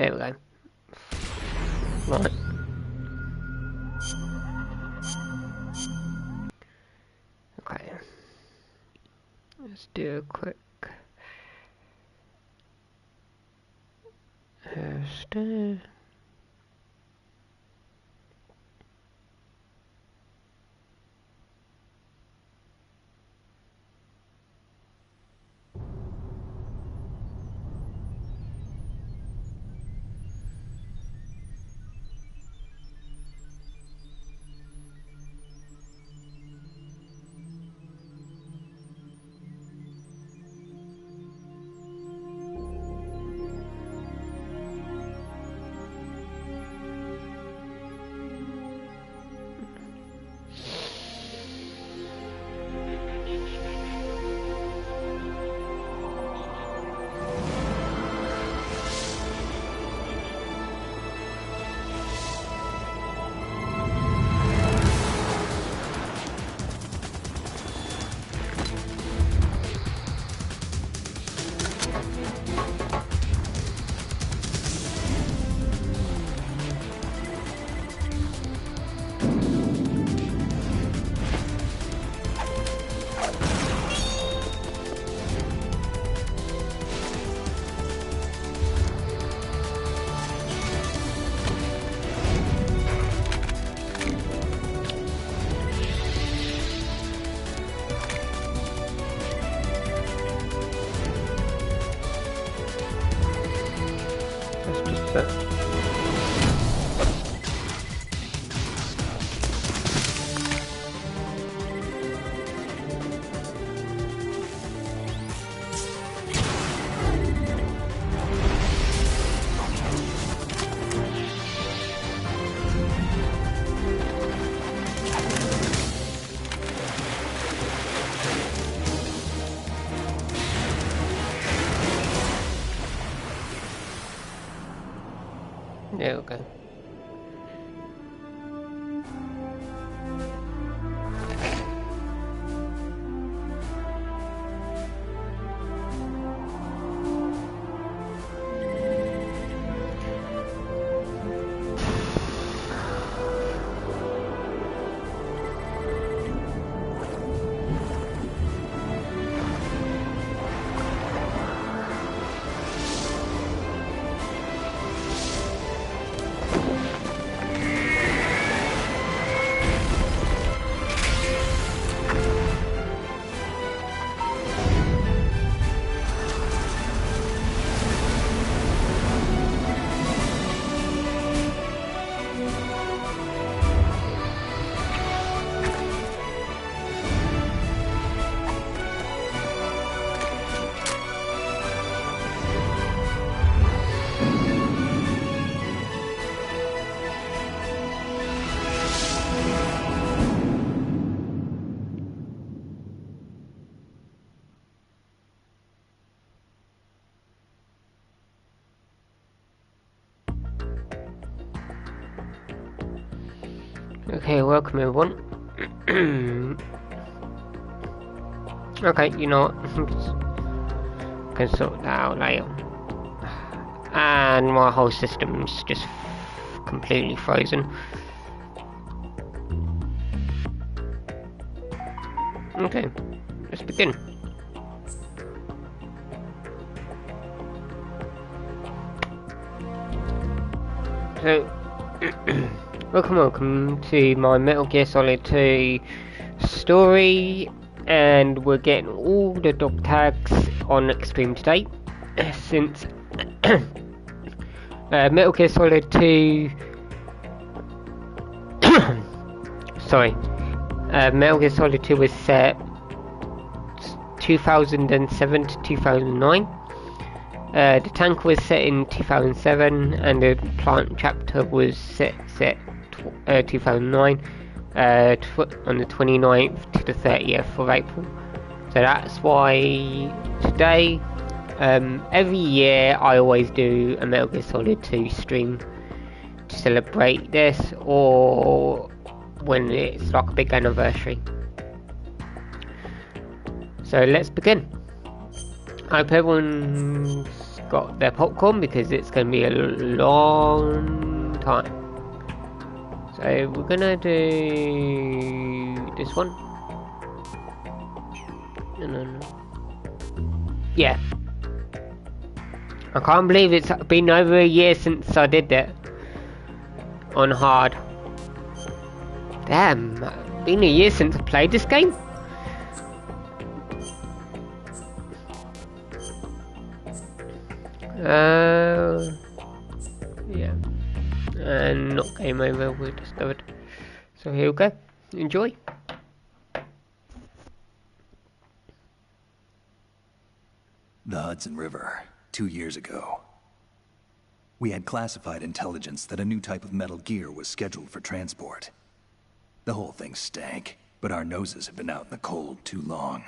There we go. Right. Okay. Let's do a quick hairstyle. Let's just set. There we go. Okay, welcome everyone. Okay, you know what? Can sort that out later. And my whole system's just completely frozen. Okay, let's begin. So, welcome to my Metal Gear Solid 2 story, and we're getting all the dog tags on Extreme today, since Metal Gear Solid 2 sorry, Metal Gear Solid 2 was set 2007 to 2009. The tank was set in 2007, and the plant chapter was set 2009, on the 29th to the 30th of April. So that's why today, every year I always do a Metal Gear Solid 2 stream to celebrate this, or when it's like a big anniversary. So let's begin. I hope everyone's got their popcorn because it's going to be a long time. So we're going to do this one. No. Yeah. I can't believe it's been over a year since I did that on hard. Damn, been a year since I played this game. Yeah, and not game over, we discovered. So here we go, enjoy. The Hudson River, 2 years ago. We had classified intelligence that a new type of Metal Gear was scheduled for transport. The whole thing stank, but our noses had been out in the cold too long.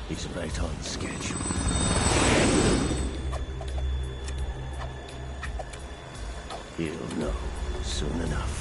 He's right on schedule. He'll know soon enough.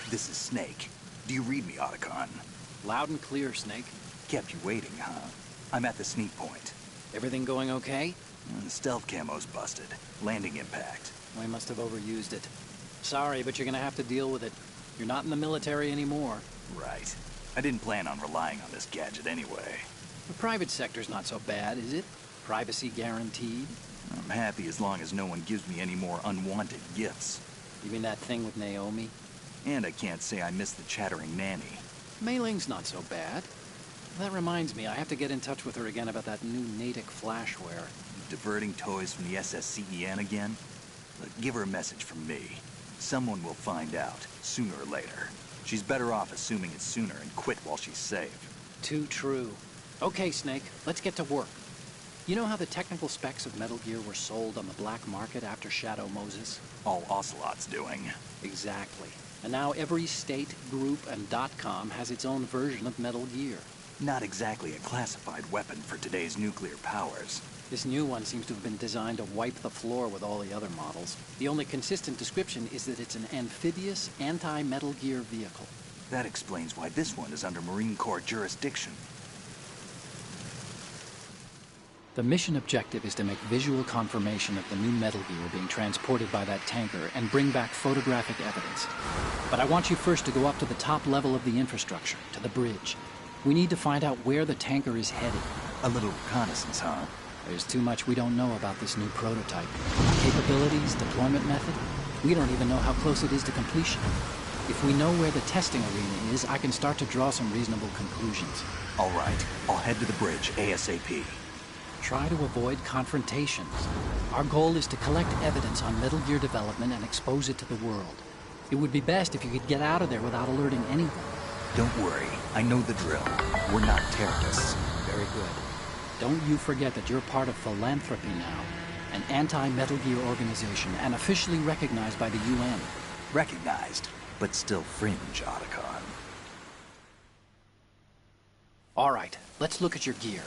This is Snake. Do you read me, Otacon? Loud and clear, Snake. Kept you waiting, huh? I'm at the sneak point. Everything going okay? The stealth camo's busted. Landing impact. We must have overused it. Sorry, but you're gonna have to deal with it. You're not in the military anymore. Right. I didn't plan on relying on this gadget anyway. The private sector's not so bad, is it? Privacy guaranteed. I'm happy as long as no one gives me any more unwanted gifts. You mean that thing with Naomi? And I can't say I miss the chattering nanny. Mei Ling's not so bad. That reminds me, I have to get in touch with her again about that new Natick flashware. Diverting toys from the SSCEN again? Look, give her a message from me. Someone will find out, sooner or later. She's better off assuming it's sooner and quit while she's safe. Too true. Okay, Snake, let's get to work. You know how the technical specs of Metal Gear were sold on the black market after Shadow Moses? All Ocelot's doing. Exactly. And now every state, group, and .com has its own version of Metal Gear. Not exactly a classified weapon for today's nuclear powers. This new one seems to have been designed to wipe the floor with all the other models. The only consistent description is that it's an amphibious, anti-Metal Gear vehicle. That explains why this one is under Marine Corps jurisdiction. The mission objective is to make visual confirmation of the new Metal Gear being transported by that tanker and bring back photographic evidence. But I want you first to go up to the top level of the infrastructure, to the bridge. We need to find out where the tanker is headed. A little reconnaissance, huh? There's too much we don't know about this new prototype. Capabilities, deployment method. We don't even know how close it is to completion. If we know where the testing arena is, I can start to draw some reasonable conclusions. All right, I'll head to the bridge ASAP. Try to avoid confrontations. Our goal is to collect evidence on Metal Gear development and expose it to the world. It would be best if you could get out of there without alerting anyone. Don't worry, I know the drill. We're not terrorists. Very good. Don't you forget that you're part of Philanthropy now, an anti-Metal Gear organization and officially recognized by the UN. Recognized, but still fringe, Otacon. All right, let's look at your gear.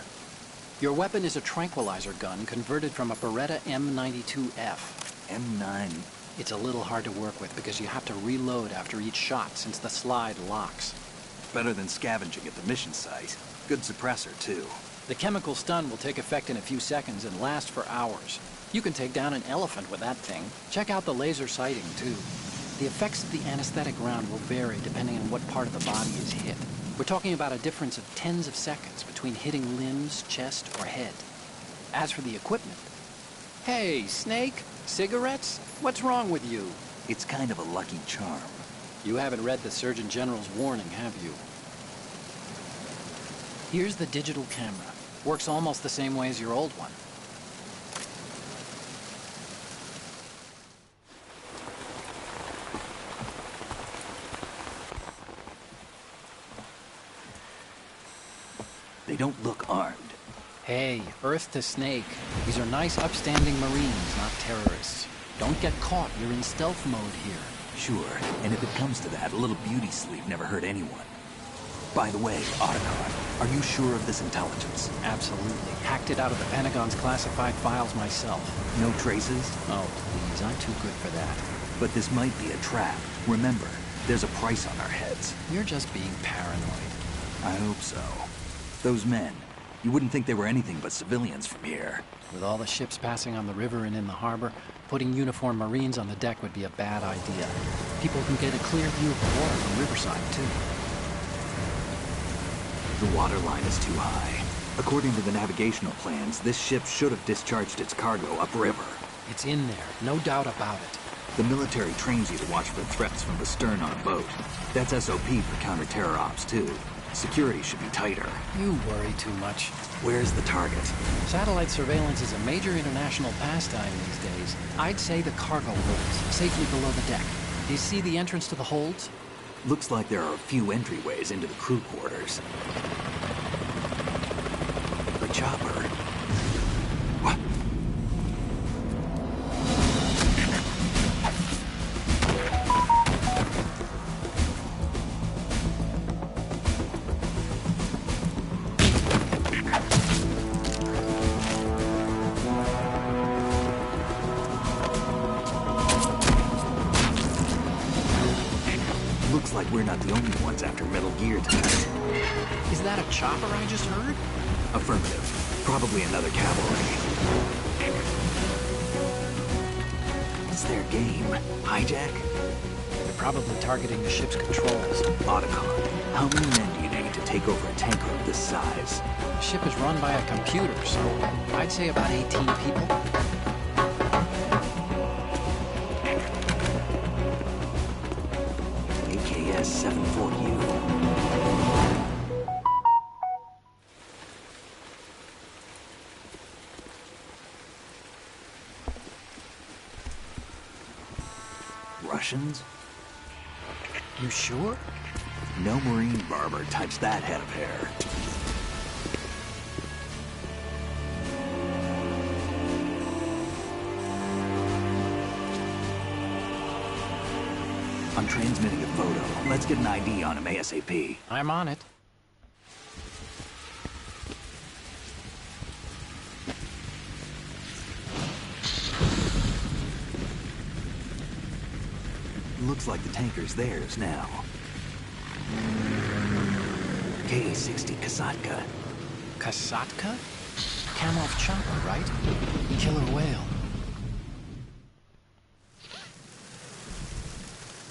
Your weapon is a tranquilizer gun converted from a Beretta M92F. M9. It's a little hard to work with because you have to reload after each shot since the slide locks. Better than scavenging at the mission site. Good suppressor, too. The chemical stun will take effect in a few seconds and last for hours. You can take down an elephant with that thing. Check out the laser sighting, too. The effects of the anesthetic round will vary depending on what part of the body is hit. We're talking about a difference of tens of seconds between hitting limbs, chest, or head. As for the equipment... Hey, Snake! Cigarettes? What's wrong with you? It's kind of a lucky charm. You haven't read the Surgeon General's warning, have you? Here's the digital camera. Works almost the same way as your old one. They don't look armed. Hey, Earth to Snake. These are nice, upstanding Marines, not terrorists. Don't get caught. You're in stealth mode here. Sure, and if it comes to that, a little beauty sleep never hurt anyone. By the way, Otacon, are you sure of this intelligence? Absolutely. Hacked it out of the Pentagon's classified files myself. No traces? Oh, please, I'm too good for that. But this might be a trap. Remember, there's a price on our heads. You're just being paranoid. I hope so. Those men, you wouldn't think they were anything but civilians from here. With all the ships passing on the river and in the harbor, putting uniformed Marines on the deck would be a bad idea. People can get a clear view of the water from Riverside, too. The water line is too high. According to the navigational plans, this ship should have discharged its cargo upriver. It's in there, no doubt about it. The military trains you to watch for threats from the stern on a boat. That's SOP for counter-terror ops, too. Security should be tighter. You worry too much. Where's the target? Satellite surveillance is a major international pastime these days. I'd say the cargo holds, safely below the deck. Do you see the entrance to the holds? Looks like there are a few entryways into the crew quarters. The chopper. What? Looks like we're not the only ones after Metal Gear tonight. Is that a chopper I just heard? Affirmative. Probably another cavalry. It's their game. Hijack? They're probably targeting the ship's controls. Otacon, how many men do you need to take over a tanker of this size? The ship is run by a computer, so I'd say about 18 people. AKS 74U. Russians? You sure? No Marine barber touched that head of hair. I'm transmitting a photo. Let's get an ID on him ASAP. I'm on it. Looks like the tanker's theirs now. KA-60 Kasatka. Kasatka? Kamov chopper, right? Killer whale.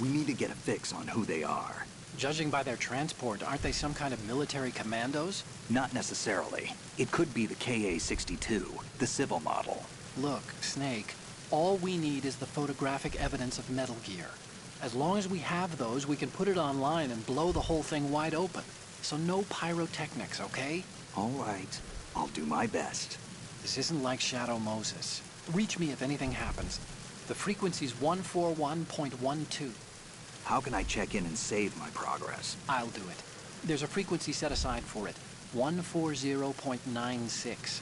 We need to get a fix on who they are. Judging by their transport, aren't they some kind of military commandos? Not necessarily. It could be the KA-62, the civil model. Look, Snake, all we need is the photographic evidence of Metal Gear. As long as we have those, we can put it online and blow the whole thing wide open. So no pyrotechnics, okay? All right. I'll do my best. This isn't like Shadow Moses. Reach me if anything happens. The frequency's 141.12. How can I check in and save my progress? I'll do it. There's a frequency set aside for it. 140.96.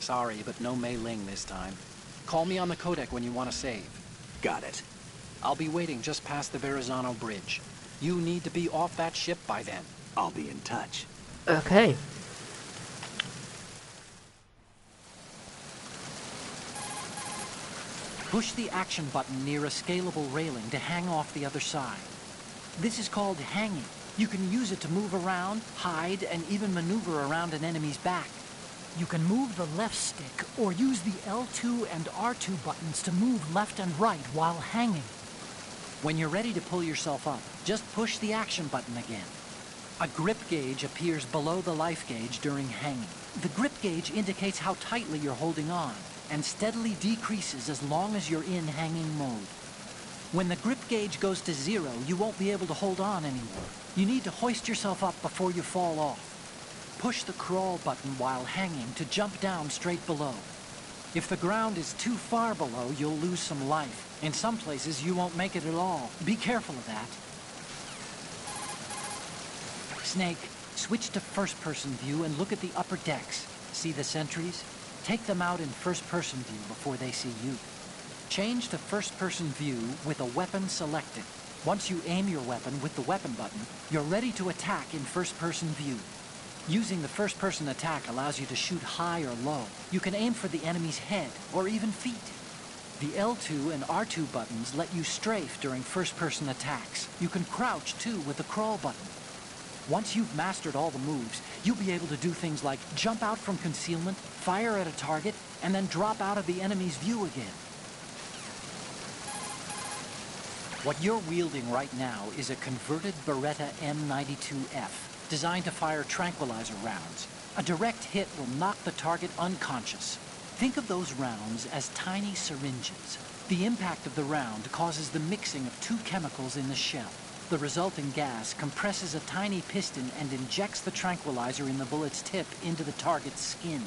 Sorry, but no Mei Ling this time. Call me on the codec when you want to save. Got it. I'll be waiting just past the Verrazano Bridge. You need to be off that ship by then. I'll be in touch. Okay. Push the action button near a scalable railing to hang off the other side. This is called hanging. You can use it to move around, hide, and even maneuver around an enemy's back. You can move the left stick or use the L2 and R2 buttons to move left and right while hanging. When you're ready to pull yourself up, just push the action button again. A grip gauge appears below the life gauge during hanging. The grip gauge indicates how tightly you're holding on, and steadily decreases as long as you're in hanging mode. When the grip gauge goes to 0, you won't be able to hold on anymore. You need to hoist yourself up before you fall off. Push the crawl button while hanging to jump down straight below. If the ground is too far below, you'll lose some life. In some places, you won't make it at all. Be careful of that. Snake, switch to first-person view and look at the upper decks. See the sentries? Take them out in first-person view before they see you. Change to first-person view with a weapon selected. Once you aim your weapon with the weapon button, you're ready to attack in first-person view. Using the first-person attack allows you to shoot high or low. You can aim for the enemy's head or even feet. The L2 and R2 buttons let you strafe during first-person attacks. You can crouch, too, with the crawl button. Once you've mastered all the moves, you'll be able to do things like jump out from concealment, fire at a target, and then drop out of the enemy's view again. What you're wielding right now is a converted Beretta M92F, designed to fire tranquilizer rounds. A direct hit will knock the target unconscious. Think of those rounds as tiny syringes. The impact of the round causes the mixing of two chemicals in the shell. The resulting gas compresses a tiny piston and injects the tranquilizer in the bullet's tip into the target's skin.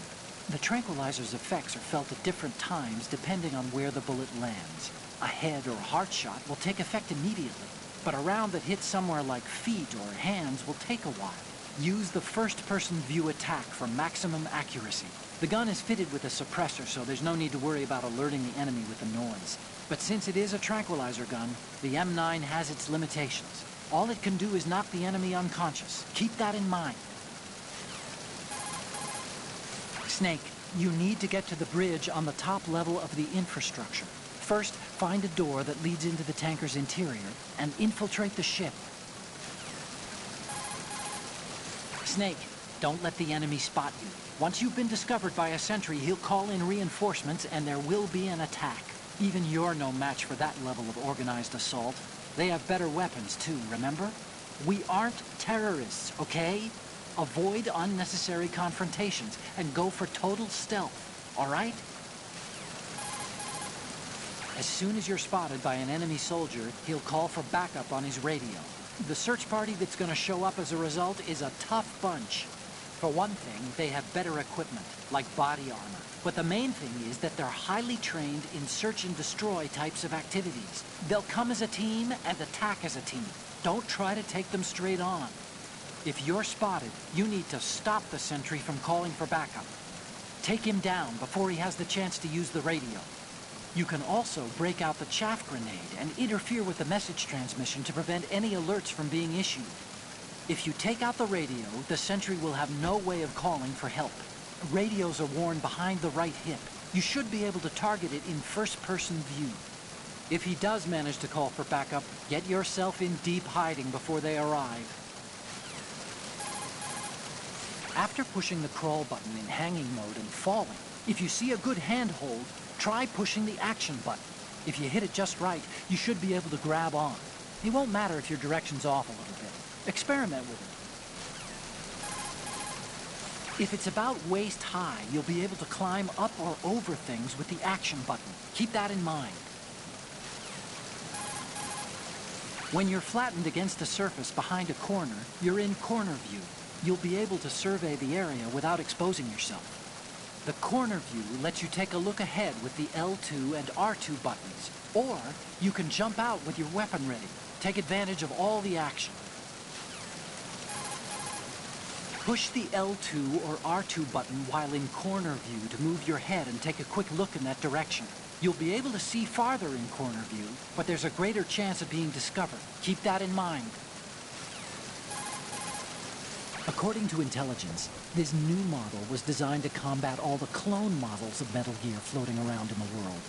The tranquilizer's effects are felt at different times depending on where the bullet lands. A head or heart shot will take effect immediately, but a round that hits somewhere like feet or hands will take a while. Use the first-person view attack for maximum accuracy. The gun is fitted with a suppressor, so there's no need to worry about alerting the enemy with the noise. But since it is a tranquilizer gun, the M9 has its limitations. All it can do is knock the enemy unconscious. Keep that in mind. Snake, you need to get to the bridge on the top level of the infrastructure. First, find a door that leads into the tanker's interior and infiltrate the ship. Snake, don't let the enemy spot you. Once you've been discovered by a sentry, he'll call in reinforcements and there will be an attack. Even you're no match for that level of organized assault. They have better weapons too, remember? We aren't terrorists, okay? Avoid unnecessary confrontations and go for total stealth, all right? As soon as you're spotted by an enemy soldier, he'll call for backup on his radio. The search party that's gonna show up as a result is a tough bunch. For one thing, they have better equipment, like body armor. But the main thing is that they're highly trained in search and destroy types of activities. They'll come as a team and attack as a team. Don't try to take them straight on. If you're spotted, you need to stop the sentry from calling for backup. Take him down before he has the chance to use the radio. You can also break out the chaff grenade and interfere with the message transmission to prevent any alerts from being issued. If you take out the radio, the sentry will have no way of calling for help. Radios are worn behind the right hip. You should be able to target it in first-person view. If he does manage to call for backup, get yourself in deep hiding before they arrive. After pushing the crawl button in hanging mode and falling, if you see a good handhold, try pushing the action button. If you hit it just right, you should be able to grab on. It won't matter if your direction's off a little bit. Experiment with it. If it's about waist high, you'll be able to climb up or over things with the action button. Keep that in mind. When you're flattened against a surface behind a corner, you're in corner view. You'll be able to survey the area without exposing yourself. The corner view lets you take a look ahead with the L2 and R2 buttons. Or you can jump out with your weapon ready. Take advantage of all the action. Push the L2 or R2 button while in corner view to move your head and take a quick look in that direction. You'll be able to see farther in corner view, but there's a greater chance of being discovered. Keep that in mind. According to intelligence, this new model was designed to combat all the clone models of Metal Gear floating around in the world.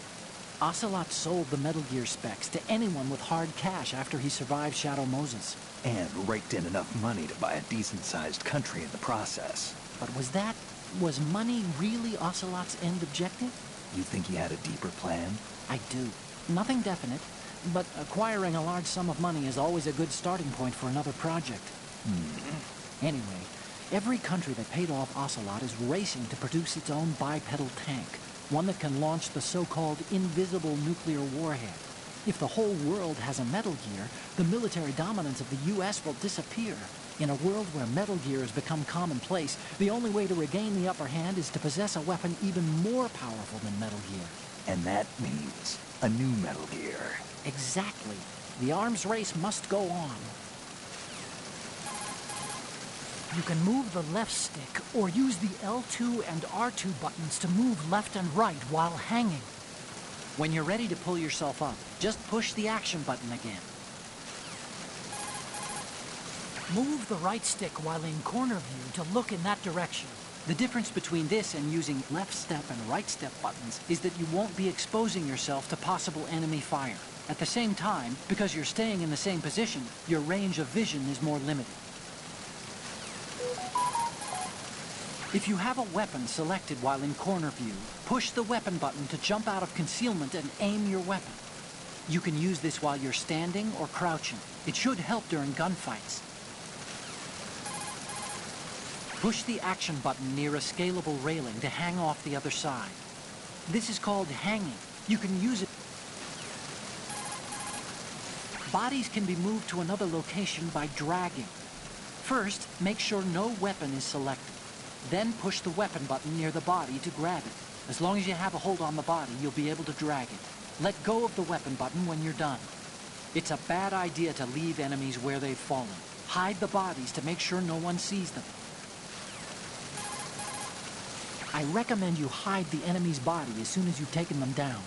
Ocelot sold the Metal Gear specs to anyone with hard cash after he survived Shadow Moses. And raked in enough money to buy a decent-sized country in the process. But was money really Ocelot's end objective? You think he had a deeper plan? I do. Nothing definite, but acquiring a large sum of money is always a good starting point for another project. Anyway, every country that paid off Ocelot is racing to produce its own bipedal tank, one that can launch the so-called invisible nuclear warhead. If the whole world has a Metal Gear, the military dominance of the U.S. will disappear. In a world where Metal Gear has become commonplace, the only way to regain the upper hand is to possess a weapon even more powerful than Metal Gear. And that means a new Metal Gear. Exactly. The arms race must go on. You can move the left stick or use the L2 and R2 buttons to move left and right while hanging. When you're ready to pull yourself up, just push the action button again. Move the right stick while in corner view to look in that direction. The difference between this and using left step and right step buttons is that you won't be exposing yourself to possible enemy fire. At the same time, because you're staying in the same position, your range of vision is more limited. If you have a weapon selected while in corner view, push the weapon button to jump out of concealment and aim your weapon. You can use this while you're standing or crouching. It should help during gunfights. Push the action button near a scalable railing to hang off the other side. This is called hanging. You can use it. Bodies can be moved to another location by dragging. First, make sure no weapon is selected. Then push the weapon button near the body to grab it. As long as you have a hold on the body, you'll be able to drag it. Let go of the weapon button when you're done. It's a bad idea to leave enemies where they've fallen. Hide the bodies to make sure no one sees them. I recommend you hide the enemy's body as soon as you've taken them down.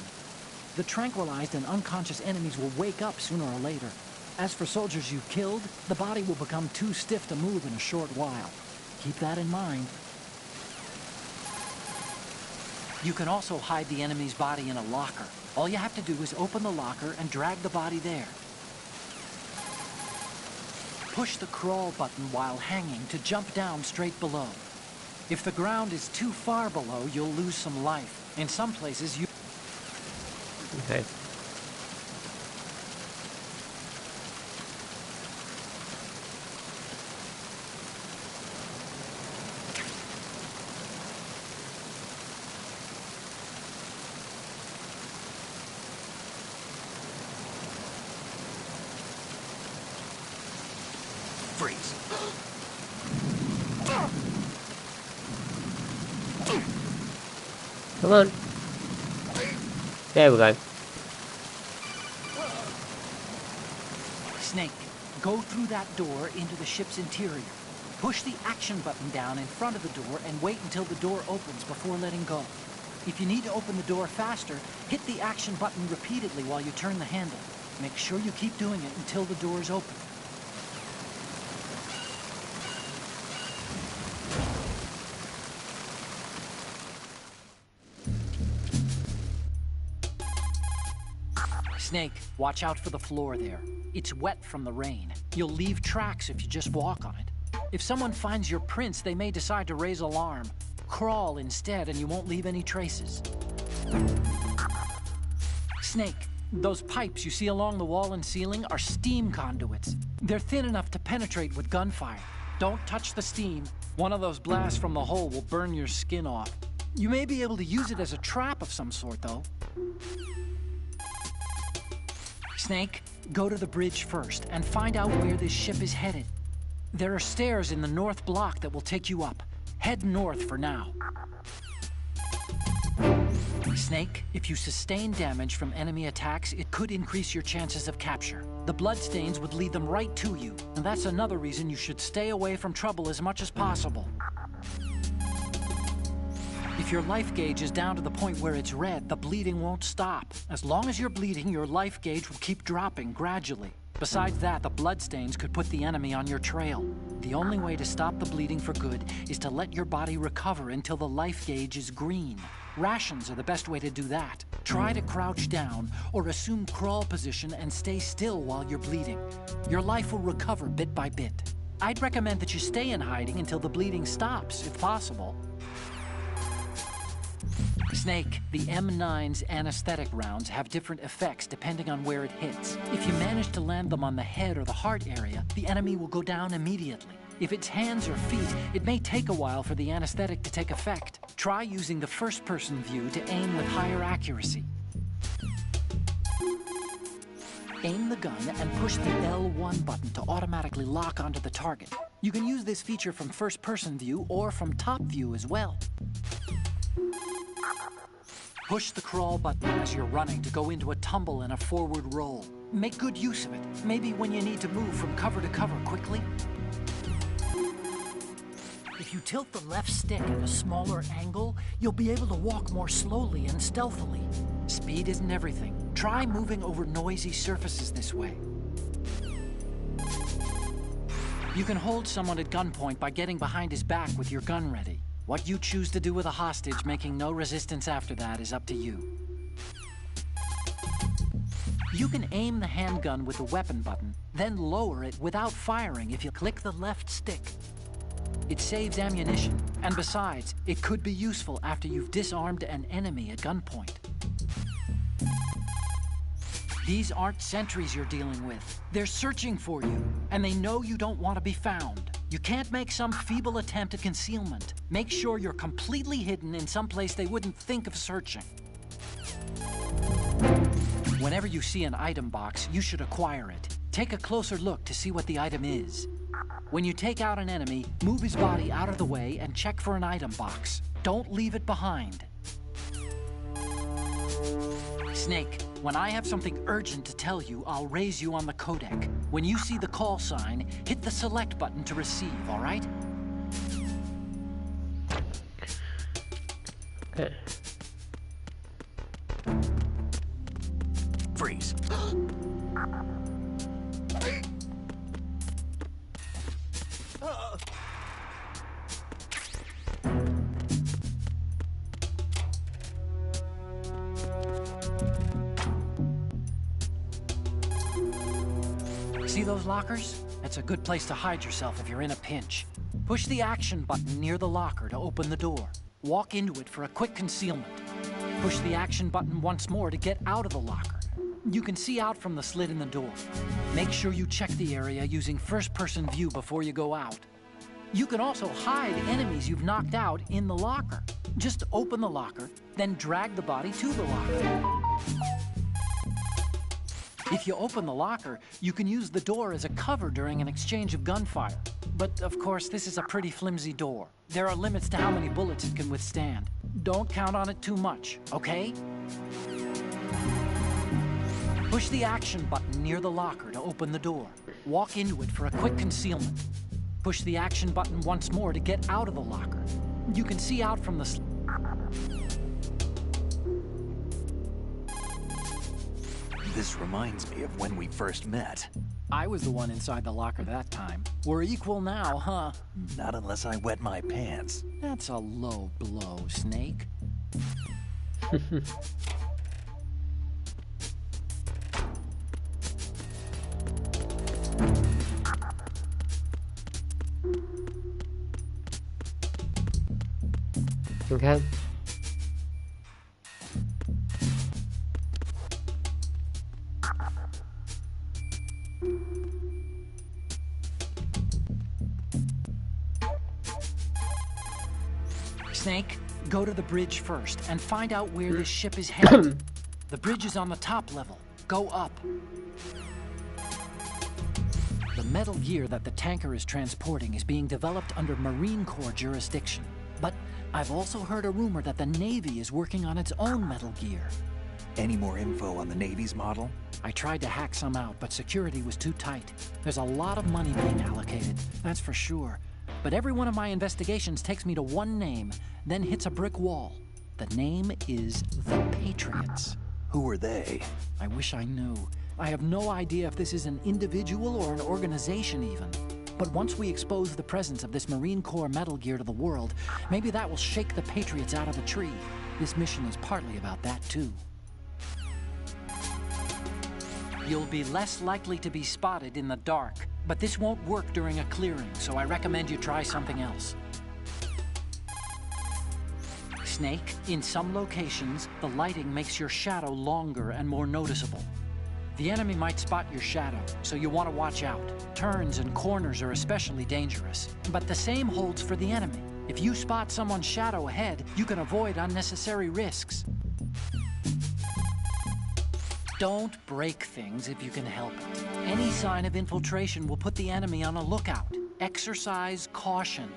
The tranquilized and unconscious enemies will wake up sooner or later. As for soldiers you've killed, the body will become too stiff to move in a short while. Keep that in mind. You can also hide the enemy's body in a locker. All you have to do is open the locker and drag the body there. Push the crawl button while hanging to jump down straight below. If the ground is too far below, you'll lose some life. In some places, you... Okay. Come on. There we go. Snake, go through that door into the ship's interior. Push the action button down in front of the door and wait until the door opens before letting go. If you need to open the door faster, hit the action button repeatedly while you turn the handle. Make sure you keep doing it until the door is open. Snake, watch out for the floor there. It's wet from the rain. You'll leave tracks if you just walk on it. If someone finds your prints, they may decide to raise alarm. Crawl instead and you won't leave any traces. Snake, those pipes you see along the wall and ceiling are steam conduits. They're thin enough to penetrate with gunfire. Don't touch the steam. One of those blasts from the hole will burn your skin off. You may be able to use it as a trap of some sort, though. Snake, go to the bridge first and find out where this ship is headed. There are stairs in the north block that will take you up. Head north for now. Snake, if you sustain damage from enemy attacks, it could increase your chances of capture. The bloodstains would lead them right to you, and that's another reason you should stay away from trouble as much as possible. If your life gauge is down to the point where it's red, the bleeding won't stop. As long as you're bleeding, your life gauge will keep dropping gradually. Besides that, the bloodstains could put the enemy on your trail. The only way to stop the bleeding for good is to let your body recover until the life gauge is green. Rations are the best way to do that. Try to crouch down or assume crawl position and stay still while you're bleeding. Your life will recover bit by bit. I'd recommend that you stay in hiding until the bleeding stops, if possible. Snake, the M9's anesthetic rounds have different effects depending on where it hits. If you manage to land them on the head or the heart area, the enemy will go down immediately. If it's hands or feet, it may take a while for the anesthetic to take effect. Try using the first-person view to aim with higher accuracy. Aim the gun and push the L1 button to automatically lock onto the target. You can use this feature from first-person view or from top view as well. Push the crawl button as you're running to go into a tumble and a forward roll. Make good use of it, maybe when you need to move from cover to cover quickly. If you tilt the left stick at a smaller angle, you'll be able to walk more slowly and stealthily. Speed isn't everything. Try moving over noisy surfaces this way. You can hold someone at gunpoint by getting behind his back with your gun ready. What you choose to do with a hostage, making no resistance after that, is up to you. You can aim the handgun with the weapon button, then lower it without firing if you click the left stick. It saves ammunition, and besides, it could be useful after you've disarmed an enemy at gunpoint. These aren't sentries you're dealing with. They're searching for you, and they know you don't want to be found. You can't make some feeble attempt at concealment. Make sure you're completely hidden in some place they wouldn't think of searching. Whenever you see an item box, you should acquire it. Take a closer look to see what the item is. When you take out an enemy, move his body out of the way and check for an item box. Don't leave it behind. Snake, when I have something urgent to tell you, I'll raise you on the codec. When you see the call sign, hit the select button to receive, all right? Okay. Freeze. See those lockers? That's a good place to hide yourself if you're in a pinch. Push the action button near the locker to open the door. Walk into it for a quick concealment. Push the action button once more to get out of the locker. You can see out from the slit in the door. Make sure you check the area using first-person view before you go out. You can also hide enemies you've knocked out in the locker. Just open the locker, then drag the body to the locker. If you open the locker, you can use the door as a cover during an exchange of gunfire. But, of course, this is a pretty flimsy door. There are limits to how many bullets it can withstand. Don't count on it too much, okay? Push the action button near the locker to open the door. Walk into it for a quick concealment. Push the action button once more to get out of the locker. You can see out from the... This reminds me of when we first met. I was the one inside the locker that time. We're equal now, huh? Not unless I wet my pants. That's a low blow, Snake. Okay. Snake, go to the bridge first and find out where this ship is headed. The bridge is on the top level. Go up. The metal gear that the tanker is transporting is being developed under Marine Corps jurisdiction. But I've also heard a rumor that the Navy is working on its own metal gear. Any more info on the Navy's model? I tried to hack some out, but security was too tight. There's a lot of money being allocated, that's for sure. But every one of my investigations takes me to one name, then hits a brick wall. The name is the Patriots. Who are they? I wish I knew. I have no idea if this is an individual or an organization even. But once we expose the presence of this Marine Corps metal gear to the world, maybe that will shake the Patriots out of the tree. This mission is partly about that too. You'll be less likely to be spotted in the dark, but this won't work during a clearing, so I recommend you try something else. Snake, in some locations, the lighting makes your shadow longer and more noticeable. The enemy might spot your shadow, so you want to watch out. Turns and corners are especially dangerous. But the same holds for the enemy. If you spot someone's shadow ahead, you can avoid unnecessary risks. Don't break things if you can help it. Any sign of infiltration will put the enemy on a lookout. Exercise caution.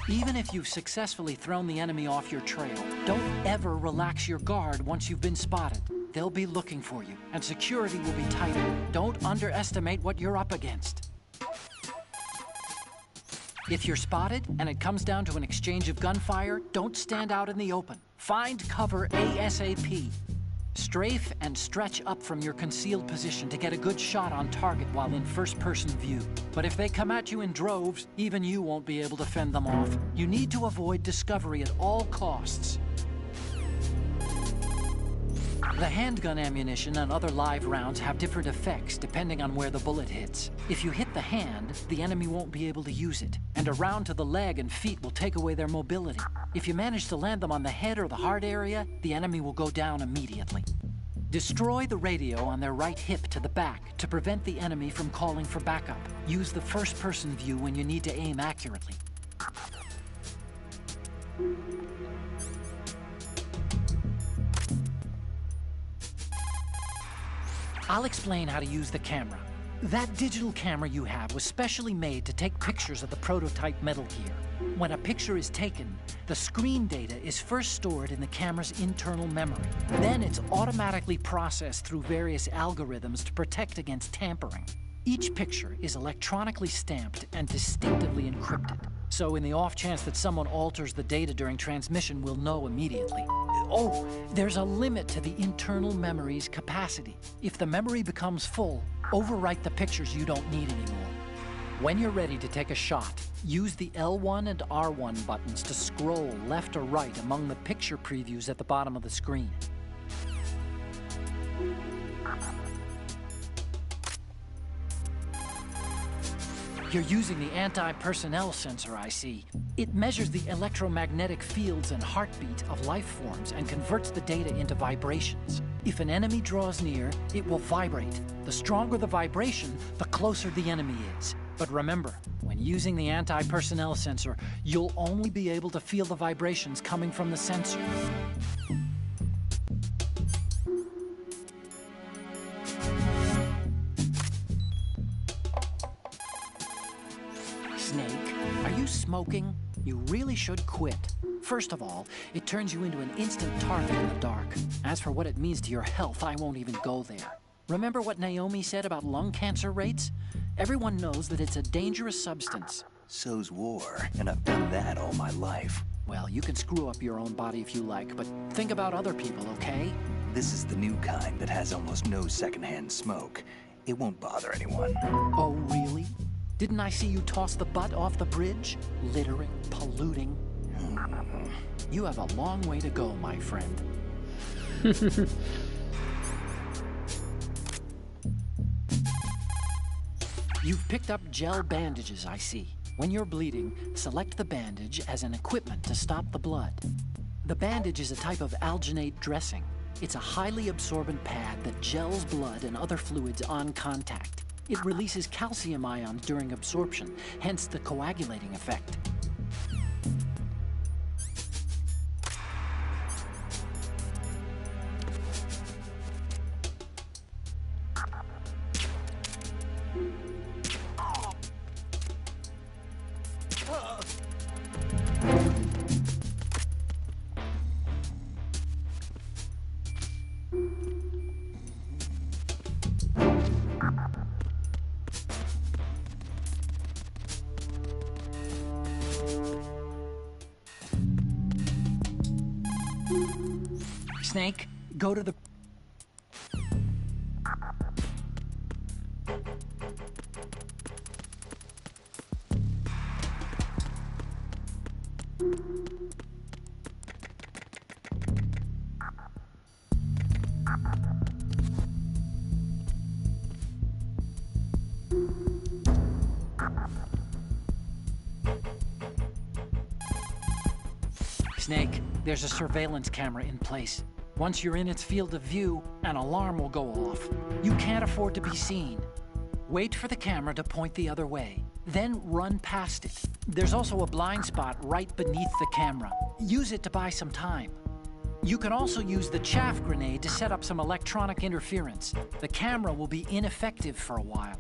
Even if you've successfully thrown the enemy off your trail, don't ever relax your guard once you've been spotted. They'll be looking for you, and security will be tighter. Don't underestimate what you're up against. If you're spotted, and it comes down to an exchange of gunfire, don't stand out in the open. Find cover ASAP. Strafe and stretch up from your concealed position to get a good shot on target while in first-person view. But if they come at you in droves, even you won't be able to fend them off. You need to avoid discovery at all costs. The handgun ammunition and other live rounds have different effects depending on where the bullet hits. If you hit the hand, the enemy won't be able to use it, and a round to the leg and feet will take away their mobility. If you manage to land them on the head or the heart area, the enemy will go down immediately. Destroy the radio on their right hip to the back to prevent the enemy from calling for backup. Use the first-person view when you need to aim accurately. I'll explain how to use the camera. That digital camera you have was specially made to take pictures of the prototype Metal Gear. When a picture is taken, the screen data is first stored in the camera's internal memory. Then it's automatically processed through various algorithms to protect against tampering. Each picture is electronically stamped and distinctively encrypted. So in the off chance that someone alters the data during transmission, we'll know immediately. Oh, there's a limit to the internal memory's capacity. If the memory becomes full, overwrite the pictures you don't need anymore. When you're ready to take a shot, use the L1 and R1 buttons to scroll left or right among the picture previews at the bottom of the screen. You're using the anti-personnel sensor, I see. It measures the electromagnetic fields and heartbeat of life forms and converts the data into vibrations. If an enemy draws near, it will vibrate. The stronger the vibration, the closer the enemy is. But remember, when using the anti-personnel sensor, you'll only be able to feel the vibrations coming from the sensor. smoking, you really should quit. First of all, it turns you into an instant target in the dark. As for what it means to your health, I won't even go there. Remember what Naomi said about lung cancer rates? Everyone knows that it's a dangerous substance. So's war, and I've done that all my life. Well, you can screw up your own body if you like, but think about other people, okay? This is the new kind that has almost no secondhand smoke. It won't bother anyone. Oh, really? Didn't I see you toss the butt off the bridge? Littering, polluting. You have a long way to go, my friend. You've picked up gel bandages, I see. When you're bleeding, select the bandage as an equipment to stop the blood. The bandage is a type of alginate dressing. It's a highly absorbent pad that gels blood and other fluids on contact. It releases calcium ions during absorption, hence the coagulating effect. Snake, go to the... Snake, there's a surveillance camera in place. Once you're in its field of view, an alarm will go off. You can't afford to be seen. Wait for the camera to point the other way, then run past it. There's also a blind spot right beneath the camera. Use it to buy some time. You can also use the chaff grenade to set up some electronic interference. The camera will be ineffective for a while.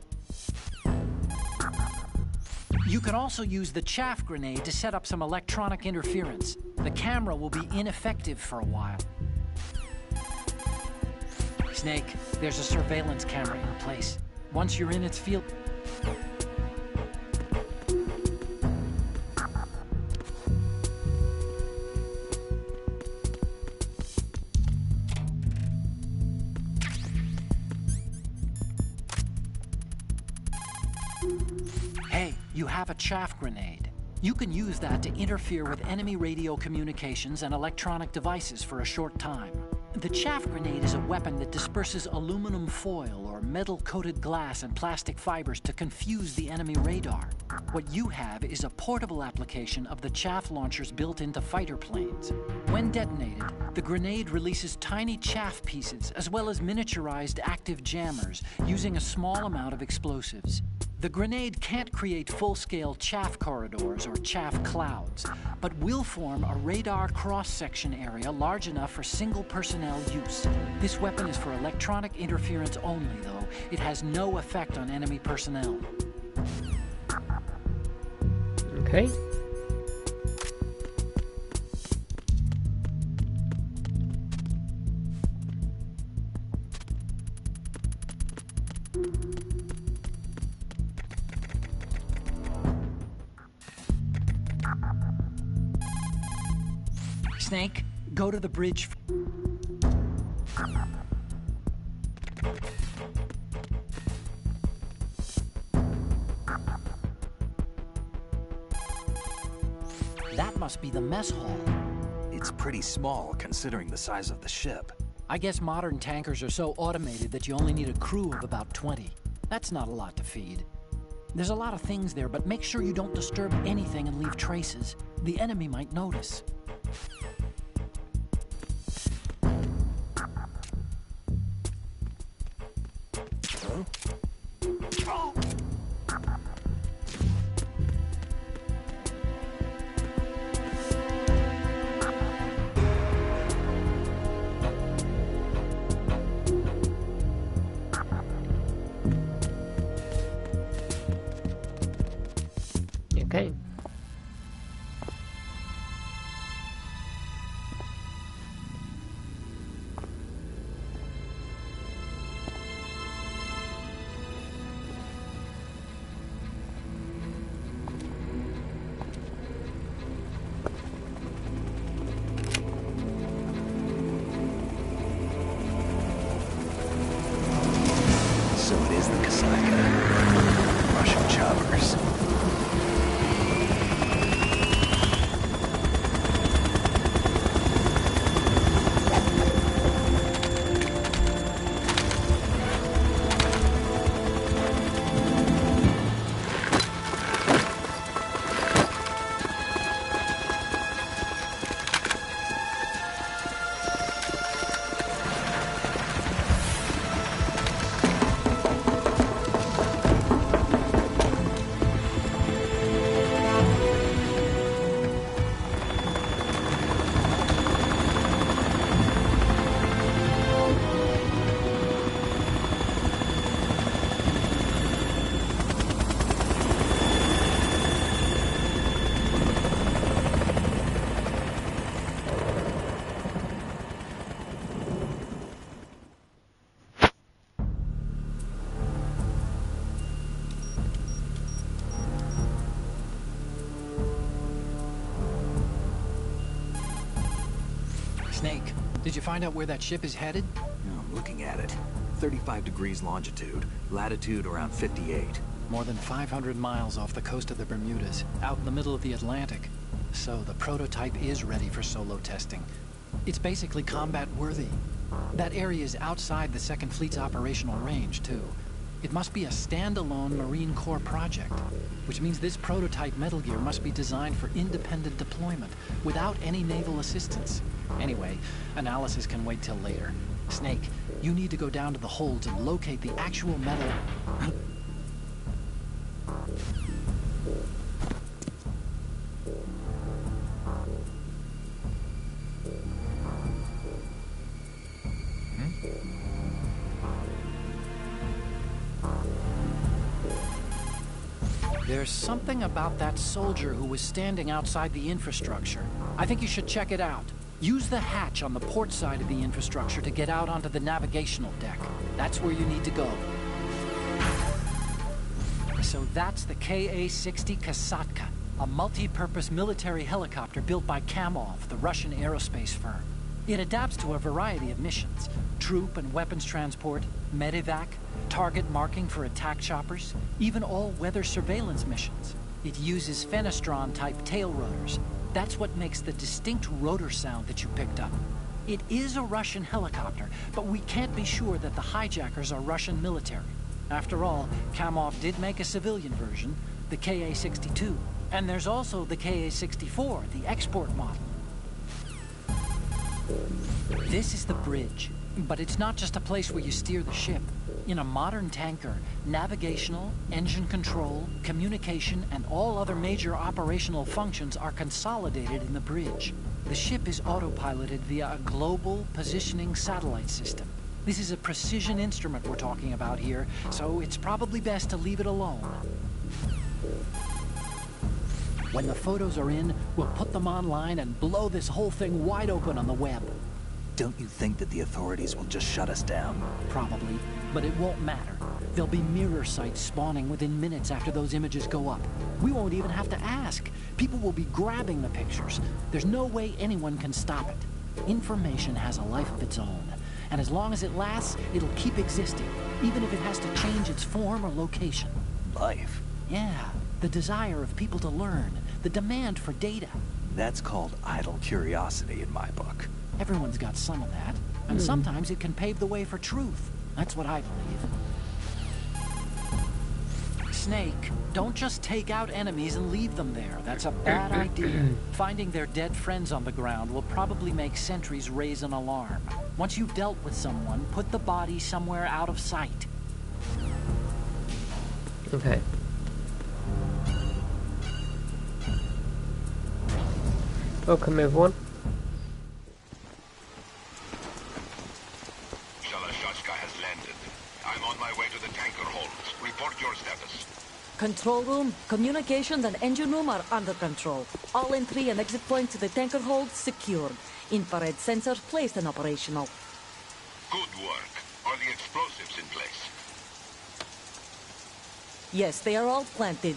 You can also use the chaff grenade to set up some electronic interference. The camera will be ineffective for a while. Snake, there's a surveillance camera in place. Once you're in its field... Hey, you have a chaff grenade. You can use that to interfere with enemy radio communications and electronic devices for a short time. The chaff grenade is a weapon that disperses aluminum foil or metal-coated glass and plastic fibers to confuse the enemy radar. What you have is a portable application of the chaff launchers built into fighter planes. When detonated, the grenade releases tiny chaff pieces as well as miniaturized active jammers using a small amount of explosives. The grenade can't create full-scale chaff corridors or chaff clouds, but will form a radar cross-section area large enough for single personnel use. This weapon is for electronic interference only, though. It has no effect on enemy personnel. Okay. Snake, go to the bridge. That must be the mess hall. It's pretty small considering the size of the ship. I guess modern tankers are so automated that you only need a crew of about 20. That's not a lot to feed. There's a lot of things there, but make sure you don't disturb anything and leave traces. The enemy might notice. Okay. Snake, did you find out where that ship is headed? I'm looking at it. 35 degrees longitude, latitude around 58. More than 500 miles off the coast of the Bermudas, out in the middle of the Atlantic. So the prototype is ready for solo testing. It's basically combat-worthy. That area is outside the Second Fleet's operational range, too. It must be a standalone Marine Corps project, which means this prototype Metal Gear must be designed for independent deployment, without any naval assistance. Anyway, analysis can wait till later. Snake, you need to go down to the holds and locate the actual metal... There's something about that soldier who was standing outside the infrastructure. I think you should check it out. Use the hatch on the port side of the infrastructure to get out onto the navigational deck. That's where you need to go. So that's the Ka-60 Kasatka, a multi-purpose military helicopter built by Kamov, the Russian aerospace firm. It adapts to a variety of missions: troop and weapons transport, medevac, target marking for attack choppers, even all-weather surveillance missions. It uses Fenestron-type tail rotors. That's what makes the distinct rotor sound that you picked up. It is a Russian helicopter, but we can't be sure that the hijackers are Russian military. After all, Kamov did make a civilian version, the Ka-62. And there's also the Ka-64, the export model. This is the bridge, but it's not just a place where you steer the ship. In a modern tanker, navigational, engine control, communication, and all other major operational functions are consolidated in the bridge. The ship is autopiloted via a global positioning satellite system. This is a precision instrument we're talking about here, so it's probably best to leave it alone. When the photos are in, we'll put them online and blow this whole thing wide open on the web. Don't you think that the authorities will just shut us down? Probably, but it won't matter. There'll be mirror sites spawning within minutes after those images go up. We won't even have to ask. People will be grabbing the pictures. There's no way anyone can stop it. Information has a life of its own, and as long as it lasts, it'll keep existing, even if it has to change its form or location. Life? Yeah, the desire of people to learn, the demand for data. That's called idle curiosity in my book. Everyone's got some of that, and sometimes it can pave the way for truth. That's what I believe. Snake, don't just take out enemies and leave them there. That's a bad idea. Finding their dead friends on the ground will probably make sentries raise an alarm. Once you've dealt with someone, put the body somewhere out of sight. Okay. Welcome everyone. Shalashaska has landed. I'm on my way to the tanker holds. Report your status. Control room, communications and engine room are under control. All entry and exit points to the tanker hold secured. Infrared sensors placed and operational. Good work. Are the explosives in place? Yes, they are all planted.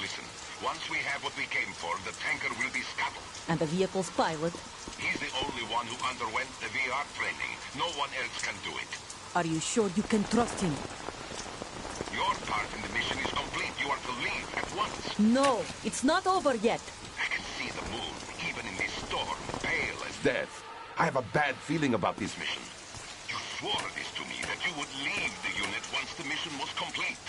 Listen, once we have what we came for, the tanker will be scuttled. And the vehicle's pilot? He's the only one who underwent the VR training. No one else can do it. Are you sure you can trust him? Your part in the mission is complete. You are to leave at once. No, it's not over yet. I can see the moon, even in this storm, pale as death. I have a bad feeling about this mission. You swore this to me, that you would leave the unit once the mission was complete.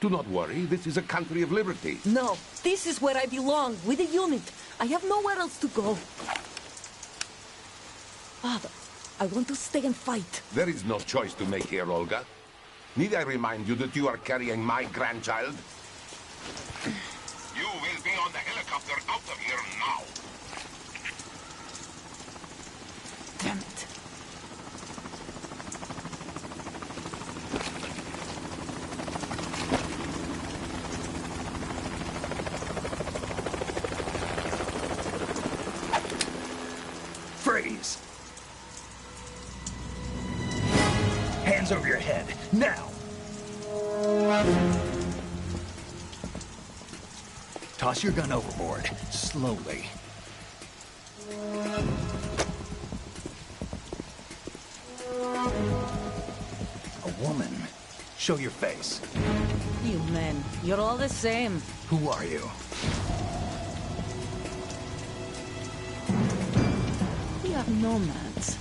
Do not worry, this is a country of liberty. No, this is where I belong, with the unit. I have nowhere else to go. Father, I want to stay and fight. There is no choice to make here, Olga. Need I remind you that you are carrying my grandchild? You will be on the helicopter out of here now. Damn it. Freeze! Hands over your head, now! Toss your gun overboard, slowly. A woman? Show your face. You men, you're all the same. Who are you? We are nomads.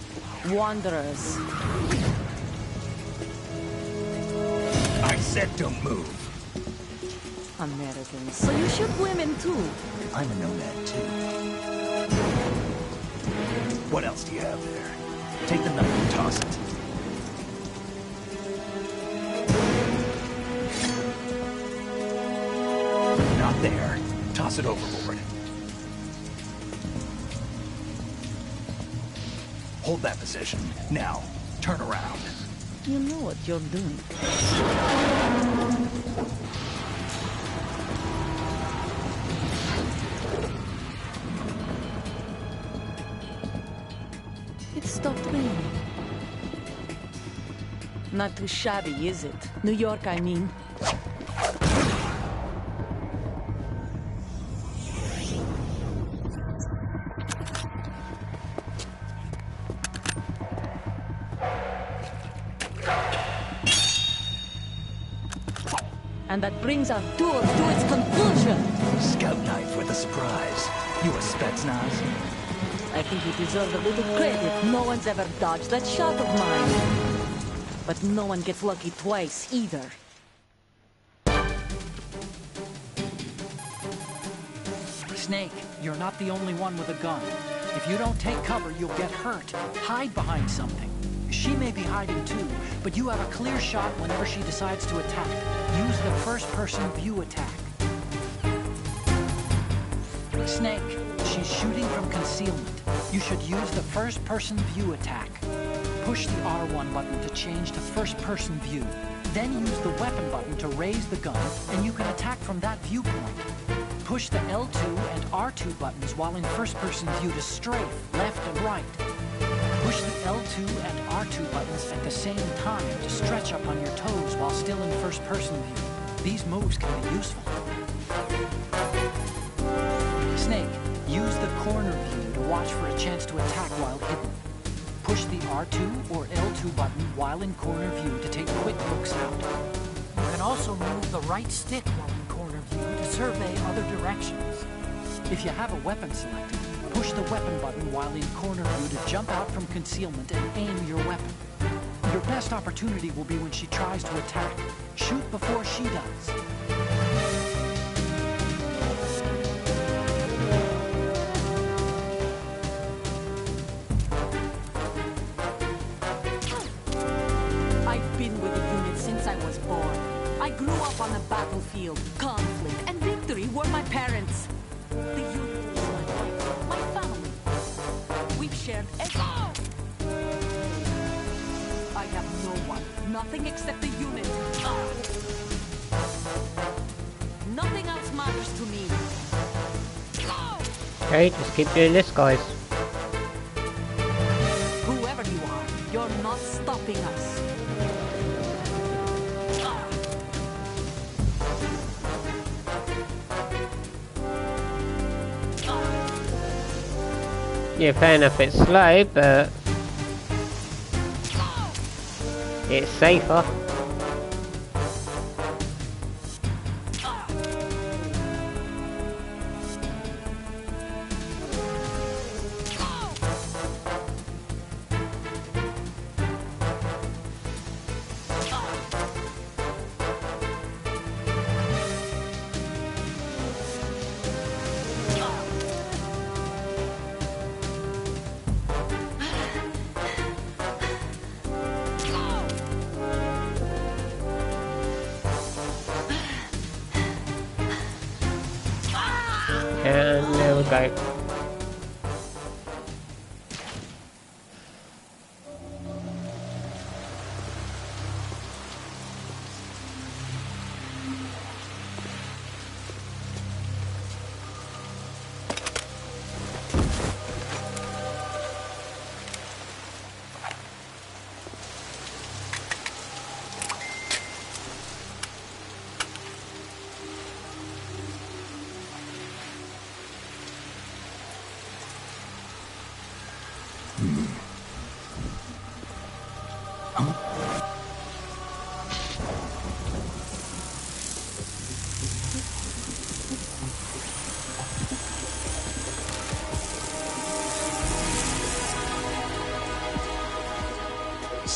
Wanderers. I said don't move. Americans. So you shoot women too? I'm a nomad too. What else do you have there? Take the knife and toss it. Not there. Toss it overboard. Hold that position. Now, turn around. You know what you're doing. It stopped raining. Not too shabby, is it? New York, I mean. And that brings our tour to its conclusion. Scout knife with a surprise. You a Spetsnaz? I think you deserve a little credit. No one's ever dodged that shot of mine. But no one gets lucky twice, either. Snake, you're not the only one with a gun. If you don't take cover, you'll get hurt. Hide behind something. She may be hiding too, but you have a clear shot whenever she decides to attack. Use the first-person view attack. Snake, she's shooting from concealment. You should use the first-person view attack. Push the R1 button to change to first-person view. Then use the weapon button to raise the gun, and you can attack from that viewpoint. Push the L2 and R2 buttons while in first-person view to strafe left and right. Push the L2 and R2 buttons at the same time to stretch up on your toes while still in first-person view. These moves can be useful. Snake, use the corner view to watch for a chance to attack while hidden. Push the R2 or L2 button while in corner view to take quick looks out. You can also move the right stick while in corner view to survey other directions. If you have a weapon selected, push the weapon button while in corner view to jump out from concealment and aim your weapon. Your best opportunity will be when she tries to attack. Shoot before she does. I've been with the unit since I was born. I grew up on the battlefield. Conflict and victory were my parents. The unit is my life, my family. We've shared everything. I have no one, nothing except the unit. Nothing else matters to me. Okay, just keep doing this, guys. Whoever you are, you're not stopping us. Yeah, fair enough, it's slow, but it's safer. And there we go.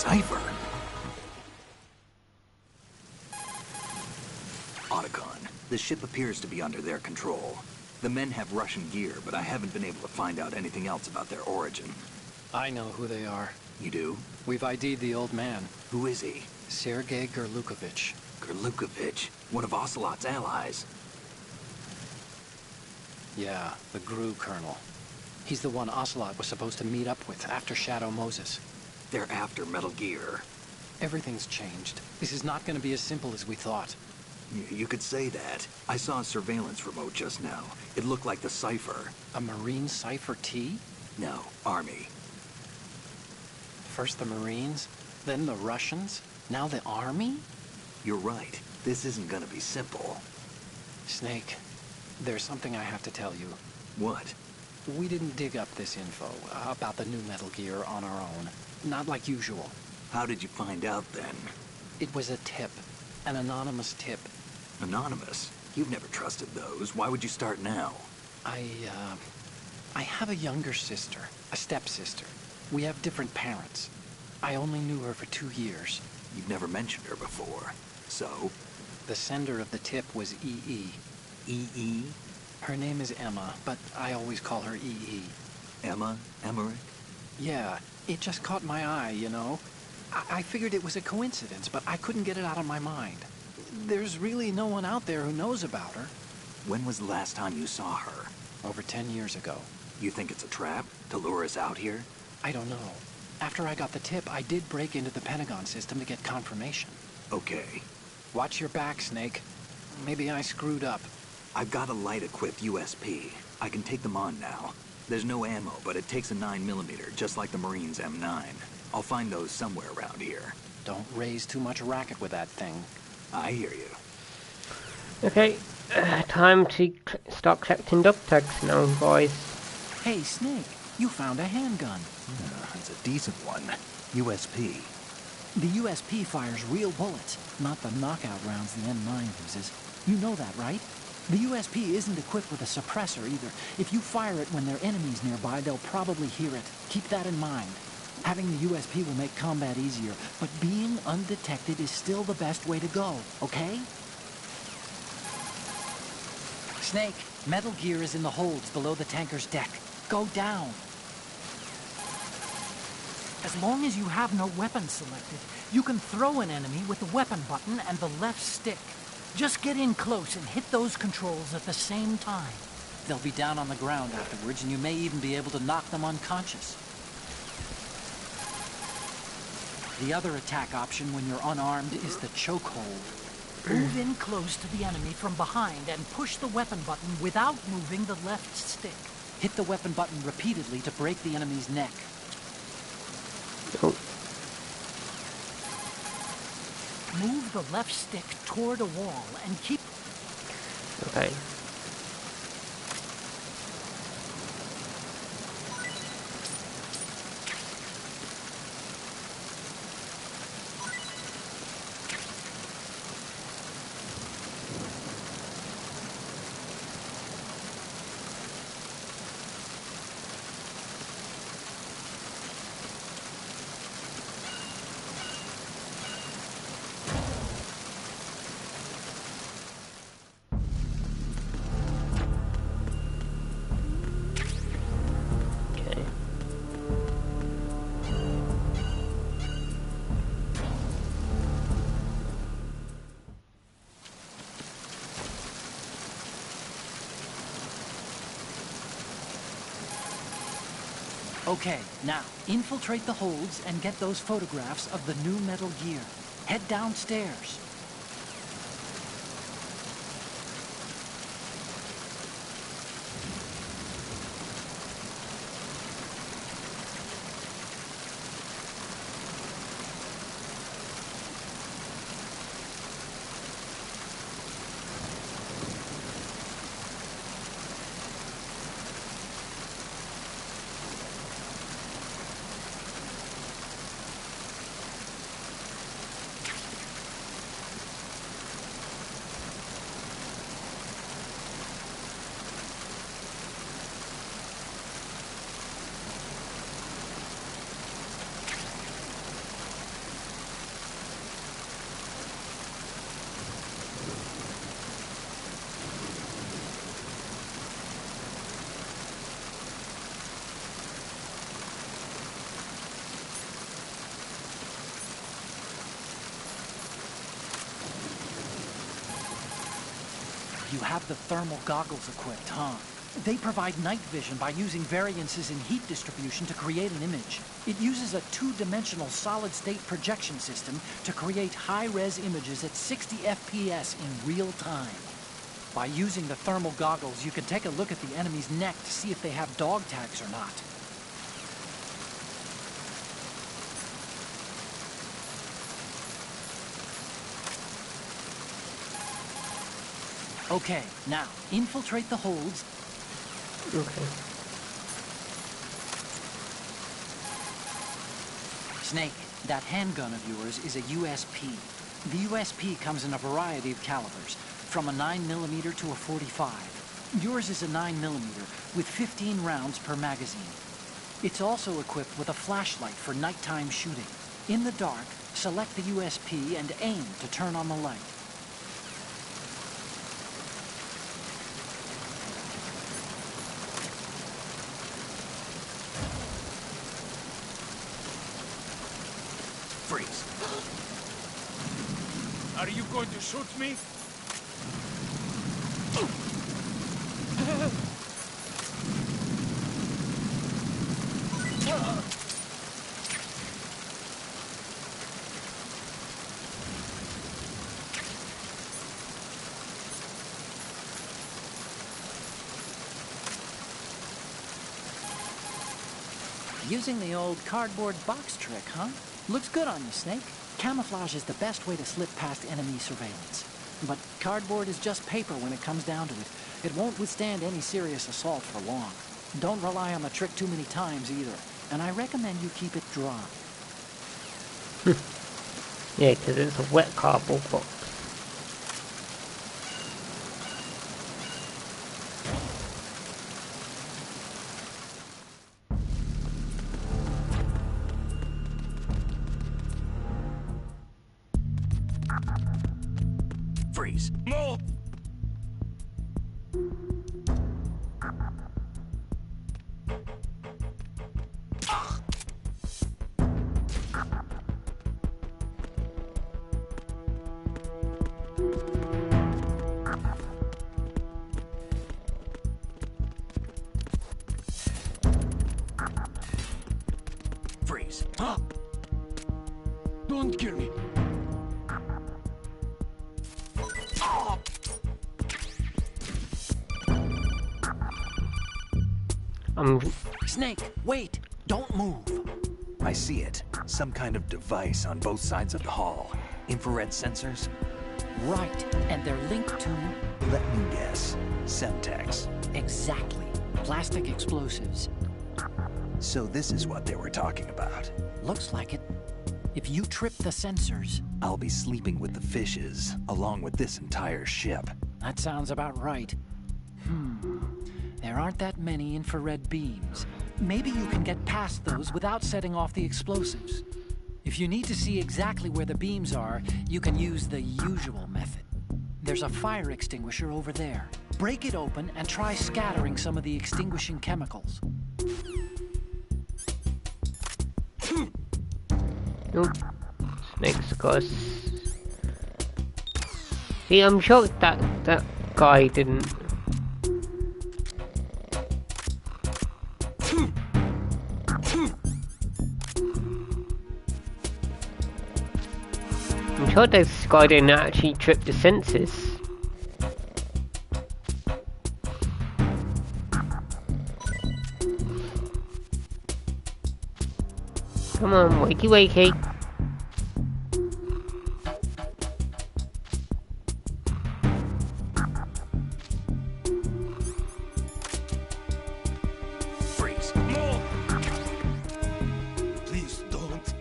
cipher. Otacon, the ship appears to be under their control. The men have Russian gear, but I haven't been able to find out anything else about their origin. I know who they are. You do? We've ID'd the old man, Who is he? Sergei Gerlukovich. Gerlukovich, one of Ocelot's allies. Yeah, the GRU colonel. He's the one Ocelot was supposed to meet up with after Shadow Moses. They're after Metal Gear. Everything's changed. This is not going to be as simple as we thought. You could say that. I saw a surveillance remote just now. It looked like the cipher. A Marine Cipher T? No, Army. First the Marines, then the Russians, now the Army? You're right. This isn't gonna be simple. Snake, there's something I have to tell you. What? We didn't dig up this info about the new Metal Gear on our own. Not like usual. How did you find out then? It was a tip. An anonymous tip. Anonymous? You've never trusted those. Why would you start now? I have a younger sister, a stepsister. We have different parents. I only knew her for 2 years. You've never mentioned her before. So? The sender of the tip was EE. EE? Her name is Emma, but I always call her EE. Emma? Emmerich? Yeah, it just caught my eye, you know? I figured it was a coincidence, but I couldn't get it out of my mind. There's really no one out there who knows about her. When was the last time you saw her? Over 10 years ago. You think it's a trap? To lure us out here? I don't know. After I got the tip, I did break into the Pentagon system to get confirmation. Okay. Watch your back, Snake. Maybe I screwed up. I've got a light-equipped USP. I can take them on now. There's no ammo, but it takes a 9mm, just like the Marines' M9. I'll find those somewhere around here. Don't raise too much racket with that thing. I hear you. Okay, time to start collecting dog tags now, boys. Hey, Snake, you found a handgun. It's a decent one. USP. The USP fires real bullets, not the knockout rounds the M9 uses. You know that, right? The USP isn't equipped with a suppressor either. If you fire it when there are enemies nearby, they'll probably hear it. Keep that in mind. Having the USP will make combat easier, but being undetected is still the best way to go, okay? Snake, Metal Gear is in the holds below the tanker's deck. Go down. As long as you have no weapon selected, you can throw an enemy with the weapon button and the left stick. Just get in close and hit those controls at the same time. They'll be down on the ground afterwards, and you may even be able to knock them unconscious. The other attack option when you're unarmed is the chokehold. Move in close to the enemy from behind and push the weapon button without moving the left stick. Hit the weapon button repeatedly to break the enemy's neck. Oh. Move the left stick toward a wall and keep... Okay. Okay, now, infiltrate the holds and get those photographs of the new Metal Gear. Head downstairs. you have the thermal goggles equipped, huh? They provide night vision by using variances in heat distribution to create an image. It uses a two-dimensional solid-state projection system to create high-res images at 60 FPS in real time. By using the thermal goggles, you can take a look at the enemy's neck to see if they have dog tags or not. Okay, now, infiltrate the holds. Okay. Snake, that handgun of yours is a USP. The USP comes in a variety of calibers, from a 9mm to a .45. Yours is a 9mm with 15 rounds per magazine. It's also equipped with a flashlight for nighttime shooting. In the dark, select the USP and aim to turn on the light. Freeze. Are you going to shoot me? Using the old cardboard box trick, huh? Looks good on you, Snake. Camouflage is the best way to slip past enemy surveillance. But cardboard is just paper when it comes down to it. It won't withstand any serious assault for long. Don't rely on the trick too many times either. And I recommend you keep it dry. Yeah, because it's a wet cardboard box. Freeze. No! Freeze. Huh? Don't kill me. Snake, wait! Don't move! I see it. Some kind of device on both sides of the hall. Infrared sensors? Right, and they're linked to... Let me guess. Semtex. Exactly. Plastic explosives. So this is what they were talking about. Looks like it. If you trip the sensors... I'll be sleeping with the fishes, along with this entire ship. That sounds about right. There aren't that many infrared beams. Maybe you can get past those without setting off the explosives. If you need to see exactly where the beams are, you can use the usual method. There's a fire extinguisher over there. Break it open and try scattering some of the extinguishing chemicals. Nope. Snake's got us. See, I'm shocked that guy didn't. I'm sure this guy didn't actually trip the sensors. Come on, wakey wakey. Freeze. No! Please don't.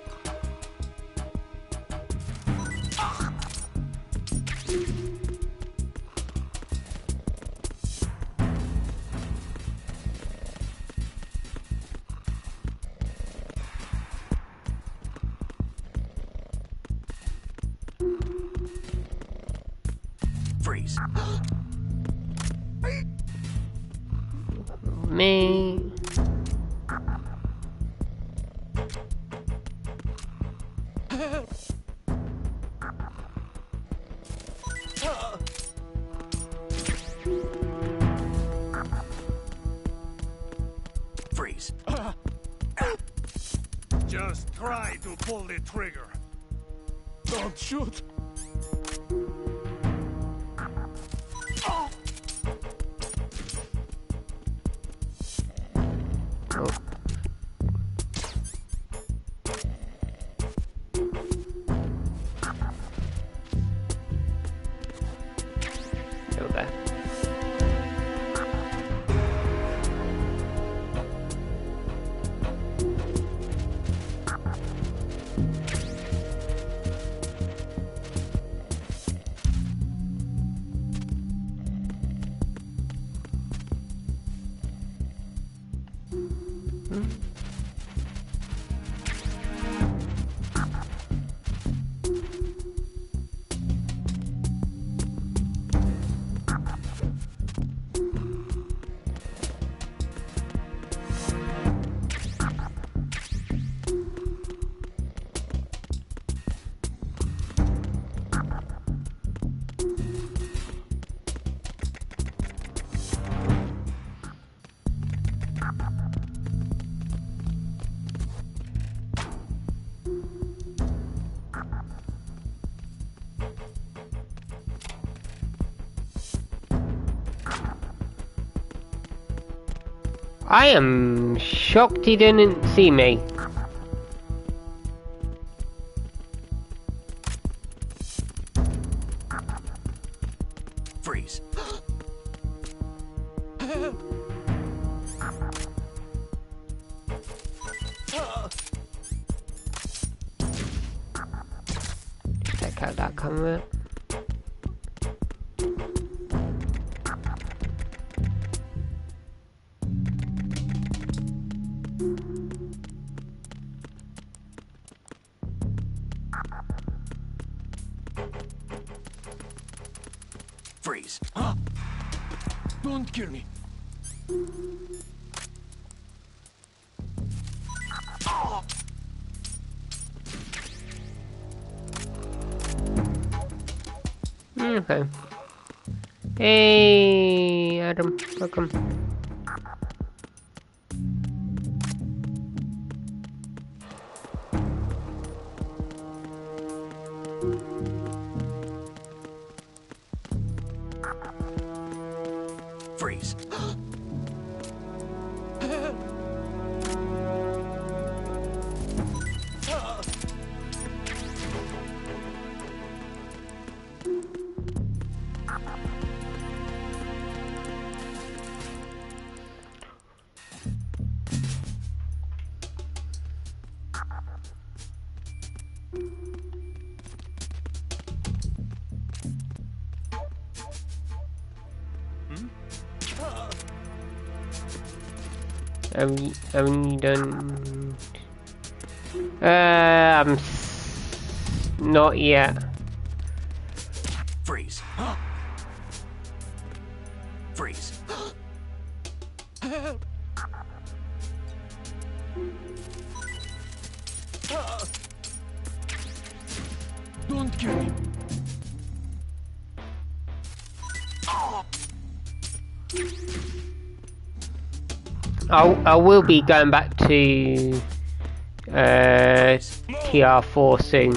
Freeze. Me. Freeze. Just try to pull the trigger. Don't shoot. Oh. Go there. I am shocked he didn't see me. Freeze. Check out that camera. Freeze. Don't kill me. Okay. Hey, Adam, welcome. Freeze. Haven't you done? Not yet. Freeze. Freeze. Don't kill me. I will be going back to TR4 soon.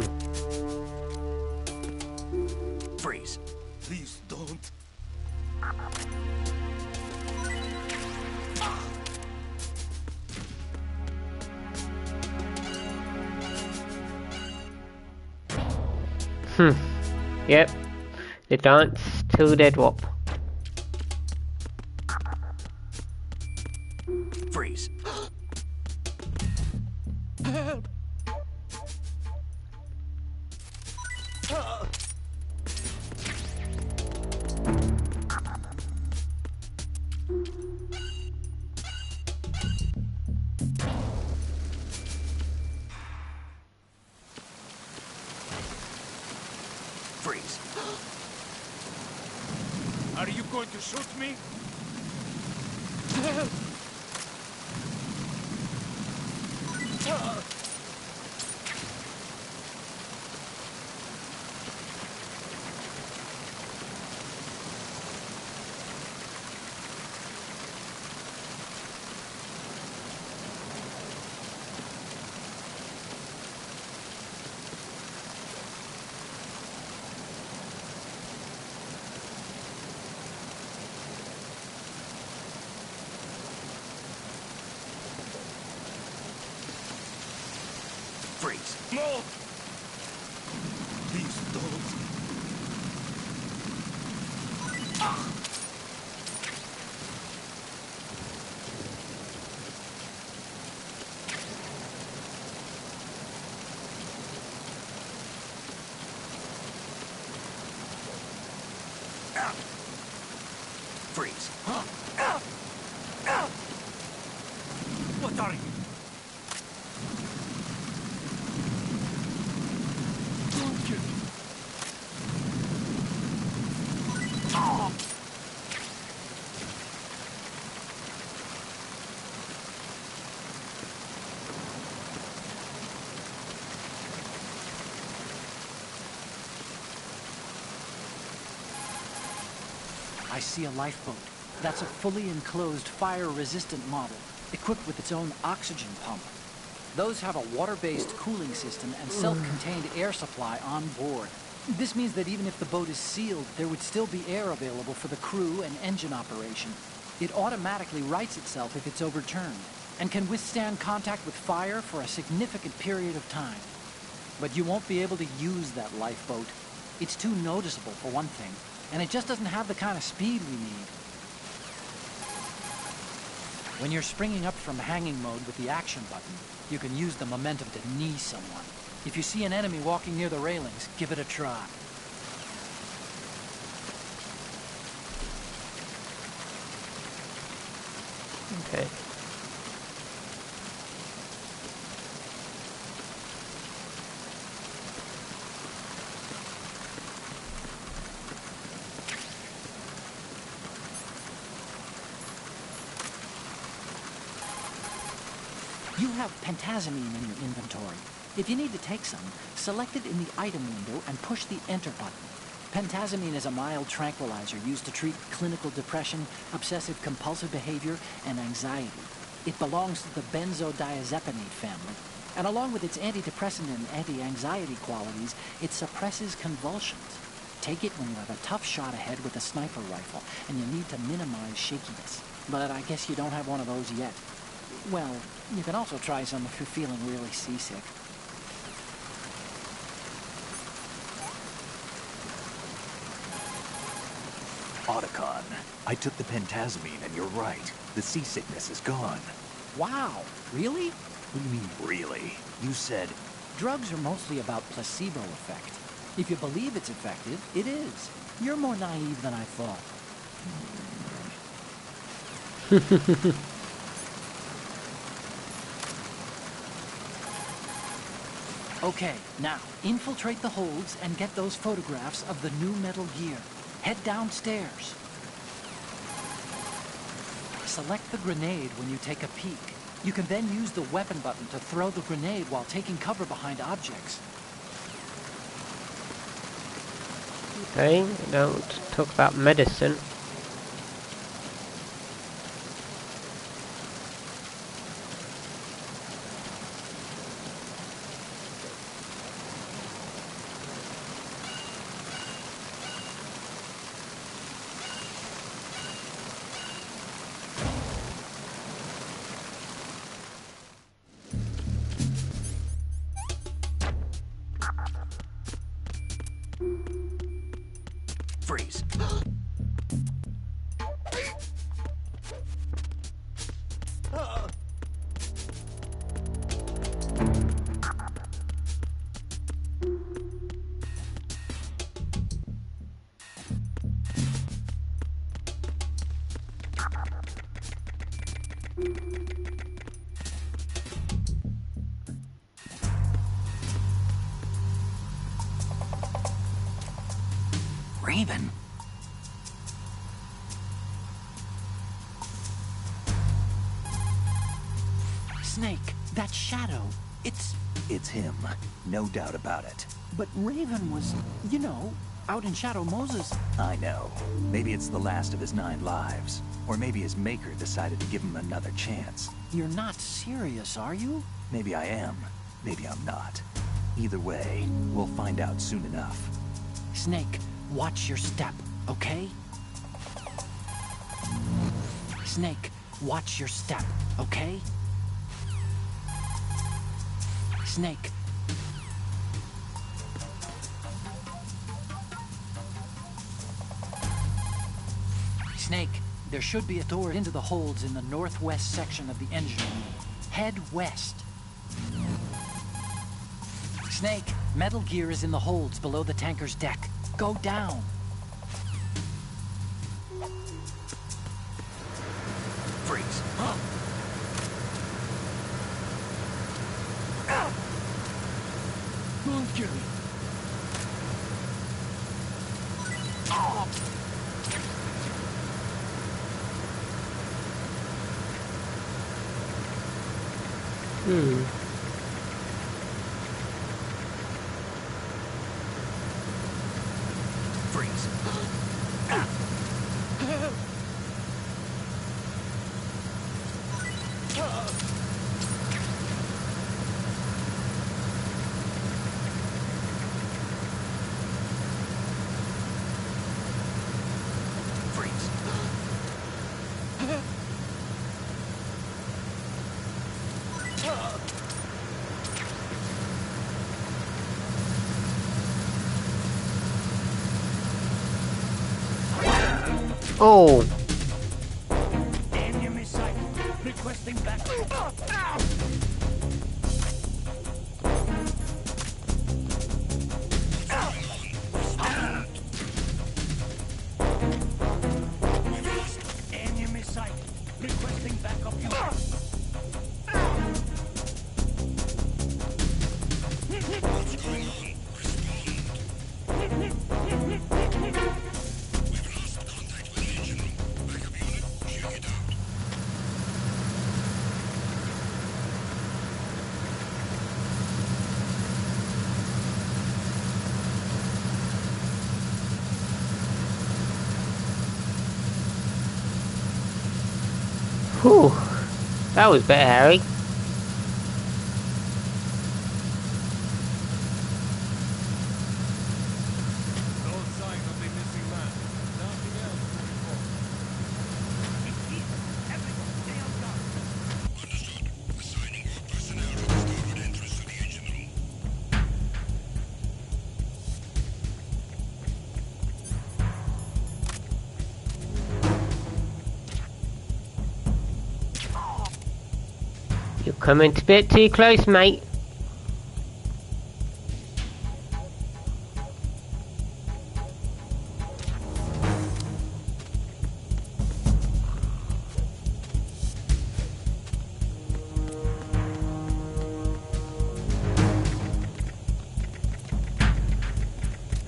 Freeze. Please don't. Yep. The dance till dead wop. Freeze. Freeze. Are you going to shoot me? Freeze. No! These dogs. Freeze. What are you? Don't kill me. I see a lifeboat. That's a fully enclosed, fire-resistant model, equipped with its own oxygen pump. Those have a water-based cooling system and self-contained air supply on board. This means that even if the boat is sealed, there would still be air available for the crew and engine operation. It automatically rights itself if it's overturned, and can withstand contact with fire for a significant period of time. But you won't be able to use that lifeboat. It's too noticeable, for one thing, and it just doesn't have the kind of speed we need. When you're springing up from hanging mode with the action button, you can use the momentum to knee someone. If you see an enemy walking near the railings, give it a try. Okay. You have pentazamine in your inventory. If you need to take some, select it in the item window and push the enter button. Pentazamine is a mild tranquilizer used to treat clinical depression, obsessive compulsive behavior, and anxiety. It belongs to the benzodiazepinate family, and along with its antidepressant and anti-anxiety qualities, it suppresses convulsions. Take it when you have a tough shot ahead with a sniper rifle, and you need to minimize shakiness. But I guess you don't have one of those yet. Well, you can also try some if you're feeling really seasick. Otacon, I took the pentazamine and you're right. The seasickness is gone. Wow, really? What do you mean, really? You said... Drugs are mostly about placebo effect. If you believe it's effective, it is. You're more naive than I thought. Okay, now, infiltrate the holds and get those photographs of the new Metal Gear. Head downstairs. Select the grenade when you take a peek. You can then use the weapon button to throw the grenade while taking cover behind objects. Okay, don't talk about medicine. Freeze. Raven. Snake, that shadow, It's him. No doubt about it. But Raven was, you know, out in Shadow Moses. I know. Maybe it's the last of his 9 lives. Or maybe his maker decided to give him another chance. You're not serious, are you? Maybe I am. Maybe I'm not. Either way, we'll find out soon enough. Snake, watch your step, okay? Snake, watch your step, okay? Snake, Snake, there should be a door into the holds in the northwest section of the engine room. Head west. Snake, Metal Gear is in the holds below the tanker's deck. Go down. Freeze. Don't kill me. Freeze. Freeze. Oh, Enemy sight. Requesting backup. Enemy sight. Requesting backup. whew. That was better, Harry. No signs of the missing man. Nothing else to report. Everyone, stay on guard. Understood. Assigning all personnel to the starboard entrance to the engine room. You're coming a bit too close, mate.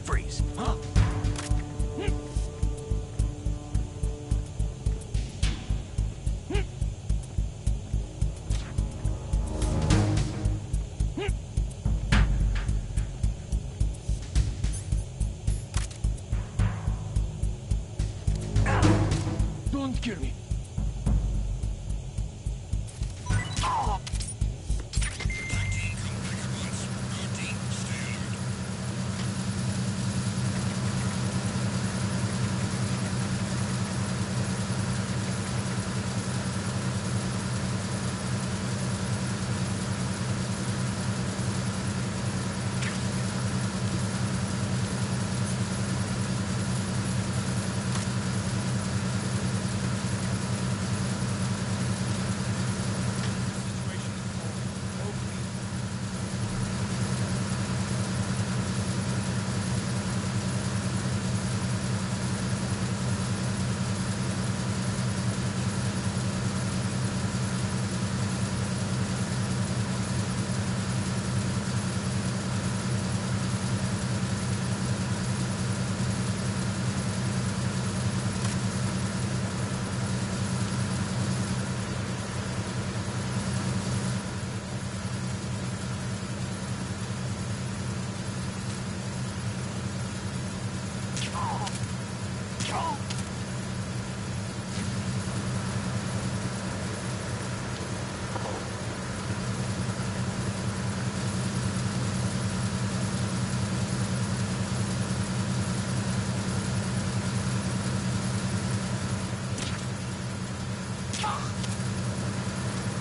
Freeze. Don't kill me.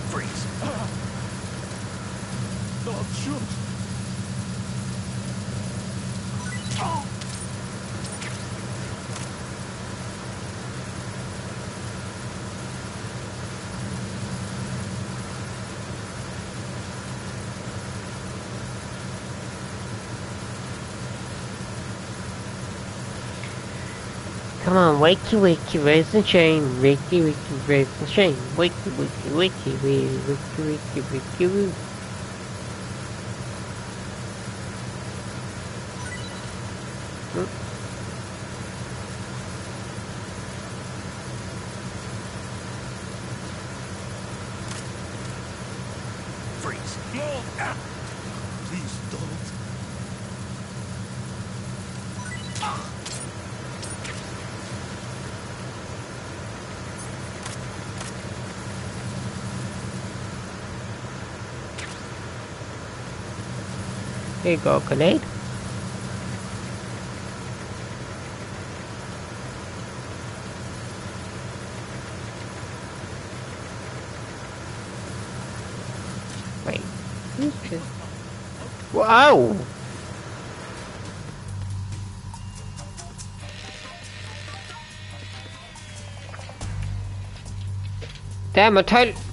Freeze. Don't shoot. Come on, wakey wakey, raise the chain, wakey wakey, raise the chain, wakey wakey, wakey wakey, wakey wakey, wakey woo. Freeze. No! Ah. Please don't. Here you go, grenade. Wait, who's just... Wow! Damn, I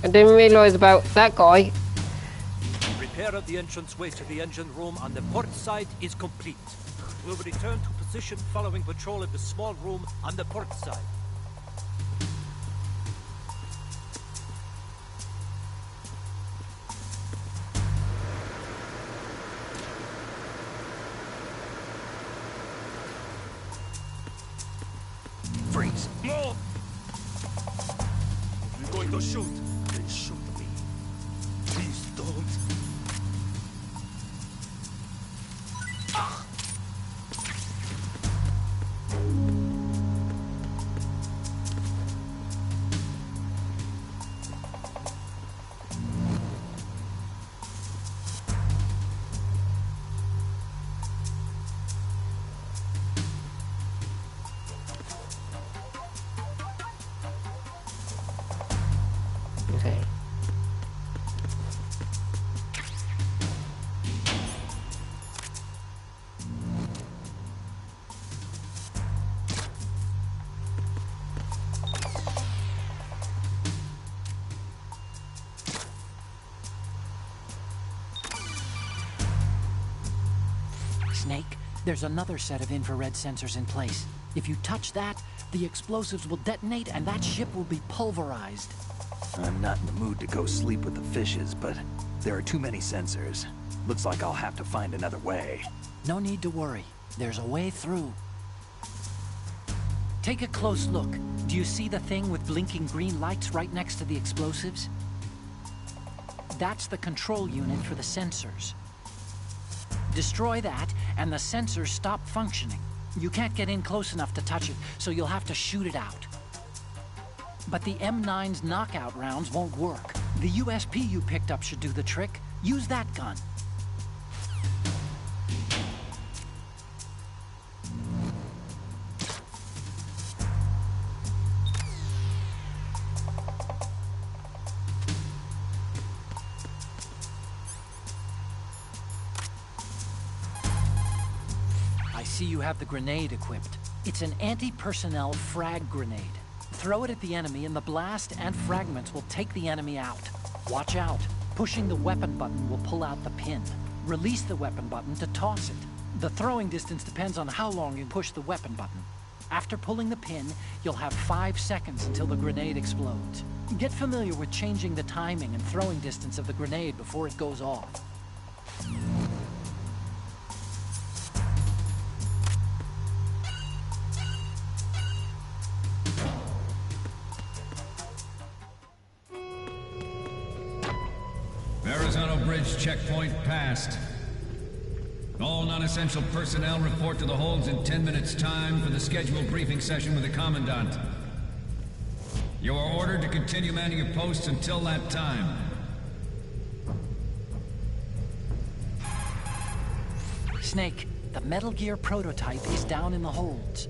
didn't realise about that guy. Repair of the entranceway to the engine room on the port side is complete. We'll return to position following patrol of the small room on the port side. Freeze. No! If you're going to shoot, then shoot me. Please don't. Okay. Snake, there's another set of infrared sensors in place. If you touch that, the explosives will detonate and that ship will be pulverized. I'm not in the mood to go sleep with the fishes, but there are too many sensors. Looks like I'll have to find another way. No need to worry. There's a way through. Take a close look. Do you see the thing with blinking green lights right next to the explosives? That's the control unit for the sensors. Destroy that, and the sensors stop functioning. You can't get in close enough to touch it, so you'll have to shoot it out. But the M9's knockout rounds won't work. The USP you picked up should do the trick. Use that gun. I see you have the grenade equipped. It's an anti-personnel frag grenade. Throw it at the enemy and the blast and fragments will take the enemy out. Watch out. Pushing the weapon button will pull out the pin. Release the weapon button to toss it. The throwing distance depends on how long you push the weapon button. After pulling the pin, you'll have 5 seconds until the grenade explodes. Get familiar with changing the timing and throwing distance of the grenade before it goes off. Verrazano Bridge checkpoint passed. All non-essential personnel report to the holds in 10 minutes' time for the scheduled briefing session with the Commandant. You are ordered to continue manning your posts until that time. Snake, the Metal Gear prototype is down in the holds.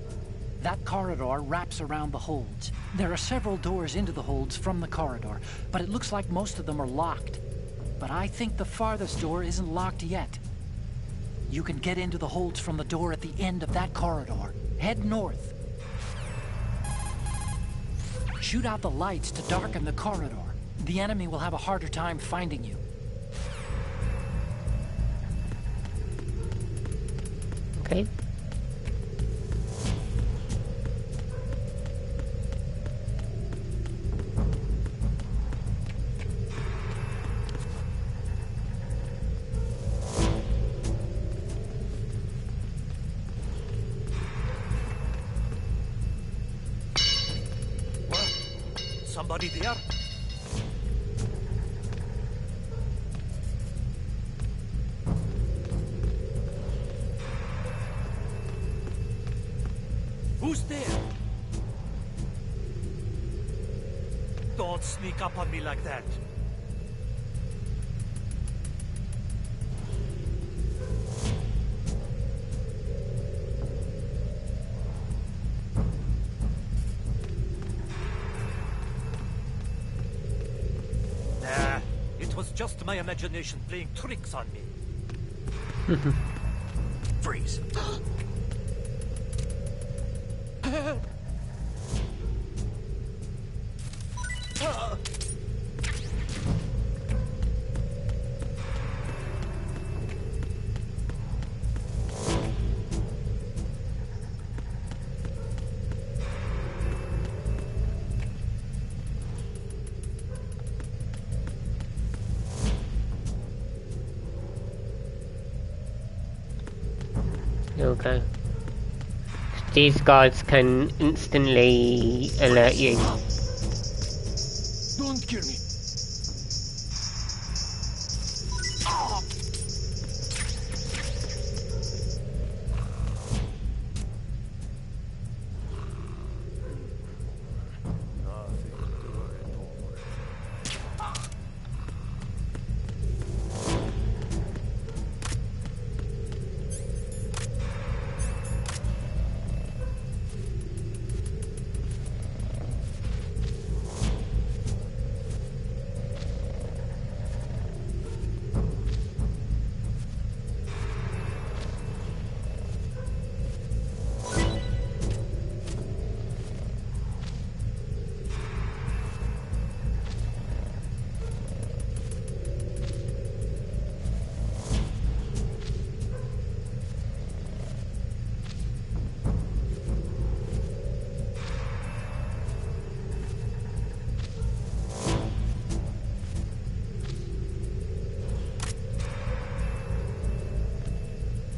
That corridor wraps around the holds. There are several doors into the holds from the corridor, but it looks like most of them are locked. But I think the farthest door isn't locked yet. You can get into the holds from the door at the end of that corridor. Head north. Shoot out the lights to darken the corridor. The enemy will have a harder time finding you. Okay. Somebody there? Who's there? Don't sneak up on me like that. Nah, it was just my imagination playing tricks on me. Freeze. Okay. These guards can instantly alert you. Don't kill me.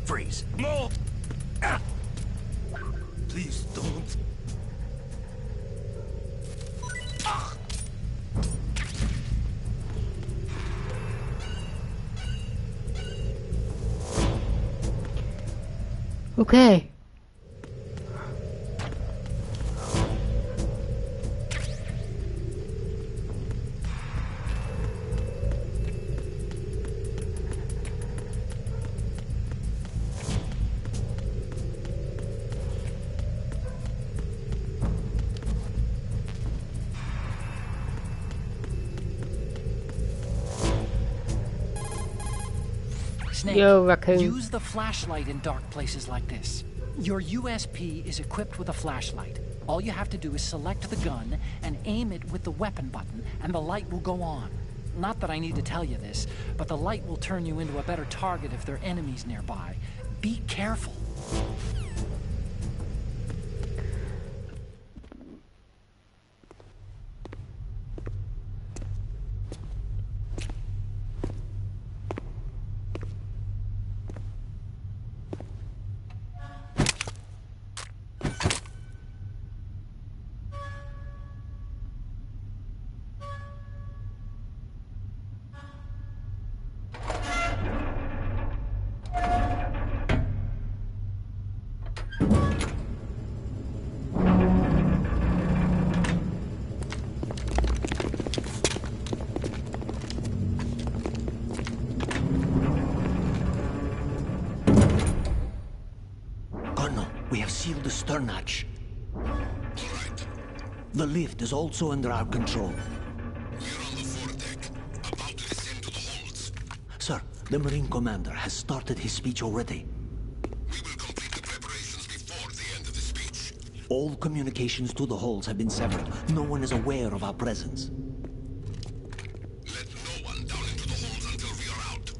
Freeze. No! Ah. Please don't. Ah. Okay. Snake, Yo, Raccoon. use the flashlight in dark places like this. Your USP is equipped with a flashlight. All you have to do is select the gun and aim it with the weapon button, and the light will go on. Not that I need to tell you this, but the light will turn you into a better target if there are enemies nearby. Be careful. We have sealed the stern hatch. The lift is also under our control. We're on the foredeck, about to descend to the holds. Sir, the Marine Commander has started his speech already. We will complete the preparations before the end of the speech. All communications to the holds have been severed. No one is aware of our presence. Let no one down into the holds until we are out.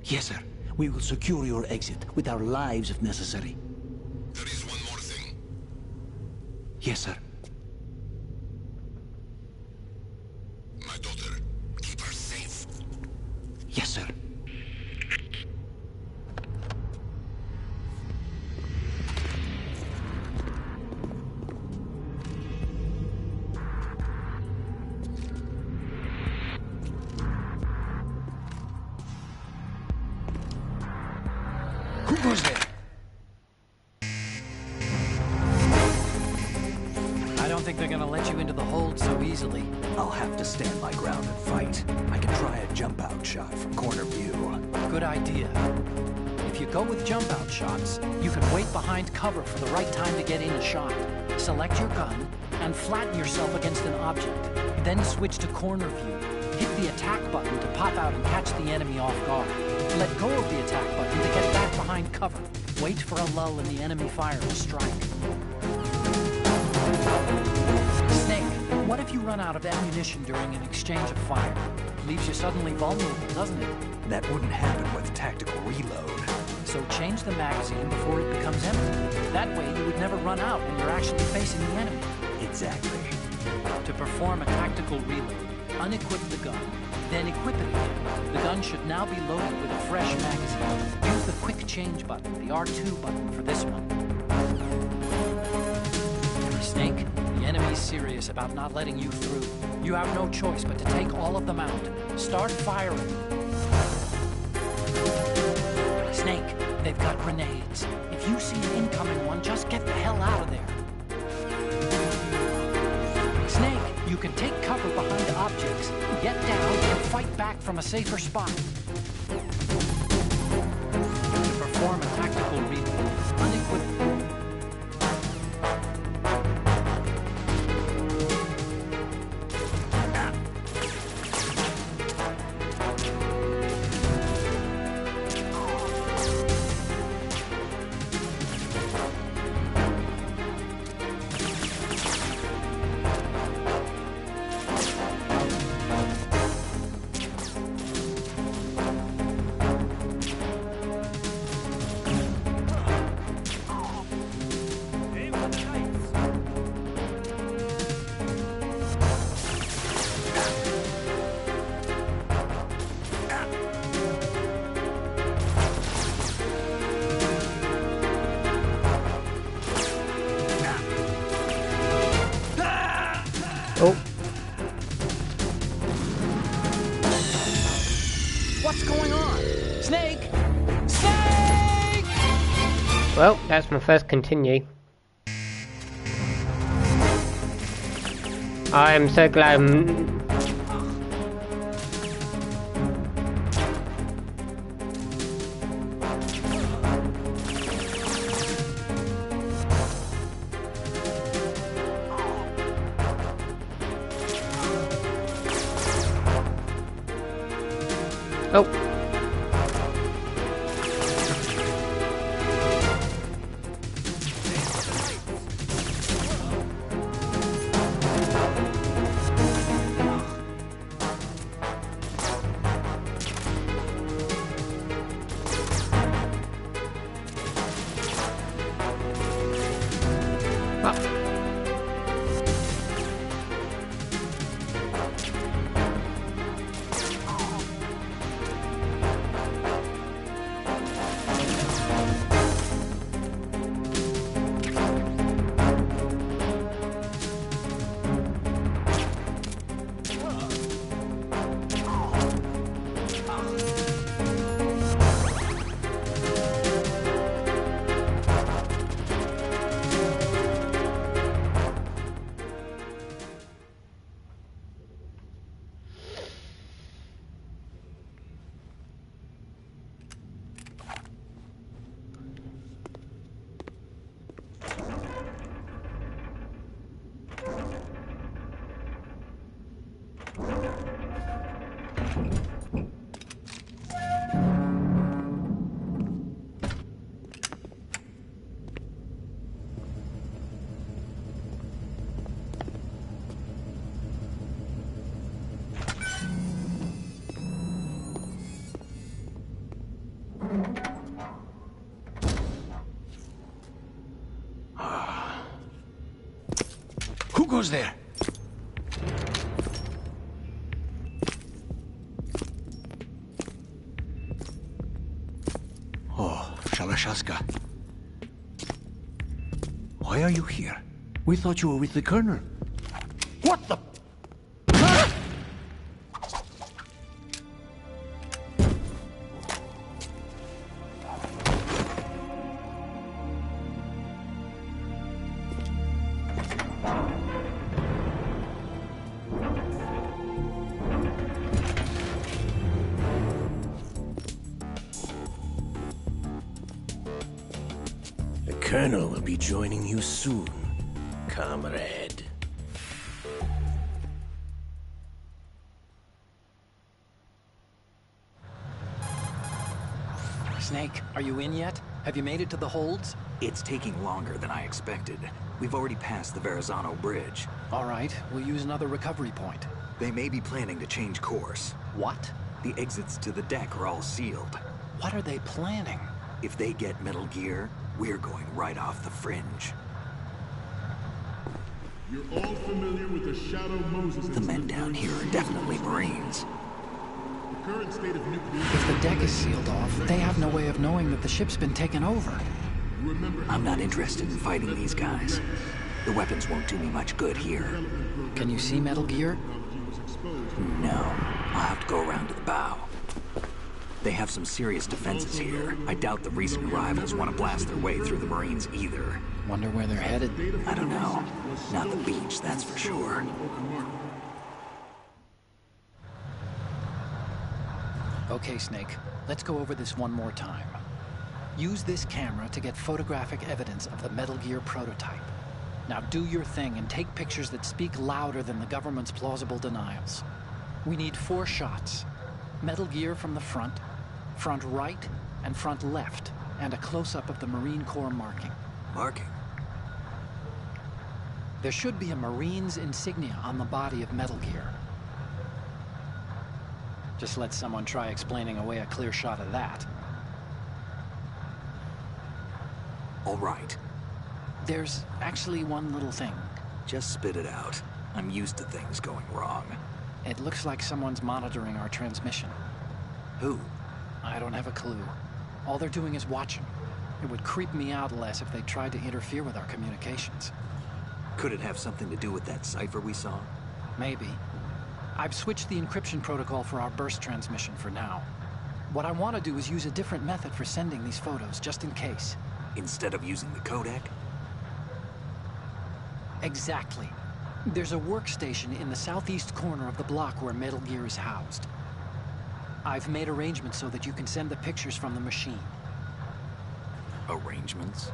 Yes, sir. We will secure your exit with our lives if necessary. There is one more thing. Yes, sir. My daughter, keep her safe. Yes, sir. Who goes there? I don't think they're gonna let you into the hold so easily. I'll have to stand my ground and fight. I can try a jump-out shot from corner view. Good idea. If you go with jump-out shots, you can wait behind cover for the right time to get in a shot. Select your gun and flatten yourself against an object. Then switch to corner view. Hit the attack button to pop out and catch the enemy off guard. Let go of the attack button to get back behind cover. Wait for a lull in the enemy fire to strike. Snake, what if you run out of ammunition during an exchange of fire? Leaves you suddenly vulnerable, doesn't it? That wouldn't happen with tactical reload. So change the magazine before it becomes empty. That way you would never run out when you're actually facing the enemy. Exactly. To perform a tactical reload, unequip the gun, then equip it again. The gun should now be loaded with a fresh magazine. Use the quick change button, the R2 button, for this one. Snake, the enemy's serious about not letting you through. You have no choice but to take all of them out. Start firing. Snake, they've got grenades. If you see an incoming one, just get the hell out of there. Snake, you can take cover behind objects, get down, and fight back from a safer spot. To perform a tactical reload, unequip. Oh. What's going on? Snake! Snake! Well, that's my first continue. I'm so glad Oh. Who goes there? Oh, Shalashaska. Why are you here? We thought you were with the Colonel. What the... Colonel will be joining you soon, comrade. Snake, are you in yet? Have you made it to the holds? It's taking longer than I expected. We've already passed the Verrazano Bridge. All right, we'll use another recovery point. They may be planning to change course. What? The exits to the deck are all sealed. What are they planning? If they get Metal Gear, we're going right off the fringe. You're all familiar with the Shadow Moses. The men down here are definitely Marines. The current state of nuclear... If the deck is sealed off, they have no way of knowing that the ship's been taken over. I'm not interested in fighting these guys. The weapons won't do me much good here. Can you see Metal Gear? No. I'll have to go around to the bow. They have some serious defenses here. I doubt the recent arrivals want to blast their way through the Marines either. Wonder where they're headed? I don't know. Not the beach, that's for sure. Okay, Snake. Let's go over this one more time. Use this camera to get photographic evidence of the Metal Gear prototype. Now do your thing and take pictures that speak louder than the government's plausible denials. We need 4 shots. Metal Gear from the front, front right, and front left, and a close-up of the Marine Corps marking. Marking? There should be a Marine's insignia on the body of Metal Gear. Just let someone try explaining away a clear shot of that. All right. There's actually one little thing. Just spit it out. I'm used to things going wrong. It looks like someone's monitoring our transmission. Who? I don't have a clue. All they're doing is watching. It would creep me out less if they tried to interfere with our communications. Could it have something to do with that cipher we saw? Maybe. I've switched the encryption protocol for our burst transmission for now. What I want to do is use a different method for sending these photos, just in case. Instead of using the codec? Exactly. There's a workstation in the southeast corner of the block where Metal Gear is housed. I've made arrangements so that you can send the pictures from the machine. Arrangements?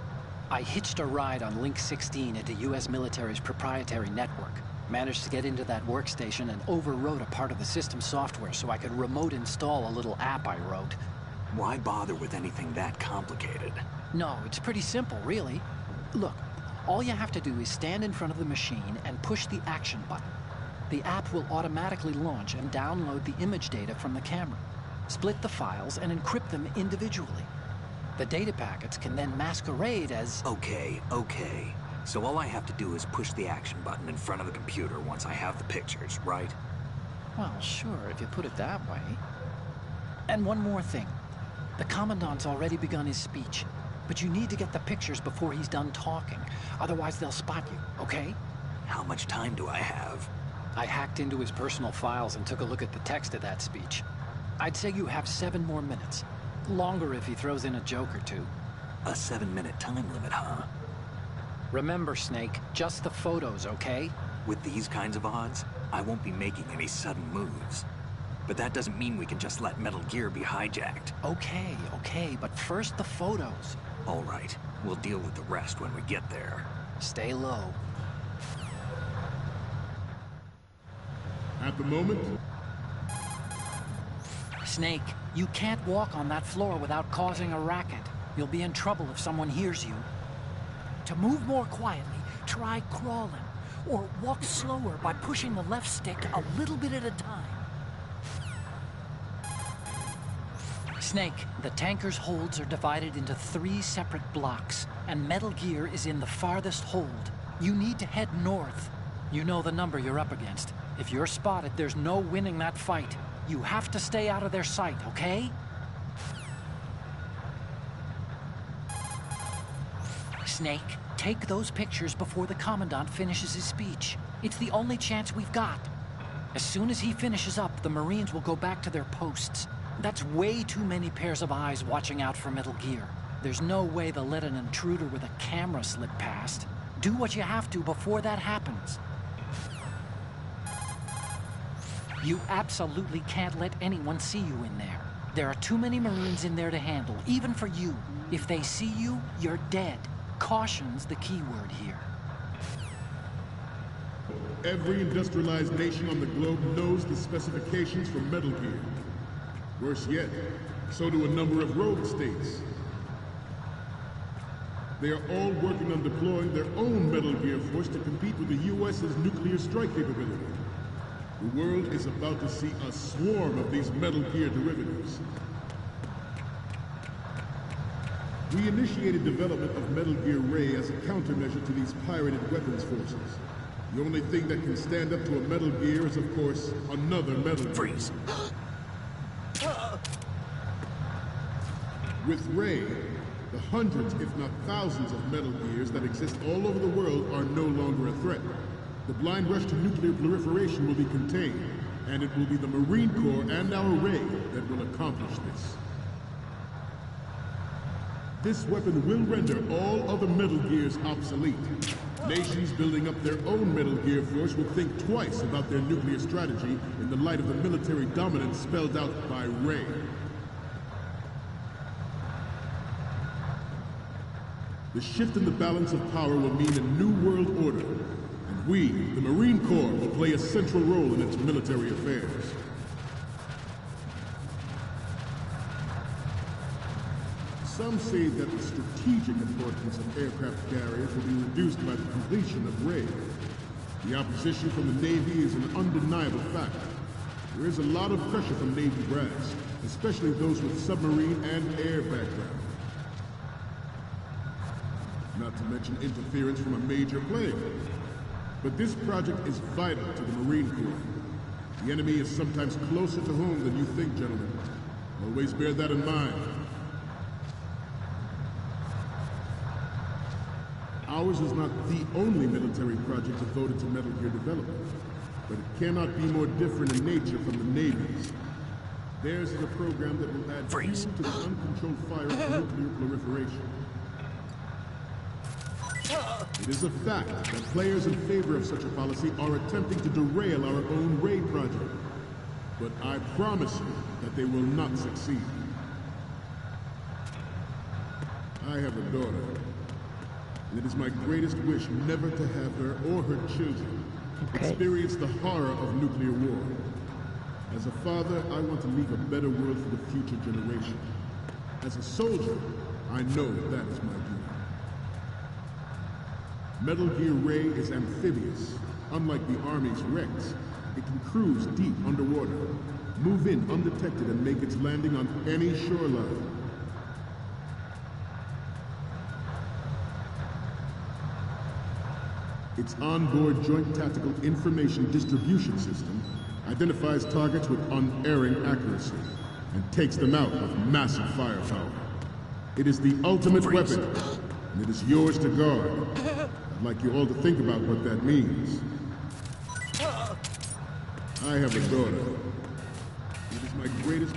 I hitched a ride on Link 16 into U.S. military's proprietary network. Managed to get into that workstation and overwrote a part of the system software so I could remote install a little app I wrote. Why bother with anything that complicated? No, it's pretty simple, really. Look, all you have to do is stand in front of the machine and push the action button. The app will automatically launch and download the image data from the camera, split the files, and encrypt them individually. The data packets can then masquerade as... Okay. So all I have to do is push the action button in front of the computer once I have the pictures, right? Well, sure, if you put it that way. And one more thing. The Commandant's already begun his speech, but you need to get the pictures before he's done talking. Otherwise, they'll spot you, okay? How much time do I have? I hacked into his personal files and took a look at the text of that speech. I'd say you have 7 more minutes. Longer if he throws in a joke or two. A 7-minute time limit, huh? Remember, Snake, just the photos, okay? With these kinds of odds, I won't be making any sudden moves. But that doesn't mean we can just let Metal Gear be hijacked. Okay, but first the photos. All right, we'll deal with the rest when we get there. Stay low. At the moment... Snake, you can't walk on that floor without causing a racket. You'll be in trouble if someone hears you. To move more quietly, try crawling, or walk slower by pushing the left stick a little bit at a time. Snake, the tanker's holds are divided into 3 separate blocks, and Metal Gear is in the farthest hold. You need to head north. You know the number you're up against. If you're spotted, there's no winning that fight. You have to stay out of their sight, okay? Snake, take those pictures before the Commandant finishes his speech. It's the only chance we've got. As soon as he finishes up, the Marines will go back to their posts. That's way too many pairs of eyes watching out for Metal Gear. There's no way they'll let an intruder with a camera slip past. Do what you have to before that happens. You absolutely can't let anyone see you in there. There are too many Marines in there to handle, even for you. If they see you, you're dead. Caution's the key word here. Every industrialized nation on the globe knows the specifications for Metal Gear. Worse yet, so do a number of rogue states. They are all working on deploying their own Metal Gear force to compete with the U.S.'s nuclear strike capability. The world is about to see a swarm of these Metal Gear derivatives. We initiated development of Metal Gear Ray as a countermeasure to these pirated weapons forces. The only thing that can stand up to a Metal Gear is, of course, another Metal Gear. Freeze. With Ray, the hundreds, if not thousands, of Metal Gears that exist all over the world are no longer a threat. The blind rush to nuclear proliferation will be contained, and it will be the Marine Corps and our Ray that will accomplish this. This weapon will render all other Metal Gears obsolete. Nations building up their own Metal Gear force will think twice about their nuclear strategy in the light of the military dominance spelled out by Ray. The shift in the balance of power will mean a new world order, and we, the Marine Corps, will play a central role in its military affairs. Some say that the strategic importance of aircraft carriers will be reduced by the completion of Ray. The opposition from the Navy is an undeniable fact. There is a lot of pressure from Navy brass, especially those with submarine and air background. Not to mention interference from a major player. But this project is vital to the Marine Corps. The enemy is sometimes closer to home than you think, gentlemen. Always bear that in mind. Ours is not the only military project devoted to Metal Gear development, but it cannot be more different in nature from the Navy's. Theirs is a program that will add fuel to the uncontrolled fire of nuclear proliferation. It is a fact that players in favor of such a policy are attempting to derail our own Ray project. But I promise you that they will not succeed. I have a daughter, and it is my greatest wish never to have her or her children experience the horror of nuclear war. As a father, I want to leave a better world for the future generation. As a soldier, I know that is my duty. Metal Gear Ray is amphibious. Unlike the Army's Rex, it can cruise deep underwater, move in undetected, and make its landing on any shoreline. Its onboard Joint Tactical Information Distribution System identifies targets with unerring accuracy and takes them out with massive firepower. It is the ultimate weapon, and it is yours to guard. I'd like you all to think about what that means. I have a daughter. It is my greatest...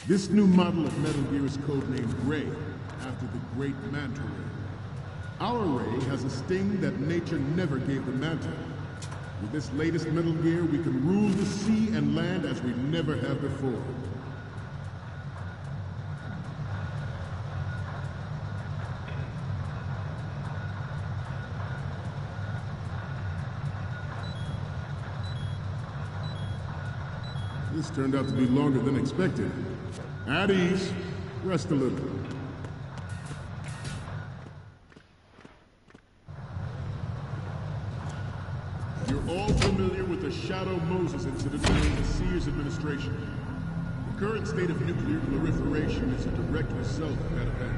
This new model of Metal Gear is codenamed Ray, after the great Manta Ray. Our Ray has a sting that nature never gave the Manta. With this latest Metal Gear, we can rule the sea and land as we never have before. This turned out to be longer than expected. At ease. Rest a little. You're all familiar with the Shadow Moses incident during the Sears administration. The current state of nuclear proliferation is a direct result of that event.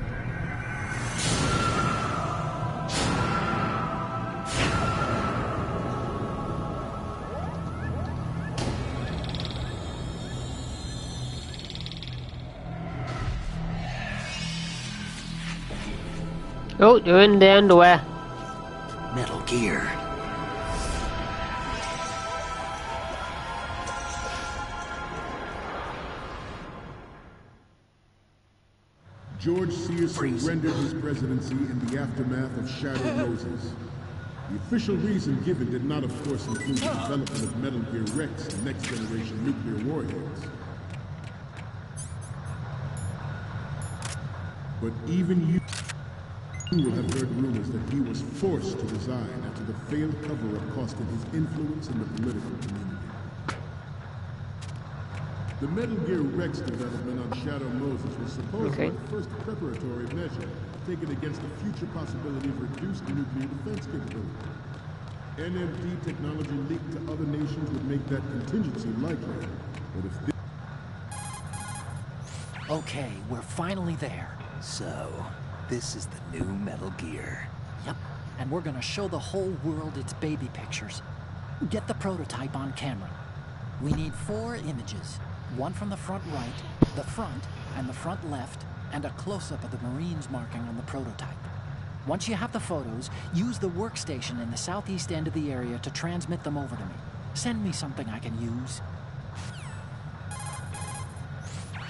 Oh, you're in the underwear. Metal Gear. George Sears surrendered his presidency in the aftermath of Shadow Moses. The official reason given did not, of course, include the development of Metal Gear Rex and next-generation nuclear warheads. But even you... You will have heard rumors that he was forced to resign after the failed cover-up cost him his influence in the political community. The Metal Gear Rex development on Shadow Moses was supposedly the first preparatory measure taken against the future possibility of reduced nuclear defense capability. NMD technology leaked to other nations would make that contingency likely. But if this... Okay, we're finally there. So, this is the new Metal Gear. Yep, and we're gonna show the whole world its baby pictures. Get the prototype on camera. We need 4 images. One from the front right, the front, and the front left, and a close-up of the Marines marking on the prototype. Once you have the photos, use the workstation in the southeast end of the area to transmit them over to me. Send me something I can use.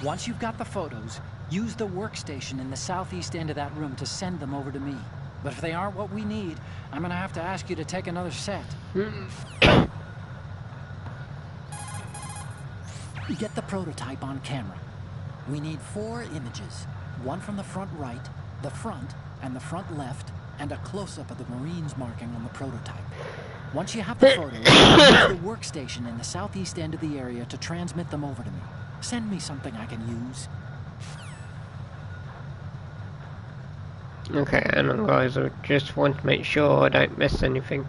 Once you've got the photos, use the workstation in the southeast end of that room to send them over to me. But if they aren't what we need, I'm gonna have to ask you to take another set. Get the prototype on camera. We need 4 images. One from the front right, the front, and the front left, and a close-up of the Marines marking on the prototype. Once you have the photos, use the workstation in the southeast end of the area to transmit them over to me. Send me something I can use. Okay, hang on guys, I just want to make sure I don't miss anything.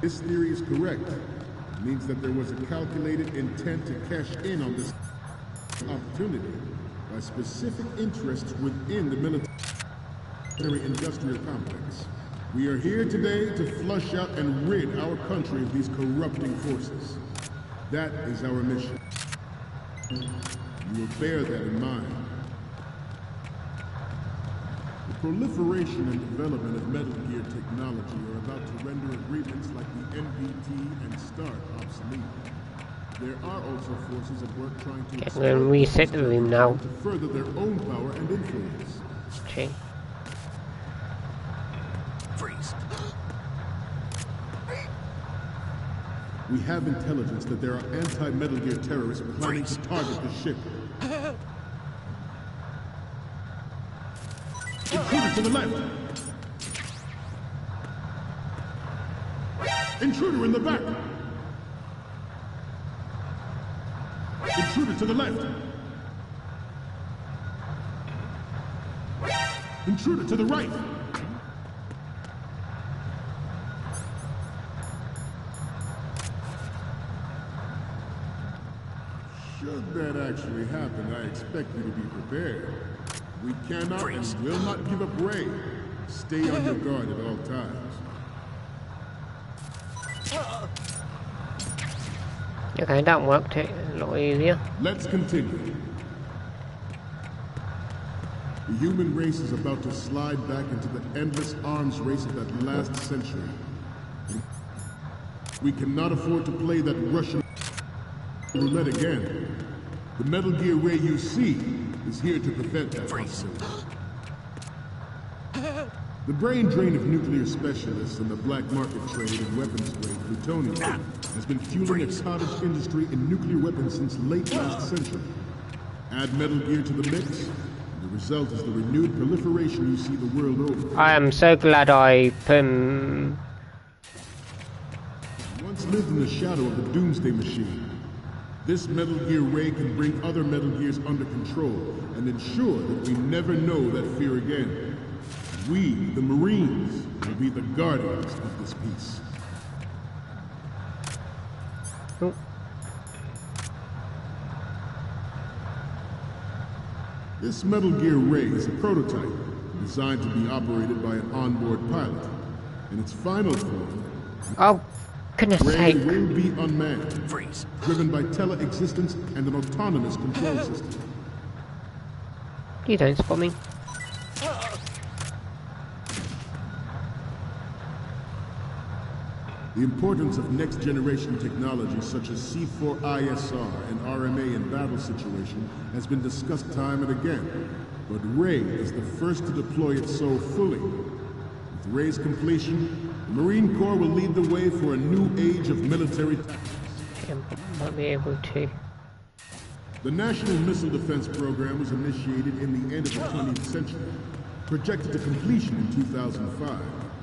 This theory is correct. It means that there was a calculated intent to cash in on this opportunity by specific interests within the military-industrial complex. We are here today to flush out and rid our country of these corrupting forces. That is our mission. You will bear that in mind. The proliferation and development of Metal Gear technology are about to render agreements like the NVT and START obsolete. There are also forces at work trying to we're going to reset the room now. To further their own power and influence. Okay. Freeze. We have intelligence that there are anti-Metal Gear terrorists planning to target the ship. Intruder to the left! Intruder in the back! Intruder to the left! Intruder to the right! Should that actually happen, I expect you to be prepared. We cannot and will not give up Ray. Stay on your guard at all times. Okay, that worked a lot easier. Let's continue. The human race is about to slide back into the endless arms race of that last century. We cannot afford to play that Russian roulette again. The Metal Gear Ray you see is here to prevent that possibility. The brain drain of nuclear specialists and the black market trade in weapons grade plutonium has been fueling a cottage industry in nuclear weapons since late last century. Add Metal Gear to the mix, and the result is the renewed proliferation you see the world over. I am so glad I once lived in the shadow of the Doomsday Machine. This Metal Gear Ray can bring other Metal Gears under control and ensure that we never know that fear again. We, the Marines, will be the guardians of this peace. Oh. This Metal Gear Ray is a prototype designed to be operated by an onboard pilot. In its final form, oh, goodness Ray sake. will be unmanned, driven by tele-existence and an autonomous control system. You don't spot me. The importance of next-generation technology such as C4ISR and RMA in battle situation has been discussed time and again, but Ray is the first to deploy it so fully. With Ray's completion, the Marine Corps will lead the way for a new age of military tactics. Might be able to. The National Missile Defense Program was initiated in the end of the 20th century, projected to completion in 2005.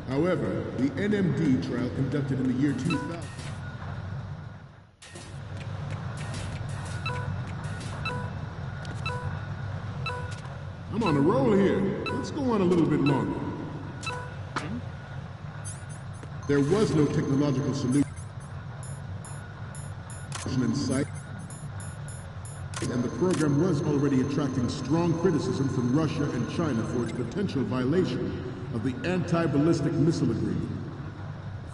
However, the NMD trial conducted in the year 2000. I'm on a roll here. Let's go on a little bit longer. There was no technological solution in sight, and the program was already attracting strong criticism from Russia and China for its potential violation of the Anti-Ballistic Missile Agreement.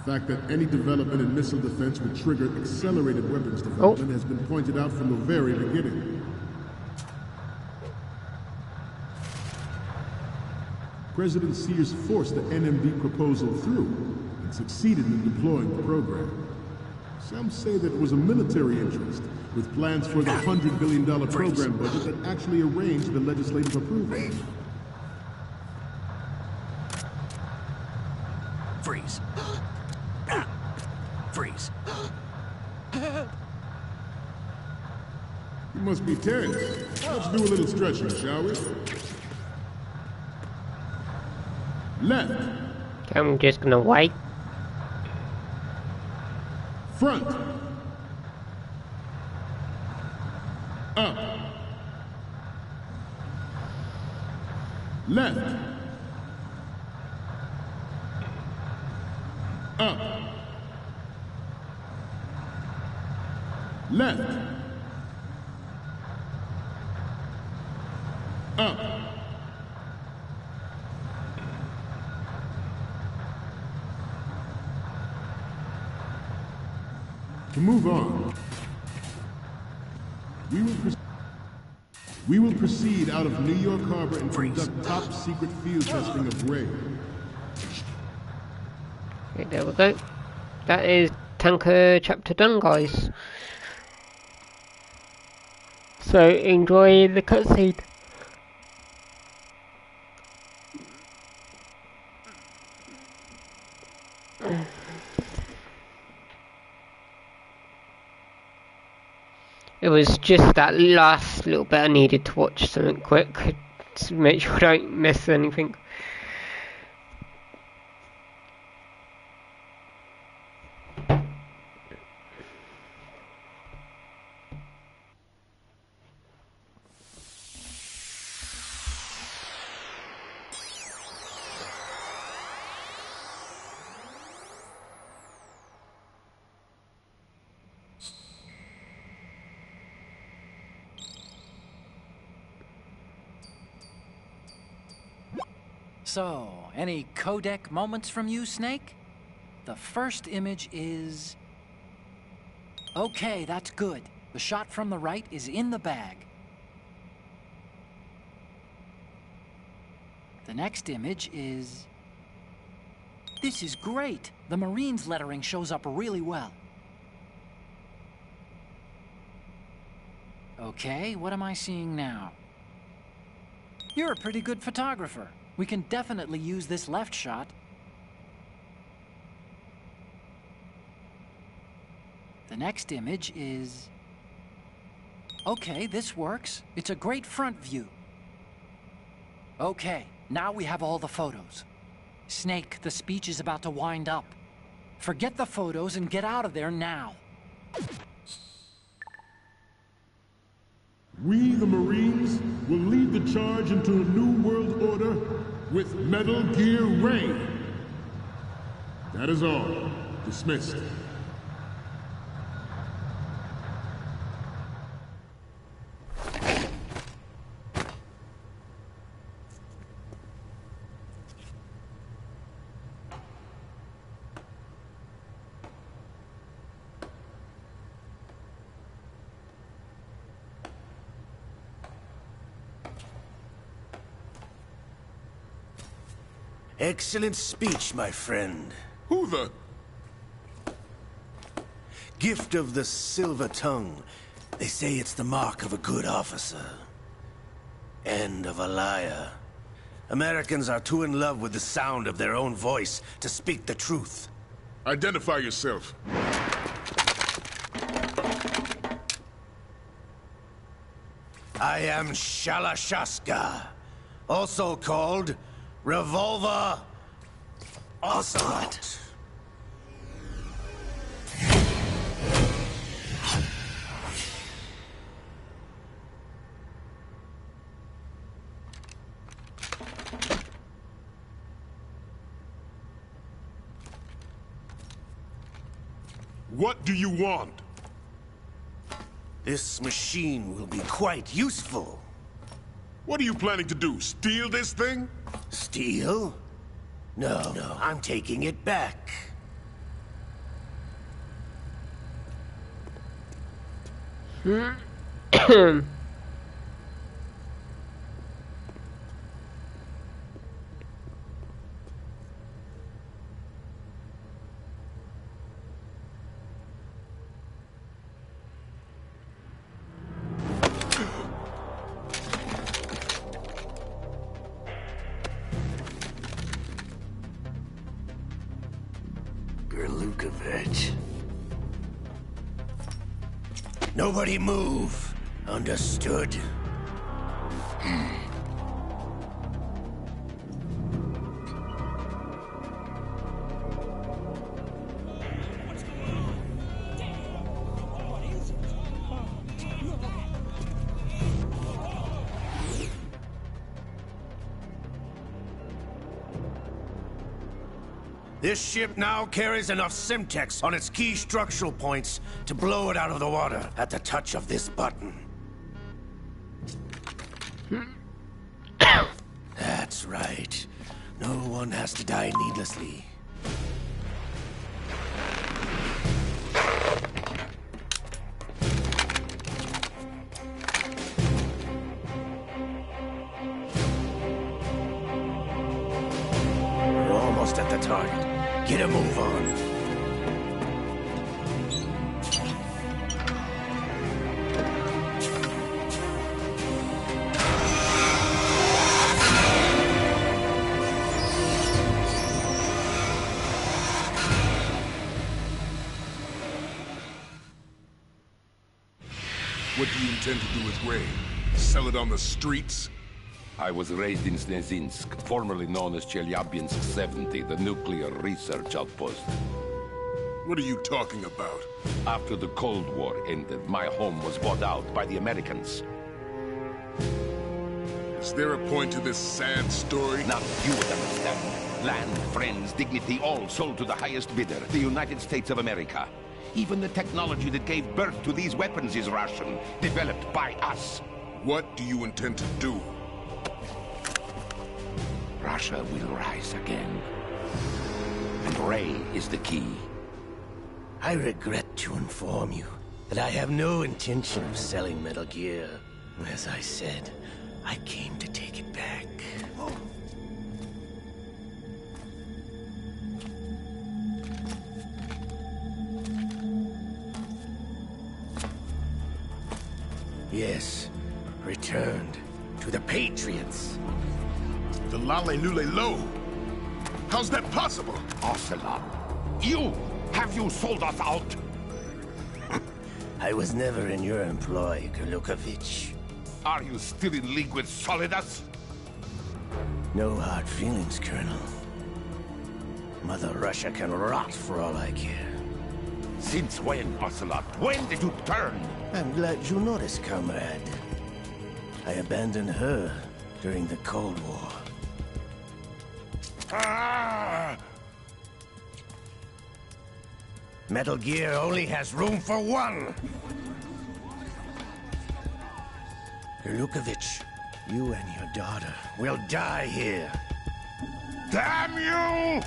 The fact that any development in missile defense would trigger accelerated weapons development has been pointed out from the very beginning. President Sears forced the NMD proposal through and succeeded in deploying the program. Some say that it was a military interest, with plans for the $100 billion program budget that actually arranged the legislative approval. Freeze. Freeze. You must be tense. Let's do a little stretching, shall we? Left. I'm just gonna wait. Front. Up. Left. Up. Left. Up. To move on, we will proceed out of New York Harbor and conduct top-secret field testing of Ray. Okay, there we go. That is Tanker chapter done, guys. So enjoy the cutscene. It was just that last little bit I needed to watch something quick to make sure I don't miss anything. So, any codec moments from you, Snake? The first image is... Okay, that's good. The shot from the right is in the bag. The next image is... This is great! The Marines lettering shows up really well. Okay, what am I seeing now? You're a pretty good photographer. We can definitely use this left shot. The next image is... Okay, this works. It's a great front view. Okay, now we have all the photos. Snake, the speech is about to wind up. Forget the photos and get out of there now. We, the Marines, will lead the charge into a new world order with Metal Gear Ray. That is all. Dismissed. Excellent speech, my friend. Who the... Gift of the silver tongue. They say it's the mark of a good officer. And of a liar. Americans are too in love with the sound of their own voice to speak the truth. Identify yourself. I am Shalashaska, also called Revolver Ocelot. What do you want? This machine will be quite useful. What are you planning to do? Steal this thing? Steal? No, I'm taking it back. Gerlukovich. Nobody move. Understood? This ship now carries enough Simtex on its key structural points to blow it out of the water at the touch of this button. That's right. No one has to die needlessly. We're almost at the target. Get a move on. What do you intend to do with Ray? Sell it on the streets? I was raised in Snezinsk, formerly known as Chelyabinsk 70, the nuclear research outpost. What are you talking about? After the Cold War ended, my home was bought out by the Americans. Is there a point to this sad story? Now you would understand. Land, friends, dignity, all sold to the highest bidder, the United States of America. Even the technology that gave birth to these weapons is Russian, developed by us. What do you intend to do? Russia will rise again. And Ray is the key. I regret to inform you that I have no intention of selling Metal Gear. As I said, I came to take it back. Yes, returned to the Patriots. The Lale Lule Lo? How's that possible? Ocelot, have you sold us out? I was never in your employ, Gerlukovich. Are you still in league with Solidus? No hard feelings, Colonel. Mother Russia can rot for all I care. Since when, Ocelot? When did you turn? I'm glad you noticed, comrade. I abandoned her during the Cold War. Ah! Metal Gear only has room for one! Lukovich, you and your daughter will die here. Damn you!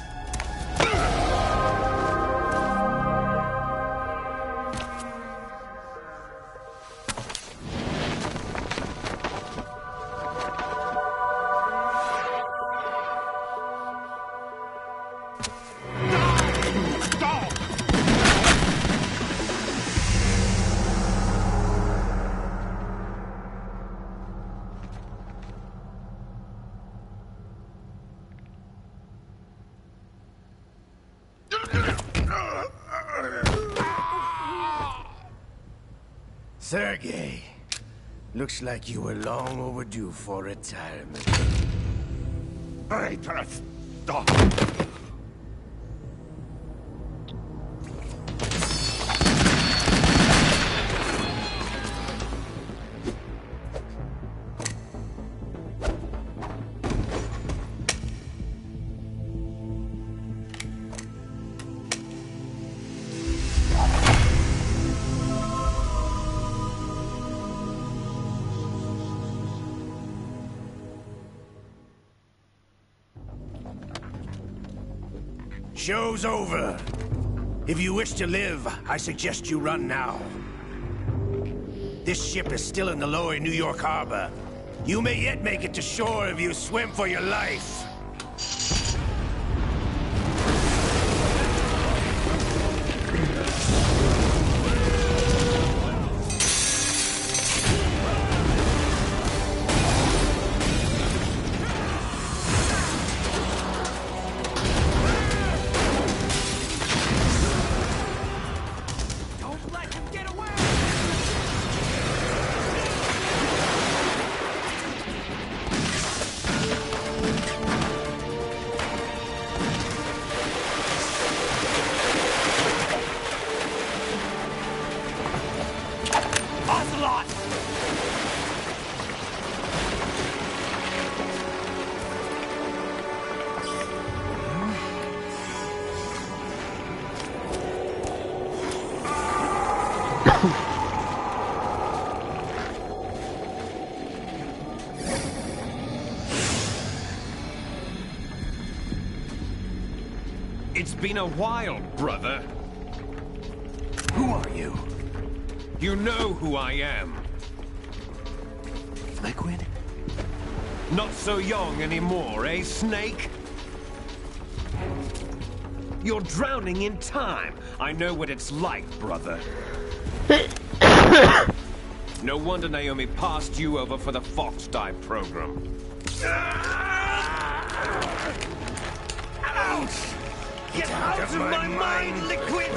Sergei, looks like you were long overdue for retirement. Traitorous dog! Show's over. If you wish to live, I suggest you run now. This ship is still in the lower New York harbor. You may yet make it to shore if you swim for your life. It's been a while, brother. Who are you? You know who I am. Liquid? Not so young anymore, eh, Snake? You're drowning in time. I know what it's like, brother. No wonder Naomi passed you over for the Fox Die program. Ouch! Get out of my mind, Liquid!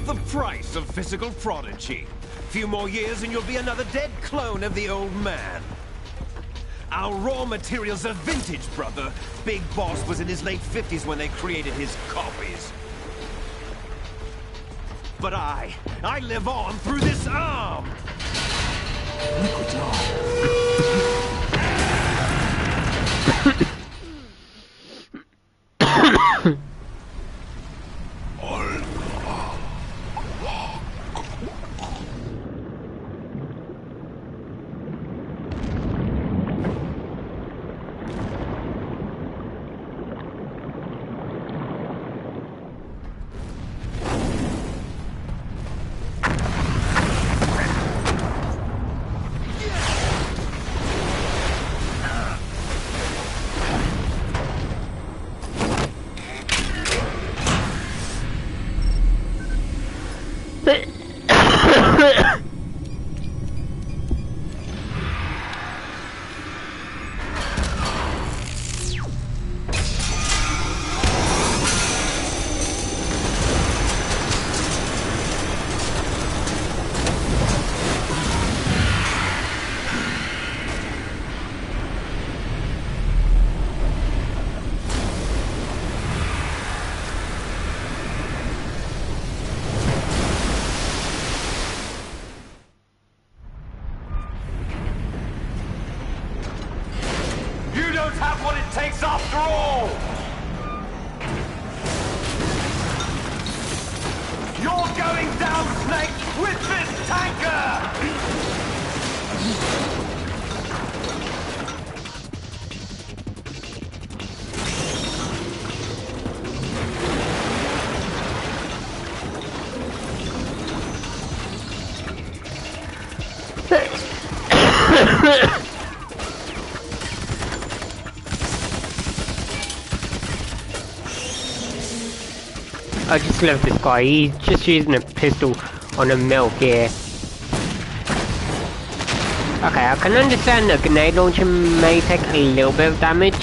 The price of physical prodigy. Few more years and you'll be another dead clone of the old man. Our raw materials are vintage, brother. Big Boss was in his late 50s when they created his copies. But I live on through this arm! Liquid's don't have what it takes after all! You're going down, Snake, with this tanker! I just love this guy. He's just using a pistol on a Metal Gear. Okay, I can understand that a grenade launcher may take a little bit of damage.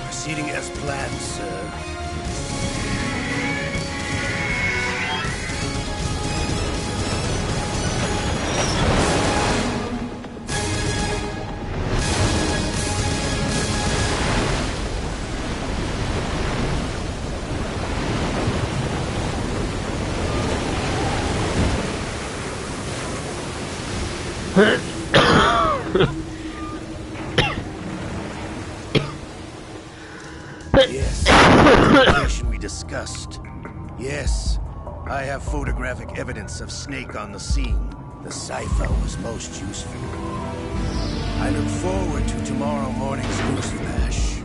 Proceeding as planned, sir. Yes, the location we discussed. Yes, I have photographic evidence of Snake on the scene. The cipher was most useful. I look forward to tomorrow morning's news flash.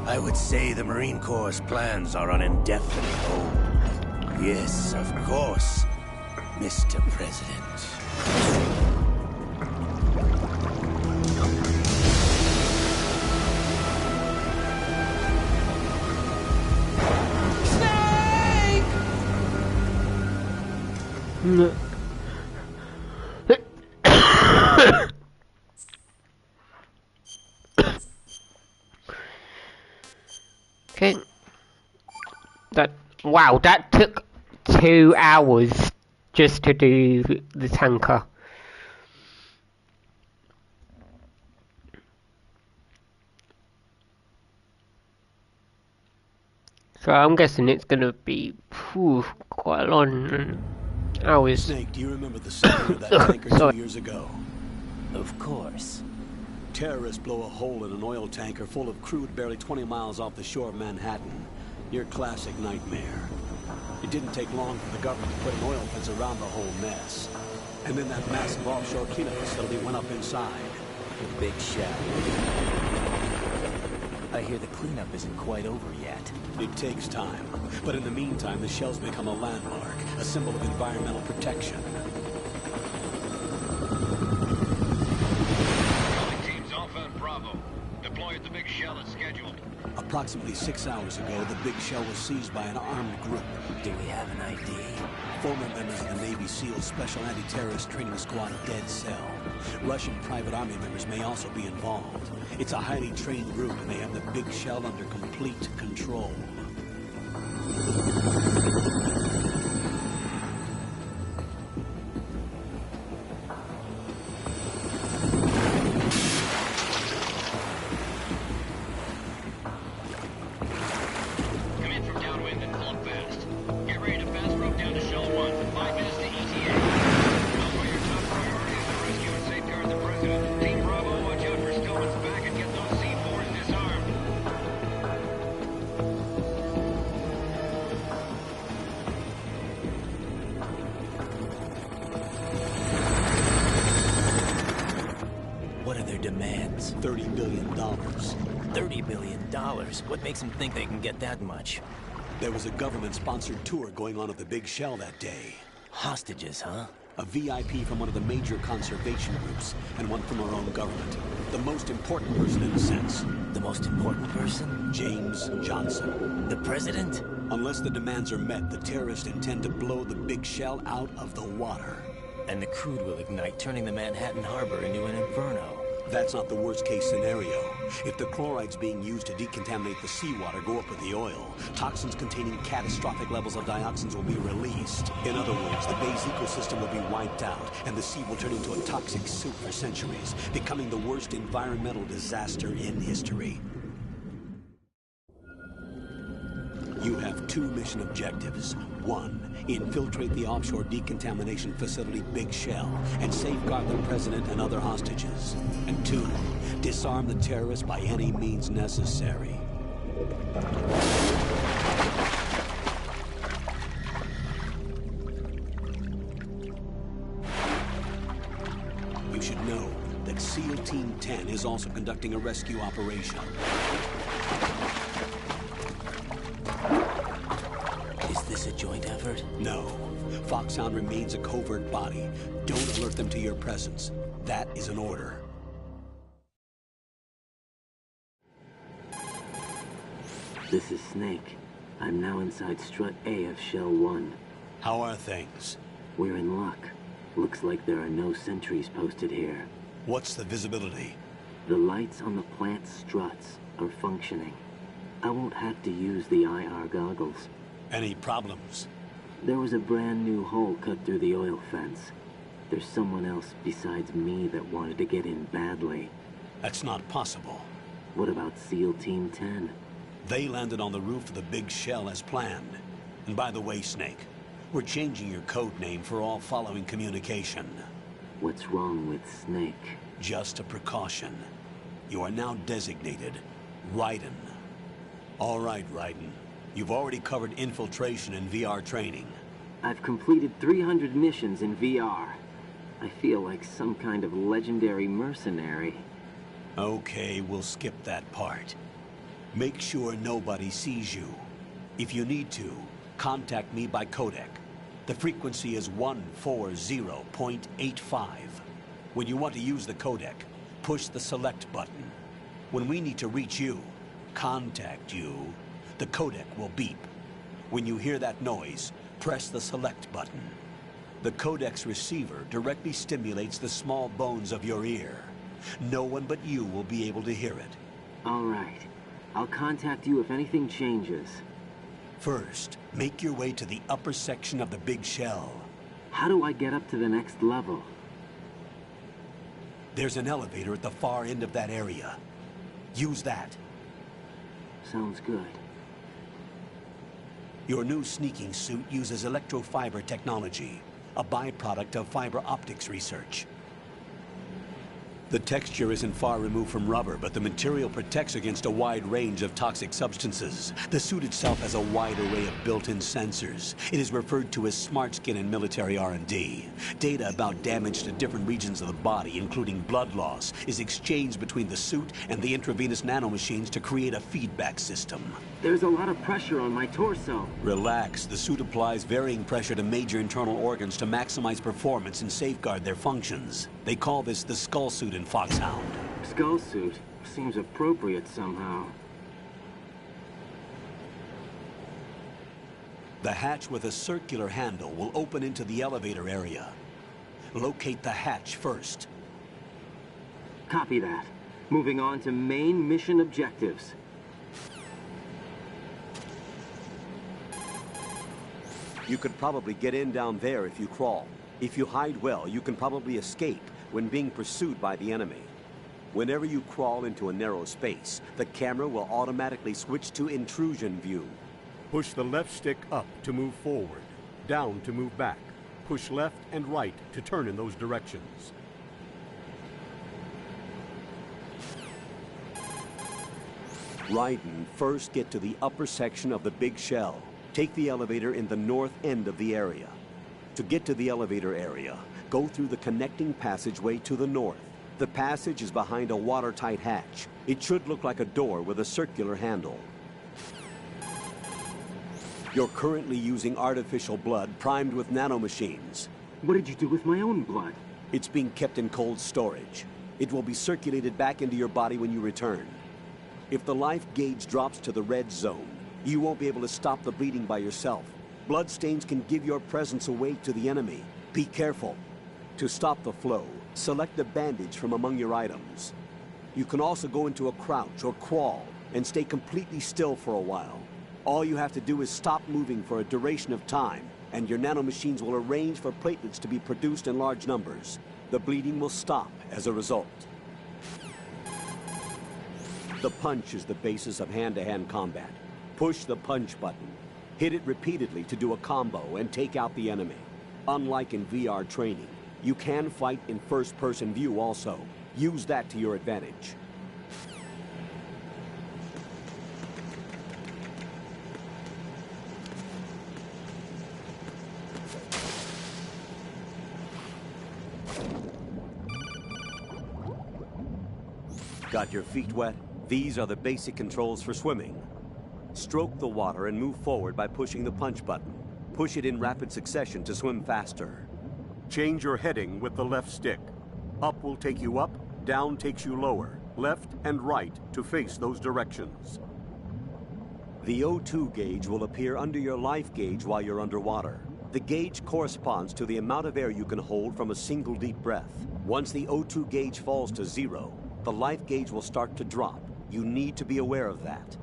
I would say the Marine Corps' plans are on indefinite hold. Yes, of course, Mr. President. No. Okay. Wow, that took 2 hours just to do the tanker. So I'm guessing it's gonna be quite a long hours. Snake, do you remember the sighting of that tanker 2 years ago? Of course. Terrorists blow a hole in an oil tanker full of crude barely 20 miles off the shore of Manhattan. Your classic nightmare. It didn't take long for the government to put an oil fence around the whole mess. And then that massive offshore cleanup facility went up inside. The big shell. I hear the cleanup isn't quite over yet. It takes time. But in the meantime, the shell's become a landmark, a symbol of environmental protection. Teams Alpha and Bravo. Deploy at the big shell as scheduled. Approximately 6 hours ago, the big shell was seized by an armed group. Do we have an ID? Former members of the Navy SEALs Special Anti-Terrorist Training Squad Dead Cell. Russian private army members may also be involved. It's a highly trained group, and they have the big shell under complete control. Demands. $30 billion. $30 billion? What makes them think they can get that much? There was a government-sponsored tour going on at the big shell that day. Hostages, huh? A VIP from one of the major conservation groups, and one from our own government. The most important person in a sense. The most important person? James Johnson. The president? Unless the demands are met, the terrorists intend to blow the big shell out of the water. And the crude will ignite, turning the Manhattan Harbor into an inferno. That's not the worst-case scenario. If the chlorides being used to decontaminate the seawater go up with the oil, toxins containing catastrophic levels of dioxins will be released. In other words, the bay's ecosystem will be wiped out, and the sea will turn into a toxic soup for centuries, becoming the worst environmental disaster in history. You have 2 mission objectives. 1, infiltrate the offshore decontamination facility Big Shell and safeguard the president and other hostages. And 2, disarm the terrorists by any means necessary. You should know that SEAL Team 10 is also conducting a rescue operation. Is this a joint effort? No. Foxhound remains a covert body. Don't alert them to your presence. That is an order. This is Snake. I'm now inside Strut A of Shell 1. How are things? We're in luck. Looks like there are no sentries posted here. What's the visibility? The lights on the plant's struts are functioning. I won't have to use the IR goggles. Any problems? There was a brand new hole cut through the oil fence. There's someone else besides me that wanted to get in badly. That's not possible. What about SEAL Team 10? They landed on the roof of the Big Shell as planned. And by the way, Snake, we're changing your code name for all following communication. What's wrong with Snake? Just a precaution. You are now designated Raiden. All right, Raiden. You've already covered infiltration and VR training. I've completed 300 missions in VR. I feel like some kind of legendary mercenary. Okay, we'll skip that part. Make sure nobody sees you. If you need to, contact me by codec. The frequency is 140.85. When you want to use the codec, push the select button. When we need to reach you, contact you, the codec will beep. When you hear that noise, press the select button. The codec's receiver directly stimulates the small bones of your ear. No one but you will be able to hear it. All right. I'll contact you if anything changes. First, make your way to the upper section of the Big Shell. How do I get up to the next level? There's an elevator at the far end of that area. Use that. Sounds good. Your new sneaking suit uses electrofiber technology, a byproduct of fiber optics research. The texture isn't far removed from rubber, but the material protects against a wide range of toxic substances. The suit itself has a wide array of built-in sensors. It is referred to as smart skin in military R&D. Data about damage to different regions of the body, including blood loss, is exchanged between the suit and the intravenous nanomachines to create a feedback system. There's a lot of pressure on my torso. Relax. The suit applies varying pressure to major internal organs to maximize performance and safeguard their functions. They call this the skull suit in Foxhound. Skull suit seems appropriate somehow. The hatch with a circular handle will open into the elevator area. Locate the hatch first. Copy that. Moving on to main mission objectives. You could probably get in down there if you crawl. If you hide well, you can probably escape when being pursued by the enemy. Whenever you crawl into a narrow space, the camera will automatically switch to intrusion view. Push the left stick up to move forward, down to move back. Push left and right to turn in those directions. Raiden, first get to the upper section of the big shell. Take the elevator in the north end of the area. To get to the elevator area, go through the connecting passageway to the north. The passage is behind a watertight hatch. It should look like a door with a circular handle. You're currently using artificial blood primed with nanomachines. What did you do with my own blood? It's being kept in cold storage. It will be circulated back into your body when you return. If the life gauge drops to the red zone, you won't be able to stop the bleeding by yourself. Bloodstains can give your presence away to the enemy. Be careful. To stop the flow, select a bandage from among your items. You can also go into a crouch or crawl and stay completely still for a while. All you have to do is stop moving for a duration of time, and your nanomachines will arrange for platelets to be produced in large numbers. The bleeding will stop as a result. The punch is the basis of hand-to-hand combat. Push the punch button. Hit it repeatedly to do a combo and take out the enemy. Unlike in VR training, you can fight in first-person view also. Use that to your advantage. Got your feet wet? These are the basic controls for swimming. Stroke the water and move forward by pushing the punch button. Push it in rapid succession to swim faster. Change your heading with the left stick. Up will take you up, down takes you lower. Left and right to face those directions. The O2 gauge will appear under your life gauge while you're underwater. The gauge corresponds to the amount of air you can hold from a single deep breath. Once the O2 gauge falls to 0, the life gauge will start to drop. You need to be aware of that.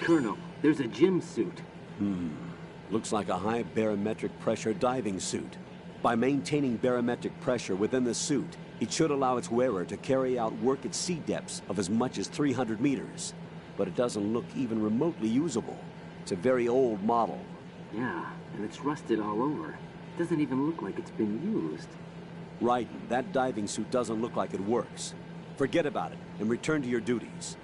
Colonel, there's a gym suit. Looks like a high barometric pressure diving suit. By maintaining barometric pressure within the suit, it should allow its wearer to carry out work at sea depths of as much as 300 meters. But it doesn't look even remotely usable. It's a very old model. Yeah, and it's rusted all over. Doesn't even look like it's been used. Right, that diving suit doesn't look like it works. Forget about it and return to your duties.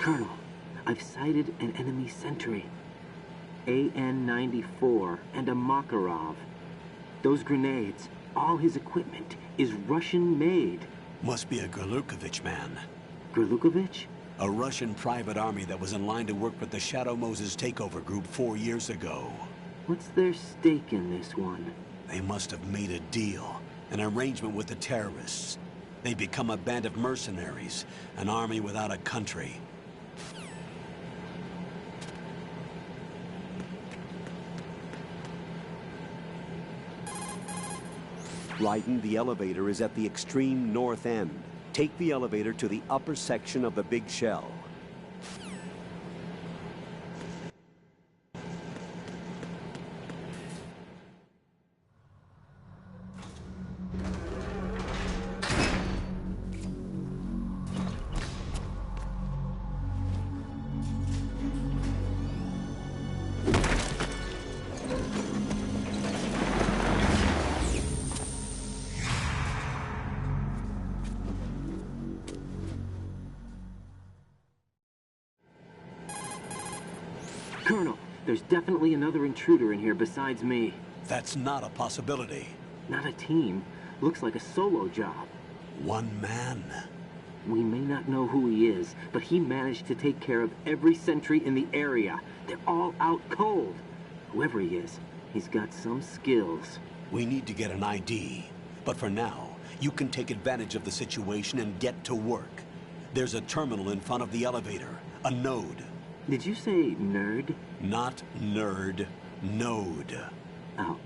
Colonel, I've sighted an enemy sentry. AN-94 and a Makarov. Those grenades, all his equipment, is Russian-made. Must be a Gorlukovich man. Gorlukovich? A Russian private army that was in line to work with the Shadow Moses takeover group 4 years ago. What's their stake in this one? They must have made a deal, an arrangement with the terrorists. They become a band of mercenaries, an army without a country. Raiden, the elevator is at the extreme north end. Take the elevator to the upper section of the big shell. Colonel, there's definitely another intruder in here besides me. That's not a possibility. Not a team. Looks like a solo job. One man. We may not know who he is, but he managed to take care of every sentry in the area. They're all out cold. Whoever he is, he's got some skills. We need to get an ID. But for now, you can take advantage of the situation and get to work. There's a terminal in front of the elevator. A node. Did you say nerd? Not nerd. Node. Oh.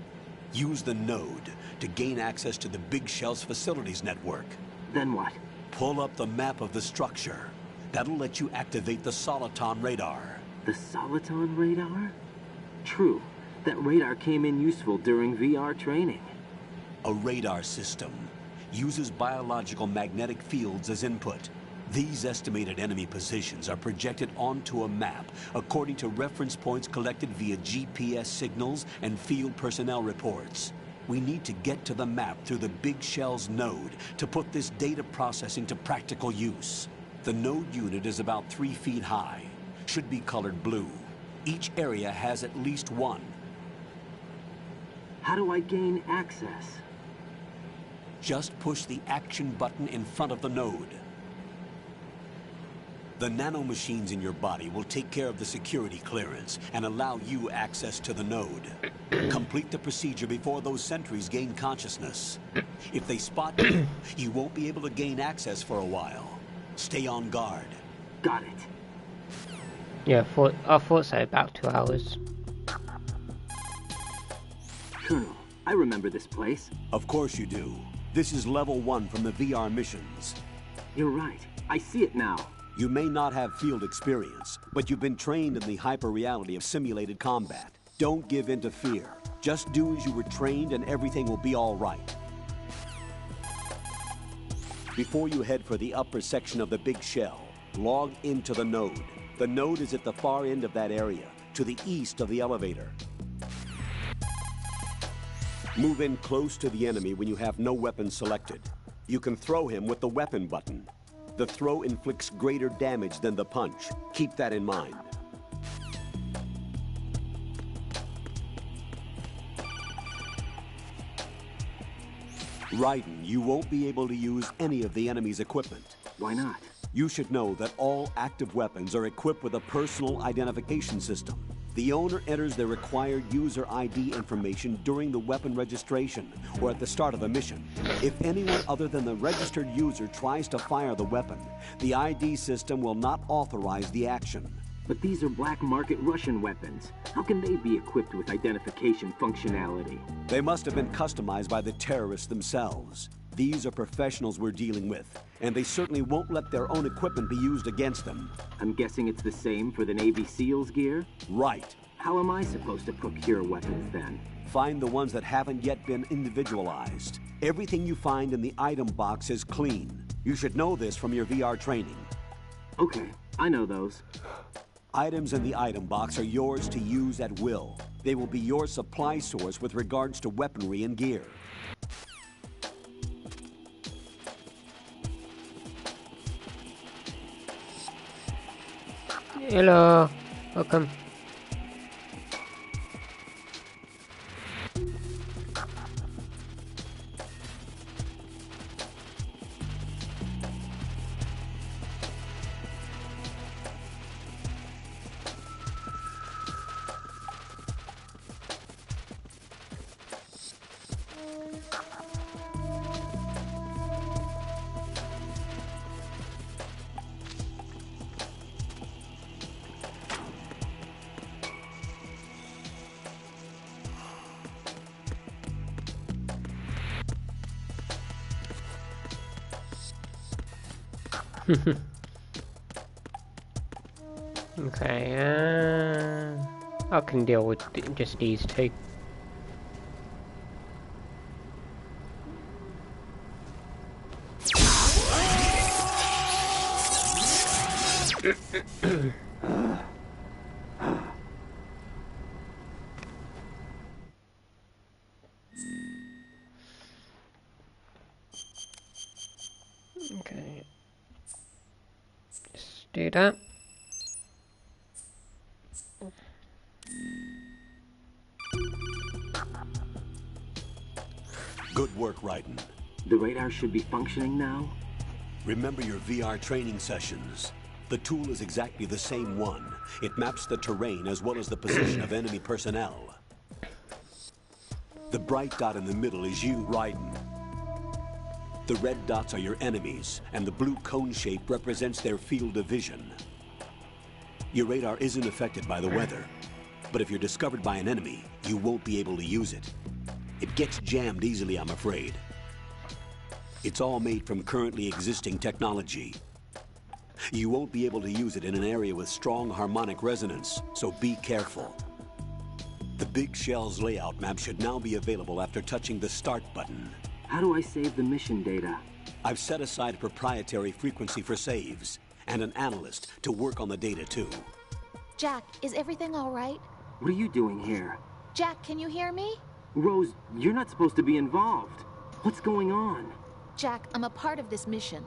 Use the node to gain access to the Big Shell's facilities network. Then what? Pull up the map of the structure. That'll let you activate the Soliton radar. The Soliton radar? True. That radar came in useful during VR training. A radar system uses biological magnetic fields as input. These estimated enemy positions are projected onto a map according to reference points collected via GPS signals and field personnel reports. We need to get to the map through the Big Shell's node to put this data processing to practical use. The node unit is about 3 feet high, should be colored blue. Each area has at least one. How do I gain access? Just push the action button in front of the node. The nanomachines in your body will take care of the security clearance and allow you access to the node. Complete the procedure before those sentries gain consciousness. If they spot you, you won't be able to gain access for a while. Stay on guard. Got it. Yeah, I thought so, about 2 hours. Colonel, I remember this place. Of course you do. This is level 1 from the VR missions. You're right. I see it now. You may not have field experience, but you've been trained in the hyper-reality of simulated combat. Don't give in to fear. Just do as you were trained and everything will be all right. Before you head for the upper section of the Big Shell, log into the node. The node is at the far end of that area, to the east of the elevator. Move in close to the enemy when you have no weapon selected. You can throw him with the weapon button. The throw inflicts greater damage than the punch. Keep that in mind. Raiden, you won't be able to use any of the enemy's equipment. Why not? You should know that all active weapons are equipped with a personal identification system. The owner enters their required user ID information during the weapon registration or at the start of the mission. If anyone other than the registered user tries to fire the weapon, the ID system will not authorize the action. But these are black market Russian weapons. How can they be equipped with identification functionality? They must have been customized by the terrorists themselves. These are professionals we're dealing with, and they certainly won't let their own equipment be used against them. I'm guessing it's the same for the Navy SEALs gear? Right. How am I supposed to procure weapons then? Find the ones that haven't yet been individualized. Everything you find in the item box is clean. You should know this from your VR training. Okay, I know those. Items in the item box are yours to use at will. They will be your supply source with regards to weaponry and gear. Hello. Welcome. Okay, I can deal with just these two. Okay, just do that. Good work, Raiden. The radar should be functioning now? Remember your VR training sessions. The tool is exactly the same one. It maps the terrain as well as the position of enemy personnel. The bright dot in the middle is you, Raiden. The red dots are your enemies, and the blue cone shape represents their field of vision. Your radar isn't affected by the weather, but if you're discovered by an enemy, you won't be able to use it. It gets jammed easily, I'm afraid. It's all made from currently existing technology. You won't be able to use it in an area with strong harmonic resonance, so be careful. The Big Shell's layout map should now be available after touching the Start button. How do I save the mission data? I've set aside a proprietary frequency for saves, and an analyst to work on the data too. Jack, is everything all right? What are you doing here? Jack, can you hear me? Rose, you're not supposed to be involved. What's going on? Jack, I'm a part of this mission.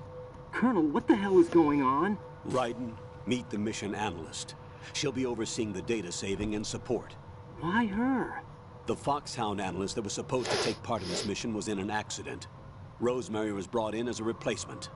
Colonel, what the hell is going on? Raiden, meet the mission analyst. She'll be overseeing the data saving and support. Why her? The Foxhound analyst that was supposed to take part in this mission was in an accident. Rosemary was brought in as a replacement.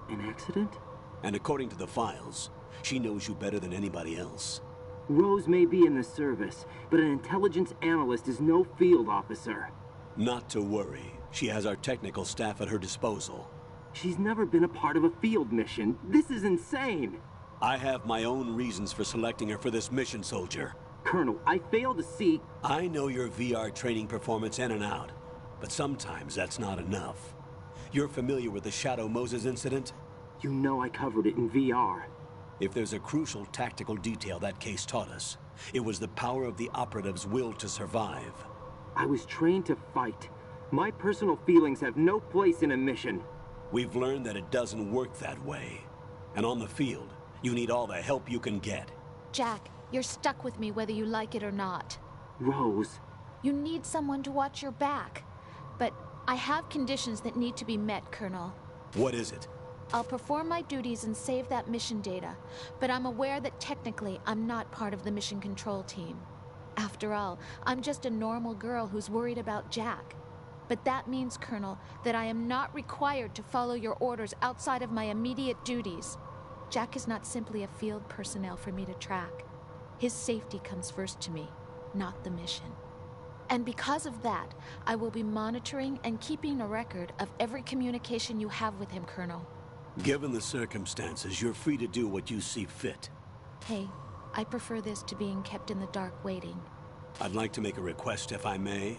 An accident? And according to the files, she knows you better than anybody else. Rose may be in the service, but an intelligence analyst is no field officer. Not to worry. She has our technical staff at her disposal. She's never been a part of a field mission. This is insane. I have my own reasons for selecting her for this mission, soldier. Colonel, I fail to see... I know your VR training performance in and out, but sometimes that's not enough. You're familiar with the Shadow Moses incident? You know I covered it in VR. If there's a crucial tactical detail that case taught us, it was the power of the operative's will to survive. I was trained to fight. My personal feelings have no place in a mission. We've learned that it doesn't work that way. And on the field, you need all the help you can get. Jack, you're stuck with me whether you like it or not. Rose. You need someone to watch your back. But I have conditions that need to be met, Colonel. What is it? I'll perform my duties and save that mission data, but I'm aware that technically I'm not part of the mission control team. After all, I'm just a normal girl who's worried about Jack. But that means, Colonel, that I am not required to follow your orders outside of my immediate duties. Jack is not simply a field personnel for me to track. His safety comes first to me, not the mission. And because of that, I will be monitoring and keeping a record of every communication you have with him, Colonel. Given the circumstances, you're free to do what you see fit. Hey, I prefer this to being kept in the dark waiting. I'd like to make a request, if I may.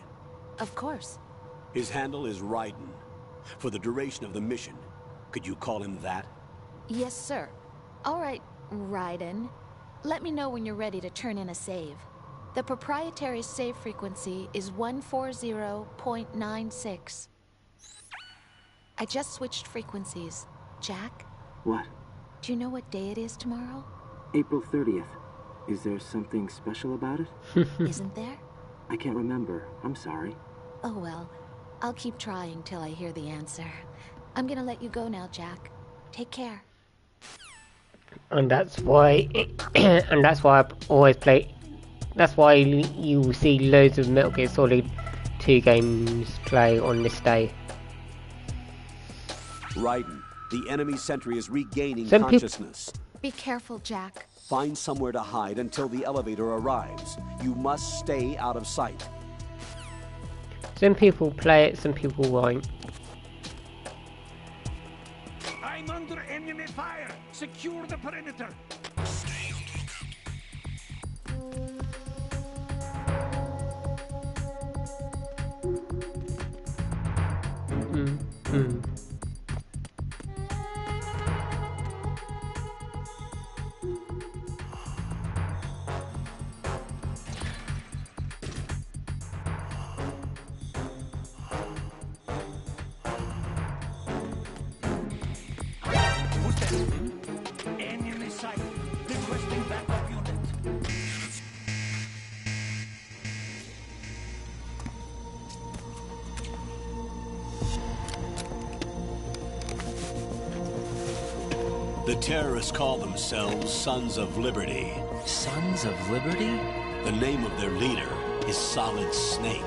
Of course. His handle is Raiden. For the duration of the mission, could you call him that? Yes, sir. All right, Raiden. Let me know when you're ready to turn in a save. The proprietary save frequency is 140.96. I just switched frequencies. Jack? What? Do you know what day it is tomorrow? April 30th. Is there something special about it? Isn't there? I can't remember. I'm sorry. Oh well. I'll keep trying till I hear the answer. I'm gonna let you go now, Jack. Take care. and that's why I always play. That's why you will see loads of Metal Gear Solid 2 games play on this day. Raiden, the enemy sentry is regaining consciousness. Be careful, Jack. Find somewhere to hide until the elevator arrives. You must stay out of sight. Some people play it, some people won't. I'm under enemy fire! Secure the perimeter! Stay on lookout. Enemy sight. Requesting backup unit. The terrorists call themselves Sons of Liberty. Sons of Liberty? The name of their leader is Solid Snake.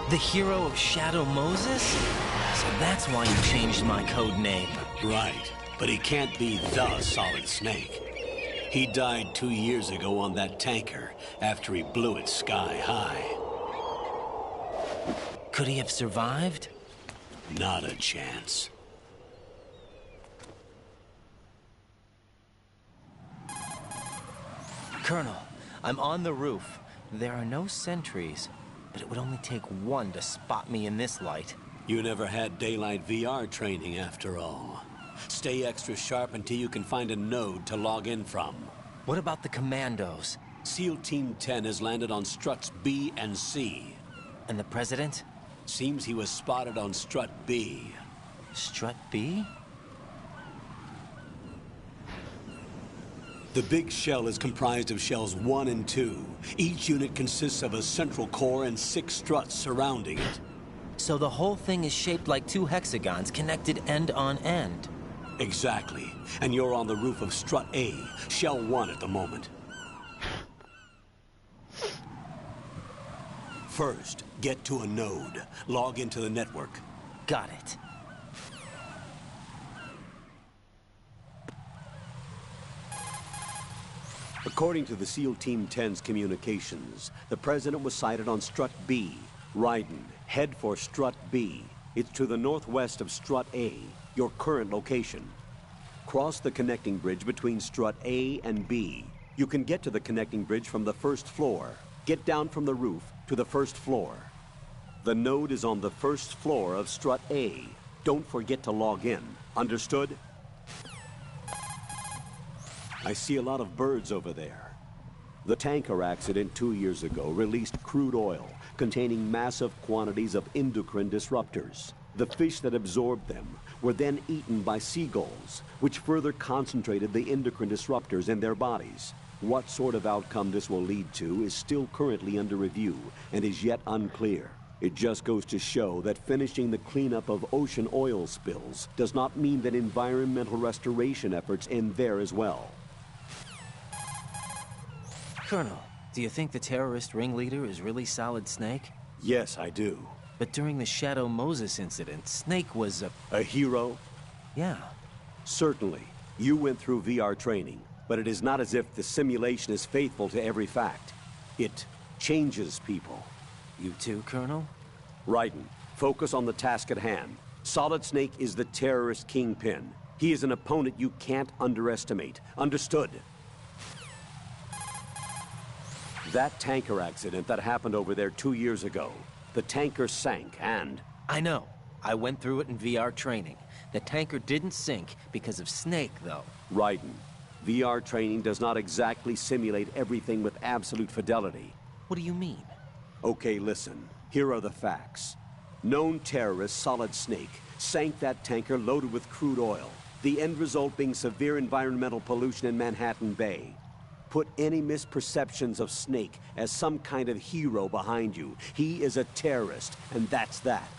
The hero of Shadow Moses? So that's why you changed my code name. Right, but he can't be the Solid Snake. He died 2 years ago on that tanker after he blew it sky high. Could he have survived? Not a chance. Colonel, I'm on the roof. There are no sentries, but it would only take one to spot me in this light. You never had daylight VR training after all. Stay extra sharp until you can find a node to log in from. What about the commandos? SEAL Team 10 has landed on struts B and C. And the President? Seems he was spotted on strut B. Strut B? The big shell is comprised of shells 1 and 2. Each unit consists of a central core and 6 struts surrounding it. So the whole thing is shaped like 2 hexagons connected end on end. Exactly. And you're on the roof of strut A, shell 1 at the moment. First, get to a node. Log into the network. Got it. According to the SEAL Team 10's communications, the President was sighted on strut B. Raiden, head for strut B. It's to the northwest of strut A, your current location. Cross the connecting bridge between strut A and B. You can get to the connecting bridge from the first floor. Get down from the roof to the first floor. The node is on the first floor of strut A. Don't forget to log in. Understood? I see a lot of birds over there. The tanker accident 2 years ago released crude oil containing massive quantities of endocrine disruptors. The fish that absorbed them were then eaten by seagulls, which further concentrated the endocrine disruptors in their bodies. What sort of outcome this will lead to is still currently under review and is yet unclear. It just goes to show that finishing the cleanup of ocean oil spills does not mean that environmental restoration efforts end there as well. Colonel, do you think the terrorist ringleader is really Solid Snake? Yes, I do. But during the Shadow Moses incident, Snake was a hero? Yeah. Certainly. You went through VR training, but it is not as if the simulation is faithful to every fact. It changes people. You too, Colonel? Raiden, focus on the task at hand. Solid Snake is the terrorist kingpin. He is an opponent you can't underestimate. Understood? That tanker accident that happened over there 2 years ago, the tanker sank and... I know. I went through it in VR training. The tanker didn't sink because of Snake, though. Raiden, VR training does not exactly simulate everything with absolute fidelity. What do you mean? Okay, listen. Here are the facts. Known terrorist Solid Snake sank that tanker loaded with crude oil, the end result being severe environmental pollution in Manhattan Bay. Put any misperceptions of Snake as some kind of hero behind you. He is a terrorist, and that's that.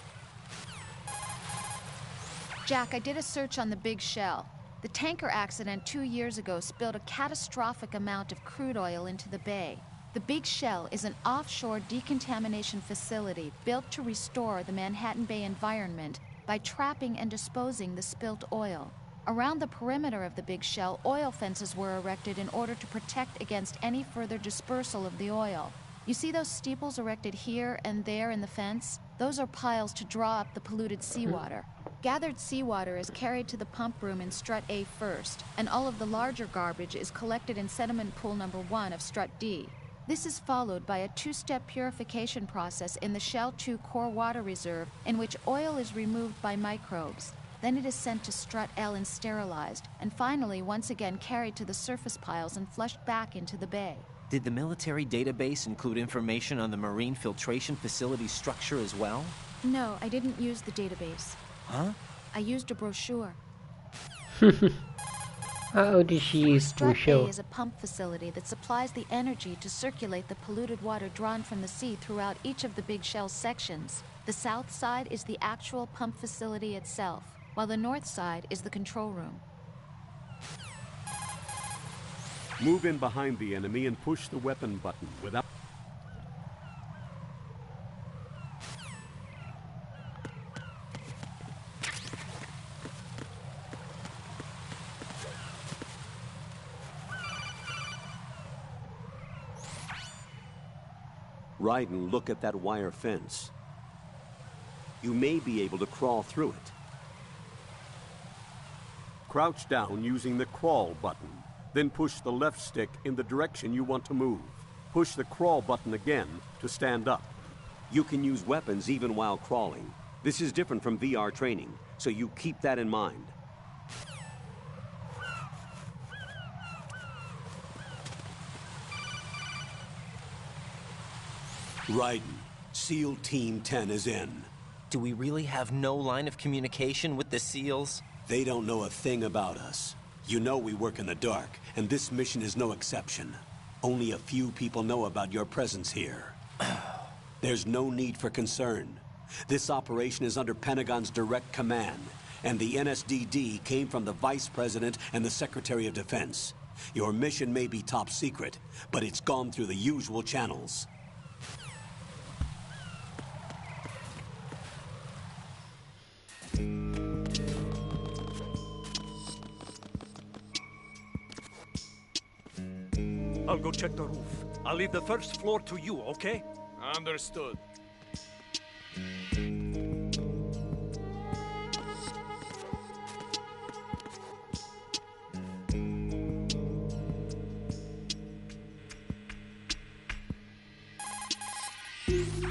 Jack, I did a search on the Big Shell. The tanker accident 2 years ago spilled a catastrophic amount of crude oil into the bay. The Big Shell is an offshore decontamination facility built to restore the Manhattan Bay environment by trapping and disposing the spilt oil. Around the perimeter of the Big Shell, oil fences were erected in order to protect against any further dispersal of the oil. You see those steeples erected here and there in the fence? Those are piles to draw up the polluted seawater. Gathered seawater is carried to the pump room in Strut A first, and all of the larger garbage is collected in sediment pool number 1 of Strut D. This is followed by a 2-step purification process in the Shell 2 core water reserve, in which oil is removed by microbes. Then it is sent to Strut L and sterilized, and finally once again carried to the surface piles and flushed back into the bay. Did the military database include information on the marine filtration facility structure as well? No, I didn't use the database. Huh? I used a brochure. How did she use Strut brochure? A is a pump facility that supplies the energy to circulate the polluted water drawn from the sea throughout each of the Big Shell sections. The south side is the actual pump facility itself, while the north side is the control room. Move in behind the enemy and push the weapon button without... Raiden, look at that wire fence. You may be able to crawl through it. Crouch down using the crawl button. Then push the left stick in the direction you want to move. Push the crawl button again to stand up. You can use weapons even while crawling. This is different from VR training, so you keep that in mind. Raiden, SEAL Team 10 is in. Do we really have no line of communication with the SEALs? They don't know a thing about us. You know we work in the dark, and this mission is no exception. Only a few people know about your presence here. There's no need for concern. This operation is under Pentagon's direct command, and the NSDD came from the Vice President and the Secretary of Defense. Your mission may be top secret, but it's gone through the usual channels. I'll go check the roof. I'll leave the first floor to you, okay? Understood.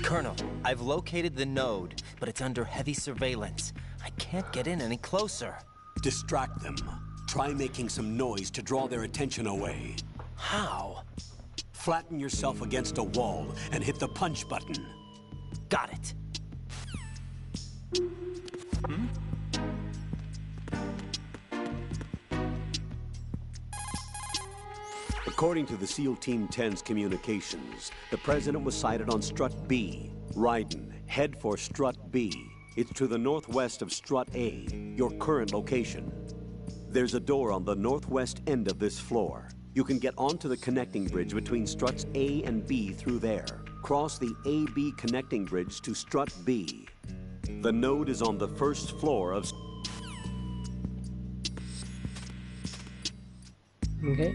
Colonel, I've located the node, but it's under heavy surveillance. I can't get in any closer. Distract them. Try making some noise to draw their attention away. How? Flatten yourself against a wall and hit the punch button. Got it. According to the SEAL Team 10's communications, the President was sighted on Strut B. Raiden, head for Strut B. It's to the northwest of Strut A, your current location. There's a door on the northwest end of this floor. You can get onto the connecting bridge between Struts A and B through there. Cross the A-B connecting bridge to Strut B. The node is on the first floor of... Okay.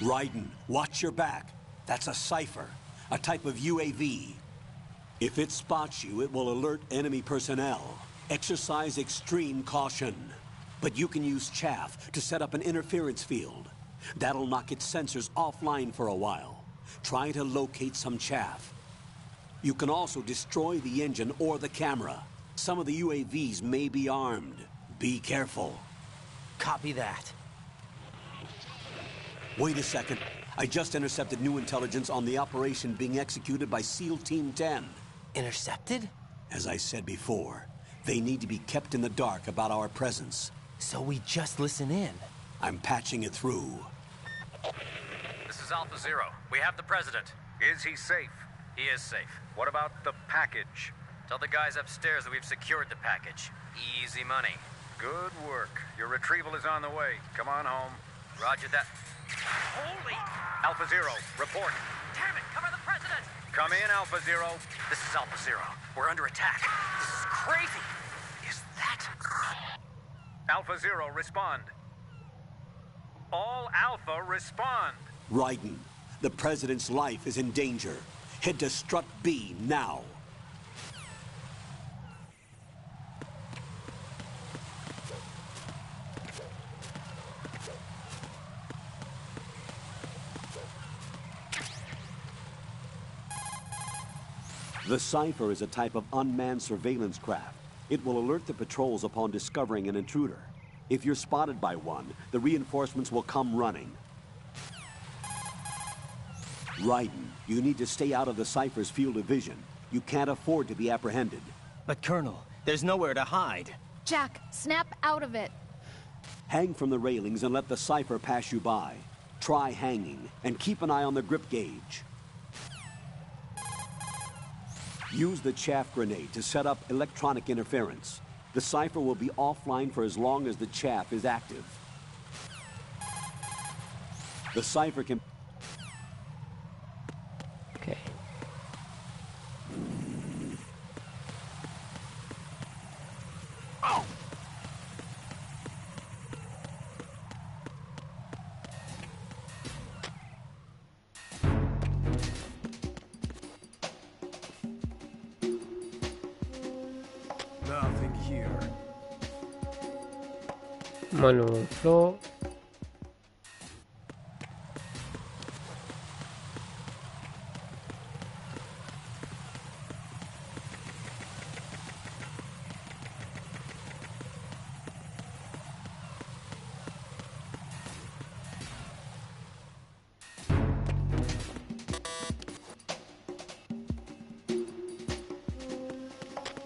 Raiden, watch your back. That's a cipher, a type of UAV. If it spots you, it will alert enemy personnel. Exercise extreme caution. But you can use chaff to set up an interference field. That'll knock its sensors offline for a while. Try to locate some chaff. You can also destroy the engine or the camera. Some of the UAVs may be armed. Be careful. Copy that. Wait a second. I just intercepted new intelligence on the operation being executed by SEAL Team 10. Intercepted? As I said before, they need to be kept in the dark about our presence. So we just listen in? I'm patching it through. This is Alpha Zero. We have the President. Is he safe? He is safe. What about the package? Tell the guys upstairs that we've secured the package. Easy money. Good work. Your retrieval is on the way. Come on home. Roger that. Holy! Alpha Zero, report. Damn it, cover the President! Come in, Alpha Zero. This is Alpha Zero. We're under attack. This is crazy. Is that... Alpha Zero, respond. All Alpha, respond. Raiden, the President's life is in danger. Head to Strut B now. The Cypher is a type of unmanned surveillance craft. It will alert the patrols upon discovering an intruder. If you're spotted by one, the reinforcements will come running. Raiden, you need to stay out of the Cypher's field of vision. You can't afford to be apprehended. But Colonel, there's nowhere to hide. Jack, snap out of it. Hang from the railings and let the Cypher pass you by. Try hanging, and keep an eye on the grip gauge. Use the chaff grenade to set up electronic interference. The Cypher will be offline for as long as the chaff is active. The Cypher can... Okay. Oh! Nothing here. One on the floor.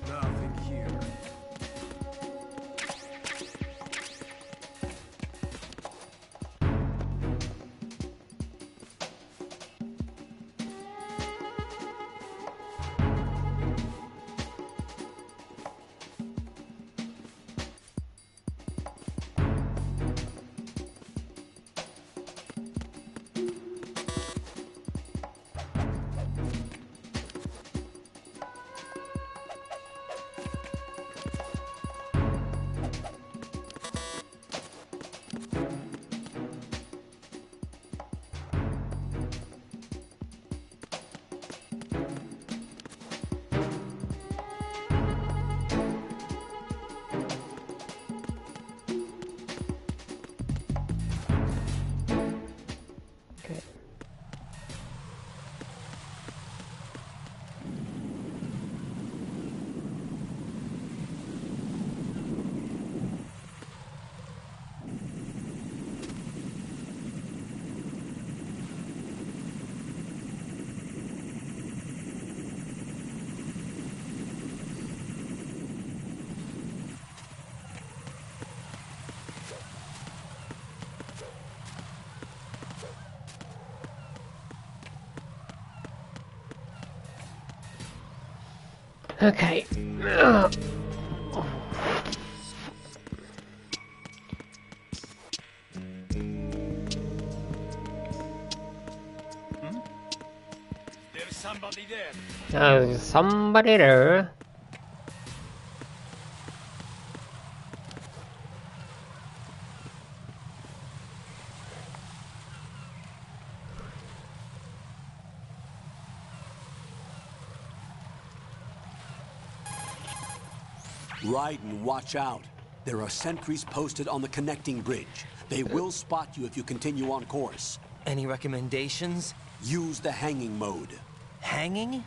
Nothing here. Okay. There's somebody there. There's somebody there. Raiden, watch out. There are sentries posted on the connecting bridge. They will spot you if you continue on course. Any recommendations? Use the hanging mode. Hanging?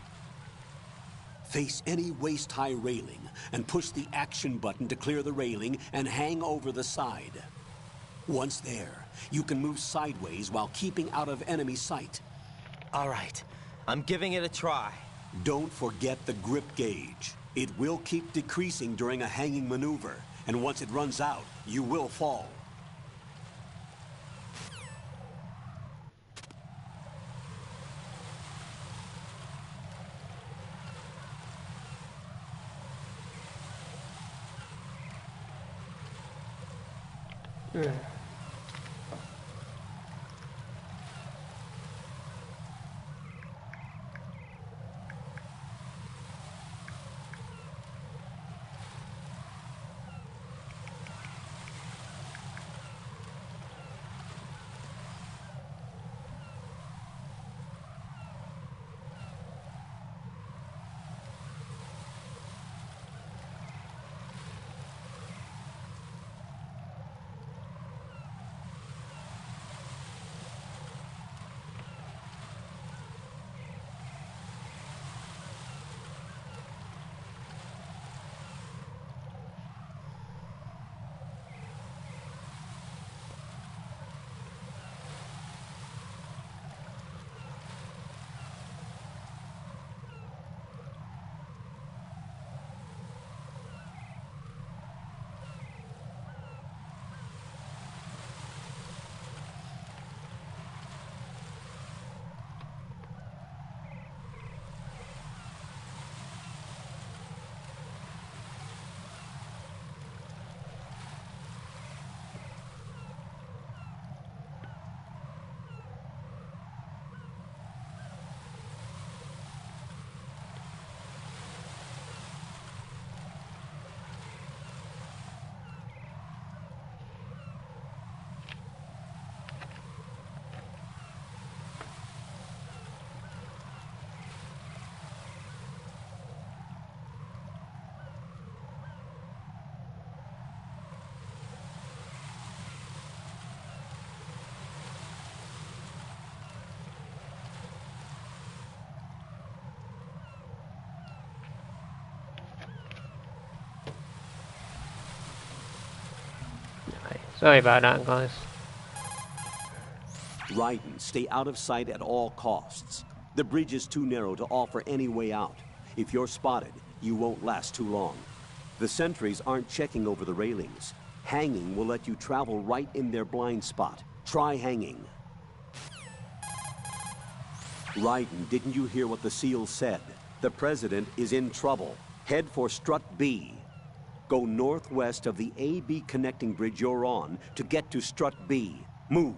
Face any waist-high railing and push the action button to clear the railing and hang over the side. Once there, you can move sideways while keeping out of enemy sight. All right, I'm giving it a try. Don't forget the grip gauge. It will keep decreasing during a hanging maneuver, and once it runs out, you will fall. Yeah. Sorry about that, guys. Raiden, stay out of sight at all costs. The bridge is too narrow to offer any way out. If you're spotted, you won't last too long. The sentries aren't checking over the railings. Hanging will let you travel right in their blind spot. Try hanging. Raiden, didn't you hear what the SEAL said? The President is in trouble. Head for Strut B. Go northwest of the AB connecting bridge you're on to get to Strut B. Move.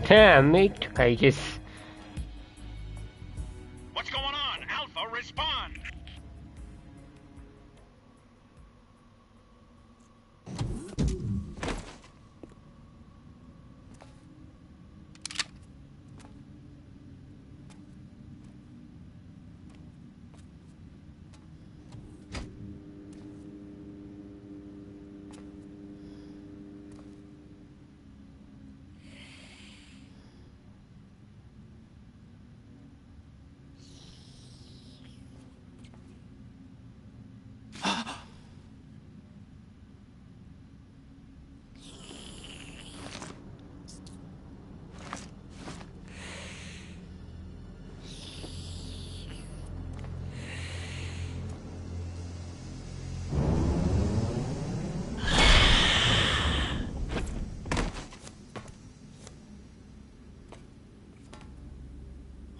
Damn, meat pages. What's going on? Alpha, respond!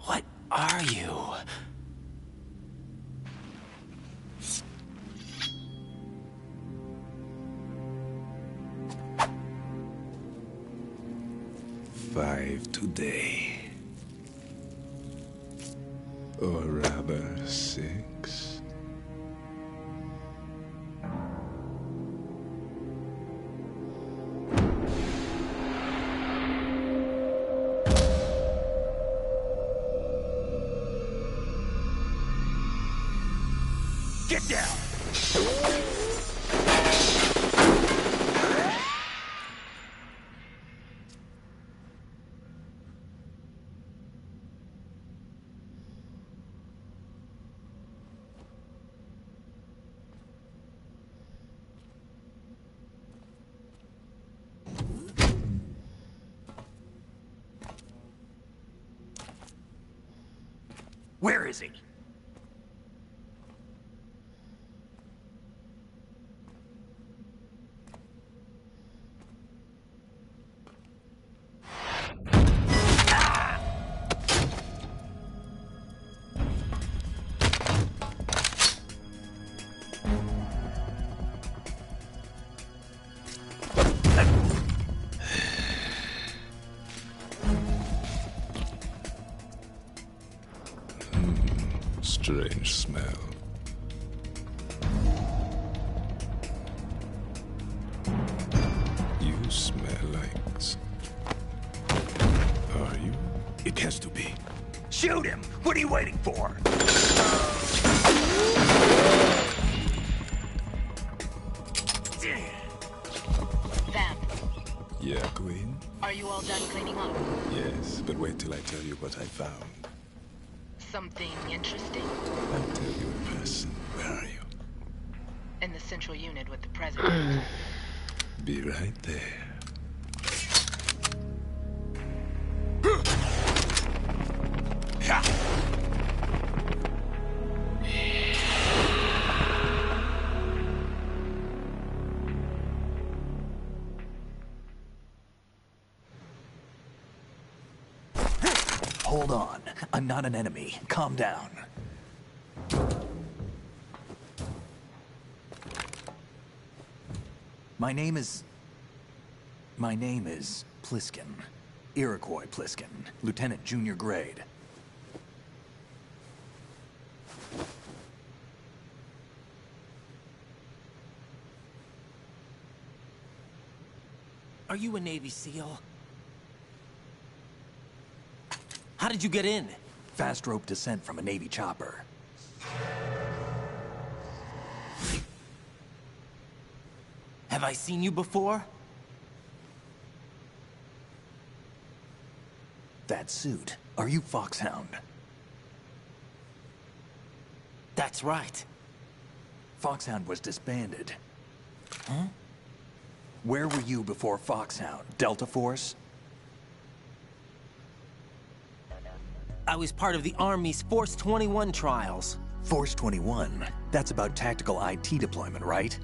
What are you? Five today. Or rather, 6. Get down! Where is he? Strange smell. You smell like... Are you? It has to be. Shoot him! What are you waiting for? Vamp, Yeah, Queen? are you all done cleaning up? Yes, but wait till I tell you what I found. Something interesting? I'll tell you in person. Where are you? In the central unit with the president. Be right there. Hold on. I'm not an enemy. Calm down. My name is Pliskin. Iroquois Pliskin. Lieutenant Junior Grade. Are you a Navy SEAL? How did you get in? Fast rope descent from a Navy chopper. Have I seen you before? That suit. Are you Foxhound? That's right. Foxhound was disbanded. Huh? Where were you before Foxhound? Delta Force? I was part of the Army's Force 21 trials. Force 21? That's about tactical IT deployment, right?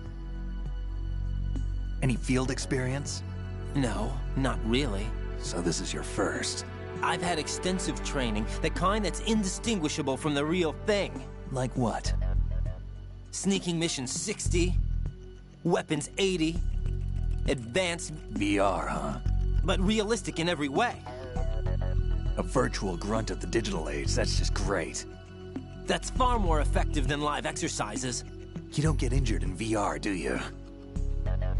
Any field experience? No, not really. So this is your first. I've had extensive training, the kind that's indistinguishable from the real thing. Like what? Sneaking mission 60, weapons 80, advanced... VR, huh? But realistic in every way. A virtual grunt of the digital age, that's just great. That's far more effective than live exercises. You don't get injured in VR, do you?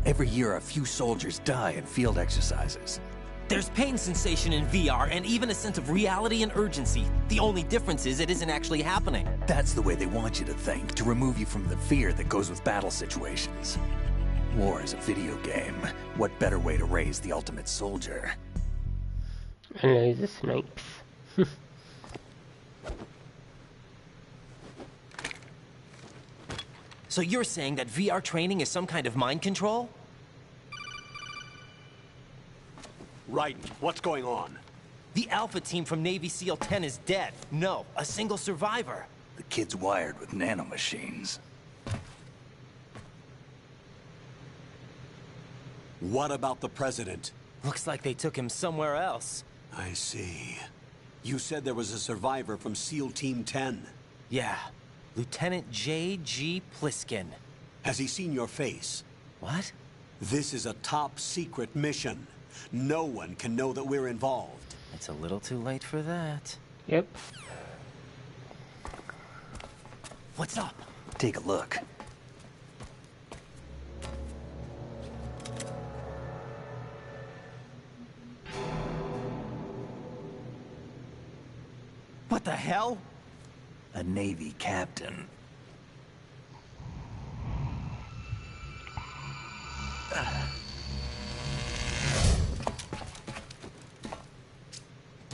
Every year, a few soldiers die in field exercises. There's pain sensation in VR and even a sense of reality and urgency. The only difference is it isn't actually happening. That's the way they want you to think, to remove you from the fear that goes with battle situations. War is a video game. What better way to raise the ultimate soldier? And there's the snakes. So you're saying that VR training is some kind of mind control? Right. What's going on? The Alpha team from Navy SEAL 10 is dead. No, a single survivor. The kid's wired with nanomachines. What about the president? Looks like they took him somewhere else. I see. You said there was a survivor from SEAL Team 10. Yeah. Lieutenant J.G. Pliskin. Has he seen your face? What? This is a top-secret mission. No one can know that we're involved. It's a little too late for that. Yep. What's up? Take a look. What the hell? A Navy captain.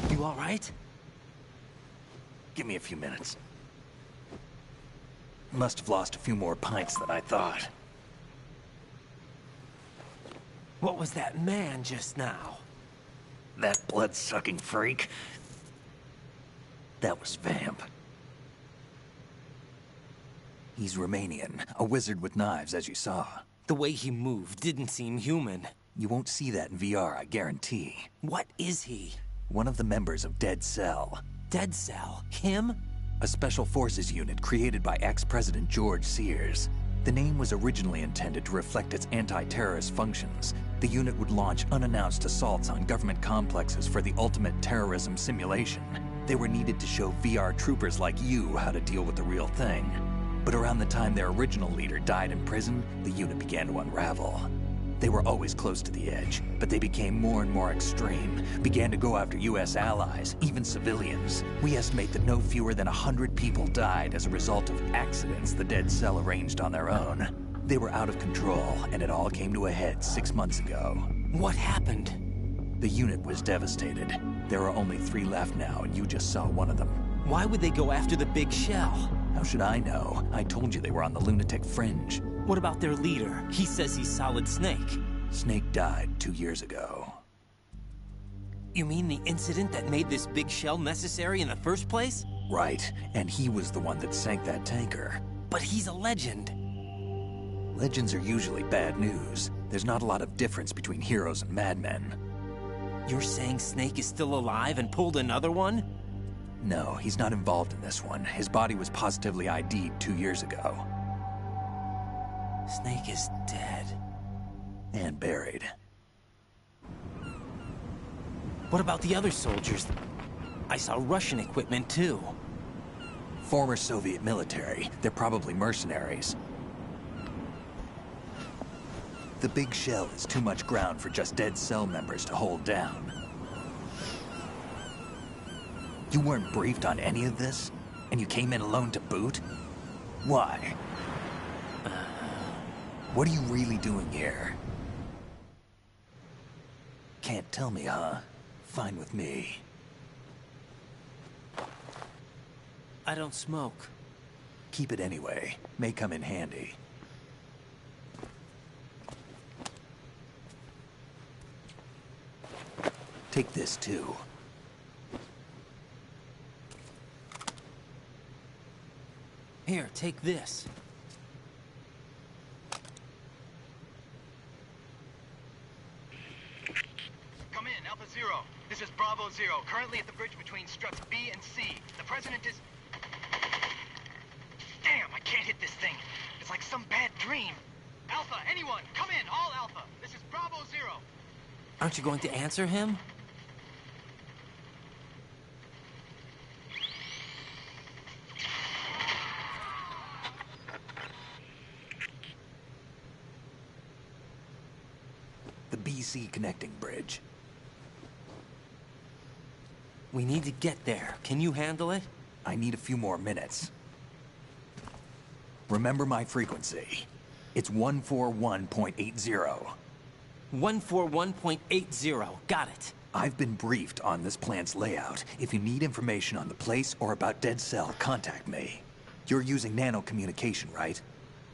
You all right? Give me a few minutes. Must have lost a few more pints than I thought. What was that man just now? That blood-sucking freak? That was Vamp. He's Romanian, a wizard with knives, as you saw. The way he moved didn't seem human. You won't see that in VR, I guarantee. What is he? One of the members of Dead Cell. Dead Cell? Him? A special forces unit created by ex-President George Sears. The name was originally intended to reflect its anti-terrorist functions. The unit would launch unannounced assaults on government complexes for the ultimate terrorism simulation. They were needed to show VR troopers like you how to deal with the real thing. But around the time their original leader died in prison, the unit began to unravel. They were always close to the edge, but they became more and more extreme, began to go after US allies, even civilians. We estimate that no fewer than 100 people died as a result of accidents the Dead Cell arranged on their own. They were out of control, and it all came to a head 6 months ago. What happened? The unit was devastated. There are only 3 left now, and you just saw one of them. Why would they go after the big shell? How should I know? I told you they were on the lunatic fringe. What about their leader? He says he's Solid Snake. Snake died 2 years ago. You mean the incident that made this big shell necessary in the first place? Right, and he was the one that sank that tanker. But he's a legend. Legends are usually bad news. There's not a lot of difference between heroes and madmen. You're saying Snake is still alive and pulled another one? No, he's not involved in this one. His body was positively ID'd 2 years ago. Snake is dead. And buried. What about the other soldiers? I saw Russian equipment too. Former Soviet military. They're probably mercenaries. The big shell is too much ground for just Dead Cell members to hold down. You weren't briefed on any of this? And you came in alone to boot? Why? What are you really doing here? Can't tell me, huh? Fine with me. I don't smoke. Keep it anyway. May come in handy. Take this too. Here, take this. Come in, Alpha Zero. This is Bravo Zero, currently at the bridge between struts B and C. The president is... Damn, I can't hit this thing. It's like some bad dream. Alpha, anyone, come in, all Alpha. This is Bravo Zero. Aren't you going to answer him? BC connecting bridge. We need to get there. Can you handle it? I need a few more minutes. Remember my frequency. It's 141.80. 141.80. Got it. I've been briefed on this plant's layout. If you need information on the place or about Dead Cell, contact me. You're using nano communication, right?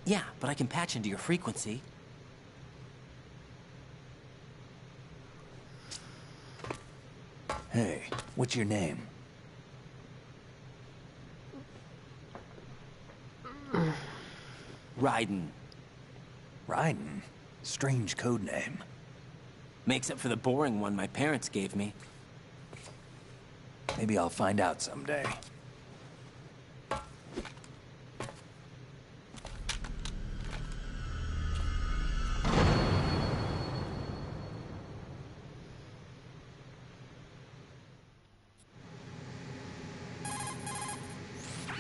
Yeah, but I can patch into your frequency. Hey, what's your name? Raiden. Raiden? Strange code name. Makes up for the boring one my parents gave me. Maybe I'll find out someday.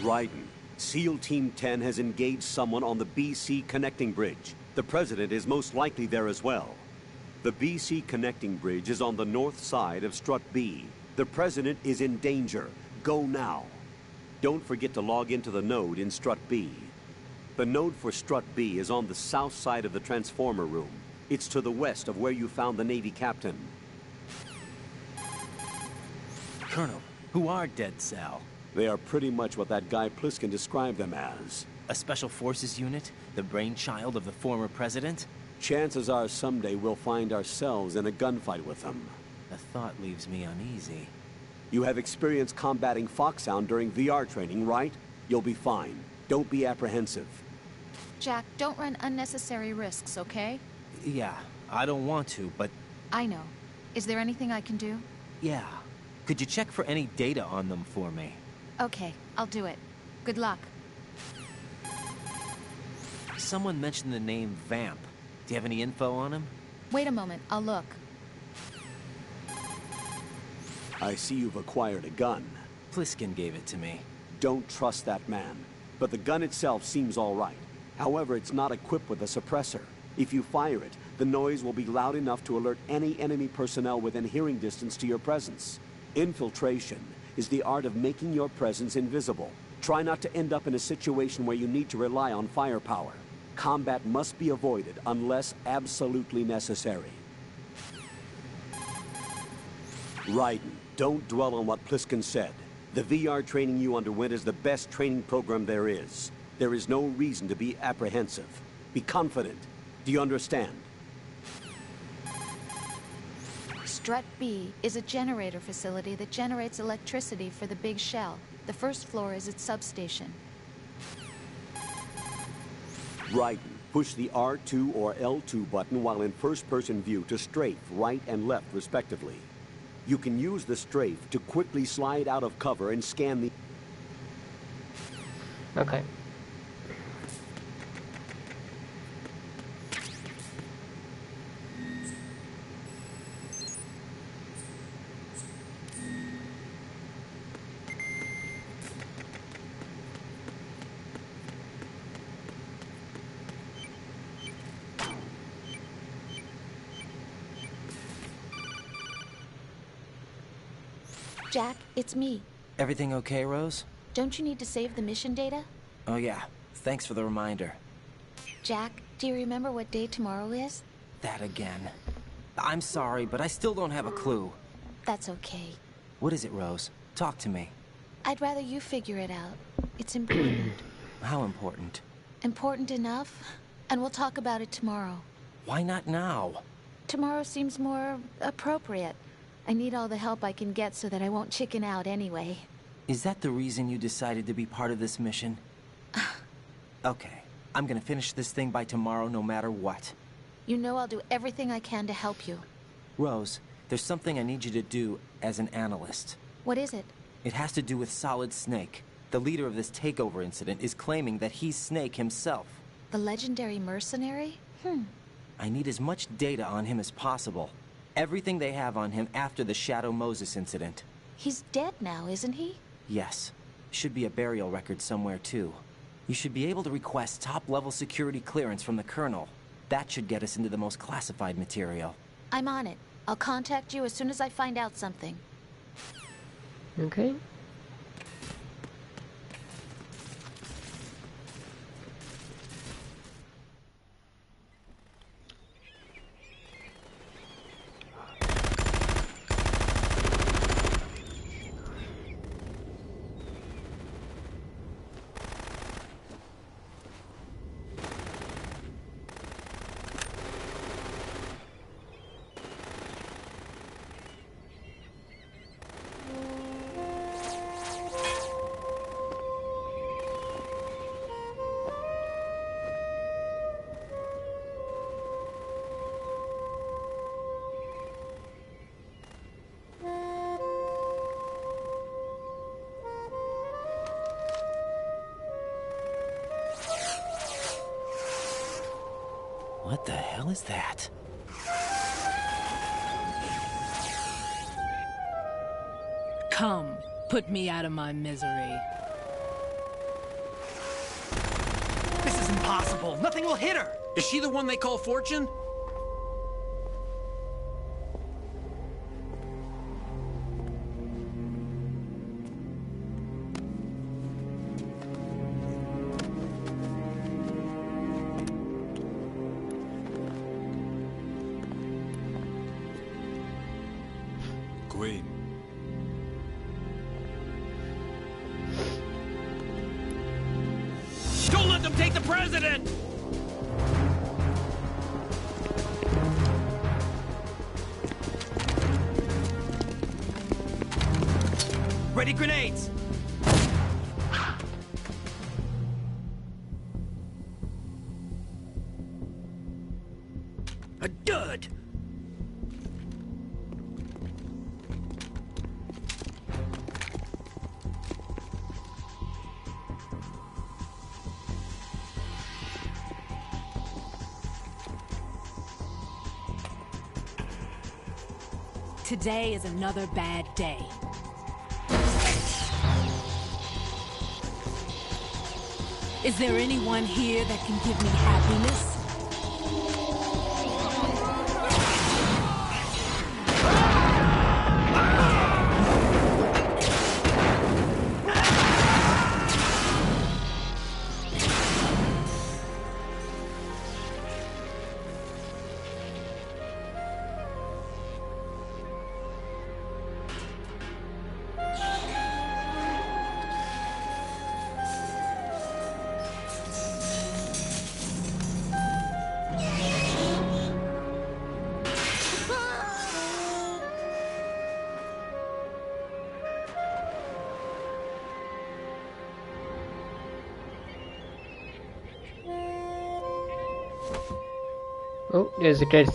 Raiden, SEAL Team 10 has engaged someone on the BC connecting bridge. The President is most likely there as well. The BC connecting bridge is on the north side of Strut B. The President is in danger. Go now. Don't forget to log into the node in Strut B. The node for Strut B is on the south side of the transformer room. It's to the west of where you found the Navy captain. Colonel, who are Dead Cell? They are pretty much what that guy Pliskin described them as. A special forces unit? The brainchild of the former president? Chances are someday we'll find ourselves in a gunfight with them. The thought leaves me uneasy. You have experience combating Foxhound during VR training, right? You'll be fine. Don't be apprehensive. Jack, don't run unnecessary risks, okay? Yeah, I don't want to, but... I know. Is there anything I can do? Yeah. Could you check for any data on them for me? Okay, I'll do it. Good luck. Someone mentioned the name Vamp. Do you have any info on him? Wait a moment, I'll look. I see you've acquired a gun. Pliskin gave it to me. Don't trust that man. But the gun itself seems all right. However, it's not equipped with a suppressor. If you fire it, the noise will be loud enough to alert any enemy personnel within hearing distance to your presence. Infiltration is the art of making your presence invisible. Try not to end up in a situation where you need to rely on firepower. Combat must be avoided unless absolutely necessary. Raiden, don't dwell on what Pliskin said. The VR training you underwent is the best training program there is. There is no reason to be apprehensive. Be confident. Do you understand? Strut B is a generator facility that generates electricity for the big shell. The first floor is its substation. Raiden, push the R2 or L2 button while in first-person view to strafe right and left, respectively. You can use the strafe to quickly slide out of cover and scan the... Okay. Jack, it's me. Everything okay, Rose? Don't you need to save the mission data? Oh yeah, thanks for the reminder. Jack, do you remember what day tomorrow is? That again. I'm sorry, but I still don't have a clue. That's okay. What is it, Rose? Talk to me. I'd rather you figure it out. It's important. How important? Important enough, and we'll talk about it tomorrow. Why not now? Tomorrow seems more appropriate. I need all the help I can get so that I won't chicken out anyway. Is that the reason you decided to be part of this mission? Okay, I'm gonna finish this thing by tomorrow no matter what. You know I'll do everything I can to help you. Rose, there's something I need you to do as an analyst. What is it? It has to do with Solid Snake. The leader of this takeover incident is claiming that he's Snake himself. The legendary mercenary? I need as much data on him as possible. Everything they have on him after the Shadow Moses incident. He's dead now, isn't he? Yes. Should be a burial record somewhere, too. You should be able to request top-level security clearance from the Colonel. That should get us into the most classified material. I'm on it. I'll contact you as soon as I find out something. Okay. What the hell is that? Come, put me out of my misery. This is impossible. Nothing will hit her. Is she the one they call Fortune? Queen. Don't let them take the president! Ready grenades! A dud! Today is another bad day. Is there anyone here that can give me happiness? Oh, there's a dead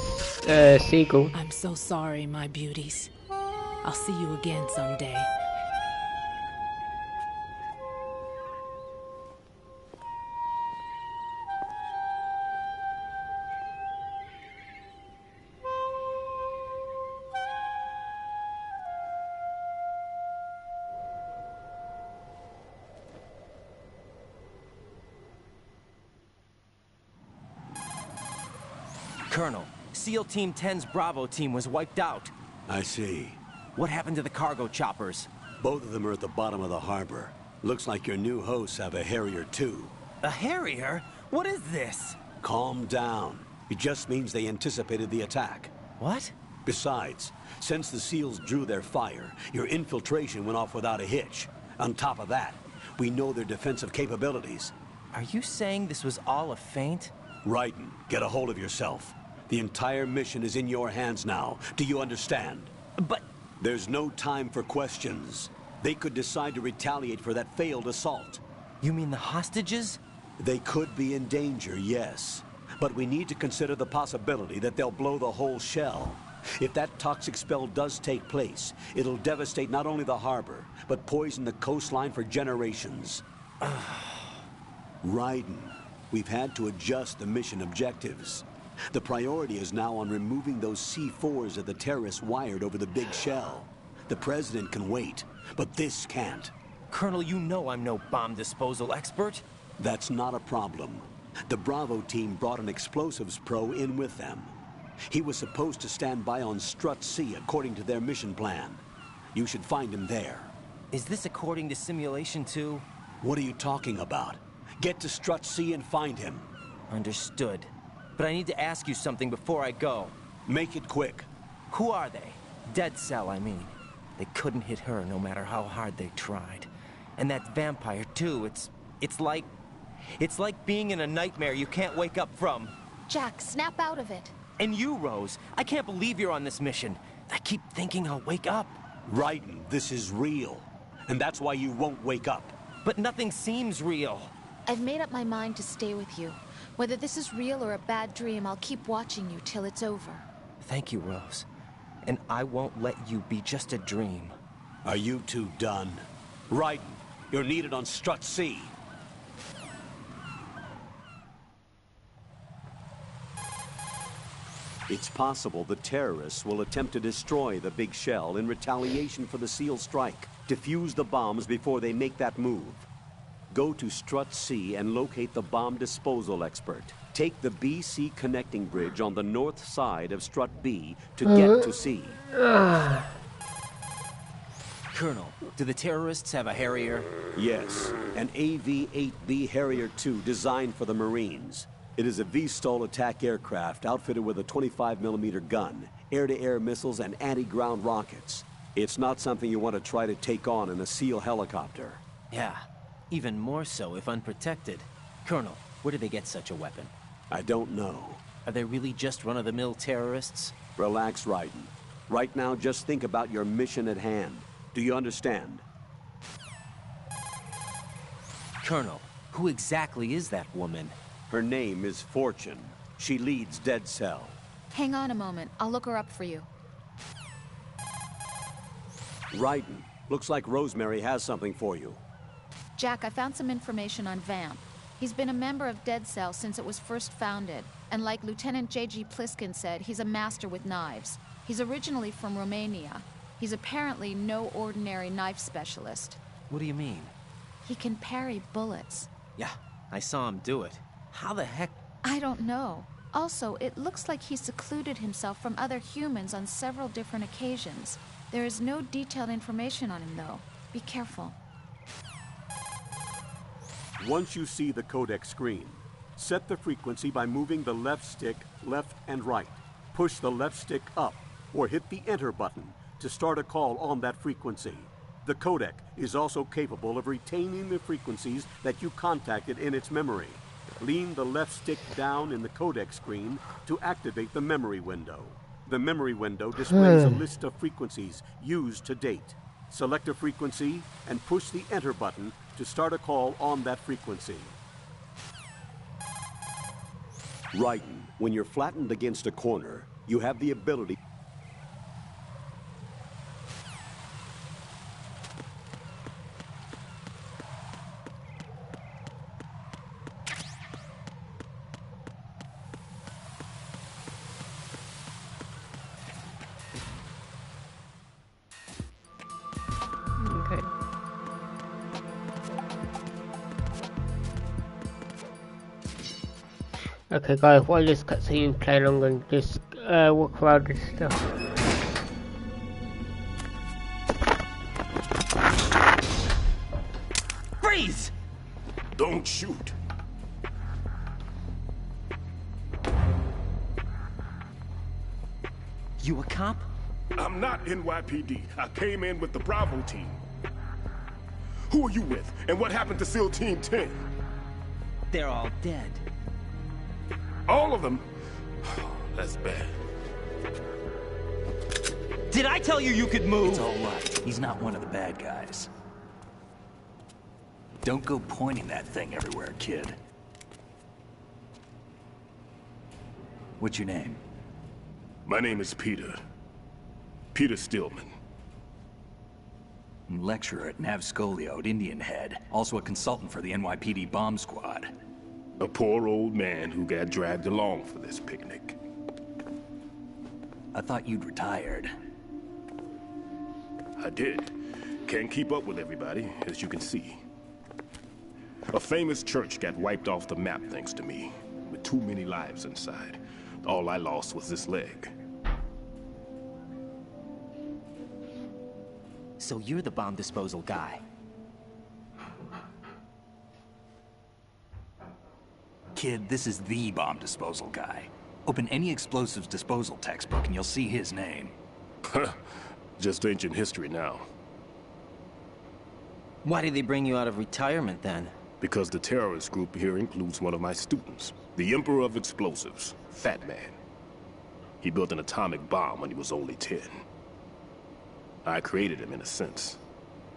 seagull. I'm so sorry, my beauties. I'll see you again someday. Colonel, SEAL Team 10's Bravo team was wiped out. I see. What happened to the cargo choppers? Both of them are at the bottom of the harbor. Looks like your new hosts have a Harrier too. A Harrier? What is this? Calm down. It just means they anticipated the attack. What? Besides, since the SEALs drew their fire, your infiltration went off without a hitch. On top of that, we know their defensive capabilities. Are you saying this was all a feint? Raiden, get a hold of yourself. The entire mission is in your hands now. Do you understand? But... There's no time for questions. They could decide to retaliate for that failed assault. You mean the hostages? They could be in danger, yes. But we need to consider the possibility that they'll blow the whole shell. If that toxic spell does take place, it'll devastate not only the harbor, but poison the coastline for generations. Raiden, we've had to adjust the mission objectives. The priority is now on removing those C4s that the terrorists wired over the big shell. The President can wait, but this can't. Colonel, you know I'm no bomb disposal expert. That's not a problem. The Bravo team brought an explosives pro in with them. He was supposed to stand by on Strut C according to their mission plan. You should find him there. Is this according to Simulation 2? What are you talking about? Get to Strut C and find him. Understood. But I need to ask you something before I go. Make it quick. Who are they? Dead Cell, I mean. They couldn't hit her no matter how hard they tried. And that vampire, too, it's like being in a nightmare you can't wake up from. Jack, snap out of it. And you, Rose, I can't believe you're on this mission. I keep thinking I'll wake up. Raiden, this is real. And that's why you won't wake up. But nothing seems real. I've made up my mind to stay with you. Whether this is real or a bad dream, I'll keep watching you till it's over. Thank you, Rose. And I won't let you be just a dream. Are you two done? Raiden, you're needed on Strut C. It's possible the terrorists will attempt to destroy the big shell in retaliation for the SEAL strike. Defuse the bombs before they make that move. Go to Strut C and locate the bomb disposal expert. Take the BC connecting bridge on the north side of Strut B to get to C. Colonel, do the terrorists have a Harrier? Yes, an AV-8B Harrier II designed for the Marines. It is a VSTOL attack aircraft outfitted with a 25mm gun, air-to-air missiles, and anti-ground rockets. It's not something you want to try to take on in a SEAL helicopter. Yeah, even more so if unprotected. Colonel, where do they get such a weapon? I don't know. Are they really just run-of-the-mill terrorists? Relax, Raiden. Right now, just think about your mission at hand. Do you understand? Colonel, who exactly is that woman? Her name is Fortune. She leads Dead Cell. Hang on a moment. I'll look her up for you. Raiden, looks like Rosemary has something for you. Jack, I found some information on Vamp. He's been a member of Dead Cell since it was first founded. And like Lieutenant J.G. Pliskin said, he's a master with knives. He's originally from Romania. He's apparently no ordinary knife specialist. What do you mean? He can parry bullets. Yeah, I saw him do it. How the heck? I don't know. Also, it looks like he secluded himself from other humans on several different occasions. There is no detailed information on him, though. Be careful. Once you see the codec screen, set the frequency by moving the left stick left and right. Push the left stick up or hit the enter button to start a call on that frequency. The codec is also capable of retaining the frequencies that you contacted in its memory. Lean the left stick down in the codec screen to activate the memory window. The memory window displays a list of frequencies used to date. Select a frequency and push the enter button to start a call on that frequency. Raiden, when you're flattened against a corner, you have the ability Okay guys, while this cutscene playing, I'm going to just walk around this stuff. Freeze! Don't shoot. You a cop? I'm not NYPD. I came in with the Bravo team. Who are you with? And what happened to SEAL Team 10? They're all dead. All of them? That's bad. Did I tell you you could move? It's all right. He's not one of the bad guys. Don't go pointing that thing everywhere, kid. What's your name? My name is Peter. Peter Stillman. I'm lecturer at Nav Scolio at Indian Head. Also a consultant for the NYPD bomb squad. A poor old man who got dragged along for this picnic. I thought you'd retired. I did. Can't keep up with everybody, as you can see. A famous church got wiped off the map thanks to me, with too many lives inside. All I lost was this leg. So you're the bomb disposal guy. Kid, this is the bomb disposal guy. Open any explosives disposal textbook and you'll see his name. Just ancient history now. Why did they bring you out of retirement then? Because the terrorist group here includes one of my students, the Emperor of Explosives, Fat Man. He built an atomic bomb when he was only 10. I created him in a sense.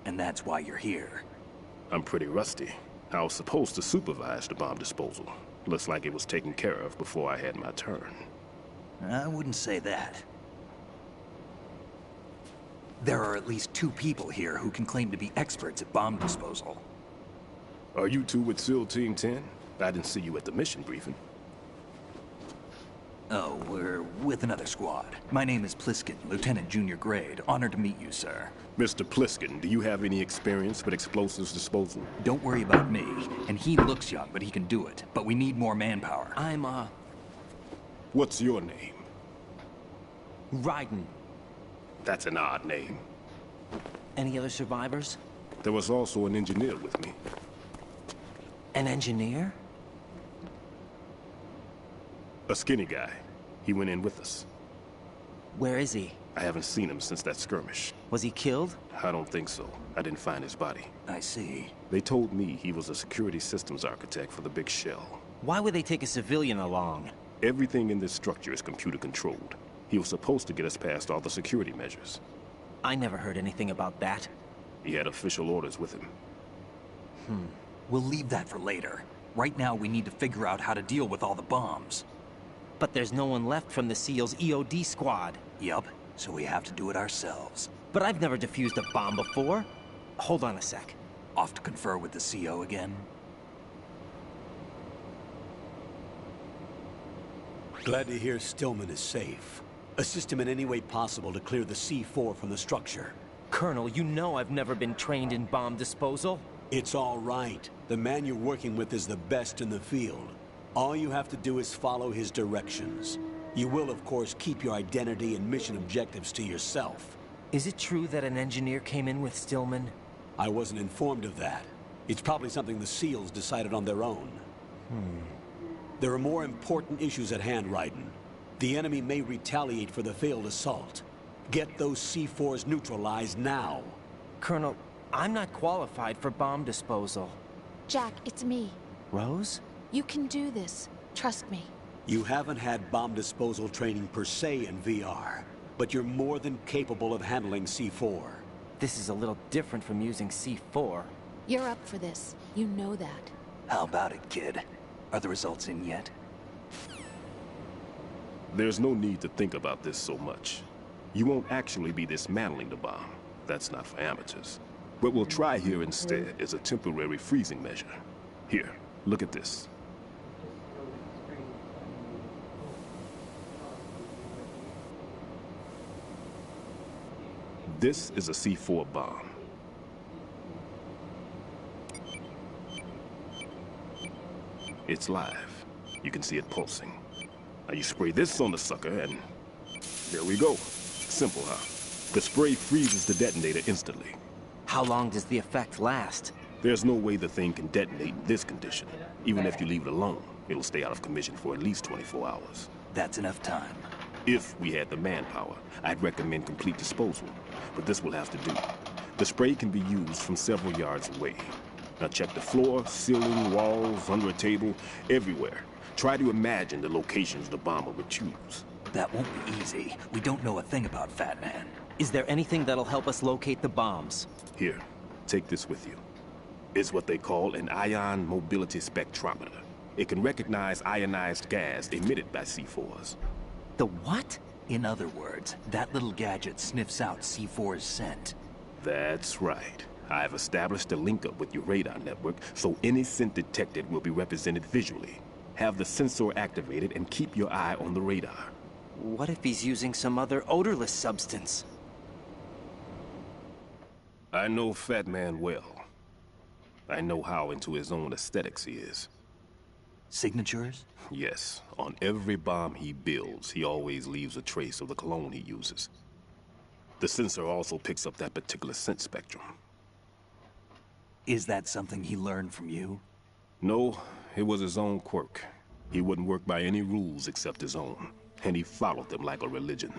And that's why you're here. I'm pretty rusty. I was supposed to supervise the bomb disposal. Looks like it was taken care of before I had my turn. I wouldn't say that. There are at least 2 people here who can claim to be experts at bomb disposal. Are you two with SEAL Team 10? I didn't see you at the mission briefing. Oh, we're with another squad. My name is Pliskin, Lieutenant Junior Grade. Honored to meet you, sir. Mr. Pliskin, do you have any experience with explosives disposal? Don't worry about me. And he looks young, but he can do it. But we need more manpower. I'm, What's your name? Raiden. That's an odd name. Any other survivors? There was also an engineer with me. An engineer? A skinny guy. He went in with us. Where is he? I haven't seen him since that skirmish. Was he killed? I don't think so. I didn't find his body. I see. They told me he was a security systems architect for the Big Shell. Why would they take a civilian along? Everything in this structure is computer controlled. He was supposed to get us past all the security measures. I never heard anything about that. He had official orders with him. We'll leave that for later. Right now, we need to figure out how to deal with all the bombs. But there's no one left from the SEAL's EOD squad. Yup, so we have to do it ourselves. But I've never defused a bomb before. Hold on a sec. Off to confer with the CO again? Glad to hear Stillman is safe. Assist him in any way possible to clear the C4 from the structure. Colonel, you know I've never been trained in bomb disposal. It's all right. The man you're working with is the best in the field. All you have to do is follow his directions. You will, of course, keep your identity and mission objectives to yourself. Is it true that an engineer came in with Stillman? I wasn't informed of that. It's probably something the SEALs decided on their own. There are more important issues at hand, Raiden. The enemy may retaliate for the failed assault. Get those C4s neutralized now. Colonel, I'm not qualified for bomb disposal. Jack, it's me. Rose? You can do this. Trust me. You haven't had bomb disposal training per se in VR, but you're more than capable of handling C4. This is a little different from using C4. You're up for this. You know that. How about it, kid? Are the results in yet? There's no need to think about this so much. You won't actually be dismantling the bomb. That's not for amateurs. What we'll try here instead is a temporary freezing measure. Here, look at this. This is a C4 bomb. It's live. You can see it pulsing. Now you spray this on the sucker and there we go. Simple, huh? The spray freezes the detonator instantly. How long does the effect last? There's no way the thing can detonate in this condition. Even if you leave it alone, it'll stay out of commission for at least 24 hours. That's enough time. If we had the manpower, I'd recommend complete disposal. But this will have to do. The spray can be used from several yards away. Now check the floor, ceiling, walls, under a table, everywhere. Try to imagine the locations the bomber would choose. That won't be easy. We don't know a thing about Fat Man. Is there anything that'll help us locate the bombs? Here, take this with you. It's what they call an ion mobility spectrometer. It can recognize ionized gas emitted by C4s. The what? In other words, that little gadget sniffs out C4's scent. That's right. I've established a link-up with your radar network, so any scent detected will be represented visually. Have the sensor activated and keep your eye on the radar. What if he's using some other odorless substance? I know Fat Man well. I know how into his own aesthetics he is. Signatures? Yes. On every bomb he builds, he always leaves a trace of the cologne he uses. The sensor also picks up that particular scent spectrum. Is that something he learned from you? No, it was his own quirk. He wouldn't work by any rules except his own, and he followed them like a religion.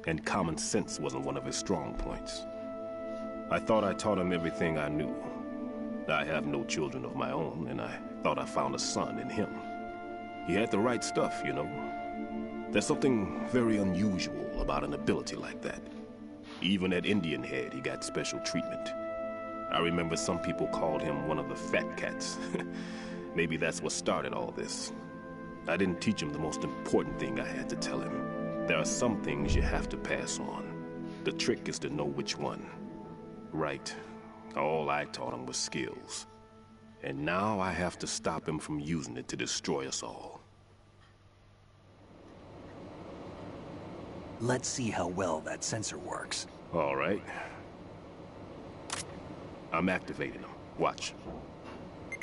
And common sense wasn't one of his strong points. I thought I taught him everything I knew. I have no children of my own, and I thought I found a son in him. He had the right stuff, you know. There's something very unusual about an ability like that. Even at Indian Head, he got special treatment. I remember some people called him one of the fat cats. Maybe that's what started all this. I didn't teach him the most important thing I had to tell him. There are some things you have to pass on. The trick is to know which one. Right. All I taught him was skills. And now I have to stop him from using it to destroy us all. Let's see how well that sensor works. All right. I'm activating them. Watch.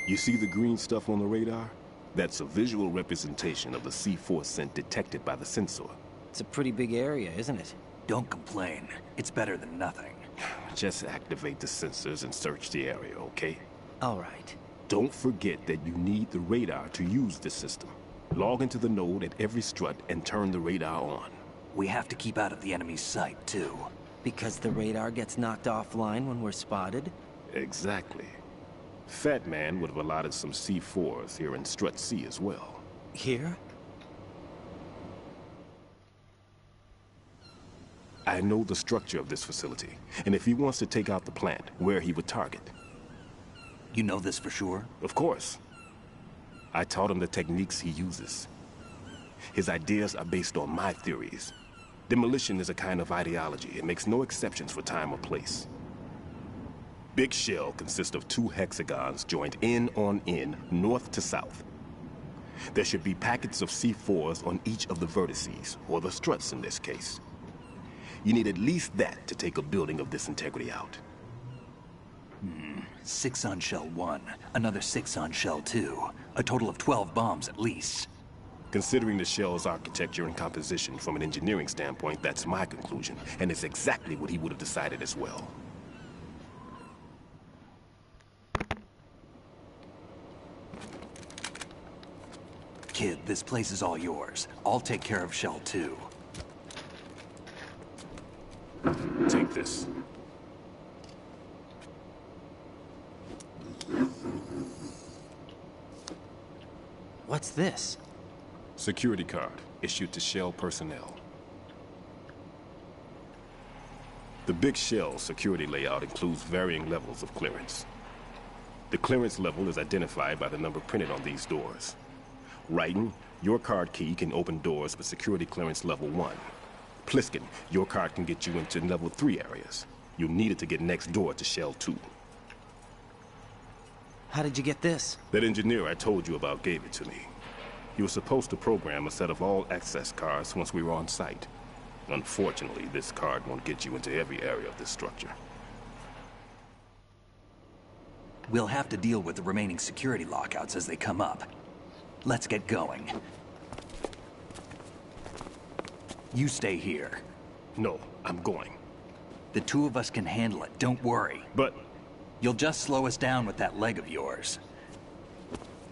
You see the green stuff on the radar? That's a visual representation of the C4 scent detected by the sensor. It's a pretty big area, isn't it? Don't complain. It's better than nothing. Just activate the sensors and search the area, okay? All right. Don't forget that you need the radar to use this system. Log into the node at every strut and turn the radar on. We have to keep out of the enemy's sight, too. Because the radar gets knocked offline when we're spotted? Exactly. Fat Man would have allotted some C4s here in Strut C as well. Here? I know the structure of this facility, and if he wants to take out the plant, where he would target. You know this for sure? Of course. I taught him the techniques he uses. His ideas are based on my theories. Demolition is a kind of ideology. It makes no exceptions for time or place. Big Shell consists of 2 hexagons joined end on end, north to south. There should be packets of C4s on each of the vertices, or the struts in this case. You need at least that to take a building of this integrity out. 6 on Shell 1, another 6 on Shell 2. A total of 12 bombs at least. Considering the shell's architecture and composition from an engineering standpoint, that's my conclusion, and it's exactly what he would have decided as well. Kid, this place is all yours. I'll take care of Shell 2. Take this. What's this? Security card, issued to Shell personnel. The Big Shell security layout includes varying levels of clearance. The clearance level is identified by the number printed on these doors. Raiden, your card key can open doors with security clearance level 1. Pliskin, your card can get you into level 3 areas. You'll need it to get next door to Shell 2. How did you get this? That engineer I told you about gave it to me. He was supposed to program a set of all access cards once we were on site. Unfortunately, this card won't get you into every area of this structure. We'll have to deal with the remaining security lockouts as they come up. Let's get going. You stay here. No, I'm going. The 2 of us can handle it, don't worry. But... You'll just slow us down with that leg of yours.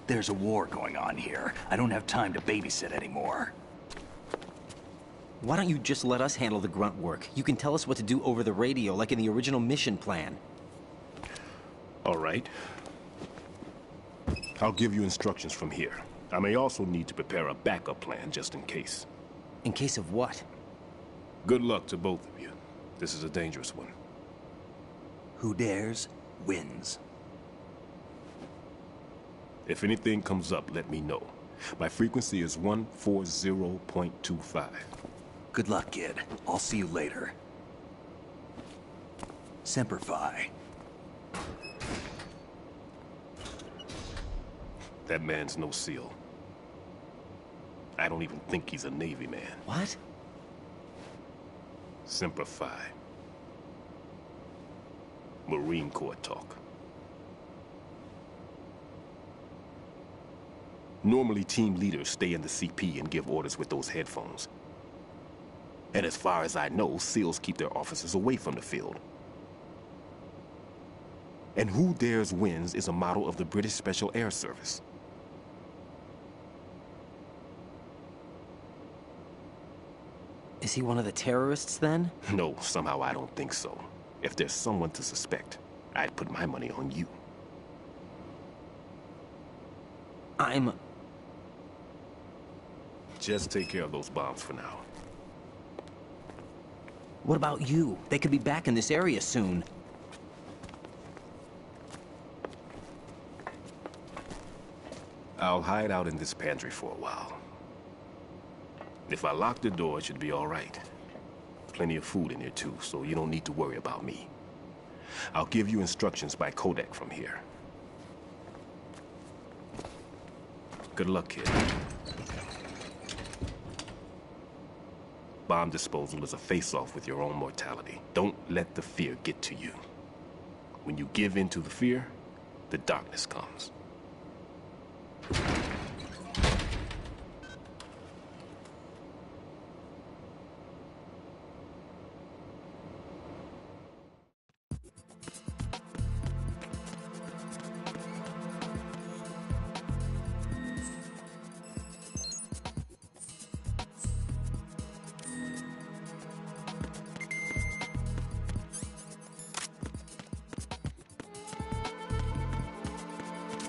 There's a war going on here. I don't have time to babysit anymore. Why don't you just let us handle the grunt work? You can tell us what to do over the radio, like in the original mission plan. All right. I'll give you instructions from here. I may also need to prepare a backup plan just in case. In case of what? Good luck to both of you. This is a dangerous one. Who dares, wins. If anything comes up, let me know. My frequency is 140.25. Good luck, kid. I'll see you later. Semper Fi. That man's no SEAL. I don't even think he's a Navy man. What? Semper Fi. Marine Corps talk. Normally, team leaders stay in the CP and give orders with those headphones. And as far as I know, SEALs keep their officers away from the field. And Who Dares Wins is a model of the British Special Air Service. Is he one of the terrorists, then? No, somehow I don't think so. If there's someone to suspect, I'd put my money on you. Just take care of those bombs for now. What about you? They could be back in this area soon. I'll hide out in this pantry for a while. If I lock the door, it should be all right. Plenty of food in here too, so you don't need to worry about me. I'll give you instructions by codec from here. Good luck, kid. Bomb disposal is a face-off with your own mortality. Don't let the fear get to you. When you give in to the fear, the darkness comes.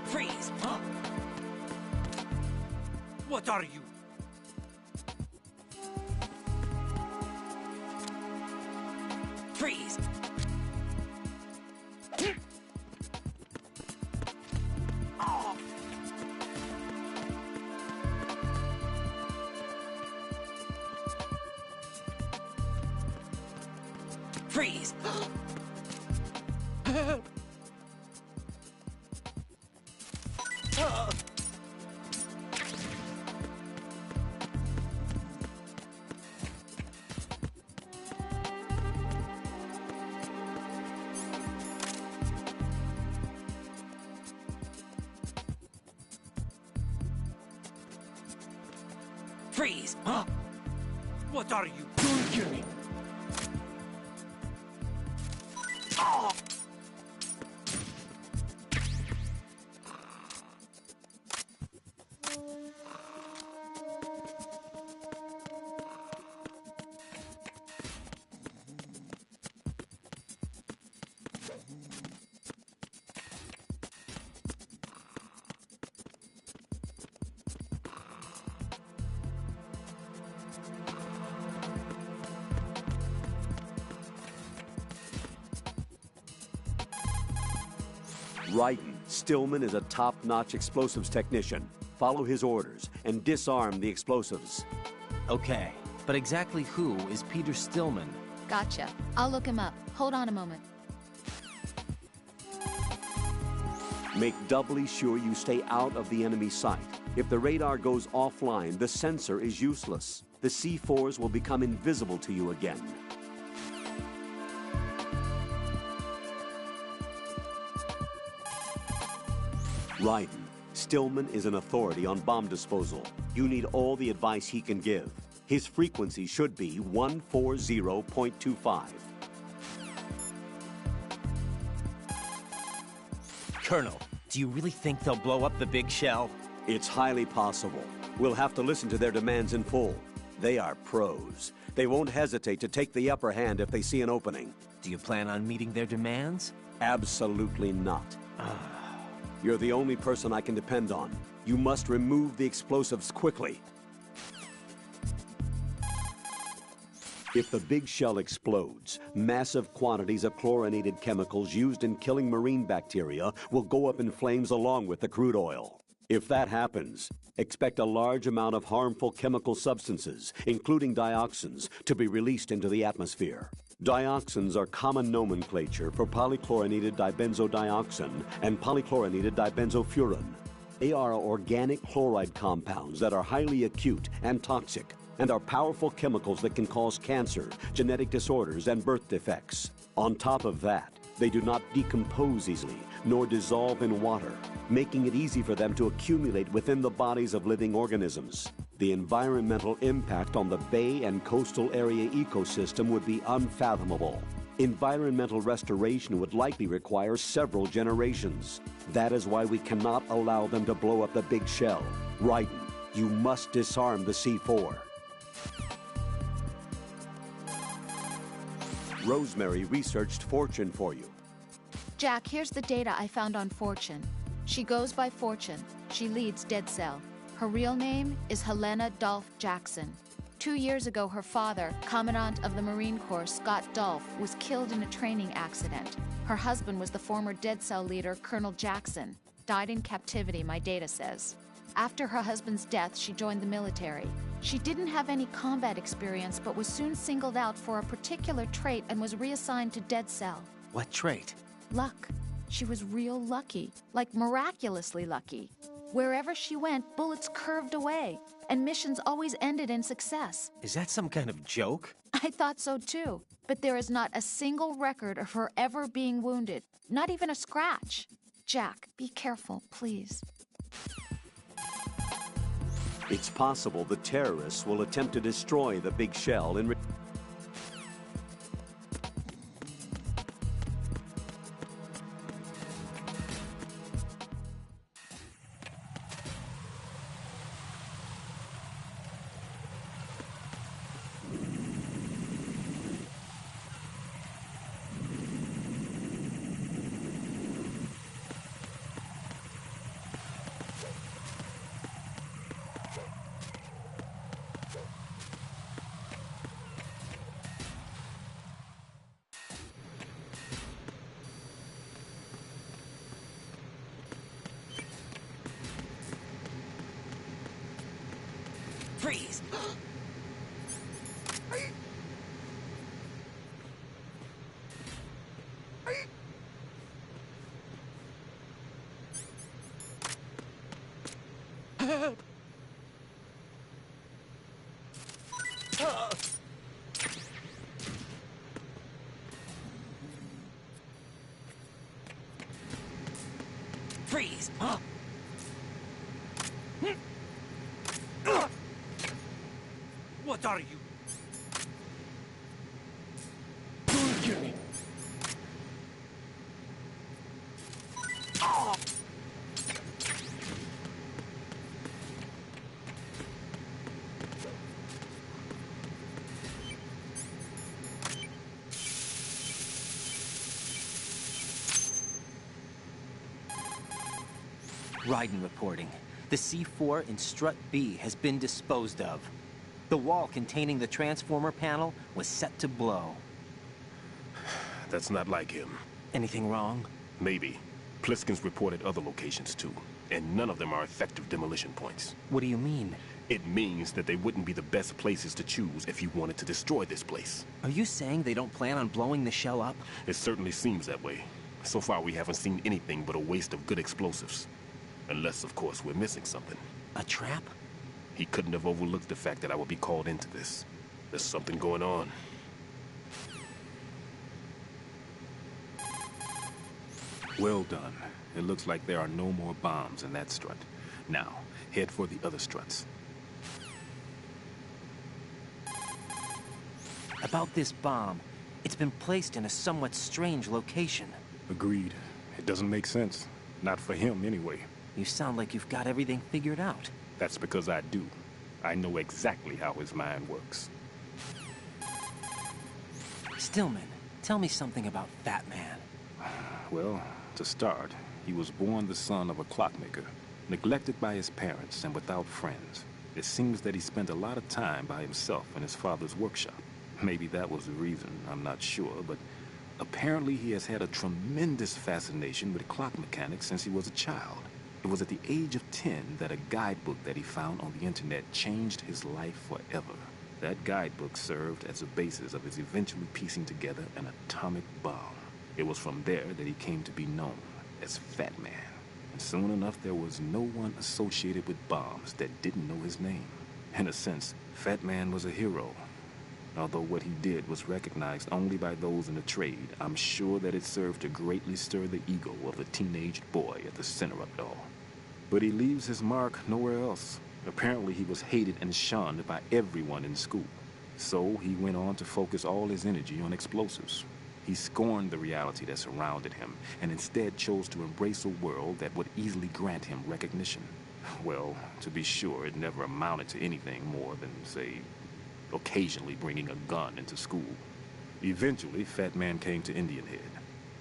Freeze! Huh? What are you? Freeze! Oh. Freeze! Freeze! Huh? What are you? Don't kill me! Oh. Raiden, Stillman is a top-notch explosives technician. Follow his orders and disarm the explosives. Okay, but exactly who is Peter Stillman? Gotcha. I'll look him up. Hold on a moment. Make doubly sure you stay out of the enemy sight. If the radar goes offline, the sensor is useless. The C4s will become invisible to you again. Raiden, Stillman is an authority on bomb disposal. You need all the advice he can give. His frequency should be 140.25. Colonel, do you really think they'll blow up the big shell? It's highly possible. We'll have to listen to their demands in full. They are pros. They won't hesitate to take the upper hand if they see an opening. Do you plan on meeting their demands? Absolutely not. You're the only person I can depend on. You must remove the explosives quickly. If the big shell explodes, massive quantities of chlorinated chemicals used in killing marine bacteria will go up in flames along with the crude oil. If that happens, expect a large amount of harmful chemical substances, including dioxins, to be released into the atmosphere. Dioxins are common nomenclature for polychlorinated dibenzodioxin and polychlorinated dibenzofuran. They are organic chloride compounds that are highly acute and toxic, and are powerful chemicals that can cause cancer, genetic disorders, and birth defects. On top of that, They do not decompose easily, nor dissolve in water, making it easy for them to accumulate within the bodies of living organisms. The environmental impact on the bay and coastal area ecosystem would be unfathomable. Environmental restoration would likely require several generations. That is why we cannot allow them to blow up the big shell. Raiden, you must disarm the C4. Rosemary researched Fortune for you. Jack, here's the data I found on Fortune. She goes by Fortune. She leads Dead Cell. Her real name is Helena Dolph Jackson. 2 years ago, her father, Commandant of the Marine Corps Scott Dolph, was killed in a training accident. Her husband was the former Dead Cell leader, Colonel Jackson. Died in captivity, my data says. After her husband's death, she joined the military. She didn't have any combat experience, but was soon singled out for a particular trait and was reassigned to Dead Cell. What trait? Luck. She was real lucky, like miraculously lucky. Wherever she went, bullets curved away, and missions always ended in success. Is that some kind of joke? I thought so too, but there is not a single record of her ever being wounded, not even a scratch. Jack, be careful, please. It's possible the terrorists will attempt to destroy the big shell in Freeze! Freeze! What are you? Don't kill me. Raiden reporting. The C4 in Strut B has been disposed of. The wall containing the transformer panel was set to blow. That's not like him. Anything wrong? Maybe. Pliskin's reported other locations too, and none of them are effective demolition points. What do you mean? It means that they wouldn't be the best places to choose if you wanted to destroy this place. Are you saying they don't plan on blowing the shell up? It certainly seems that way. So far we haven't seen anything but a waste of good explosives. Unless, of course, we're missing something. A trap? He couldn't have overlooked the fact that I would be called into this. There's something going on. Well done. It looks like there are no more bombs in that strut. Now, head for the other struts. About this bomb, it's been placed in a somewhat strange location. Agreed. It doesn't make sense. Not for him, anyway. You sound like you've got everything figured out. That's because I do. I know exactly how his mind works. Stillman, tell me something about Fat Man. Well, to start, he was born the son of a clockmaker, neglected by his parents and without friends. It seems that he spent a lot of time by himself in his father's workshop. Maybe that was the reason, I'm not sure, but apparently he has had a tremendous fascination with clock mechanics since he was a child. It was at the age of 10 that a guidebook that he found on the internet changed his life forever. That guidebook served as a basis of his eventually piecing together an atomic bomb. It was from there that he came to be known as Fat Man. And soon enough, there was no one associated with bombs that didn't know his name. In a sense, Fat Man was a hero. Although what he did was recognized only by those in the trade, I'm sure that it served to greatly stir the ego of the teenage boy at the center of it all. But he leaves his mark nowhere else. Apparently he was hated and shunned by everyone in school. So he went on to focus all his energy on explosives. He scorned the reality that surrounded him and instead chose to embrace a world that would easily grant him recognition. Well, to be sure, it never amounted to anything more than, say, occasionally bringing a gun into school. Eventually, Fat Man came to Indian Head,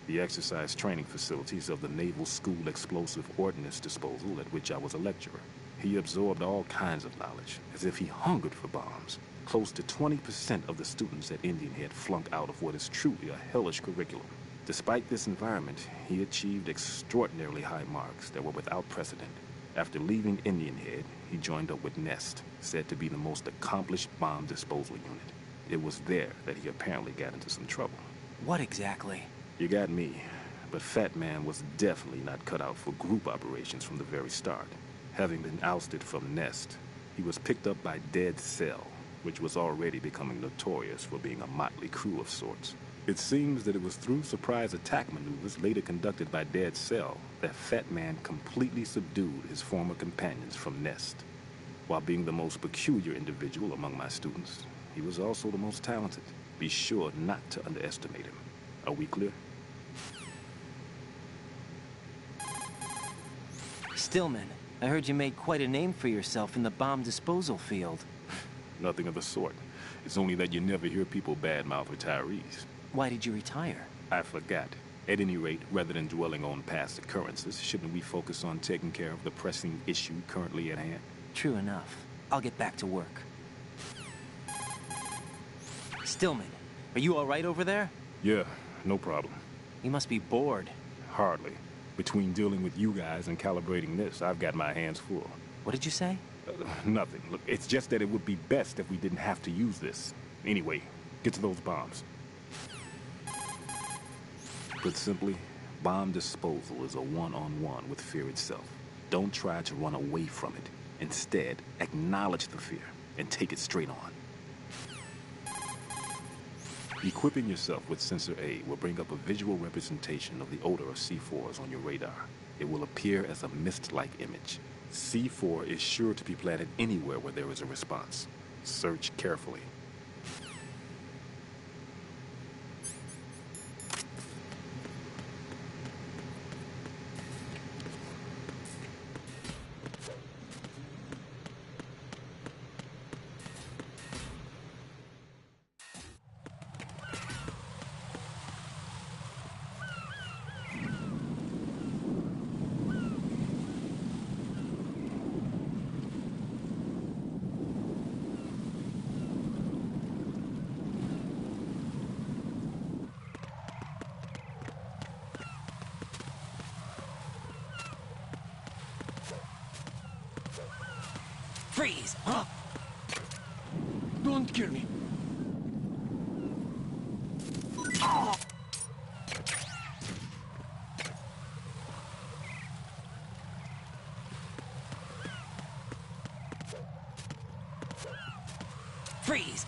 the exercise training facilities of the Naval School Explosive Ordnance Disposal at which I was a lecturer. He absorbed all kinds of knowledge, as if he hungered for bombs. Close to 20% of the students at Indian Head flunked out of what is truly a hellish curriculum. Despite this environment, he achieved extraordinarily high marks that were without precedent. After leaving Indian Head, he joined up with Nest, said to be the most accomplished bomb disposal unit. It was there that he apparently got into some trouble. What exactly? You got me, but Fat Man was definitely not cut out for group operations from the very start. Having been ousted from Nest, he was picked up by Dead Cell, which was already becoming notorious for being a motley crew of sorts. It seems that it was through surprise attack maneuvers later conducted by Dead Cell that Fat Man completely subdued his former companions from Nest. While being the most peculiar individual among my students, he was also the most talented. Be sure not to underestimate him. Are we clear? Stillman, I heard you made quite a name for yourself in the bomb disposal field. Nothing of the sort. It's only that you never hear people badmouth retirees. Why did you retire? I forgot. At any rate, rather than dwelling on past occurrences, shouldn't we focus on taking care of the pressing issue currently at hand? True enough. I'll get back to work. Stillman, are you all right over there? Yeah, no problem. You must be bored. Hardly. Between dealing with you guys and calibrating this, I've got my hands full. What did you say? Nothing. Look, it's just that it would be best if we didn't have to use this. Anyway, get to those bombs. Put simply, bomb disposal is a one-on-one with fear itself. Don't try to run away from it. Instead, acknowledge the fear and take it straight on. Equipping yourself with Sensor A will bring up a visual representation of the odor of C4s on your radar. It will appear as a mist-like image. C4 is sure to be planted anywhere where there is a response. Search carefully. Freeze! Huh? Don't kill me. Oh. Freeze!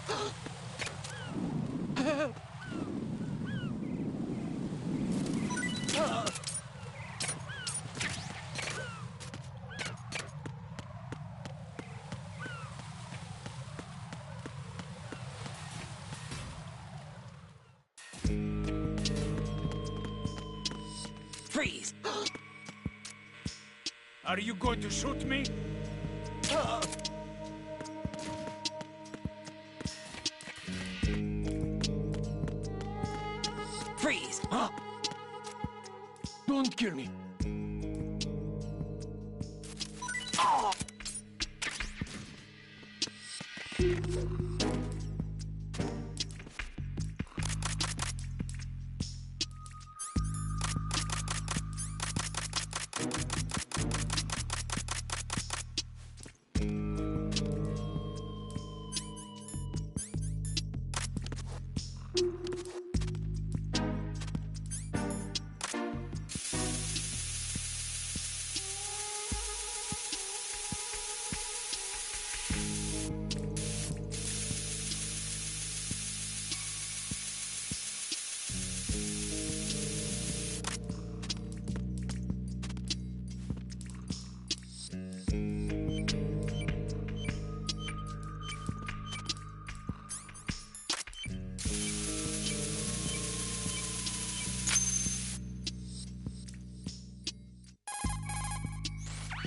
Freeze! Are you going to shoot me? Freeze! Huh? Don't kill me. Oh.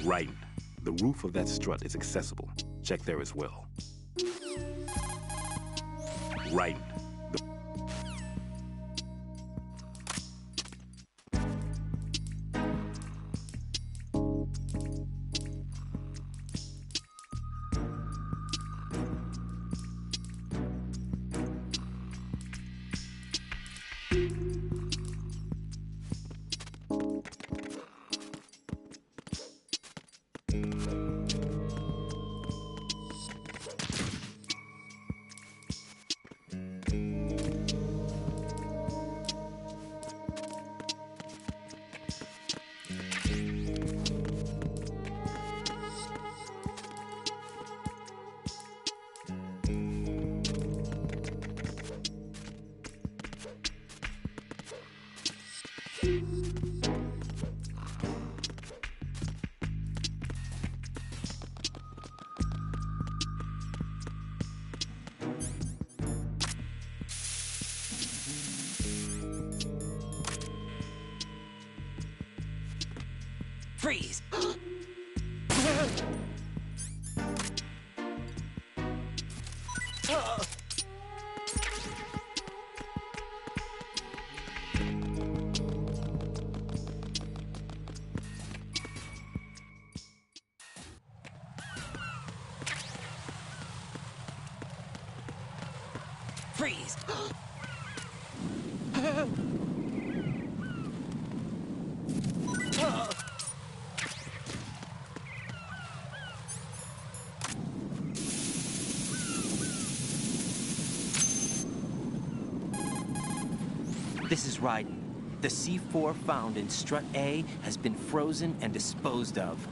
Right. The roof of that strut is accessible. Check there as well. Right. Freeze! Freeze! This is Raiden. The C4 found in Strut A has been frozen and disposed of.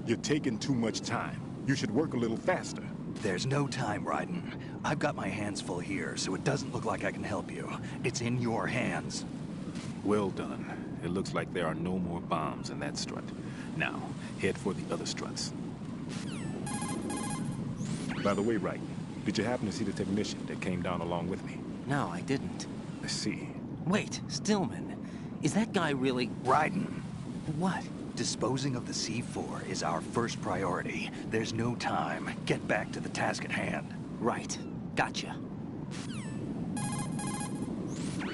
You're taking too much time. You should work a little faster. There's no time, Raiden. I've got my hands full here, so it doesn't look like I can help you. It's in your hands. Well done. It looks like there are no more bombs in that strut. Now, head for the other struts. By the way, Raiden, did you happen to see the technician that came down along with me? No, I didn't. I see. Wait, Stillman. Is that guy really... Raiden. What? Disposing of the C4 is our first priority. There's no time. Get back to the task at hand. Right. Gotcha.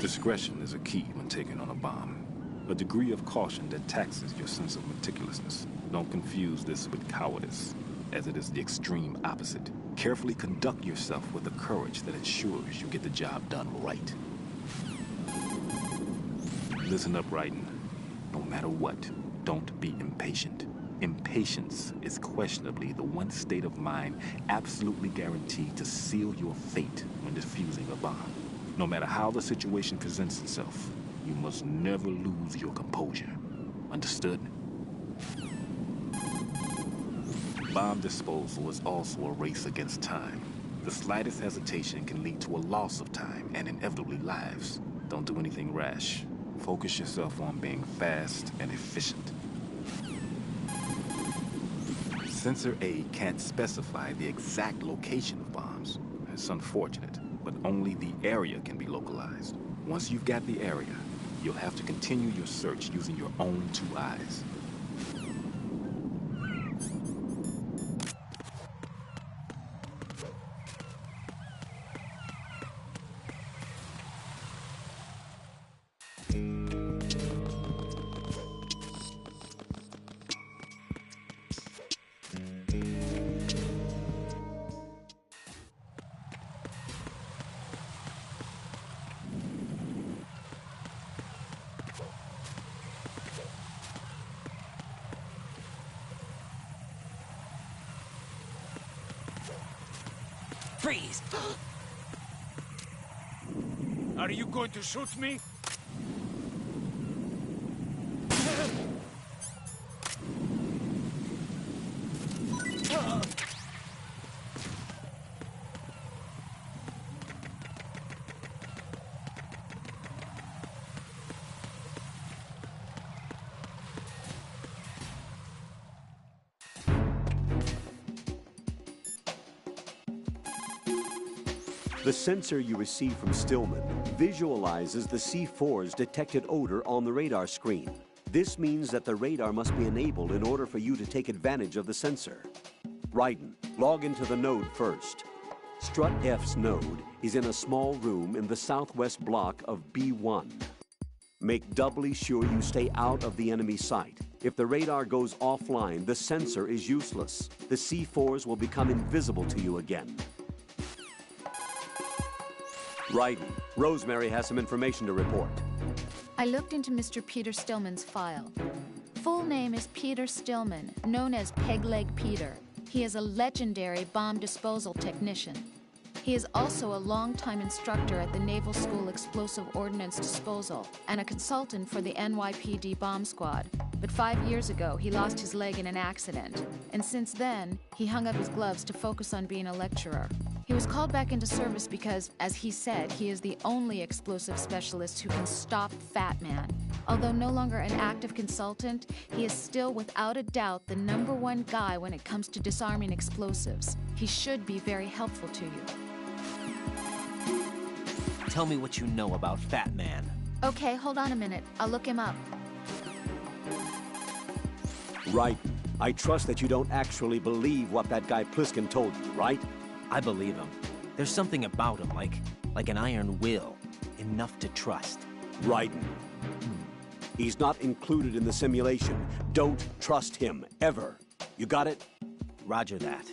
Discretion is a key when taking on a bomb. A degree of caution that taxes your sense of meticulousness. Don't confuse this with cowardice, as it is the extreme opposite. Carefully conduct yourself with the courage that ensures you get the job done right. Listen up, Raiden. No matter what, don't be impatient. Impatience is questionably the one state of mind absolutely guaranteed to seal your fate when defusing a bomb. No matter how the situation presents itself, you must never lose your composure. Understood? Bomb disposal is also a race against time. The slightest hesitation can lead to a loss of time and inevitably lives. Don't do anything rash. Focus yourself on being fast and efficient. Sensor A can't specify the exact location of bombs. It's unfortunate, but only the area can be localized. Once you've got the area, you'll have to continue your search using your own two eyes. Freeze! Are you going to shoot me? The sensor you receive from Stillman visualizes the C4's detected odor on the radar screen. This means that the radar must be enabled in order for you to take advantage of the sensor. Raiden, log into the node first. Strut F's node is in a small room in the southwest block of B1. Make doubly sure you stay out of the enemy sight. If the radar goes offline, the sensor is useless. The C4s will become invisible to you again. Raiden, Rosemary has some information to report. I looked into Mr. Peter Stillman's file. Full name is Peter Stillman, known as Pegleg Peter. He is a legendary bomb disposal technician. He is also a longtime instructor at the Naval School Explosive Ordnance Disposal and a consultant for the NYPD bomb squad. But 5 years ago, he lost his leg in an accident. And since then, he hung up his gloves to focus on being a lecturer. He was called back into service because, as he said, he is the only explosive specialist who can stop Fat Man. Although no longer an active consultant, he is still without a doubt the #1 guy when it comes to disarming explosives. He should be very helpful to you. Tell me what you know about Fat Man. Okay, hold on a minute. I'll look him up. Raiden, I trust that you don't actually believe what that guy Pliskin told you, right? I believe him. There's something about him, like an iron will. Enough to trust. Raiden. He's not included in the simulation. Don't trust him, ever. You got it? Roger that.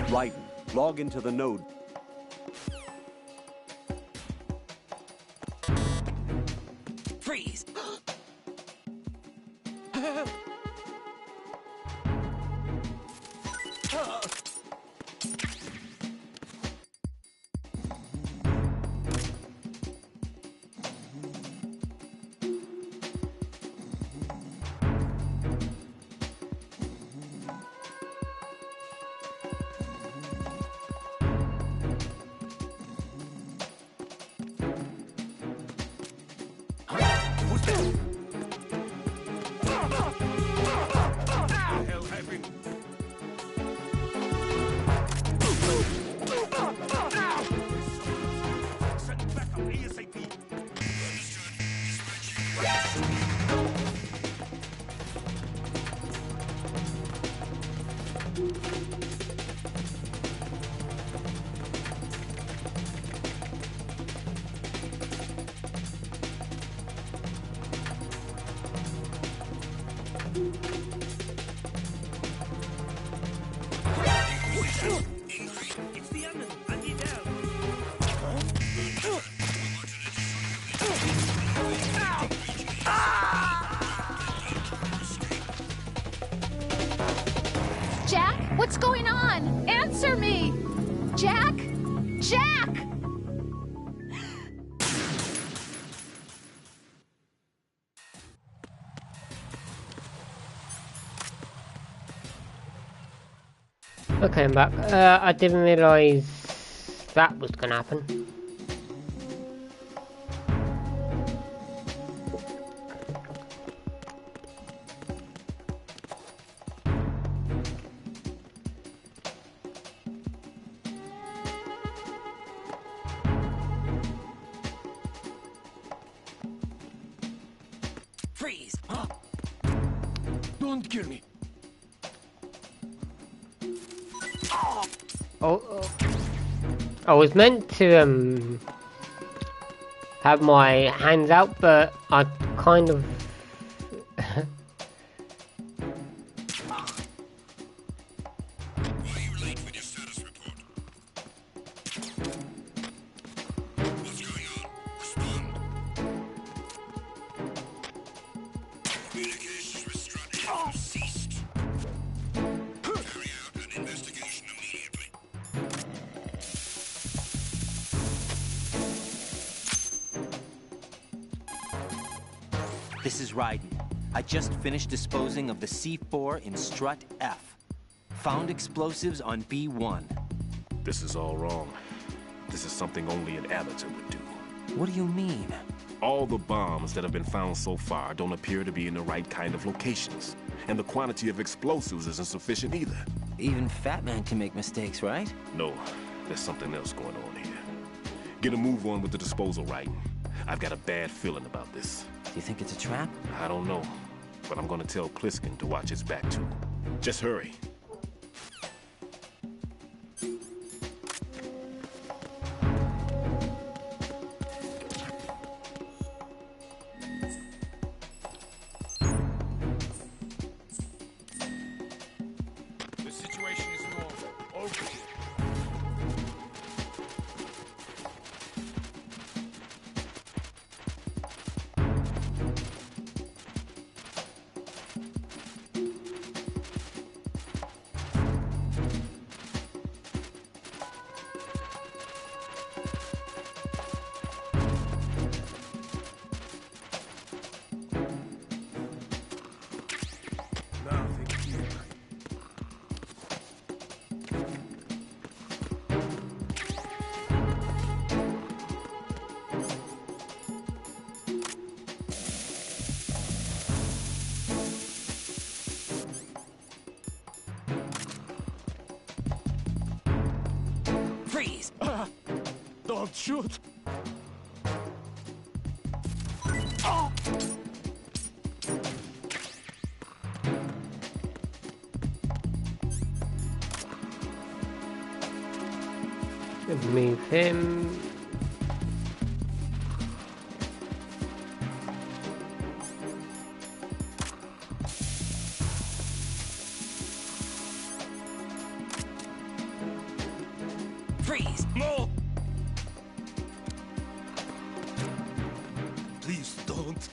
Raiden, log into the node. Freeze! Jack, what's going on? Answer me! Jack? Jack! Okay, I'm back. I didn't realise that was gonna happen. Freeze! Don't kill me. I was meant to have my hands out, but I kind of This is Raiden. I just finished disposing of the C4 in Strut F. Found explosives on B1. This is all wrong. This is something only an amateur would do. What do you mean? All the bombs that have been found so far don't appear to be in the right kind of locations. And the quantity of explosives isn't sufficient either. Even Fat Man can make mistakes, right? No, there's something else going on here. Get a move on with the disposal, Raiden. I've got a bad feeling about this. Do you think it's a trap? I don't know, but I'm gonna tell Pliskin to watch his back too. Just hurry. The situation is normal. Over here. Freeze! Don't shoot! Move him. Freeze! No! Please don't.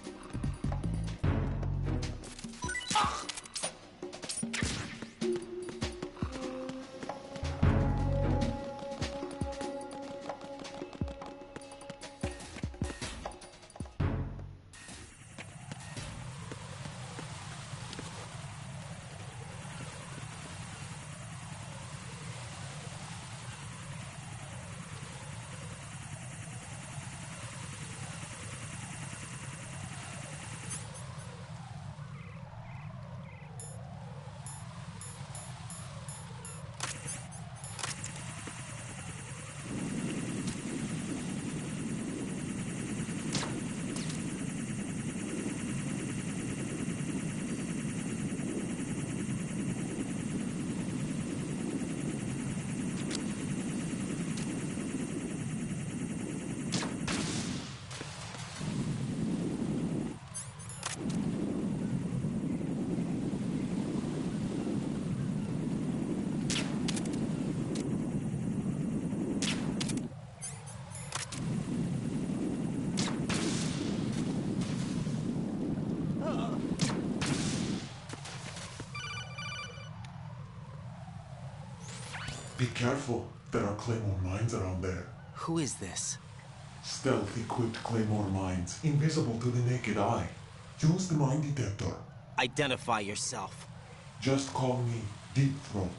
Be careful. There are Claymore mines around there. Who is this? Stealth-equipped Claymore mines, invisible to the naked eye. Use the mine detector. Identify yourself. Just call me Deep Throat.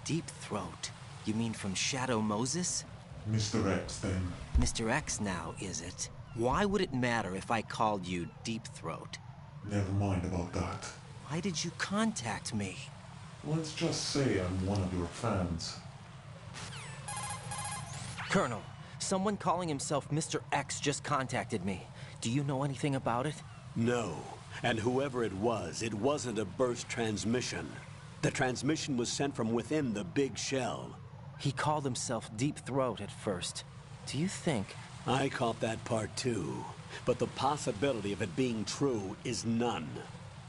Deep Throat? You mean from Shadow Moses? Mr. X, then. Mr. X now, is it? Why would it matter if I called you Deep Throat? Never mind about that. Why did you contact me? Let's just say I'm one of your fans. Colonel, someone calling himself Mr. X just contacted me. Do you know anything about it? No. And whoever it wasn't a burst transmission. The transmission was sent from within the big shell. He called himself Deep Throat at first. Do you think... I caught that part too. But the possibility of it being true is none.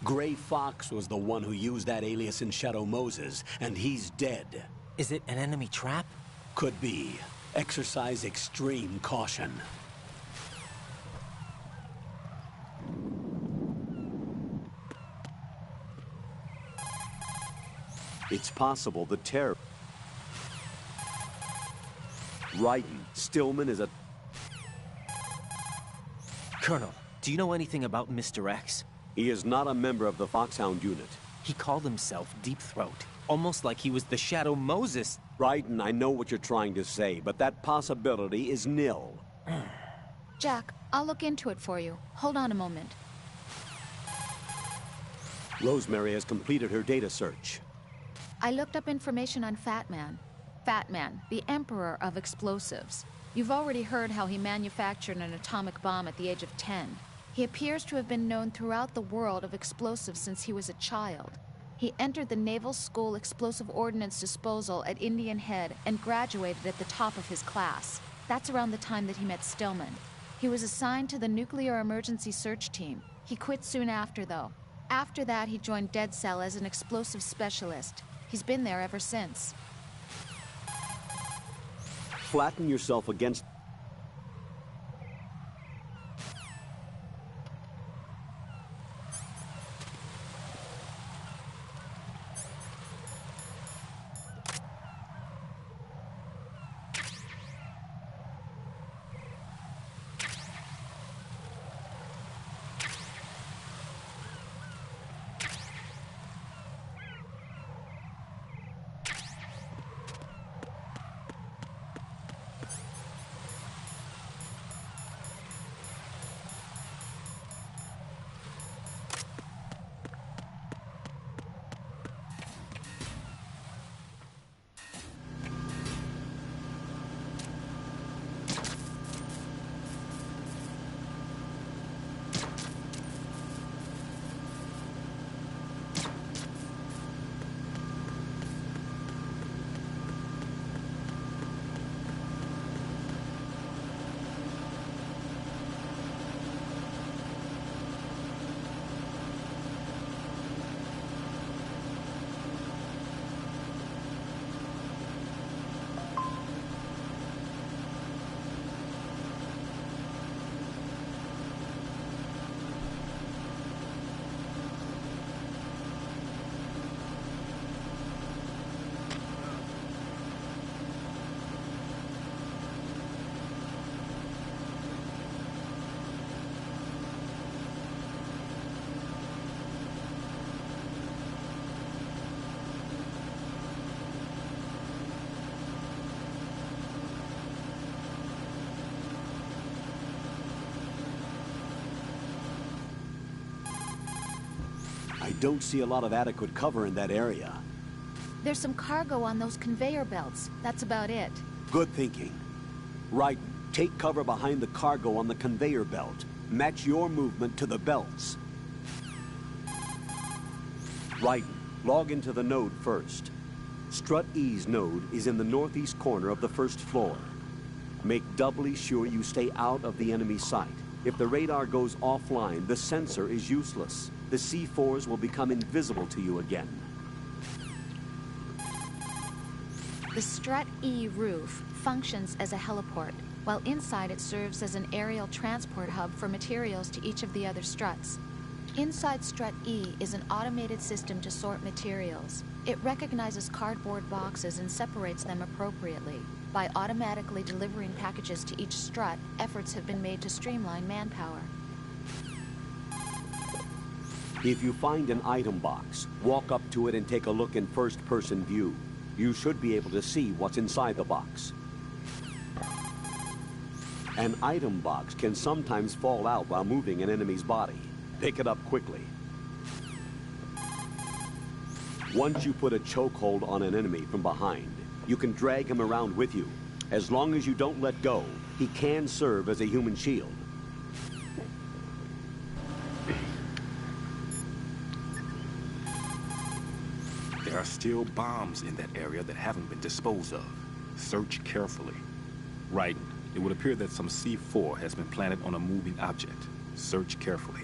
Gray Fox was the one who used that alias in Shadow Moses, and he's dead. Is it an enemy trap? Could be. Exercise extreme caution. It's possible the terror... Raiden, Stillman is a... Colonel, do you know anything about Mr. X? He is not a member of the Foxhound unit. He called himself Deep Throat, almost like he was the Shadow Moses. Raiden, I know what you're trying to say, but that possibility is nil. Jack, I'll look into it for you. Hold on a moment. Rosemary has completed her data search. I looked up information on Fat Man. Fat Man, the Emperor of Explosives. You've already heard how he manufactured an atomic bomb at the age of 10. He appears to have been known throughout the world of explosives since he was a child. He entered the Naval School Explosive Ordnance Disposal at Indian Head and graduated at the top of his class. That's around the time that he met Stillman. He was assigned to the Nuclear Emergency Search Team. He quit soon after, though. After that, he joined Dead Cell as an explosive specialist. He's been there ever since. Flatten yourself against... I don't see a lot of adequate cover in that area. There's some cargo on those conveyor belts. That's about it. Good thinking. Right, take cover behind the cargo on the conveyor belt. Match your movement to the belts. Right, log into the node first. Strut E's node is in the northeast corner of the first floor. Make doubly sure you stay out of the enemy sight. If the radar goes offline, the sensor is useless. The C4s will become invisible to you again. The Strut E roof functions as a heliport, while inside it serves as an aerial transport hub for materials to each of the other struts. Inside Strut E is an automated system to sort materials. It recognizes cardboard boxes and separates them appropriately. By automatically delivering packages to each strut, efforts have been made to streamline manpower. If you find an item box, walk up to it and take a look in first-person view. You should be able to see what's inside the box. An item box can sometimes fall out while moving an enemy's body. Pick it up quickly. Once you put a chokehold on an enemy from behind, you can drag him around with you. As long as you don't let go, he can serve as a human shield. There are still bombs in that area that haven't been disposed of. Search carefully. Right, it would appear that some C4 has been planted on a moving object. Search carefully.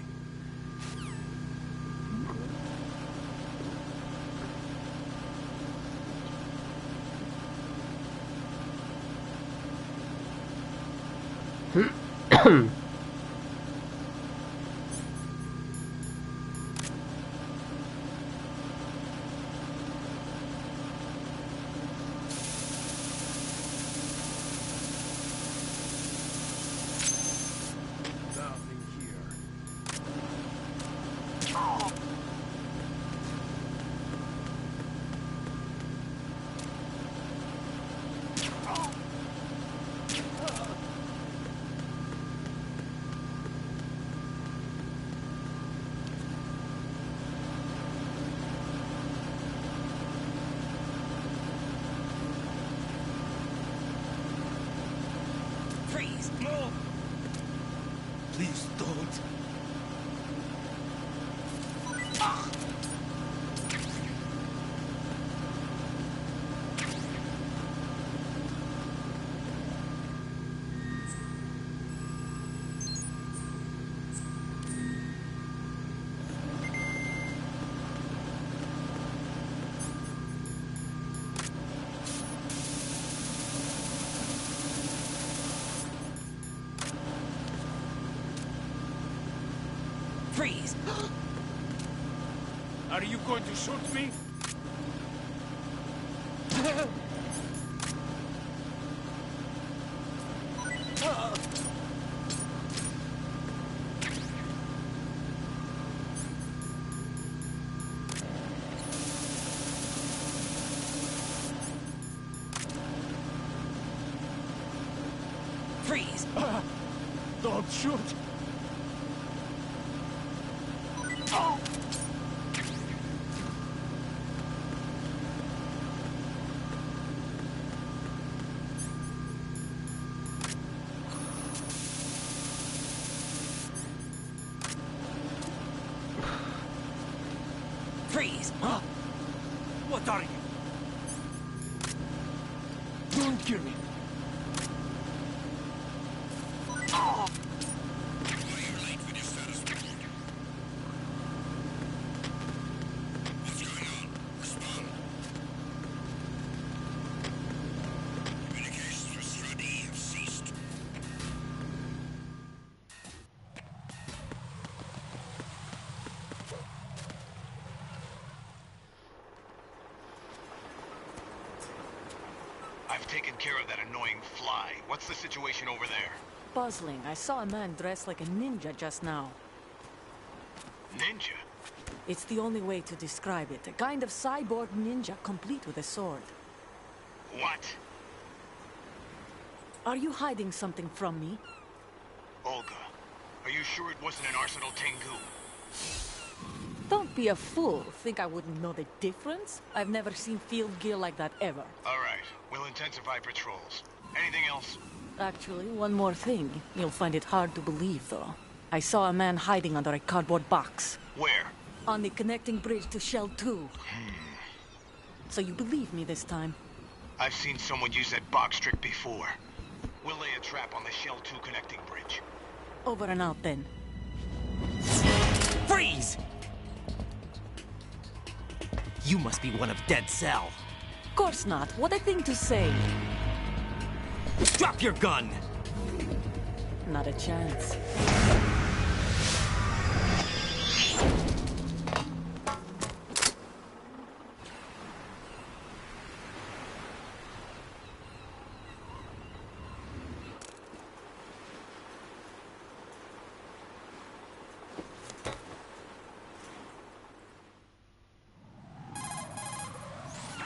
Freeze! Are you going to shoot me? Freeze! Don't shoot! Oh. Freeze! Huh? What are you? Don't kill me! Oh. I've taken care of that annoying fly. What's the situation over there? Puzzling. I saw a man dressed like a ninja just now. Ninja? It's the only way to describe it. A kind of cyborg ninja complete with a sword. What? Are you hiding something from me? Olga, are you sure it wasn't an Arsenal Tengu? Don't be a fool. Think I wouldn't know the difference? I've never seen field gear like that ever. All right, we'll intensify patrols. Anything else? Actually, one more thing. You'll find it hard to believe, though. I saw a man hiding under a cardboard box. Where? On the connecting bridge to Shell 2. So you believe me this time? I've seen someone use that box trick before. We'll lay a trap on the Shell 2 connecting bridge. Over and out, then. Freeze! You must be one of Dead Cell. Of course not. What a thing to say. Drop your gun! Not a chance.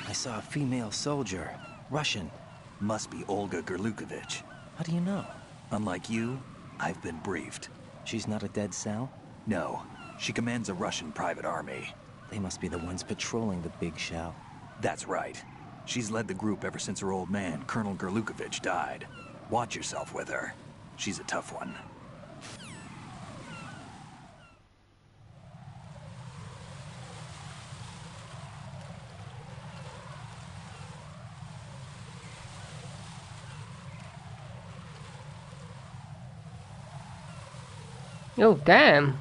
I saw a female soldier. Russian. Must be Olga Gurlukovich. How do you know? Unlike you, I've been briefed. She's not a Dead Cell? No. She commands a Russian private army. They must be the ones patrolling the Big Shell. That's right. She's led the group ever since her old man, Colonel Gurlukovich, died. Watch yourself with her. She's a tough one. Oh, damn.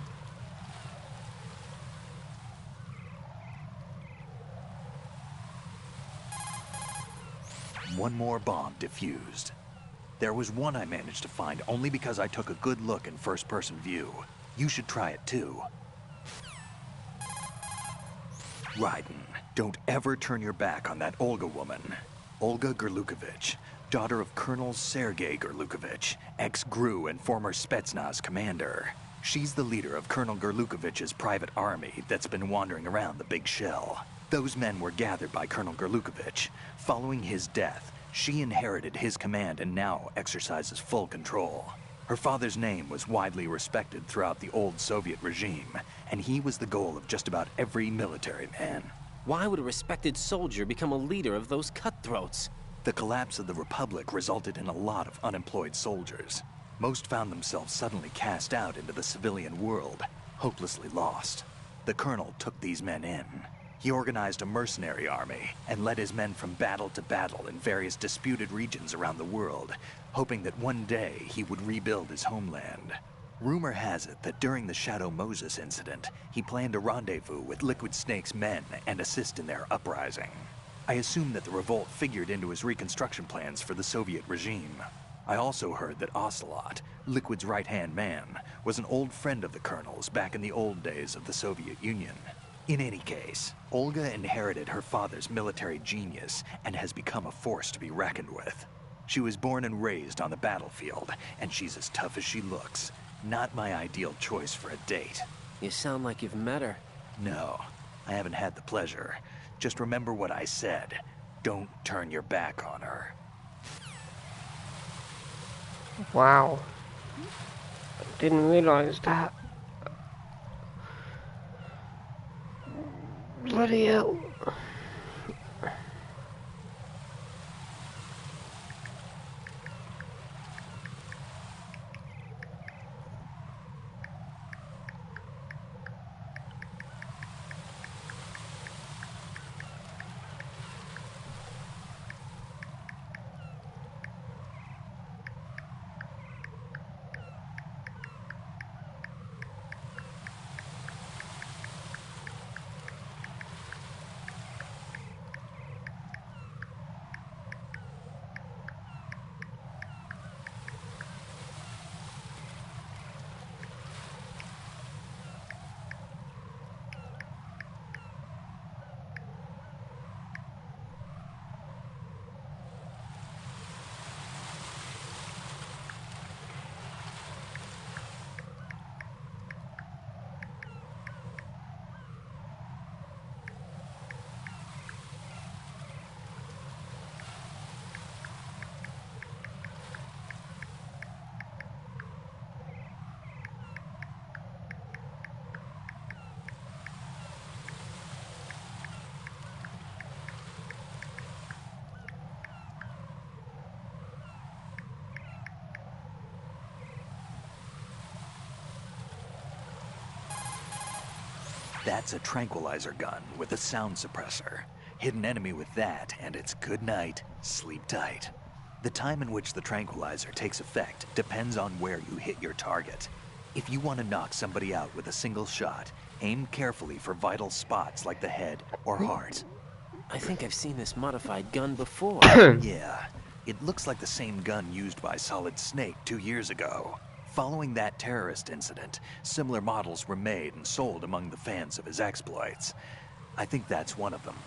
One more bomb defused. There was one I managed to find only because I took a good look in first-person view. You should try it too. Raiden, don't ever turn your back on that Olga woman. Olga Gurlukovich, daughter of Colonel Sergei Gurlukovich, ex-GRU and former Spetsnaz commander. She's the leader of Colonel Gurlukovich's private army that's been wandering around the Big Shell. Those men were gathered by Colonel Gurlukovich. Following his death, she inherited his command and now exercises full control. Her father's name was widely respected throughout the old Soviet regime, and he was the goal of just about every military man. Why would a respected soldier become a leader of those cutthroats? The collapse of the Republic resulted in a lot of unemployed soldiers. Most found themselves suddenly cast out into the civilian world, hopelessly lost. The colonel took these men in. He organized a mercenary army and led his men from battle to battle in various disputed regions around the world, hoping that one day he would rebuild his homeland. Rumor has it that during the Shadow Moses incident, he planned a rendezvous with Liquid Snake's men and assist in their uprising. I assume that the revolt figured into his reconstruction plans for the Soviet regime. I also heard that Ocelot, Liquid's right-hand man, was an old friend of the Colonel's back in the old days of the Soviet Union. In any case, Olga inherited her father's military genius and has become a force to be reckoned with. She was born and raised on the battlefield, and she's as tough as she looks. Not my ideal choice for a date. You sound like you've met her. No, I haven't had the pleasure. Just remember what I said. Don't turn your back on her. Wow. Didn't realize that. Bloody hell. That's a tranquilizer gun with a sound suppressor. Hit an enemy with that, and it's good night, sleep tight. The time in which the tranquilizer takes effect depends on where you hit your target. If you want to knock somebody out with a single shot, aim carefully for vital spots like the head or heart. I think I've seen this modified gun before. Yeah, it looks like the same gun used by Solid Snake 2 years ago. Following that terrorist incident, similar models were made and sold among the fans of his exploits. I think that's one of them.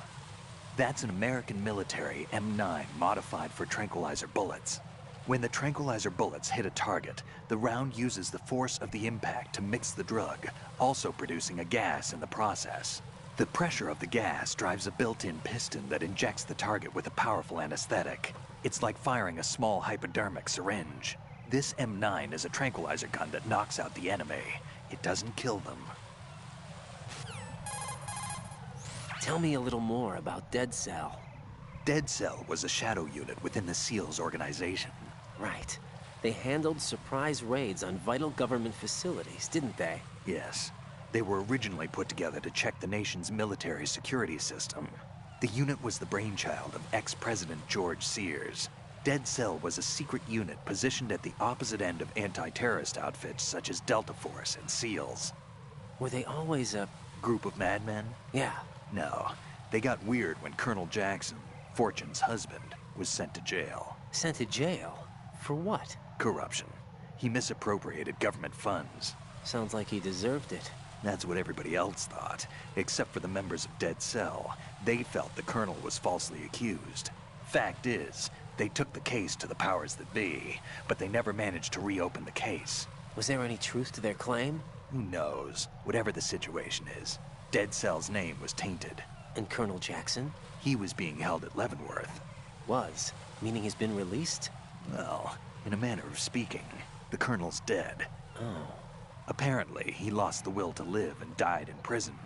That's an American military M9 modified for tranquilizer bullets. When the tranquilizer bullets hit a target, the round uses the force of the impact to mix the drug, also producing a gas in the process. The pressure of the gas drives a built-in piston that injects the target with a powerful anesthetic. It's like firing a small hypodermic syringe. This M9 is a tranquilizer gun that knocks out the enemy. It doesn't kill them. Tell me a little more about Dead Cell. Dead Cell was a shadow unit within the SEALs organization. Right. They handled surprise raids on vital government facilities, didn't they? Yes. They were originally put together to check the nation's military security system. The unit was the brainchild of ex-President George Sears. Dead Cell was a secret unit positioned at the opposite end of anti-terrorist outfits such as Delta Force and SEALs. Were they always a group of madmen? Yeah. No. They got weird when Colonel Jackson, Fortune's husband, was sent to jail. Sent to jail? For what? Corruption. He misappropriated government funds. Sounds like he deserved it. That's what everybody else thought, except for the members of Dead Cell. They felt the Colonel was falsely accused. Fact is, they took the case to the powers that be, but they never managed to reopen the case. Was there any truth to their claim? Who knows? Whatever the situation is, Dead Cell's name was tainted. And Colonel Jackson? He was being held at Leavenworth. Was? Meaning he's been released? Well, in a manner of speaking, the Colonel's dead. Oh. Apparently, he lost the will to live and died in prison.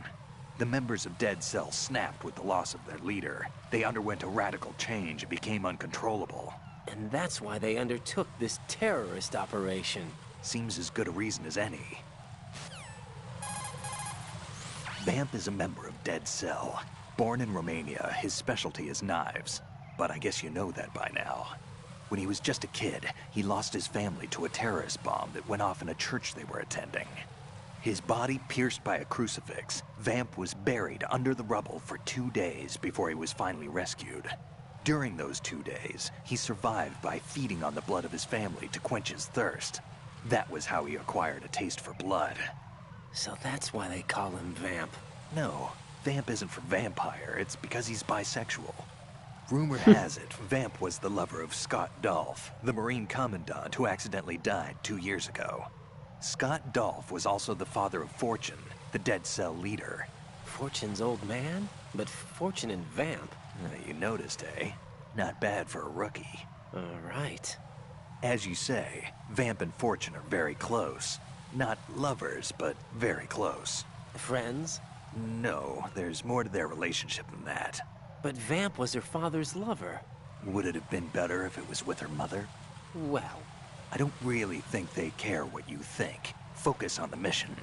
The members of Dead Cell snapped with the loss of their leader. They underwent a radical change and became uncontrollable. And that's why they undertook this terrorist operation. Seems as good a reason as any. Vamp is a member of Dead Cell. Born in Romania, his specialty is knives. But I guess you know that by now. When he was just a kid, he lost his family to a terrorist bomb that went off in a church they were attending. His body pierced by a crucifix, Vamp was buried under the rubble for 2 days before he was finally rescued. During those 2 days, he survived by feeding on the blood of his family to quench his thirst. That was how he acquired a taste for blood. So that's why they call him Vamp. No, Vamp isn't for vampire, it's because he's bisexual. Rumor has it, Vamp was the lover of Scott Dolph, the Marine Commandant who accidentally died 2 years ago. Scott Dolph was also the father of Fortune, the Dead Cell leader. Fortune's old man? But Fortune and Vamp? You noticed, eh? Not bad for a rookie. All right. As you say, Vamp and Fortune are very close. Not lovers, but very close. Friends? No, there's more to their relationship than that. But Vamp was her father's lover. Would it have been better if it was with her mother? Well, I don't really think they care what you think. Focus on the mission.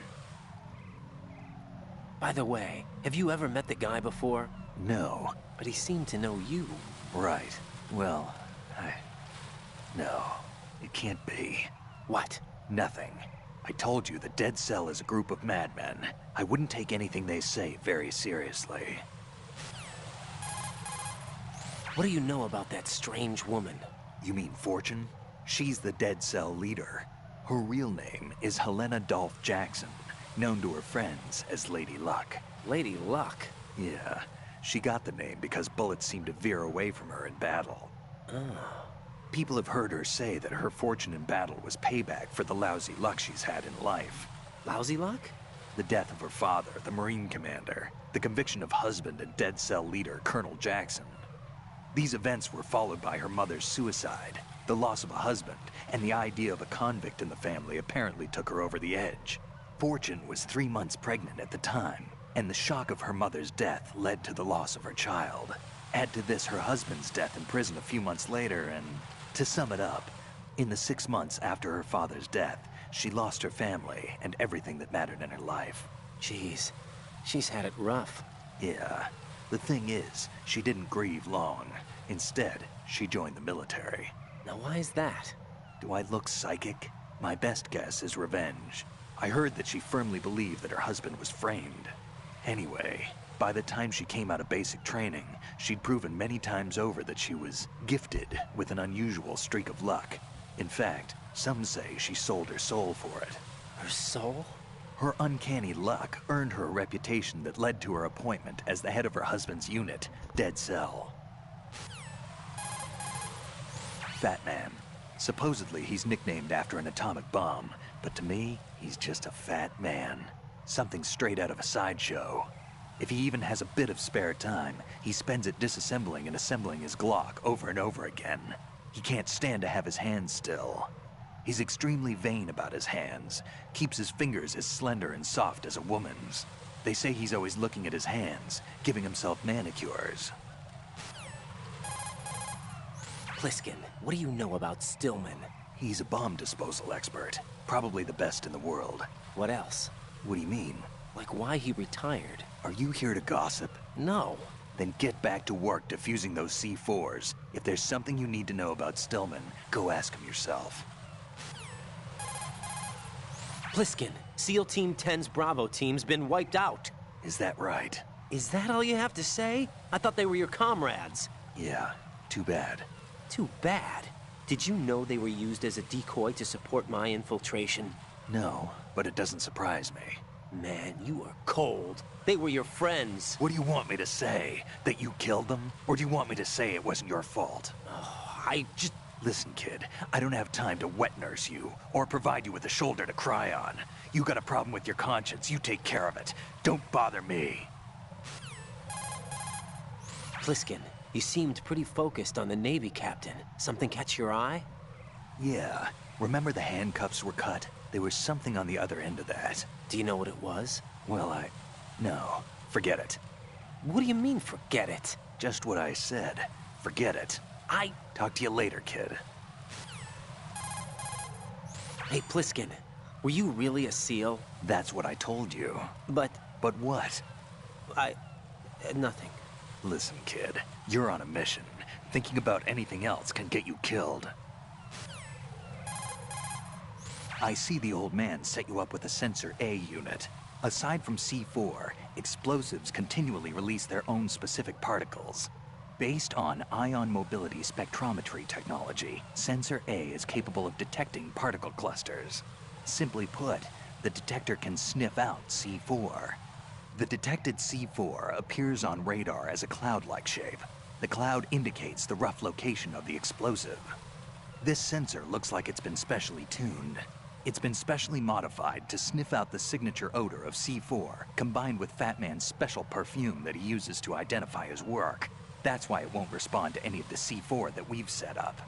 By the way, have you ever met the guy before? No. But he seemed to know you. Right. Well, no, it can't be. What? Nothing. I told you the Dead Cell is a group of madmen. I wouldn't take anything they say very seriously. What do you know about that strange woman? You mean Fortune? She's the Dead Cell leader. Her real name is Helena Dolph Jackson, known to her friends as Lady Luck. Lady Luck? Yeah. She got the name because bullets seemed to veer away from her in battle. Oh. People have heard her say that her fortune in battle was payback for the lousy luck she's had in life. Lousy luck? The death of her father, the Marine commander. The conviction of husband and Dead Cell leader, Colonel Jackson. These events were followed by her mother's suicide, the loss of a husband, and the idea of a convict in the family apparently took her over the edge. Fortune was 3 months pregnant at the time, and the shock of her mother's death led to the loss of her child. Add to this her husband's death in prison a few months later, and to sum it up, in the 6 months after her father's death, she lost her family and everything that mattered in her life. Jeez, she's had it rough. Yeah. The thing is, she didn't grieve long. Instead, she joined the military. Now why is that? Do I look psychic? My best guess is revenge. I heard that she firmly believed that her husband was framed. Anyway, by the time she came out of basic training, she'd proven many times over that she was gifted with an unusual streak of luck. In fact, some say she sold her soul for it. Her soul? Her uncanny luck earned her a reputation that led to her appointment as the head of her husband's unit, Dead Cell. Fat Man. Supposedly he's nicknamed after an atomic bomb, but to me, he's just a fat man. Something straight out of a sideshow. If he even has a bit of spare time, he spends it disassembling and assembling his Glock over and over again. He can't stand to have his hands still. He's extremely vain about his hands, keeps his fingers as slender and soft as a woman's. They say he's always looking at his hands, giving himself manicures. Pliskin, what do you know about Stillman? He's a bomb disposal expert, probably the best in the world. What else? What do you mean? Like why he retired. Are you here to gossip? No. Then get back to work defusing those C4s. If there's something you need to know about Stillman, go ask him yourself. Pliskin, SEAL Team 10's Bravo team's been wiped out. Is that right? Is that all you have to say? I thought they were your comrades. Yeah, too bad. Too bad? Did you know they were used as a decoy to support my infiltration? No, but it doesn't surprise me. Man, you are cold. They were your friends. What do you want me to say? That you killed them? Or do you want me to say it wasn't your fault? Oh, I just... Listen, kid, I don't have time to wet nurse you, or provide you with a shoulder to cry on. You got a problem with your conscience, you take care of it. Don't bother me. Pliskin, you seemed pretty focused on the Navy captain. Something catch your eye? Yeah. Remember the handcuffs were cut? There was something on the other end of that. Do you know what it was? Well, no. Forget it. What do you mean, forget it? Just what I said. Forget it. Talk to you later, kid. Hey, Pliskin, were you really a SEAL? That's what I told you. But what? Nothing. Listen, kid, you're on a mission. Thinking about anything else can get you killed. I see the old man set you up with a Sensor A unit. Aside from C4, explosives continually release their own specific particles. Based on ion mobility spectrometry technology, Sensor A is capable of detecting particle clusters. Simply put, the detector can sniff out C4. The detected C4 appears on radar as a cloud-like shape. The cloud indicates the rough location of the explosive. This sensor looks like it's been specially tuned. It's been specially modified to sniff out the signature odor of C4, combined with Fat Man's special perfume that he uses to identify his work. That's why it won't respond to any of the C4 that we've set up.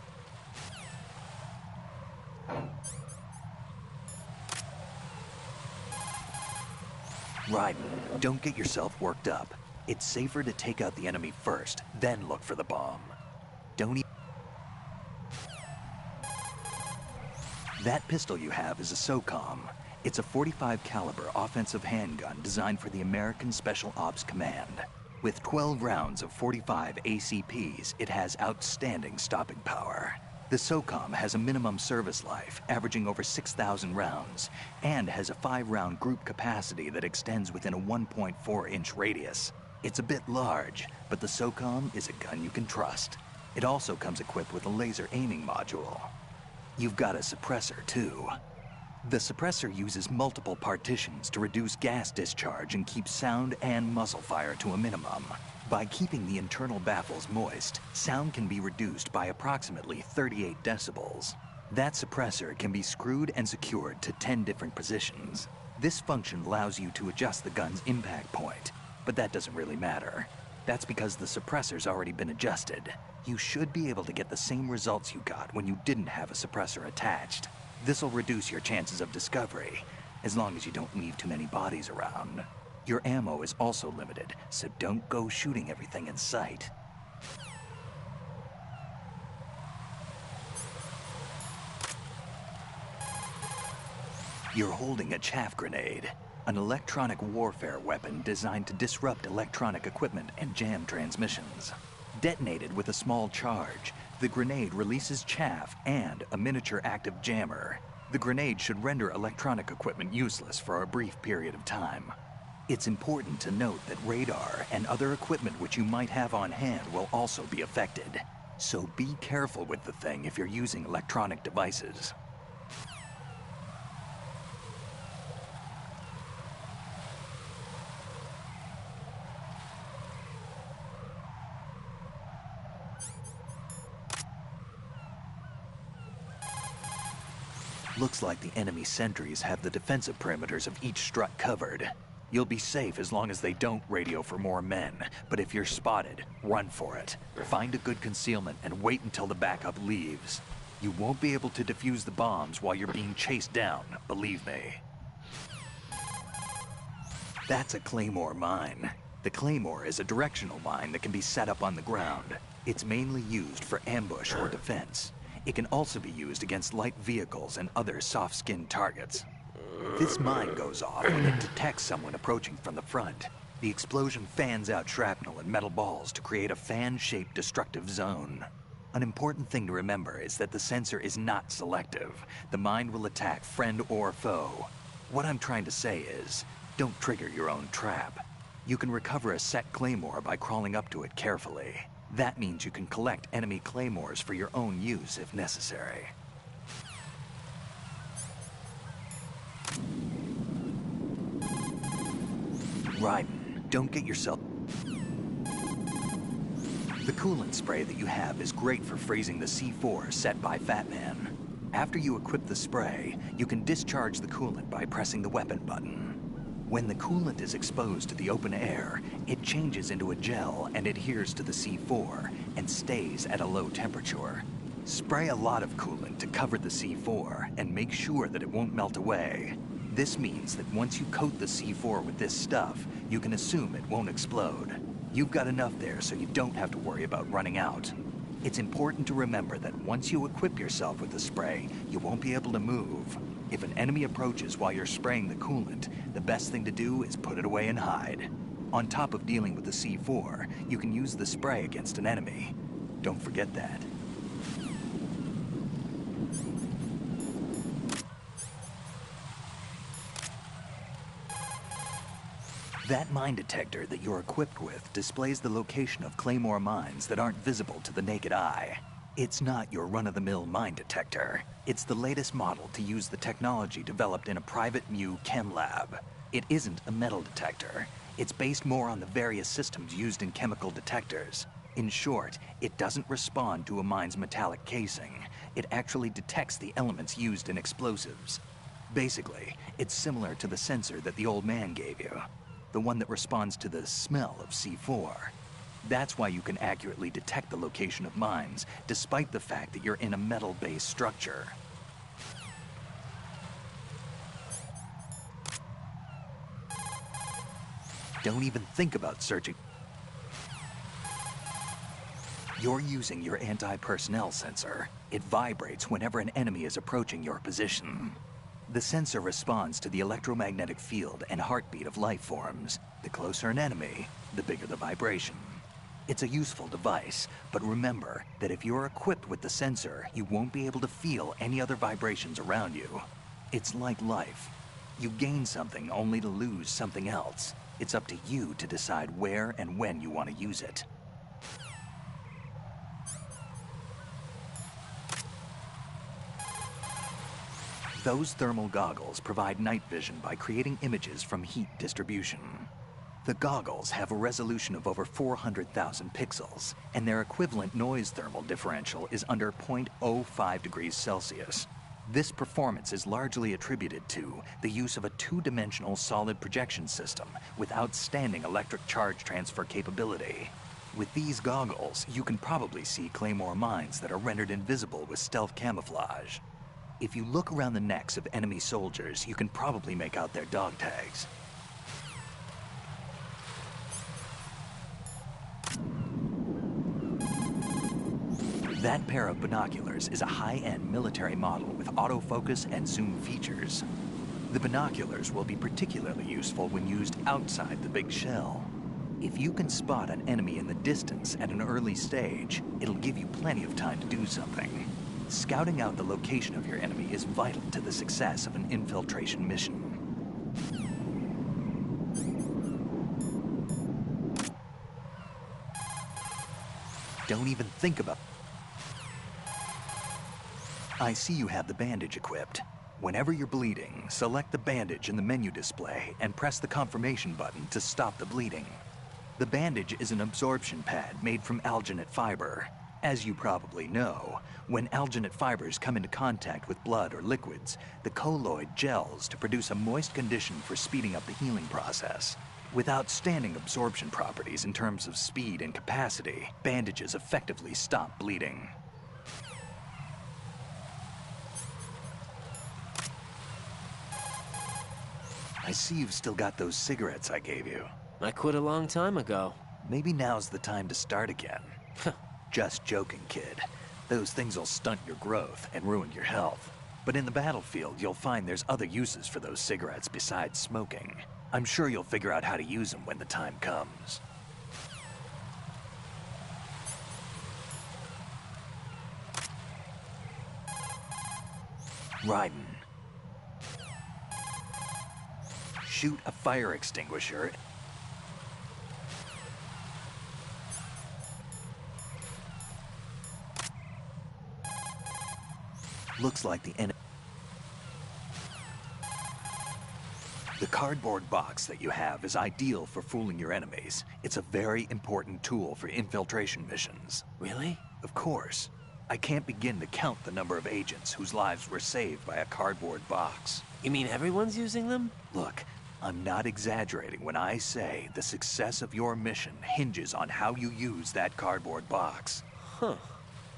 Raiden, don't get yourself worked up. It's safer to take out the enemy first, then look for the bomb. Don't That pistol you have is a SOCOM. It's a .45 caliber offensive handgun designed for the American Special Ops Command. With 12 rounds of .45 ACPs, it has outstanding stopping power. The SOCOM has a minimum service life, averaging over 6,000 rounds, and has a 5-round group capacity that extends within a 1.4-inch radius. It's a bit large, but the SOCOM is a gun you can trust. It also comes equipped with a laser aiming module. You've got a suppressor, too. The suppressor uses multiple partitions to reduce gas discharge and keep sound and muzzle fire to a minimum. By keeping the internal baffles moist, sound can be reduced by approximately 38 decibels. That suppressor can be screwed and secured to 10 different positions. This function allows you to adjust the gun's impact point, but that doesn't really matter. That's because the suppressor's already been adjusted. You should be able to get the same results you got when you didn't have a suppressor attached. This'll reduce your chances of discovery, as long as you don't leave too many bodies around. Your ammo is also limited, so don't go shooting everything in sight. You're holding a chaff grenade, an electronic warfare weapon designed to disrupt electronic equipment and jam transmissions. Detonated with a small charge, the grenade releases chaff and a miniature active jammer. The grenade should render electronic equipment useless for a brief period of time. It's important to note that radar and other equipment which you might have on hand will also be affected. So be careful with the thing if you're using electronic devices. Looks like the enemy sentries have the defensive perimeters of each strut covered. You'll be safe as long as they don't radio for more men, but if you're spotted, run for it. Find a good concealment and wait until the backup leaves. You won't be able to defuse the bombs while you're being chased down, believe me. That's a Claymore mine. The Claymore is a directional mine that can be set up on the ground. It's mainly used for ambush or defense. It can also be used against light vehicles and other soft-skinned targets. This mine goes off when it detects someone approaching from the front. The explosion fans out shrapnel and metal balls to create a fan-shaped destructive zone. An important thing to remember is that the sensor is not selective. The mine will attack friend or foe. What I'm trying to say is, don't trigger your own trap. You can recover a set claymore by crawling up to it carefully. That means you can collect enemy claymores for your own use if necessary. Raiden, don't get yourself... The coolant spray that you have is great for freezing the C4 set by Fat Man. After you equip the spray, you can discharge the coolant by pressing the weapon button. When the coolant is exposed to the open air, it changes into a gel and adheres to the C4 and stays at a low temperature. Spray a lot of coolant to cover the C4 and make sure that it won't melt away. This means that once you coat the C4 with this stuff, you can assume it won't explode. You've got enough there so you don't have to worry about running out. It's important to remember that once you equip yourself with the spray, you won't be able to move. If an enemy approaches while you're spraying the coolant, the best thing to do is put it away and hide. On top of dealing with the C4, you can use the spray against an enemy. Don't forget that. That mine detector that you're equipped with displays the location of Claymore mines that aren't visible to the naked eye. It's not your run-of-the-mill mine detector. It's the latest model to use the technology developed in a private Mu chem lab. It isn't a metal detector. It's based more on the various systems used in chemical detectors. In short, it doesn't respond to a mine's metallic casing. It actually detects the elements used in explosives. Basically, it's similar to the sensor that the old man gave you. The one that responds to the smell of C4. That's why you can accurately detect the location of mines, despite the fact that you're in a metal-based structure. Don't even think about searching. You're using your anti-personnel sensor. It vibrates whenever an enemy is approaching your position. The sensor responds to the electromagnetic field and heartbeat of life forms. The closer an enemy, the bigger the vibration. It's a useful device, but remember that if you're equipped with the sensor, you won't be able to feel any other vibrations around you. It's like life. You gain something only to lose something else. It's up to you to decide where and when you want to use it. Those thermal goggles provide night vision by creating images from heat distribution. The goggles have a resolution of over 400,000 pixels, and their equivalent noise thermal differential is under 0.05 degrees Celsius. This performance is largely attributed to the use of a two-dimensional solid projection system with outstanding electric charge transfer capability. With these goggles, you can probably see Claymore mines that are rendered invisible with stealth camouflage. If you look around the necks of enemy soldiers, you can probably make out their dog tags. That pair of binoculars is a high-end military model with autofocus and zoom features. The binoculars will be particularly useful when used outside the big shell. If you can spot an enemy in the distance at an early stage, it'll give you plenty of time to do something. Scouting out the location of your enemy is vital to the success of an infiltration mission. Don't even think about... I see you have the bandage equipped. Whenever you're bleeding, select the bandage in the menu display and press the confirmation button to stop the bleeding. The bandage is an absorption pad made from alginate fiber. As you probably know, when alginate fibers come into contact with blood or liquids, the colloid gels to produce a moist condition for speeding up the healing process. With outstanding absorption properties in terms of speed and capacity, bandages effectively stop bleeding. I see you've still got those cigarettes I gave you. I quit a long time ago. Maybe now's the time to start again. Just joking, kid. Those things will stunt your growth and ruin your health. But in the battlefield, you'll find there's other uses for those cigarettes besides smoking. I'm sure you'll figure out how to use them when the time comes. Raiden. Shoot a fire extinguisher. Looks like the enemy. The cardboard box that you have is ideal for fooling your enemies. It's a very important tool for infiltration missions. Really? Of course. I can't begin to count the number of agents whose lives were saved by a cardboard box. You mean everyone's using them? Look, I'm not exaggerating when I say the success of your mission hinges on how you use that cardboard box. Huh.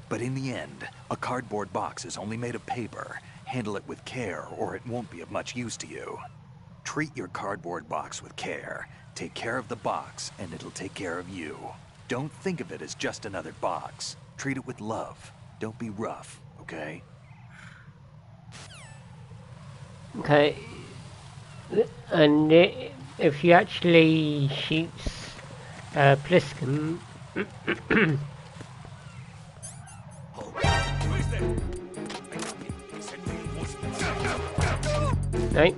But in the end, a cardboard box is only made of paper. Handle it with care, or it won't be of much use to you. Treat your cardboard box with care. Take care of the box, and it'll take care of you. Don't think of it as just another box. Treat it with love. Don't be rough, okay? Okay. And if you actually shoot Pliskin... No.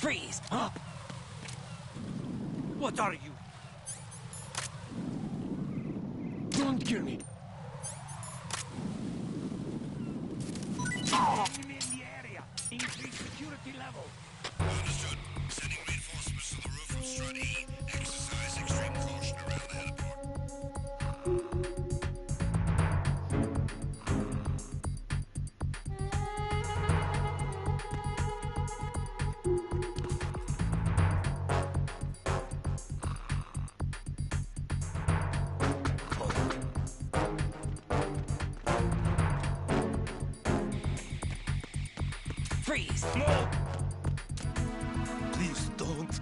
Freeze! What are you? Don't kill me. Enemy in the area. Increase security level. Understood. Sending reinforcements to the roof from Strut E. Exercise extreme caution around the heliport. Freeze! No! Please don't.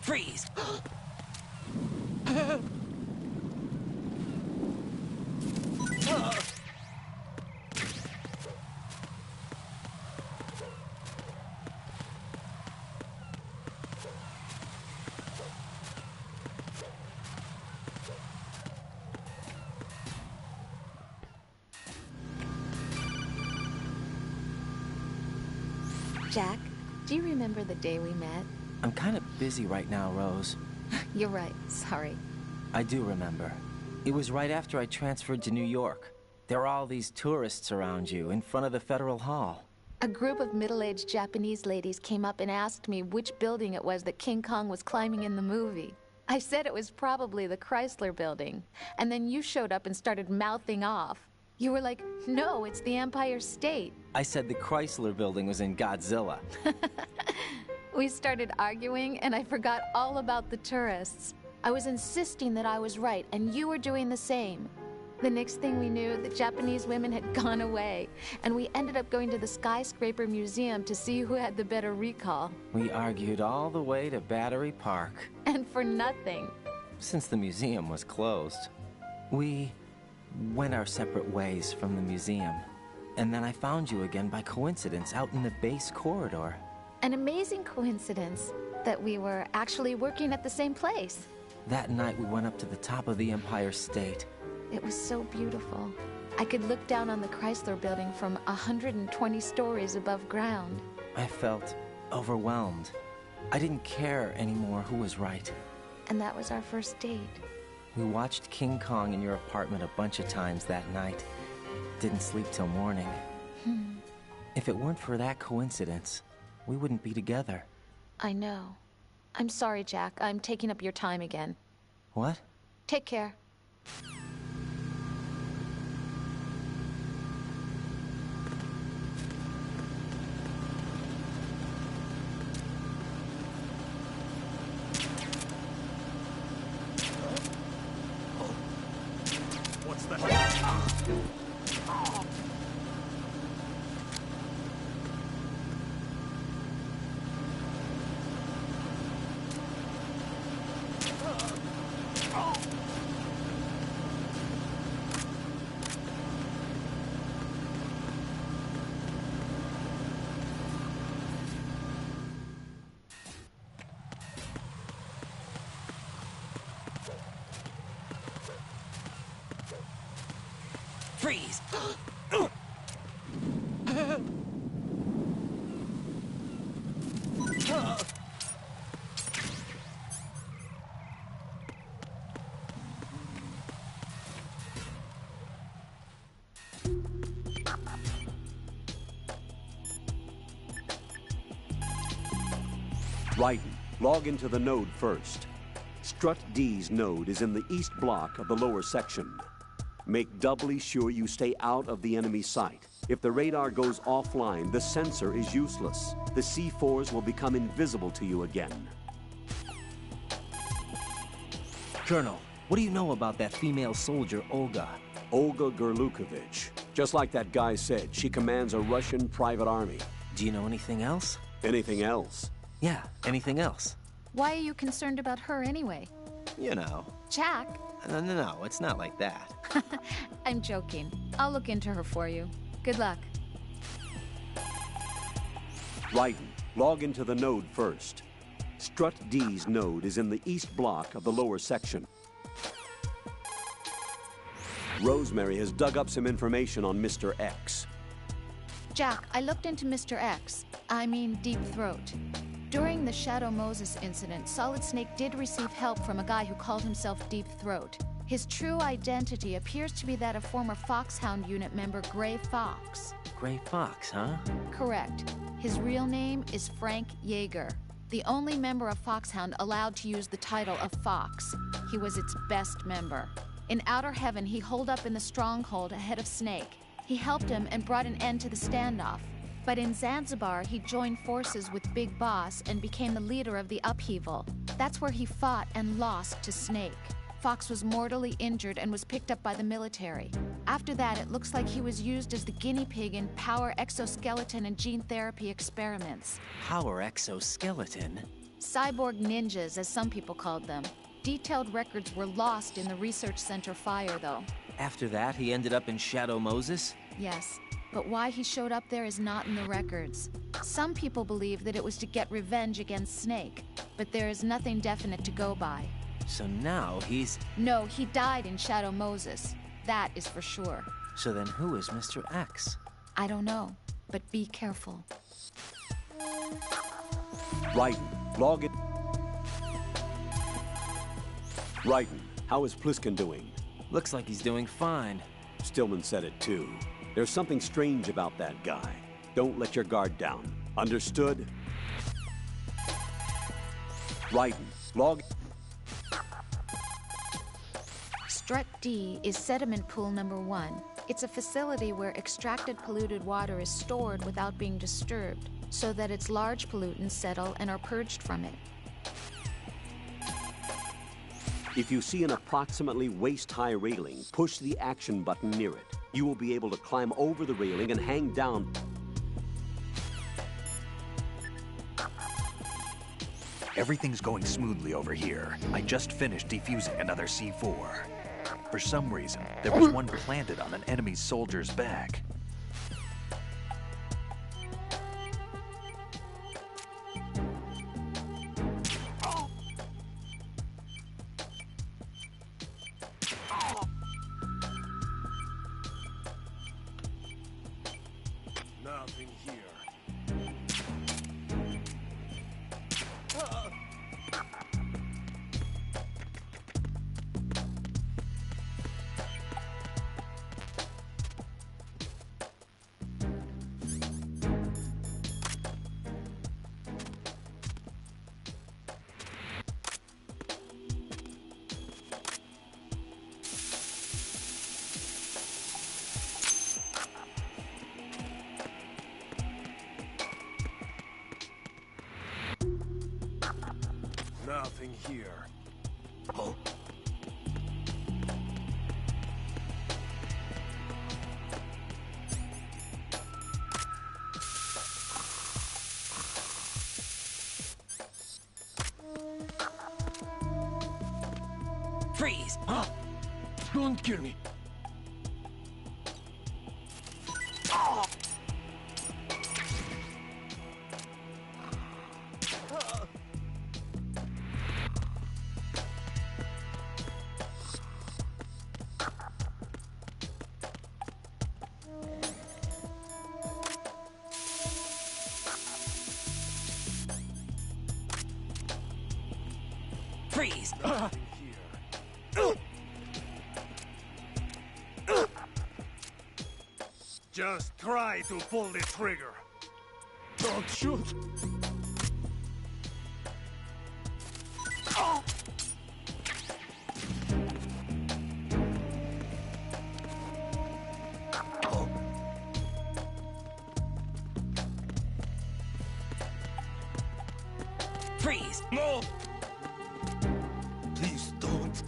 Freeze! Jack, do you remember the day we met? I'm kind of busy right now, Rose. You're right, sorry. I do remember. It was right after I transferred to New York. There were all these tourists around you in front of the Federal Hall. A group of middle-aged Japanese ladies came up and asked me which building it was that King Kong was climbing in the movie. I said it was probably the Chrysler Building, and then you showed up and started mouthing off. You were like, no, it's the Empire State. I said the Chrysler Building was in Godzilla. We started arguing, and I forgot all about the tourists. I was insisting that I was right, and you were doing the same. The next thing we knew, the Japanese women had gone away, and we ended up going to the Skyscraper Museum to see who had the better recall. We argued all the way to Battery Park. And for nothing. Since the museum was closed, we went our separate ways from the museum. And then I found you again by coincidence out in the base corridor. An amazing coincidence that we were actually working at the same place. That night we went up to the top of the Empire State. It was so beautiful. I could look down on the Chrysler Building from 120 stories above ground. I felt overwhelmed. I didn't care anymore who was right. And that was our first date. We watched King Kong in your apartment a bunch of times that night. Didn't sleep till morning. If it weren't for that coincidence, we wouldn't be together. I know. I'm sorry, Jack. I'm taking up your time again. What? Take care. What's that? Freeze! Raiden, log into the node first. Strut D's node is in the east block of the lower section. Make doubly sure you stay out of the enemy sight. If the radar goes offline, the sensor is useless. The C4s will become invisible to you again. Colonel, what do you know about that female soldier, Olga? Olga Gerlukovich. Just like that guy said, she commands a Russian private army. Do you know anything else? Anything else? Yeah, anything else? Why are you concerned about her anyway? You know. Jack? No, it's not like that. I'm joking. I'll look into her for you. Good luck. Raiden, log into the node first. Strut D's node is in the east block of the lower section. Rosemary has dug up some information on Mr. X. Jack, I looked into Mr. X. I mean Deep Throat. During the Shadow Moses incident, Solid Snake did receive help from a guy who called himself Deep Throat. His true identity appears to be that of former Foxhound unit member Gray Fox. Gray Fox, huh? Correct. His real name is Frank Yeager, the only member of Foxhound allowed to use the title of Fox. He was its best member. In Outer Heaven, he holed up in the stronghold ahead of Snake. He helped him and brought an end to the standoff. But in Zanzibar, he joined forces with Big Boss and became the leader of the upheaval. That's where he fought and lost to Snake. Fox was mortally injured and was picked up by the military. After that, it looks like he was used as the guinea pig in power exoskeleton and gene therapy experiments. Power exoskeleton? Cyborg ninjas, as some people called them. Detailed records were lost in the research center fire, though. After that, he ended up in Shadow Moses? Yes, but why he showed up there is not in the records. Some people believe that it was to get revenge against Snake, but there is nothing definite to go by. So now he's... No, he died in Shadow Moses. That is for sure. So then who is Mr. X? I don't know, but be careful. Raiden, log it. Raiden, how is Pliskin doing? Looks like he's doing fine. Stillman said it too. There's something strange about that guy. Don't let your guard down. Understood? Raiden, log... Strut D is sediment pool number 1. It's a facility where extracted polluted water is stored without being disturbed, so that its large pollutants settle and are purged from it. If you see an approximately waist-high railing, push the action button near it. You will be able to climb over the railing and hang down. Everything's going smoothly over here. I just finished defusing another C4. For some reason, there was one planted on an enemy soldier's back. Nothing here. Nothing here. Oh. Freeze! Huh? Don't kill me. Oh. Freeze! Just try to pull the trigger. Don't shoot. Oh. Freeze! No! Please don't.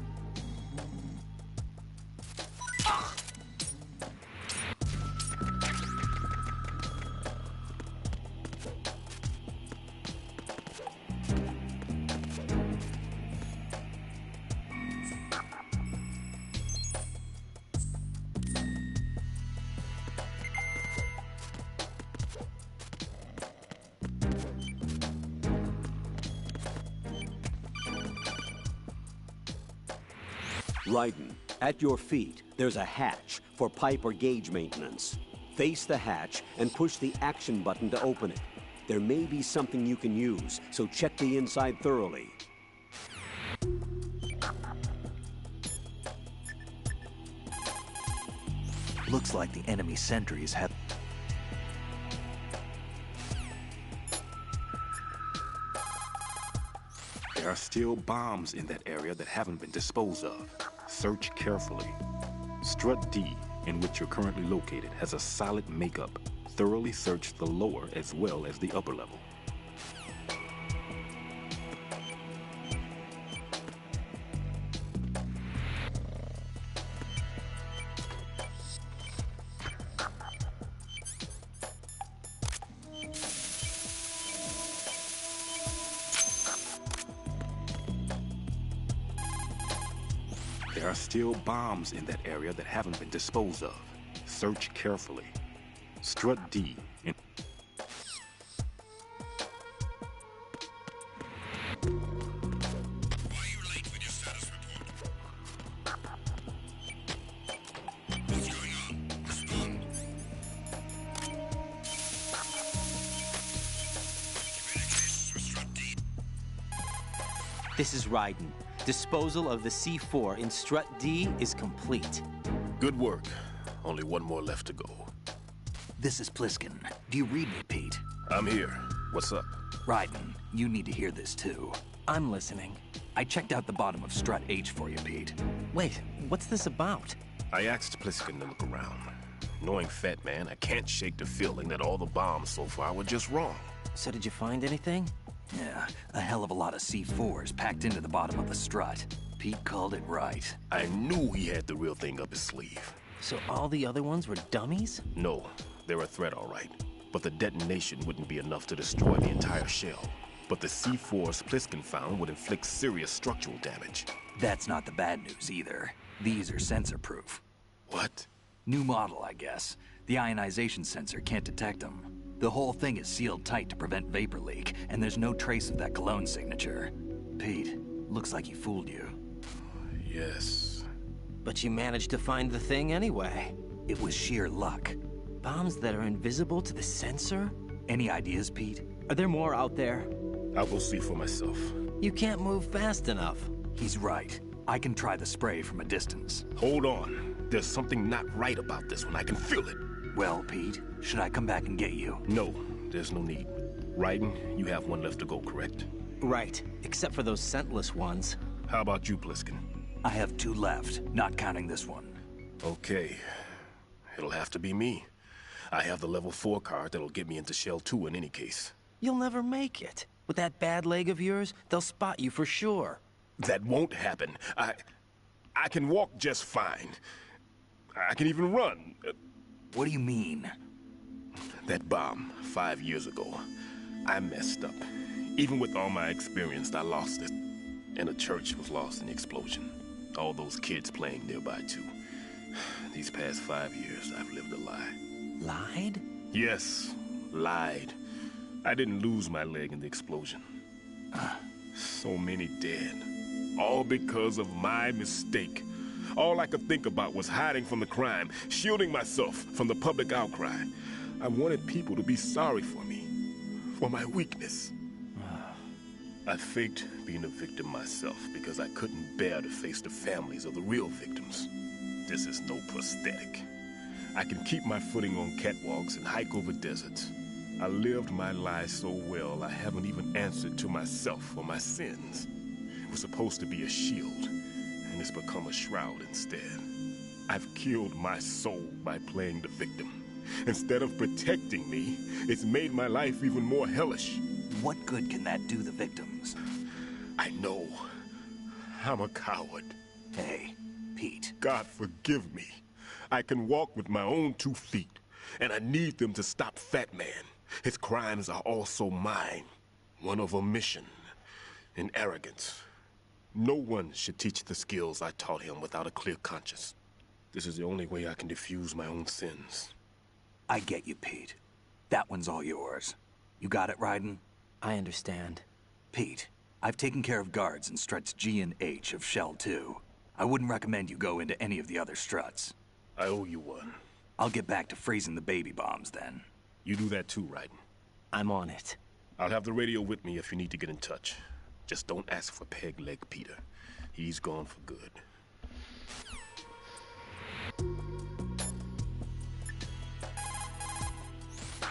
Raiden, at your feet, there's a hatch for pipe or gauge maintenance. Face the hatch and push the action button to open it. There may be something you can use, so check the inside thoroughly. Looks like the enemy sentries have... There are still bombs in that area that haven't been disposed of. Search carefully. Strut D, in which you're currently located, has a solid makeup. Thoroughly search the lower as well as the upper level. There are still bombs in that area that haven't been disposed of. Search carefully. Strut D in... This is Raiden. Disposal of the C4 in Strut D is complete. Good work. Only one more left to go. This is Pliskin. Do you read me, Pete? I'm here. What's up? Raiden, you need to hear this too. I'm listening. I checked out the bottom of Strut H for you, Pete. Wait, what's this about? I asked Pliskin to look around. Knowing Fat Man, I can't shake the feeling that all the bombs so far were just wrong. So did you find anything? Yeah, a hell of a lot of C4s packed into the bottom of the strut. Pete called it right. I knew he had the real thing up his sleeve. So all the other ones were dummies? No, they're a threat, all right. But the detonation wouldn't be enough to destroy the entire shell. But the C4s Pliskin found would inflict serious structural damage. That's not the bad news either. These are sensor-proof. What? New model, I guess. The ionization sensor can't detect them. The whole thing is sealed tight to prevent vapor leak, and there's no trace of that cologne signature. Pete, looks like he fooled you. Yes. But you managed to find the thing anyway. It was sheer luck. Bombs that are invisible to the sensor? Any ideas, Pete? Are there more out there? I'll go see for myself. You can't move fast enough. He's right. I can try the spray from a distance. Hold on. There's something not right about this one. I can feel it. Well, Pete, should I come back and get you? No, there's no need. Raiden, you have one left to go, correct? Right, except for those scentless ones. How about you, Pliskin? I have 2 left, not counting this one. Okay. It'll have to be me. I have the level 4 card that'll get me into Shell 2 in any case. You'll never make it. With that bad leg of yours, they'll spot you for sure. That won't happen. I can walk just fine. I can even run. What do you mean? That bomb, 5 years ago. I messed up. Even with all my experience, I lost it. And the church was lost in the explosion. All those kids playing nearby, too. These past 5 years, I've lived a lie. Lied? Yes, lied. I didn't lose my leg in the explosion. So many dead. All because of my mistake. All I could think about was hiding from the crime, shielding myself from the public outcry. I wanted people to be sorry for me, for my weakness. I faked being a victim myself because I couldn't bear to face the families of the real victims. This is no prosthetic. I can keep my footing on catwalks and hike over deserts. I lived my lie so well I haven't even answered to myself for my sins. It was supposed to be a shield, and it's become a shroud instead. I've killed my soul by playing the victim. Instead of protecting me, it's made my life even more hellish. What good can that do the victims? I know. I'm a coward. Hey, Pete. God forgive me. I can walk with my own 2 feet, and I need them to stop Fat Man. His crimes are also mine. One of omission and arrogance. No one should teach the skills I taught him without a clear conscience. This is the only way I can diffuse my own sins. I get you, Pete. That one's all yours. You got it, Raiden? I understand. Pete, I've taken care of guards in struts G and H of Shell 2. I wouldn't recommend you go into any of the other struts. I owe you one. I'll get back to freezing the baby bombs then. You do that too, Raiden. I'm on it. I'll have the radio with me if you need to get in touch. Just don't ask for Peg Leg Peter. He's gone for good.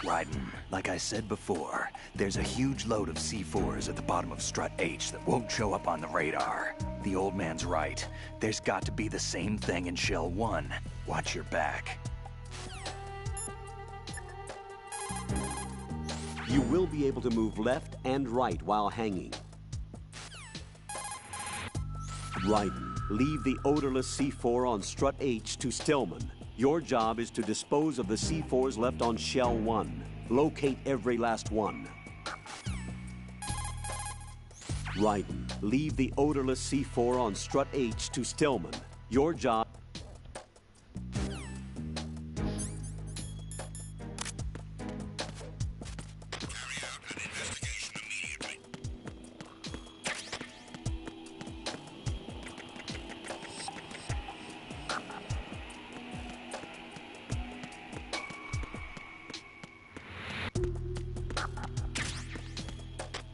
Raiden, like I said before, there's a huge load of C4s at the bottom of Strut H that won't show up on the radar. The old man's right. There's got to be the same thing in Shell 1. Watch your back. You will be able to move left and right while hanging. Raiden, leave the odorless C4 on Strut H to Stillman. Your job is to dispose of the C4s left on Shell 1. Locate every last one. Raiden, leave the odorless C4 on Strut H to Stillman. Your job...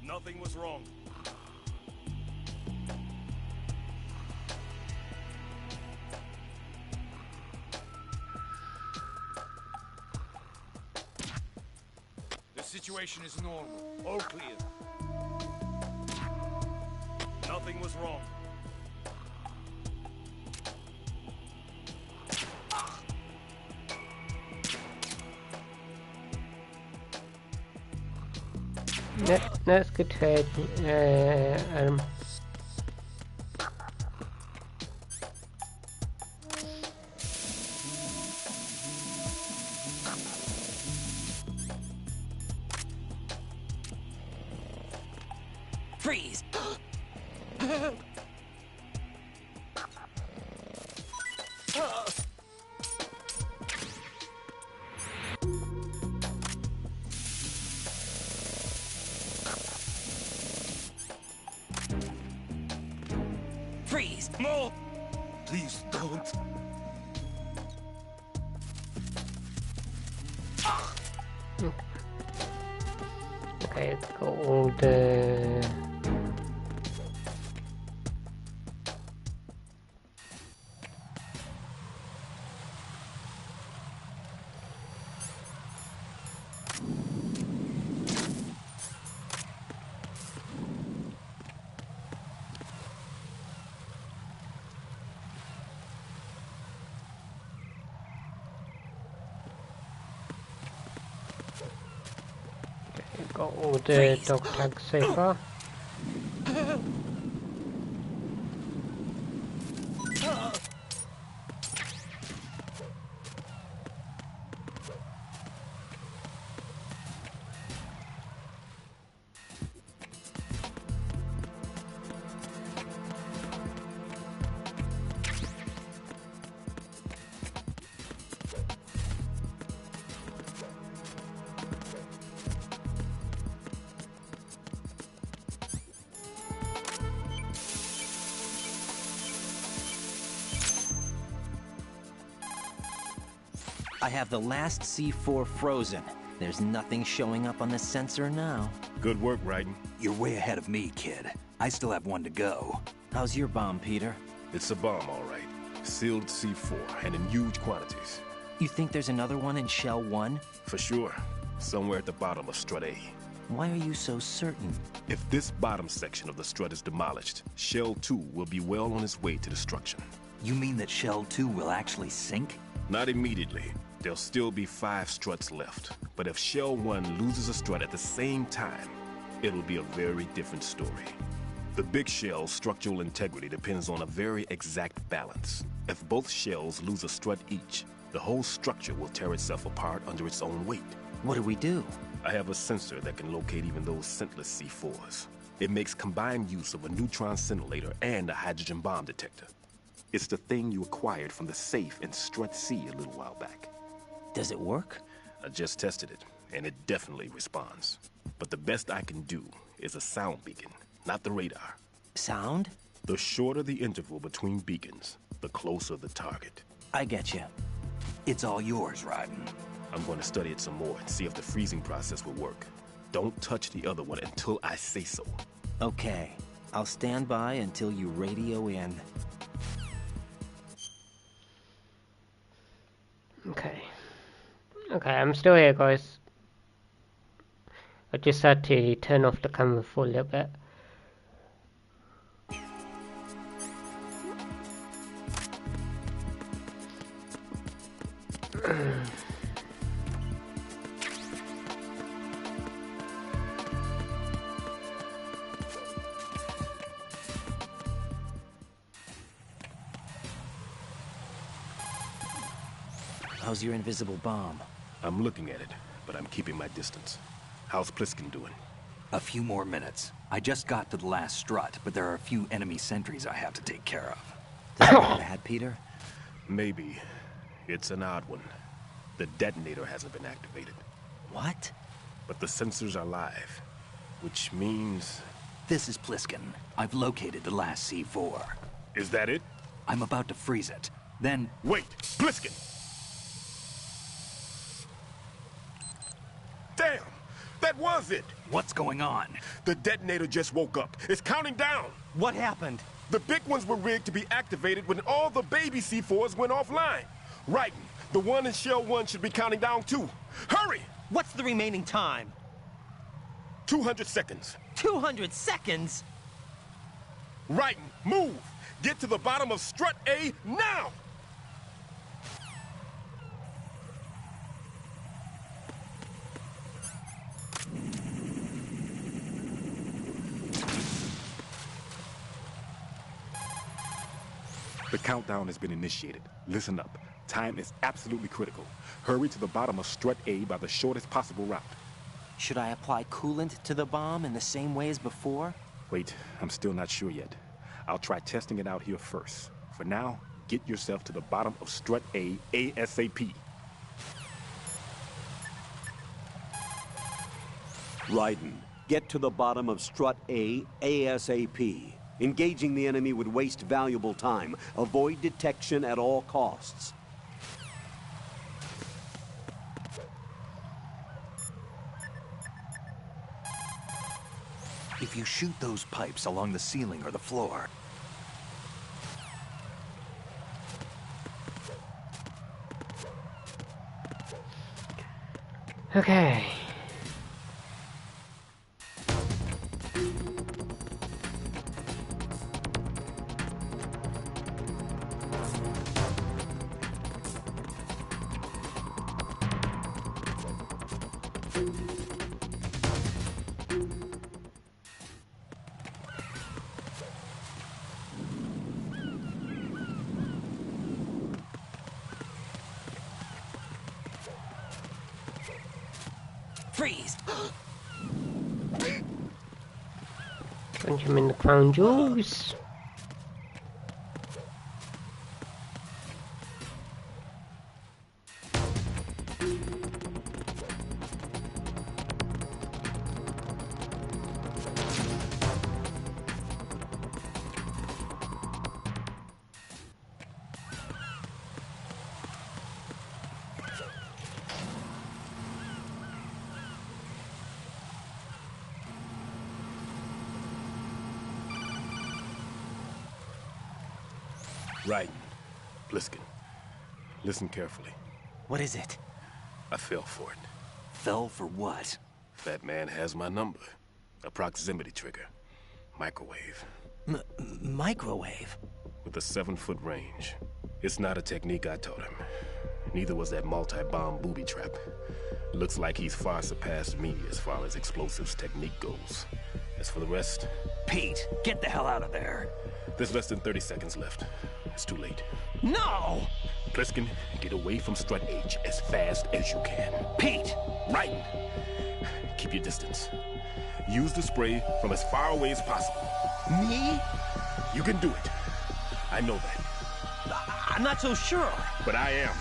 Nothing was wrong. The situation is normal. All clear. Nothing was wrong. Let's go to Freeze! Freeze! No! Please don't. Okay, it's got all the... got all the dog tags so far. I have the last C4 frozen. There's nothing showing up on the sensor now. Good work, Raiden. You're way ahead of me, kid. I still have one to go. How's your bomb, Peter? It's a bomb, all right. Sealed C4, and in huge quantities. You think there's another one in Shell 1? For sure. Somewhere at the bottom of Strut A. Why are you so certain? If this bottom section of the strut is demolished, Shell 2 will be well on its way to destruction. You mean that Shell 2 will actually sink? Not immediately. There'll still be 5 struts left. But if Shell 1 loses a strut at the same time, it'll be a very different story. The big shell's structural integrity depends on a very exact balance. If both shells lose a strut each, the whole structure will tear itself apart under its own weight. What do we do? I have a sensor that can locate even those scentless C4s. It makes combined use of a neutron scintillator and a hydrogen bomb detector. It's the thing you acquired from the safe in Strut C a little while back. Does it work? I just tested it, and it definitely responds. But the best I can do is a sound beacon, not the radar. Sound? The shorter the interval between beacons, the closer the target. I get you. It's all yours, Raiden. I'm going to study it some more and see if the freezing process will work. Don't touch the other one until I say so. Okay. I'll stand by until you radio in. Okay. Okay, I'm still here, guys. I just had to turn off the camera for a little bit. How's your invisible bomb? I'm looking at it, but I'm keeping my distance. How's Pliskin doing? A few more minutes. I just got to the last strut, but there are a few enemy sentries I have to take care of. Does that look bad, Peter? Maybe. It's an odd one. The detonator hasn't been activated. What? But the sensors are live, which means... This is Pliskin. I've located the last C4. Is that it? I'm about to freeze it. Then... Wait! Pliskin! Damn! That was it! What's going on? The detonator just woke up. It's counting down! What happened? The big ones were rigged to be activated when all the baby C4s went offline. Raiden, the one in Shell 1 should be counting down too. Hurry! What's the remaining time? 200 seconds. 200 seconds? Raiden, move! Get to the bottom of Strut A now! The countdown has been initiated. Listen up. Time is absolutely critical. Hurry to the bottom of Strut A by the shortest possible route. Should I apply coolant to the bomb in the same way as before? Wait, I'm still not sure yet. I'll try testing it out here first. For now, get yourself to the bottom of Strut A ASAP. Raiden, get to the bottom of Strut A ASAP. Engaging the enemy would waste valuable time. Avoid detection at all costs. If you shoot those pipes along the ceiling or the floor... Okay. Freeze! Punch him in the crown jewels. Raiden, Pliskin, listen carefully. What is it? I fell for it. Fell for what? That man has my number. A proximity trigger. Microwave. Microwave? With a 7-foot range. It's not a technique I taught him. Neither was that multi-bomb booby trap. Looks like he's far surpassed me as far as explosives technique goes. As for the rest... Pete, get the hell out of there. There's less than 30 seconds left. It's too late. No! Pliskin, get away from Strut H as fast as you can. Pete! Raiden! Keep your distance. Use the spray from as far away as possible. Me? You can do it. I know that. I'm not so sure. But I am.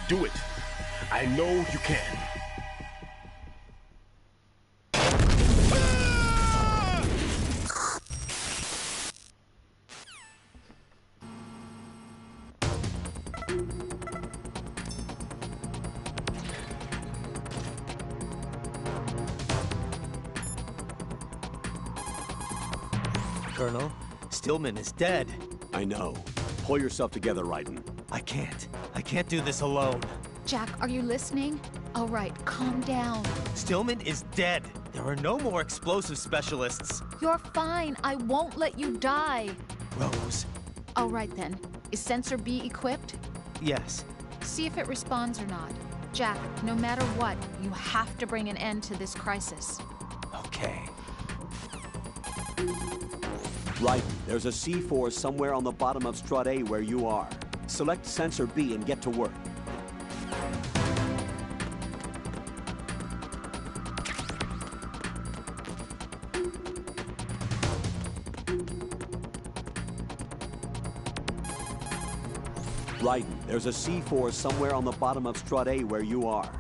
Do it. I know you can. Colonel. Stillman is dead. I know. Pull yourself together, Raiden. I can't. I can't do this alone. Jack, are you listening? All right, calm down. Stillman is dead. There are no more explosive specialists. You're fine. I won't let you die. Rose. All right then. Is Sensor B equipped? Yes. See if it responds or not. Jack, no matter what, you have to bring an end to this crisis. Okay. Raiden, there's a C4 somewhere on the bottom of Strut A where you are. Select Sensor B and get to work. Raiden, there's a C4 somewhere on the bottom of Strut A where you are.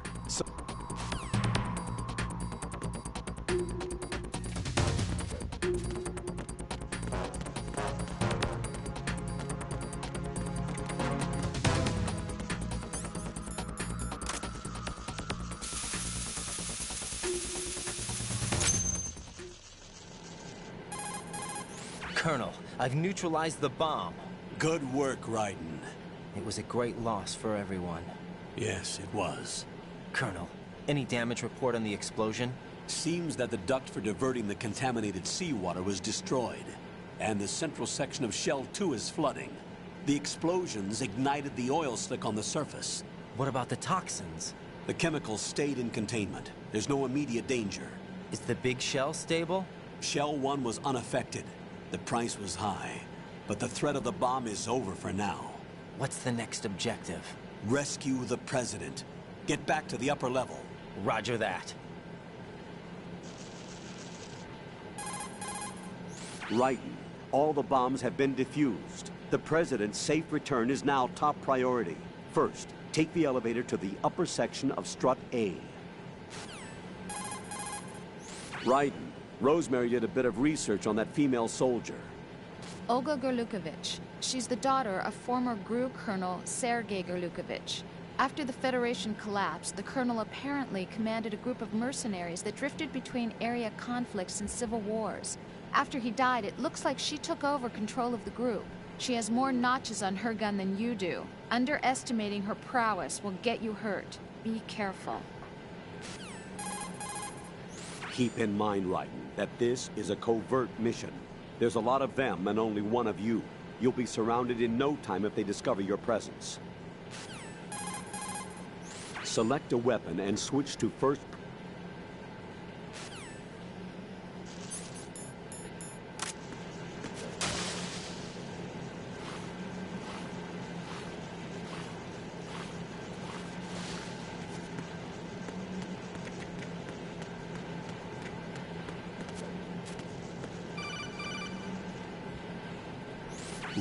Colonel, I've neutralized the bomb. Good work, Raiden. It was a great loss for everyone. Yes, it was. Colonel, any damage report on the explosion? Seems that the duct for diverting the contaminated seawater was destroyed, and the central section of Shell 2 is flooding. The explosions ignited the oil slick on the surface. What about the toxins? The chemicals stayed in containment. There's no immediate danger. Is the big shell stable? Shell 1 was unaffected. The price was high, but the threat of the bomb is over for now. What's the next objective? Rescue the President. Get back to the upper level. Roger that. Raiden, all the bombs have been defused. The President's safe return is now top priority. First, take the elevator to the upper section of Strut A. Raiden, Rosemary did a bit of research on that female soldier. Olga Gorlukovich. She's the daughter of former GRU Colonel Sergei Gorlukovich. After the Federation collapsed, the colonel apparently commanded a group of mercenaries that drifted between area conflicts and civil wars. After he died, it looks like she took over control of the group. She has more notches on her gun than you do. Underestimating her prowess will get you hurt. Be careful. Keep in mind, Raiden, that this is a covert mission. There's a lot of them and only one of you. You'll be surrounded in no time if they discover your presence. Select a weapon and switch to first...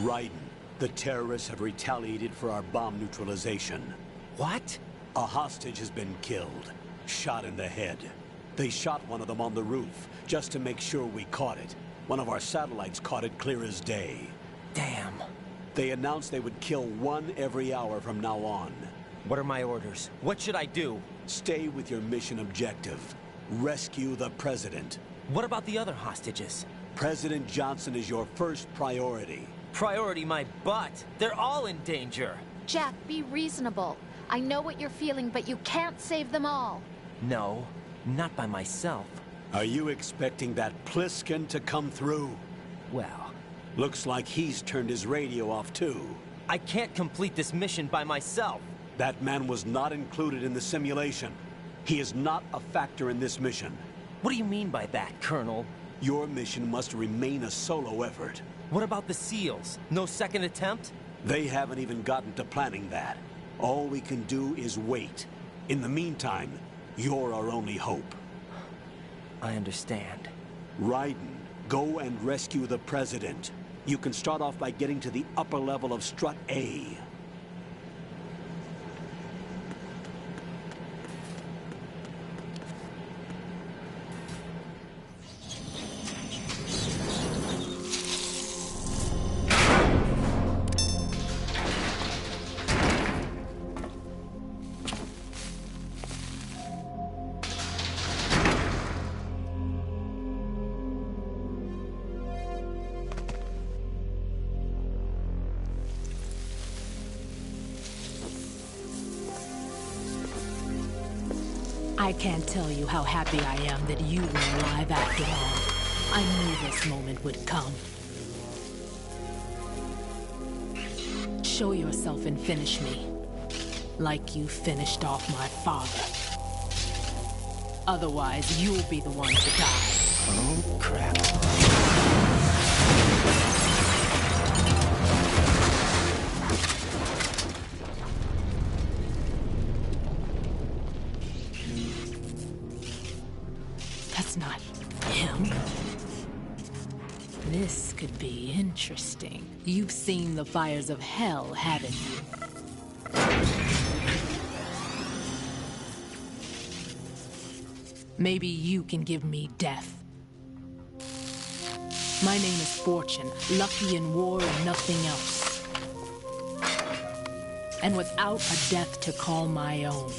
Raiden, the terrorists have retaliated for our bomb neutralization. What? A hostage has been killed, shot in the head. They shot one of them on the roof, just to make sure we caught it. One of our satellites caught it clear as day. Damn. They announced they would kill one every hour from now on. What are my orders? What should I do? Stay with your mission objective. Rescue the President. What about the other hostages? President Johnson is your first priority. Priority my butt. They're all in danger. Jack, be reasonable. I know what you're feeling, but you can't save them all. No, not by myself. Are you expecting that Pliskin to come through? Well... Looks like he's turned his radio off too. I can't complete this mission by myself. That man was not included in the simulation. He is not a factor in this mission. What do you mean by that, Colonel? Your mission must remain a solo effort. What about the SEALs? No second attempt? They haven't even gotten to planning that. All we can do is wait. In the meantime, you're our only hope. I understand. Raiden, go and rescue the President. You can start off by getting to the upper level of Strut A. I can't tell you how happy I am that you were alive after all. I knew this moment would come. Show yourself and finish me. Like you finished off my father. Otherwise, you'll be the one to die. Oh, crap. That's not him. This could be interesting. You've seen the fires of hell, haven't you? Maybe you can give me death. My name is Fortune, lucky in war and nothing else. And without a death to call my own.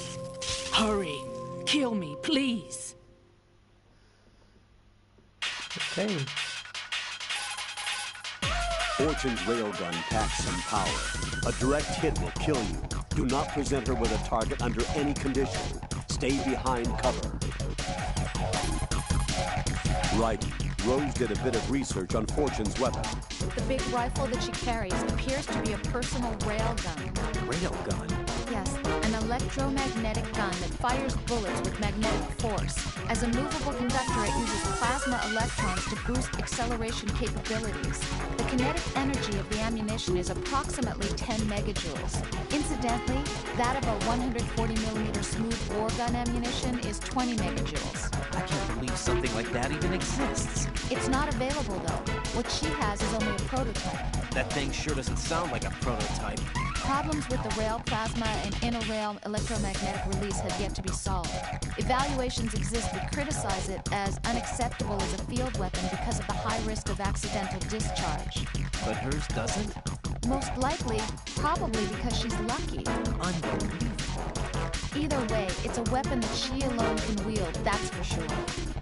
Hurry, kill me, please. Okay. Fortune's railgun packs some power. A direct hit will kill you. Do not present her with a target under any condition. Stay behind cover. Right. Rose did a bit of research on Fortune's weapon. The big rifle that she carries appears to be a personal railgun. Railgun? Yes, an electromagnetic gun that fires bullets with magnetic force. As a movable conductor, it uses plasma electrons to boost acceleration capabilities. The kinetic energy of the ammunition is approximately 10 megajoules. Incidentally, that of a 140mm smooth bore gun ammunition is 20 megajoules. I can't believe something like that even exists. It's not available, though. What she has is only a prototype. That thing sure doesn't sound like a prototype. Problems with the rail plasma and inter-rail electromagnetic release have yet to be solved. Evaluations exist that criticize it as unacceptable as a field weapon because of the high risk of accidental discharge. But hers doesn't? Most likely, probably because she's lucky. Unbelievable. Either way, it's a weapon that she alone can wield, that's for sure.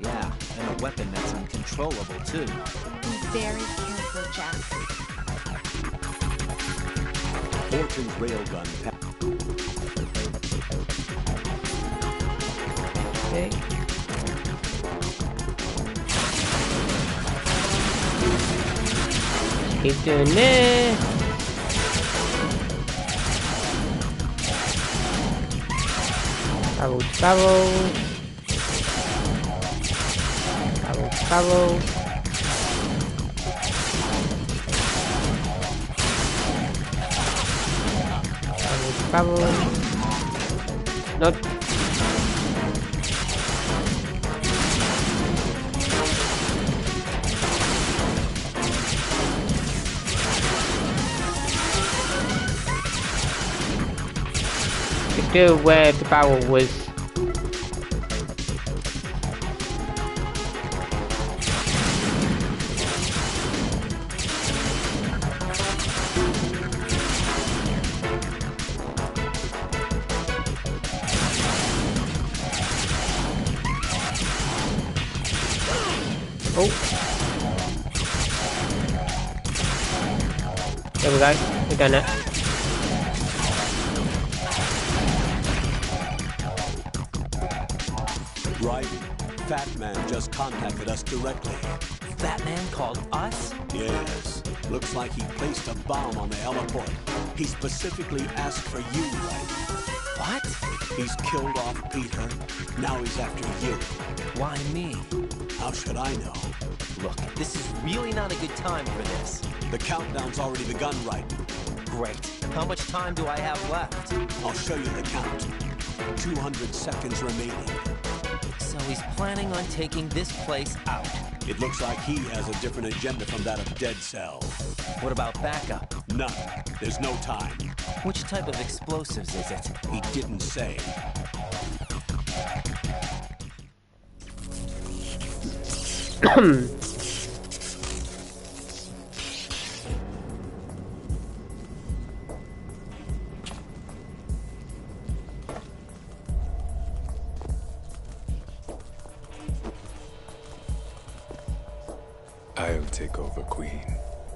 Yeah, and a weapon that's uncontrollable, too. Be very careful, Jack. Fortune's railgun pack. Okay. Keep doing this. Barrel to barrel. Barrel to barrel. Barrel. Not. To do where the barrel was. Oh. There we go. We've done it. Right. Fat Man just contacted us directly. Fat Man called us? Yes. Looks like he placed a bomb on the heliport. He specifically asked for you, right? What? He's killed off Peter. Now he's after you. Why me? How should I know? Look, this is really not a good time for this. The countdown's already begun, right? Great. How much time do I have left? I'll show you the count. 200 seconds remaining. So he's planning on taking this place out. It looks like he has a different agenda from that of Dead Cell. What about backup? None. There's no time. Which type of explosives is it? He didn't say. I'll take over, Queen.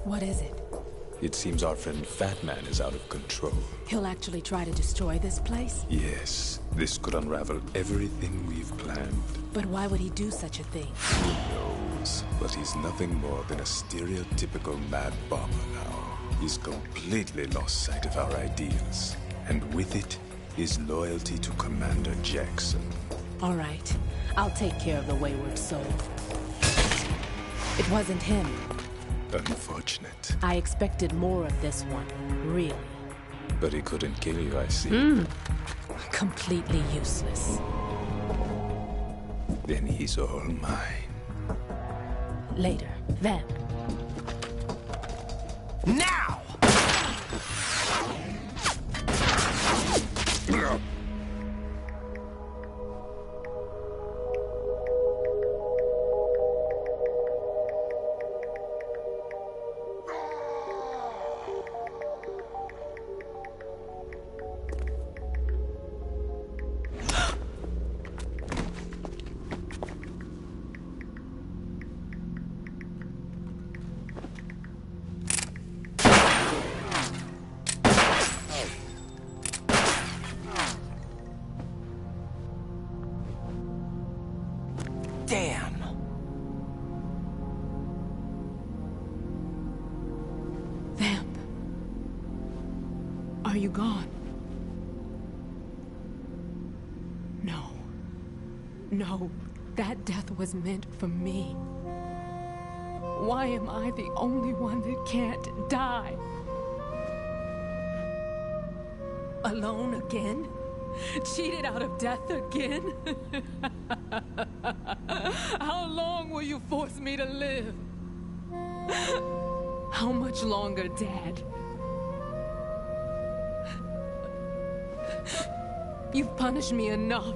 What is it? It seems our friend Fat Man is out of control. He'll actually try to destroy this place? Yes, this could unravel everything we've planned. But why would he do such a thing? Who knows? But he's nothing more than a stereotypical mad bomber now. He's completely lost sight of our ideals. And with it, his loyalty to Commander Jackson. All right. I'll take care of the wayward soul. It wasn't him. Unfortunate. I expected more of this one, really. But he couldn't kill you, I see. Completely useless. Then he's all mine. Later, then. Now! Damn! Vamp. Are you gone? No. No, that death was meant for me. Why am I the only one that can't die? Alone again? Cheated out of death again? How long will you force me to live? How much longer, Dad? You've punished me enough.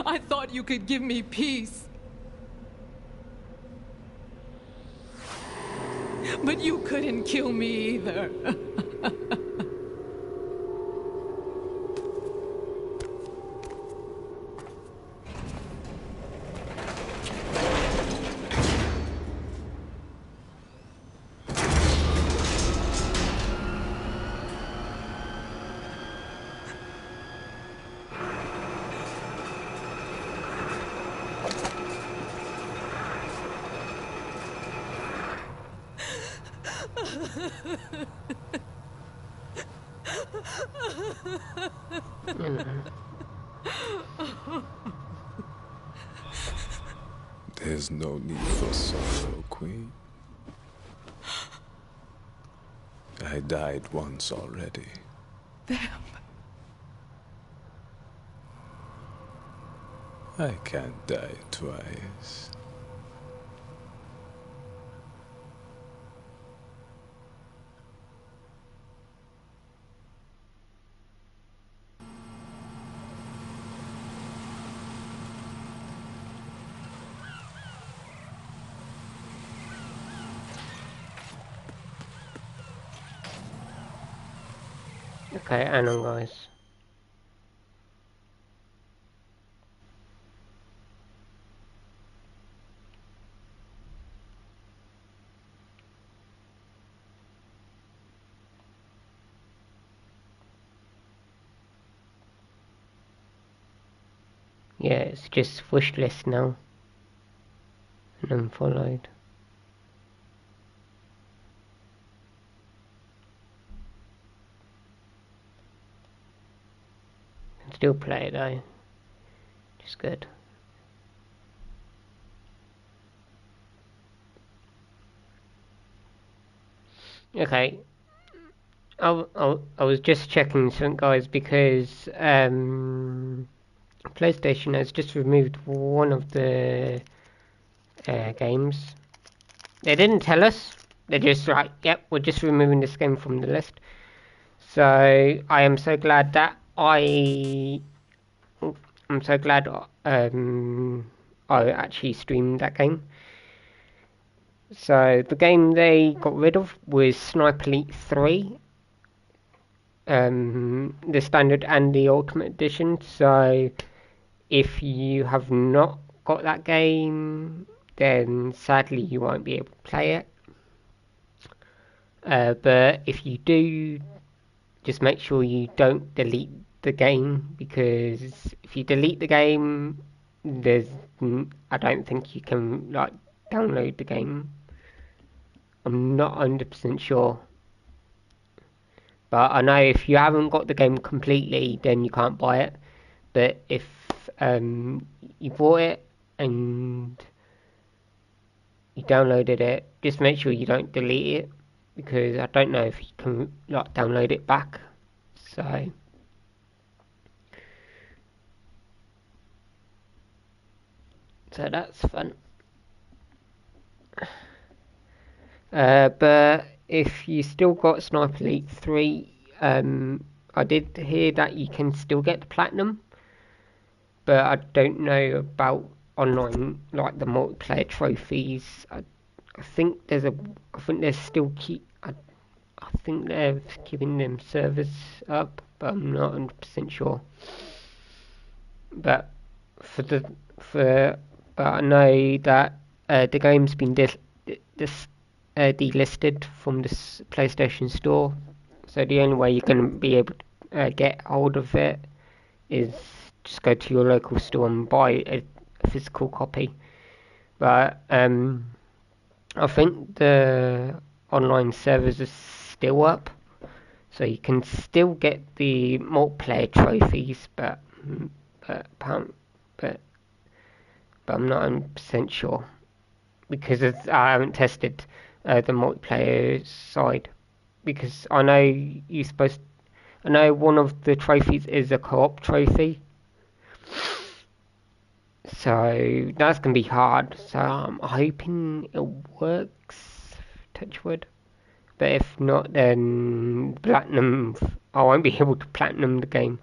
I thought you could give me peace. But you couldn't kill me either. There's no need for sorrow, Queen. I died once already. Vamp. I can't die twice. Okay, hang on, guys. Yeah, it's just wish list now. And unfollowed. Still play it though. Just good. Okay. I was just checking something, guys, because PlayStation has just removed one of the games. They didn't tell us. They're just like, yep, we're just removing this game from the list. So I am so glad that I'm so glad I actually streamed that game. So the game they got rid of was Sniper Elite 3, the standard and the ultimate edition. So if you have not got that game, then sadly you won't be able to play it. But if you do, just make sure you don't delete the game, because if you delete the game, I don't think you can like download the game. I'm not 100% sure, but I know if you haven't got the game completely, then you can't buy it. But if you bought it and you downloaded it, just make sure you don't delete it, because I don't know if you can like download it back. So that's fun. But if you still got Sniper Elite 3, I did hear that you can still get the platinum, but I don't know about online, like the multiplayer trophies. I think there's still I think they're keeping them servers up, but I'm not 100% sure. But but I know that the game's been delisted from the PlayStation Store, so the only way you're going to be able to get hold of it is just go to your local store and buy a physical copy. But I think the online servers are still up, so you can still get the multiplayer trophies, but I'm not 100% sure, because I haven't tested the multiplayer side, because I know one of the trophies is a co-op trophy, so that's gonna be hard. So I'm hoping it works, touch wood. But if not, then platinum, I won't be able to platinum the game.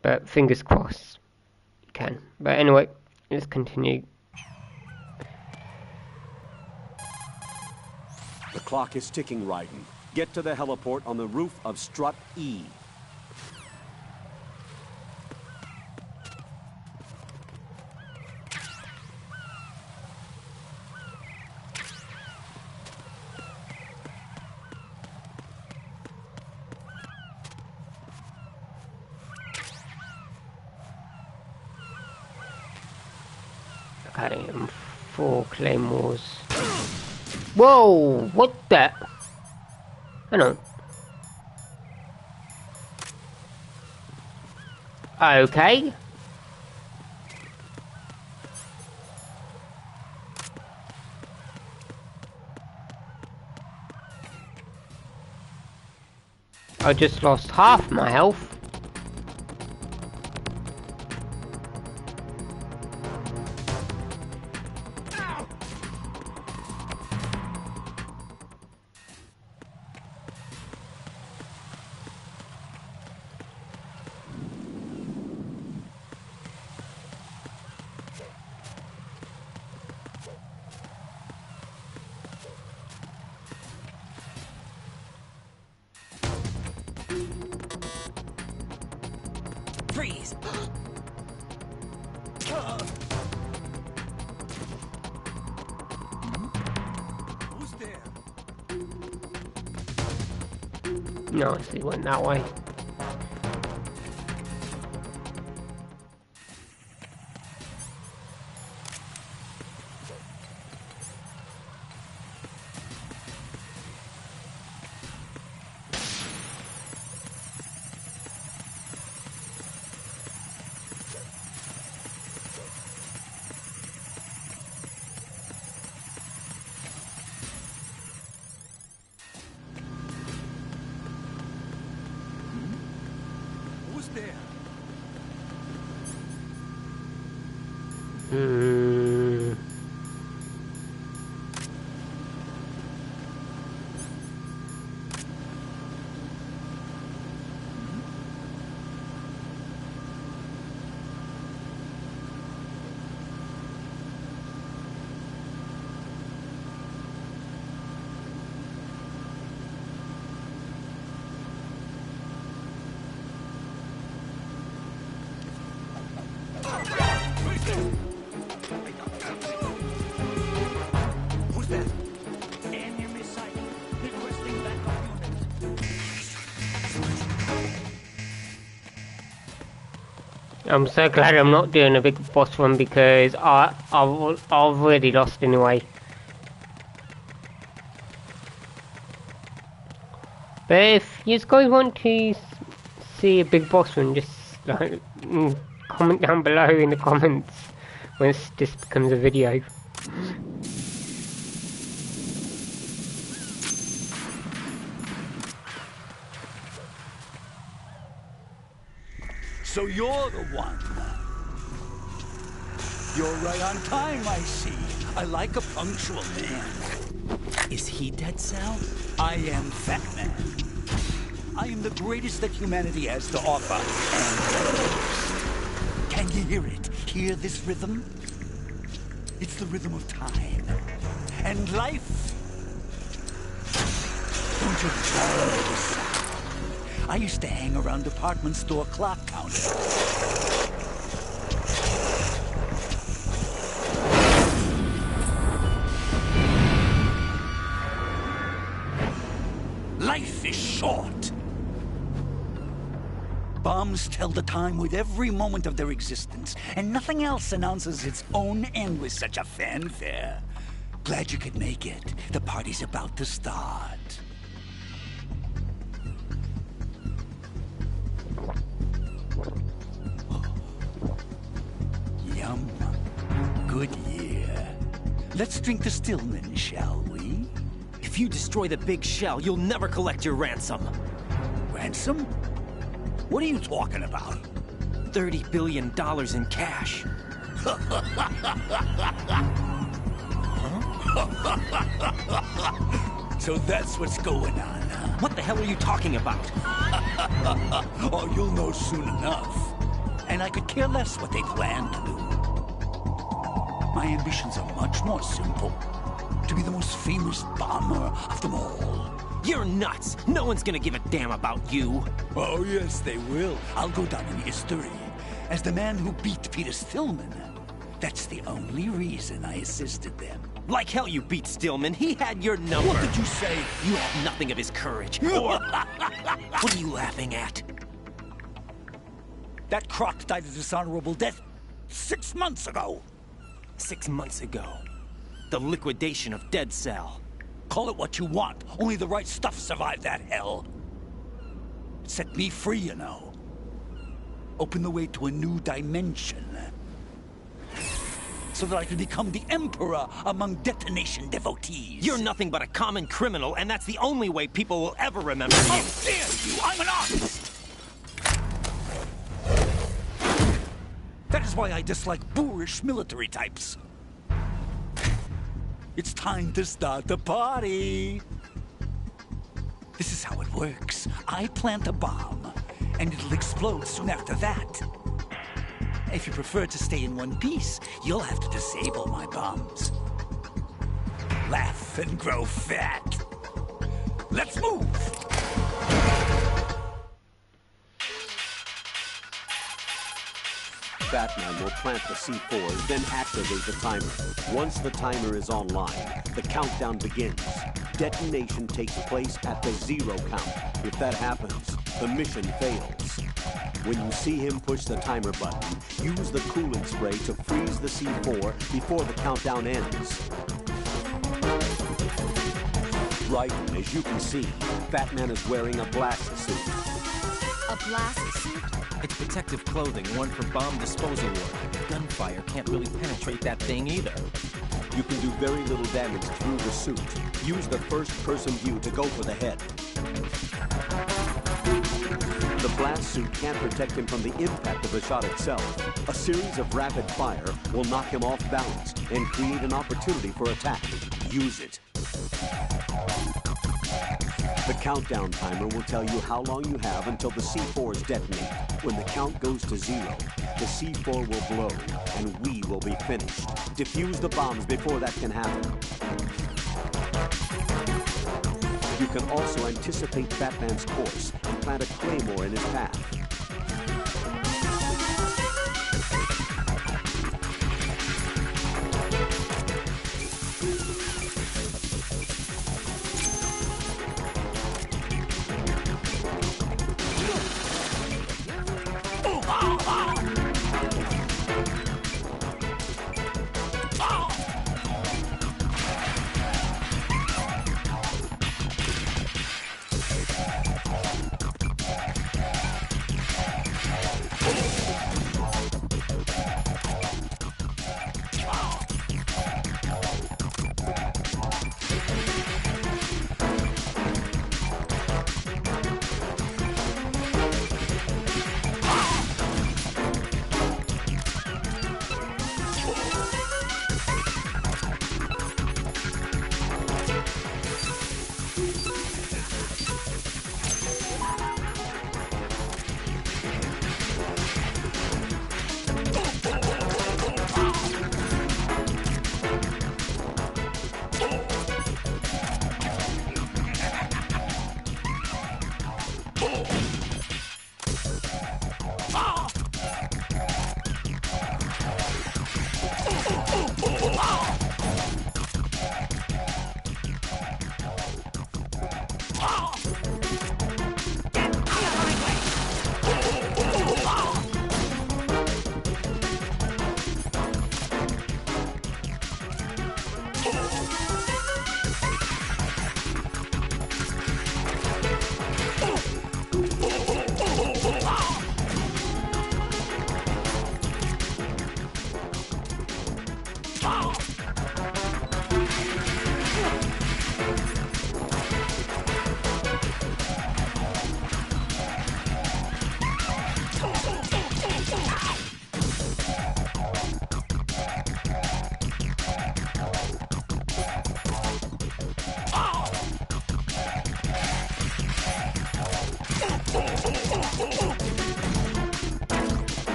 But fingers crossed, you can. But anyway, let's continue. The clock is ticking, Raiden. Get to the heliport on the roof of Strut E. Okay, 4 claymores. Whoa! What the? Hang on. Okay. I just lost half my health. Freeze! Who's there? No, he went that way. Who's there? Who's that? Enemy sighted. Requesting backup unit. I'm so glad I'm not doing a big boss run because I've already lost anyway. But if you guys want to see a big boss run, just like comment down below in the comments when this becomes a video. So you're the one. You're right on time, I see. I like a punctual man. Is he Dead Cell? I am Fat Man. I am the greatest that humanity has to offer, and the most. Can you hear it? Hear this rhythm? It's the rhythm of time. And life. Don't you tell this. I used to hang around department store clock counters. Life is short. Bombs tell the time with every moment of their existence, and nothing else announces its own end with such a fanfare. Glad you could make it. The party's about to start. Yum. Good year. Let's drink to Stillman, shall we? If you destroy the big shell, you'll never collect your ransom. Ransom? What are you talking about? $30 billion in cash. So that's what's going on, huh? What the hell are you talking about? Oh, you'll know soon enough. And I could care less what they plan to do. My ambitions are much more simple. To be the most famous bomber of them all. You're nuts! No one's gonna give a damn about you. Oh, yes, they will. I'll go down in history as the man who beat Peter Stillman. That's the only reason I assisted them. Like hell you beat Stillman. He had your number. What did you say? You have nothing of his courage. Or... What are you laughing at? That croc died a dishonorable death 6 months ago. 6 months ago. The liquidation of Dead Cell. Call it what you want. Only the right stuff survived that hell. It set me free, you know. Opened the way to a new dimension. So that I could become the emperor among detonation devotees. You're nothing but a common criminal, and that's the only way people will ever remember you. How dare you! I'm an artist! That is why I dislike boorish military types. It's time to start the party. This is how it works. I plant a bomb, and it'll explode soon after that. If you prefer to stay in one piece, you'll have to disable my bombs. Laugh and grow fat. Let's move! Batman will plant the C4, then activate the timer. Once the timer is online, the countdown begins. Detonation takes place at the 0 count. If that happens, the mission fails. When you see him push the timer button, use the coolant spray to freeze the C4 before the countdown ends. Right, as you can see, Batman is wearing a blast suit. A blast suit? It's protective clothing worn for bomb disposal work. Gunfire can't really penetrate that thing either. You can do very little damage through the suit. Use the first-person view to go for the head. The blast suit can't protect him from the impact of the shot itself. A series of rapid fire will knock him off balance and create an opportunity for attack. Use it. The countdown timer will tell you how long you have until the C4s detonate. When the count goes to 0, the C4 will blow, and we will be finished. Defuse the bombs before that can happen. You can also anticipate Batman's course and plant a claymore in his path.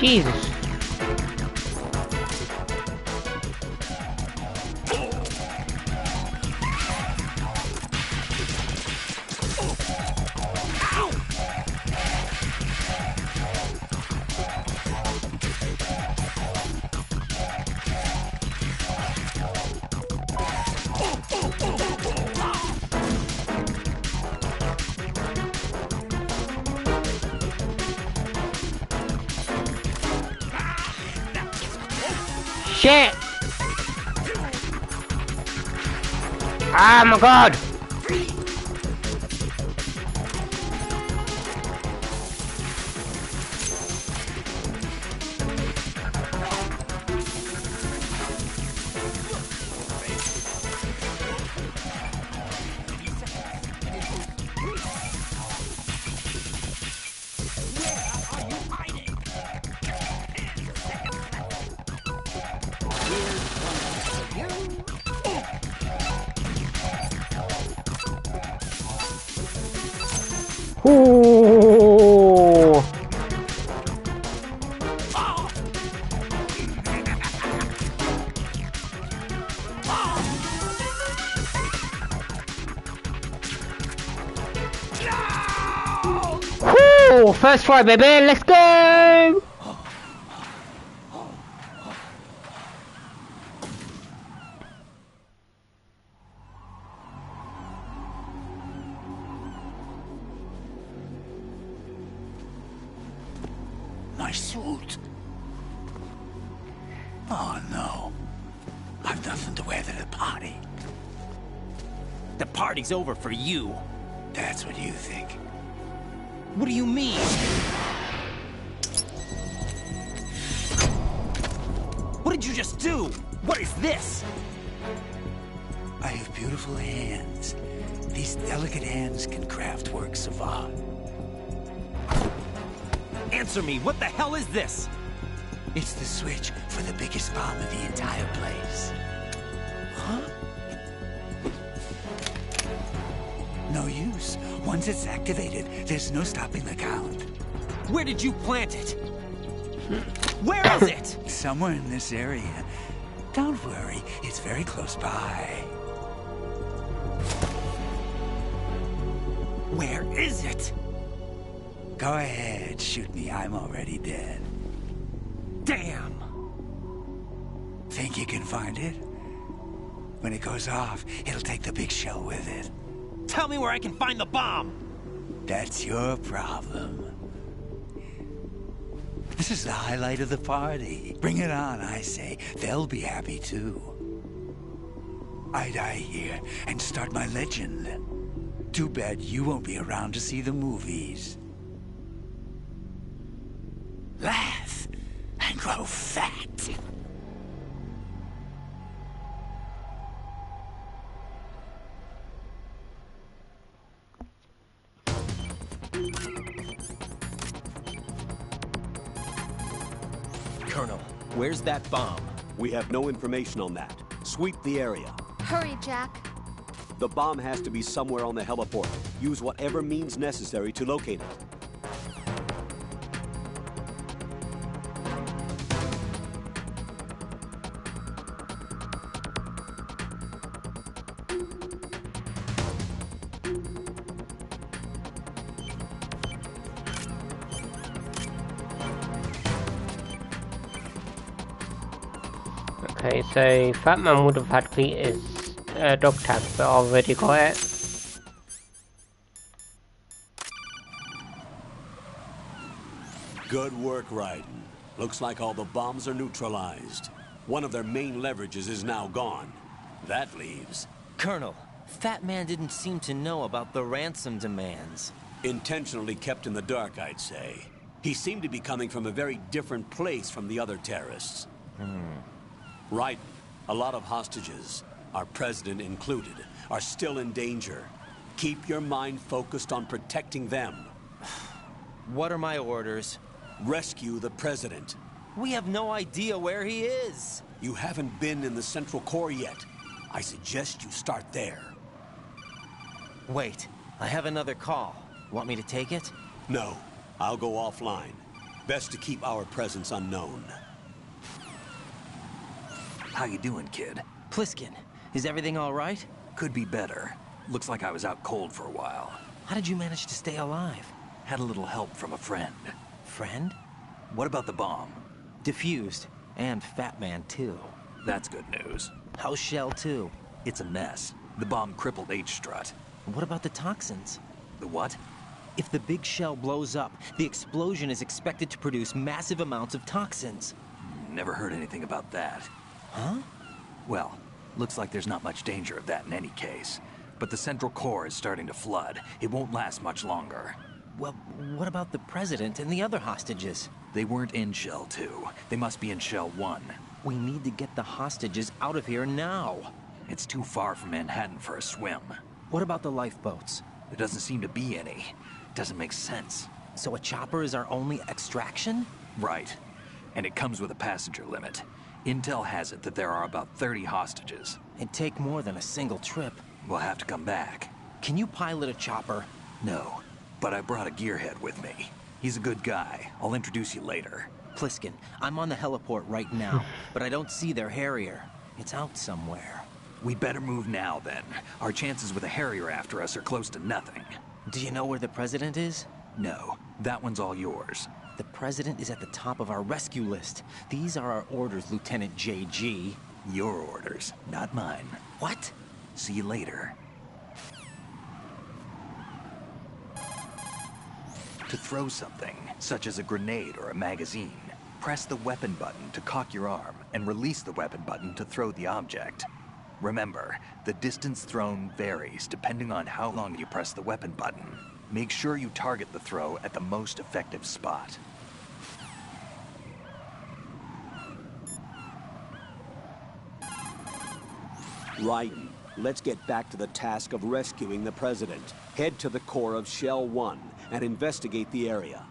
Jesus. Shit! Oh my god! Ooh. Woo! First try, baby. Let's go. My suit. Oh no. I've nothing to wear to the party. The party's over for you. That's what you think. What do you mean? What did you just do? What is this? I have beautiful hands. These delicate hands can craft works of art. Answer me, what the hell is this? It's the switch for the biggest bomb in the entire place. Huh? No use. Once it's activated, there's no stopping the count. Where did you plant it? Where is it? Somewhere in this area. Don't worry, it's very close by. Where is it? Go ahead, shoot me. I'm already dead. Damn! Think you can find it? When it goes off, it'll take the big show with it. Tell me where I can find the bomb! That's your problem. This is the highlight of the party. Bring it on, I say. They'll be happy too. I die here and start my legend. Too bad you won't be around to see the movies. Laugh and grow fat. Colonel, where's that bomb? We have no information on that. Sweep the area. Hurry, Jack. The bomb has to be somewhere on the heliport. Use whatever means necessary to locate it. Okay, so Fat Man would have had Peter's dog tag, but I already got it. Good work, Raiden. Looks like all the bombs are neutralized. One of their main leverages is now gone. That leaves... Colonel, Fat Man didn't seem to know about the ransom demands. Intentionally kept in the dark, I'd say. He seemed to be coming from a very different place from the other terrorists. Raiden, a lot of hostages, our president included, are still in danger. Keep your mind focused on protecting them. What are my orders? Rescue the president. We have no idea where he is. You haven't been in the Central Core yet. I suggest you start there. Wait, I have another call. Want me to take it? No, I'll go offline. Best to keep our presence unknown. How you doing, kid? Pliskin, is everything all right? Could be better. Looks like I was out cold for a while. How did you manage to stay alive? Had a little help from a friend. Friend? What about the bomb? Defused. And Fat Man, too. That's good news. How's Shell 2? It's a mess. The bomb crippled H-Strut. What about the toxins? The what? If the big shell blows up, the explosion is expected to produce massive amounts of toxins. Never heard anything about that. Huh? Well, looks like there's not much danger of that in any case. But the central core is starting to flood. It won't last much longer. Well, what about the President and the other hostages? They weren't in Shell 2. They must be in Shell 1. We need to get the hostages out of here now. It's too far from Manhattan for a swim. What about the lifeboats? There doesn't seem to be any. Doesn't make sense. So a chopper is our only extraction? Right. And it comes with a passenger limit. Intel has it that there are about 30 hostages. It'd take more than a single trip. We'll have to come back. Can you pilot a chopper? No, but I brought a gearhead with me. He's a good guy. I'll introduce you later. Pliskin, I'm on the heliport right now, but I don't see their Harrier. It's out somewhere. We better move now, then. Our chances with a Harrier after us are close to nothing. Do you know where the President is? No, that one's all yours. The President is at the top of our rescue list. These are our orders, Lieutenant JG. Your orders, not mine. What? See you later. To throw something, such as a grenade or a magazine, press the weapon button to cock your arm and release the weapon button to throw the object. Remember, the distance thrown varies depending on how long you press the weapon button. Make sure you target the throw at the most effective spot. Raiden, let's get back to the task of rescuing the President. Head to the core of Shell 1 and investigate the area.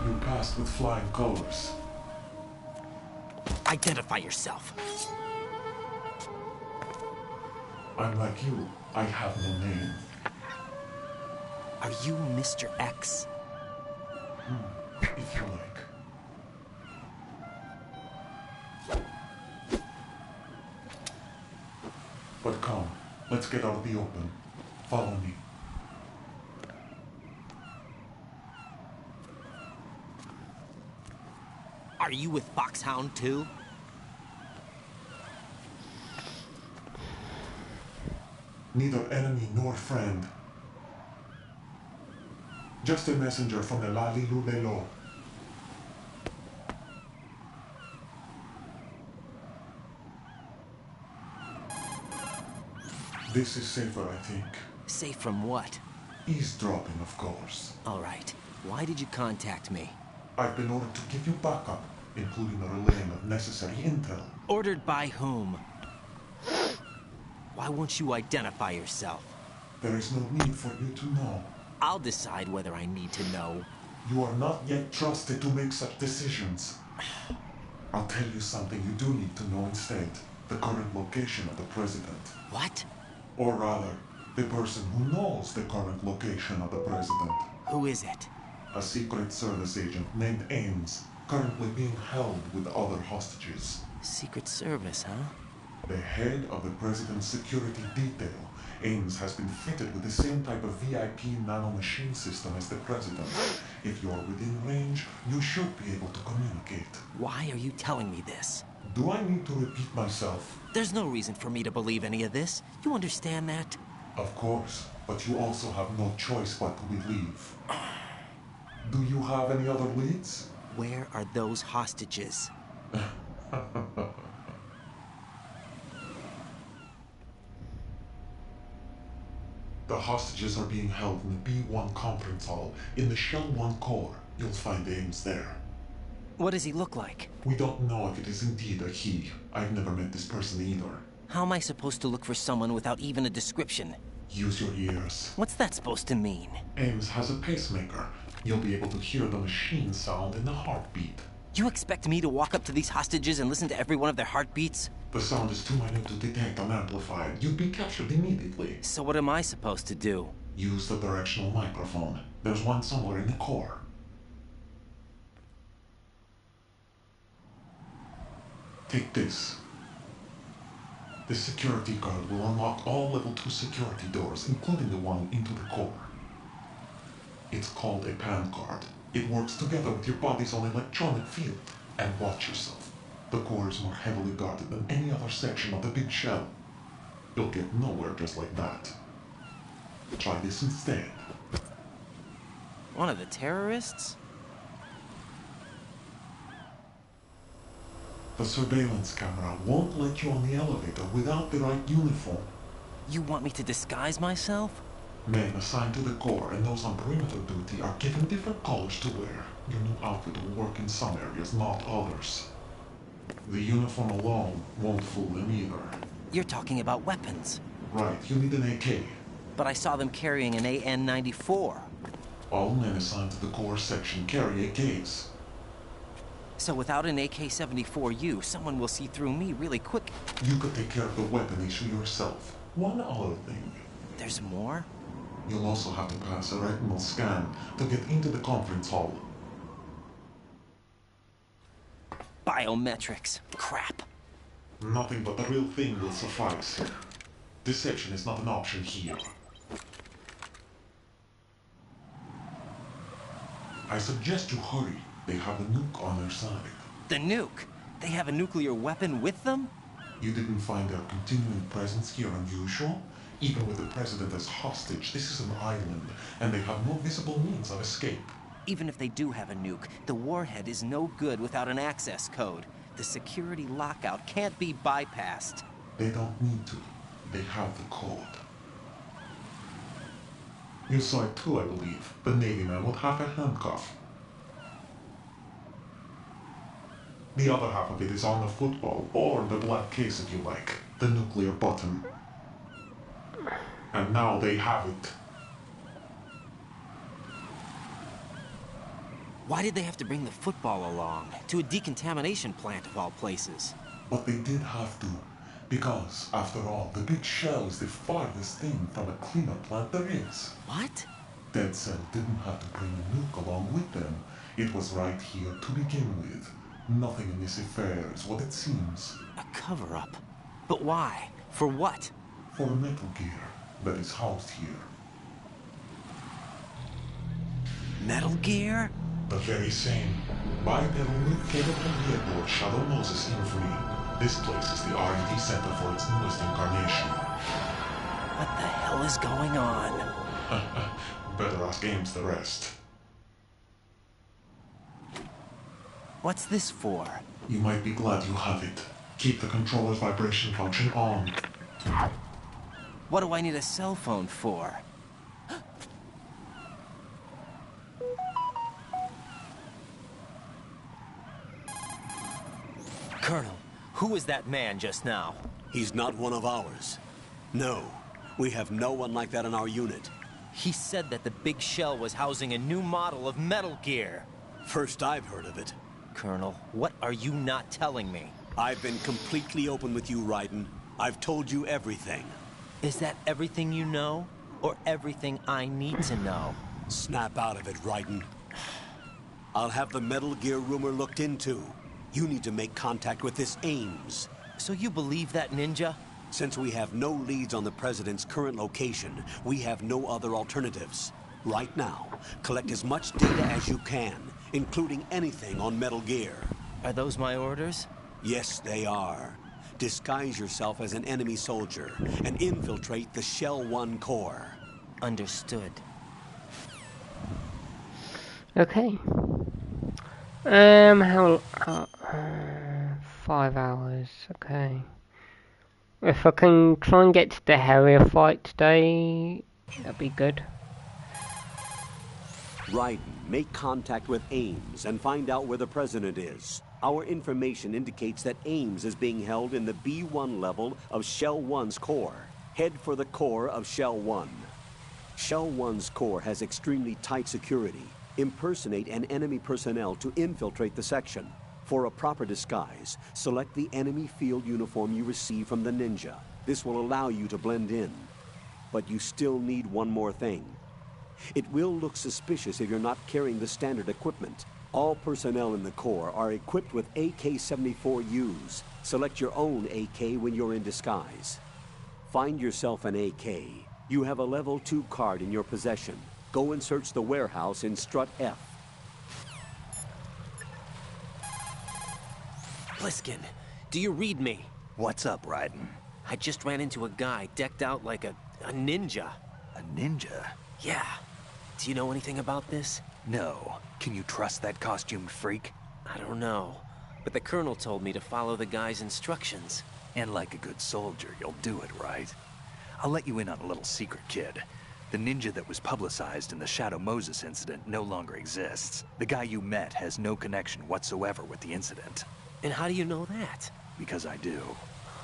You passed with flying colors. Identify yourself. I'm like you. I have no name. Are you Mr. X? If you like. But come, let's get out of the open. Follow me. Are you with Foxhound too? Neither enemy nor friend. Just a messenger from the Lali Lulelo. This is safer, I think. Safe from what? Eavesdropping, of course. All right. Why did you contact me? I've been ordered to give you backup, including the relaying of necessary intel. Ordered by whom? Why won't you identify yourself? There is no need for you to know. I'll decide whether I need to know. You are not yet trusted to make such decisions. I'll tell you something you do need to know instead. The current location of the President. What? Or rather, the person who knows the current location of the President. Who is it? A Secret Service agent named Ames, currently being held with other hostages. Secret Service, huh? The head of the President's security detail, Ames, has been fitted with the same type of VIP nanomachine system as the President. If you're within range, you should be able to communicate. Why are you telling me this? Do I need to repeat myself? There's no reason for me to believe any of this. You understand that? Of course, but you also have no choice but to believe. Do you have any other leads? Where are those hostages? The hostages are being held in the B1 conference hall in the Shell 1 core. You'll find Ames there. What does he look like? We don't know if it is indeed a he. I've never met this person either. How am I supposed to look for someone without even a description? Use your ears. What's that supposed to mean? Ames has a pacemaker. You'll be able to hear the machine sound in the heartbeat. You expect me to walk up to these hostages and listen to every one of their heartbeats? The sound is too minute to detect unamplified. You'd be captured immediately. So what am I supposed to do? Use the directional microphone. There's one somewhere in the core. Take this. This security card will unlock all level 2 security doors, including the one into the core. It's called a PAN card. It works together with your body's own electronic field. And watch yourself. The core is more heavily guarded than any other section of the big shell. You'll get nowhere just like that. Try this instead. One of the terrorists? The surveillance camera won't let you on the elevator without the right uniform. You want me to disguise myself? Men assigned to the core and those on perimeter duty are given different colors to wear. Your new outfit will work in some areas, not others. The uniform alone won't fool them either. You're talking about weapons. Right, you need an AK. But I saw them carrying an AN-94. All men assigned to the core section carry AKs. So without an AK-74U, someone will see through me really quick. You could take care of the weapon issue yourself. One other thing. There's more? You'll also have to pass a retinal scan to get into the conference hall. Biometrics. Crap. Nothing but the real thing will suffice. Deception is not an option here. I suggest you hurry. They have a nuke on their side. The nuke? They have a nuclear weapon with them? You didn't find their continuing presence here unusual? Even with the president as hostage, this is an island, and they have no visible means of escape. Even if they do have a nuke, the warhead is no good without an access code. The security lockout can't be bypassed. They don't need to. They have the code. You saw it too, I believe. The Navy man with half a handcuff. The other half of it is on the football, or the black case if you like. The nuclear button. And now they have it. Why did they have to bring the football along? To a decontamination plant of all places. But they did have to. Because, after all, the big shell is the farthest thing from a cleanup plant there is. What? Dead Cell didn't have to bring a nuke along with them. It was right here to begin with. Nothing in this affair is what it seems. A cover-up? But why? For what? For Metal Gear that is housed here. Metal Gear? The very same. Bipedal nuke came from the airport Shadow Moses Infamy. This place is the R&D center for its newest incarnation. What the hell is going on? Better ask Ames the rest. What's this for? You might be glad you have it. Keep the controller's vibration function on. What do I need a cell phone for? Colonel, who is that man just now? He's not one of ours. No, we have no one like that in our unit. He said that the big shell was housing a new model of Metal Gear. First I've heard of it. Colonel, what are you not telling me? I've been completely open with you, Raiden. I've told you everything. Is that everything you know? Or everything I need to know? Snap out of it, Raiden. I'll have the Metal Gear rumor looked into. You need to make contact with this Ames. So you believe that ninja? Since we have no leads on the President's current location, we have no other alternatives. Right now, collect as much data as you can, including anything on Metal Gear. Are those my orders? Yes, they are. Disguise yourself as an enemy soldier and infiltrate the Shell 1 core. Understood. Okay. 5 hours, okay. If I can try and get to the Harrier fight today, that'd be good. Raiden, make contact with Ames and find out where the President is. Our information indicates that Ames is being held in the B1 level of Shell 1's core. Head for the core of Shell 1. Shell 1's core has extremely tight security. Impersonate an enemy personnel to infiltrate the section. For a proper disguise, select the enemy field uniform you receive from the ninja. This will allow you to blend in. But you still need one more thing. It will look suspicious if you're not carrying the standard equipment. All personnel in the Corps are equipped with AK-74Us. Select your own AK when you're in disguise. Find yourself an AK. You have a level 2 card in your possession. Go and search the warehouse in Strut F. Pliskin, do you read me? What's up, Raiden? I just ran into a guy decked out like a ninja. A ninja? Yeah. Do you know anything about this? No. Can you trust that costumed freak? I don't know. But the colonel told me to follow the guy's instructions. And like a good soldier, you'll do it, right? I'll let you in on a little secret, kid. The ninja that was publicized in the Shadow Moses incident no longer exists. The guy you met has no connection whatsoever with the incident. And how do you know that? Because I do.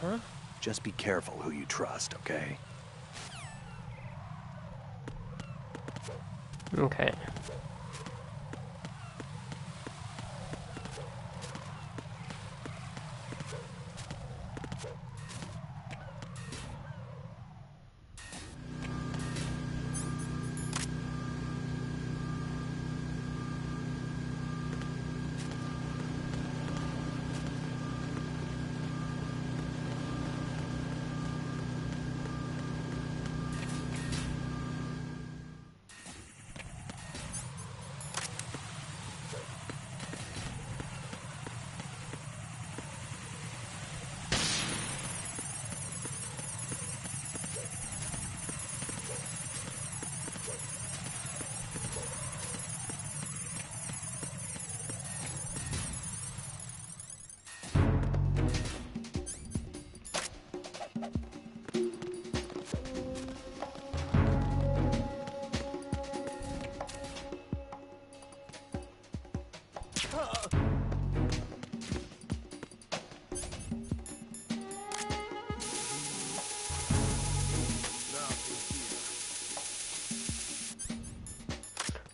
Huh? Just be careful who you trust, okay? Okay.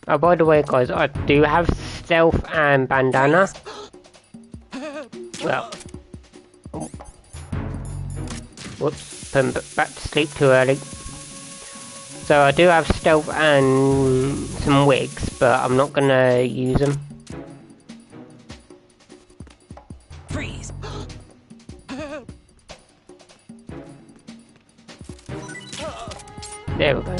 Oh, by the way, guys, I do have stealth and bandana. Well, whoops, put back to sleep too early. So I do have stealth and some wigs, but I'm not gonna use them. Freeze! There we go.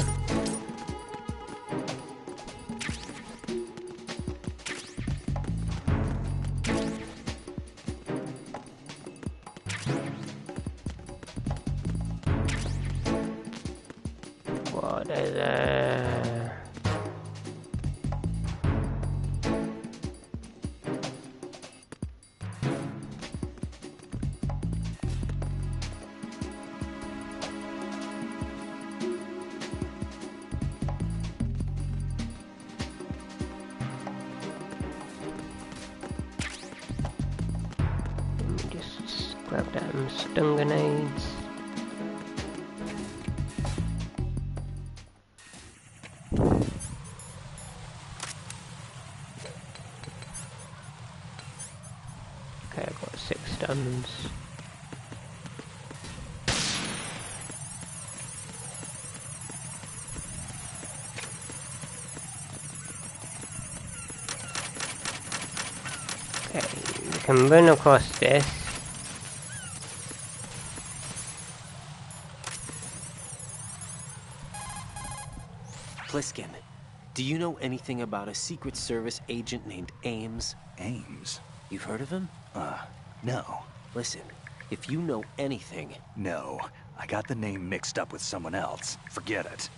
Grab them stun grenades. Okay, I've got 6 stuns. Okay, we can run across this. Pliskin, do you know anything about a Secret Service agent named Ames? Ames? You've heard of him? No. Listen, if you know anything... No, I got the name mixed up with someone else. Forget it.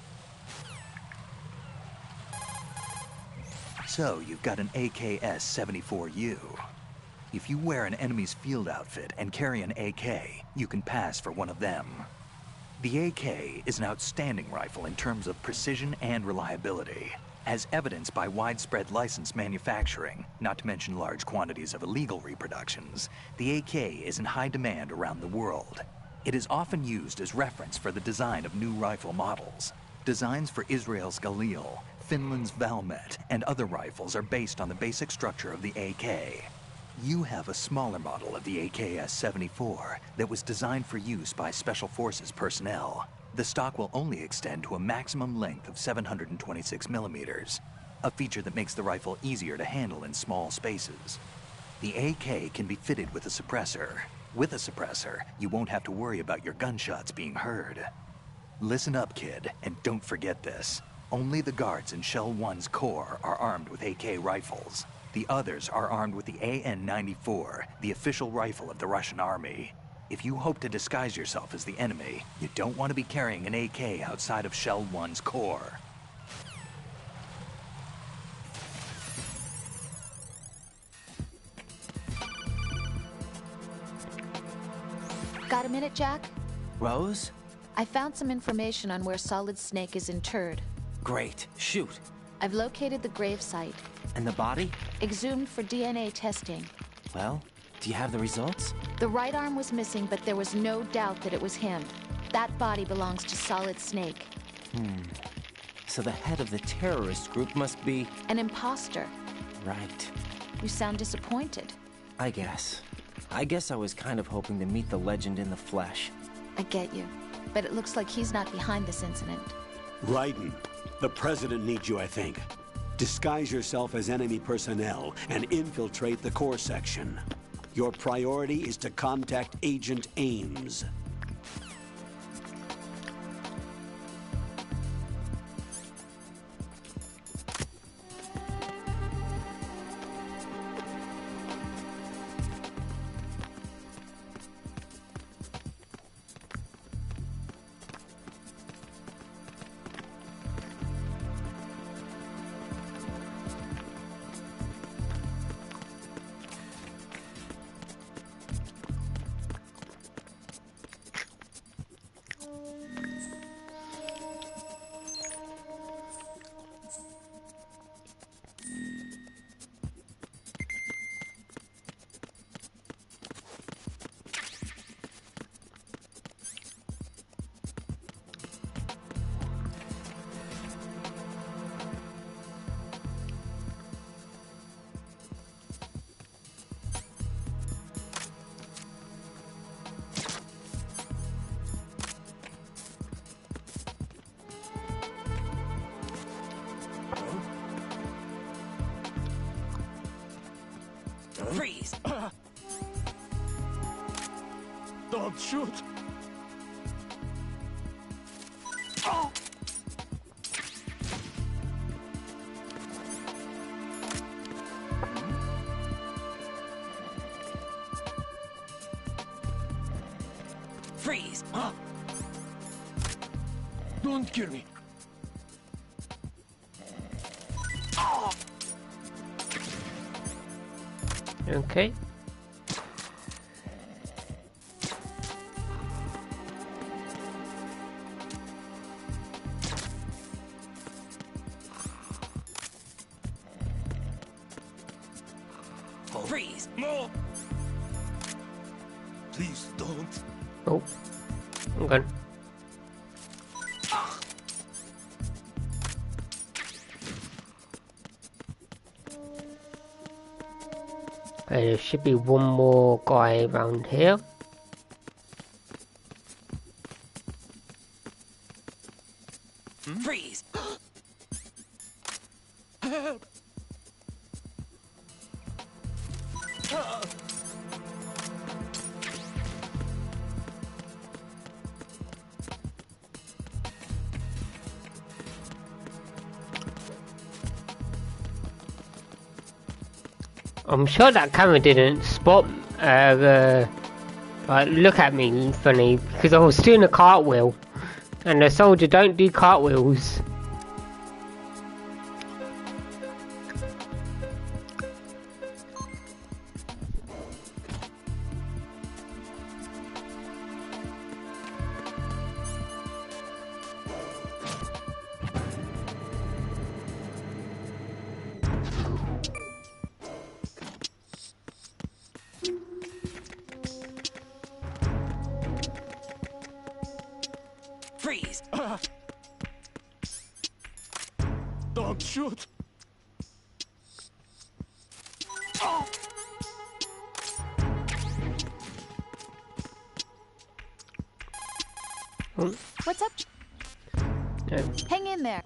So, you've got an AKS-74U. If you wear an enemy's field outfit and carry an AK, you can pass for one of them. The AK is an outstanding rifle in terms of precision and reliability, as evidenced by widespread licensed manufacturing, not to mention large quantities of illegal reproductions. The AK is in high demand around the world. It is often used as reference for the design of new rifle models. Designs for Israel's Galil, Finland's Valmet, and other rifles are based on the basic structure of the AK. You have a smaller model of the AKS-74 that was designed for use by Special Forces personnel. The stock will only extend to a maximum length of 726 millimeters, a feature that makes the rifle easier to handle in small spaces. The AK can be fitted with a suppressor. With a suppressor, you won't have to worry about your gunshots being heard. Listen up, kid, and don't forget this. Only the guards in Shell 1's Corps are armed with AK rifles. The others are armed with the AN-94, the official rifle of the Russian army. If you hope to disguise yourself as the enemy, you don't want to be carrying an AK outside of Shell 1's Corps. Got a minute, Jack? Rose? I found some information on where Solid Snake is interred. Great. Shoot. I've located the gravesite. And the body? Exhumed for DNA testing. Well, do you have the results? The right arm was missing, but there was no doubt that it was him. That body belongs to Solid Snake. So the head of the terrorist group must be... An imposter. Right. You sound disappointed. I guess I was kind of hoping to meet the legend in the flesh. I get you. But it looks like he's not behind this incident. Raiden, the President needs you, I think. Disguise yourself as enemy personnel and infiltrate the core section. Your priority is to contact Agent Ames. Freeze! Don't shoot! Oh! Freeze! Don't kill me! Okay. Freeze! No! Please don't. Oh. I'm gone. There should be one more guy around here. Freeze! I'm sure that camera didn't spot look at me funny because I was doing a cartwheel and the soldier don't do cartwheels. Freeze! Don't shoot! Oh. What's up? Hang in there.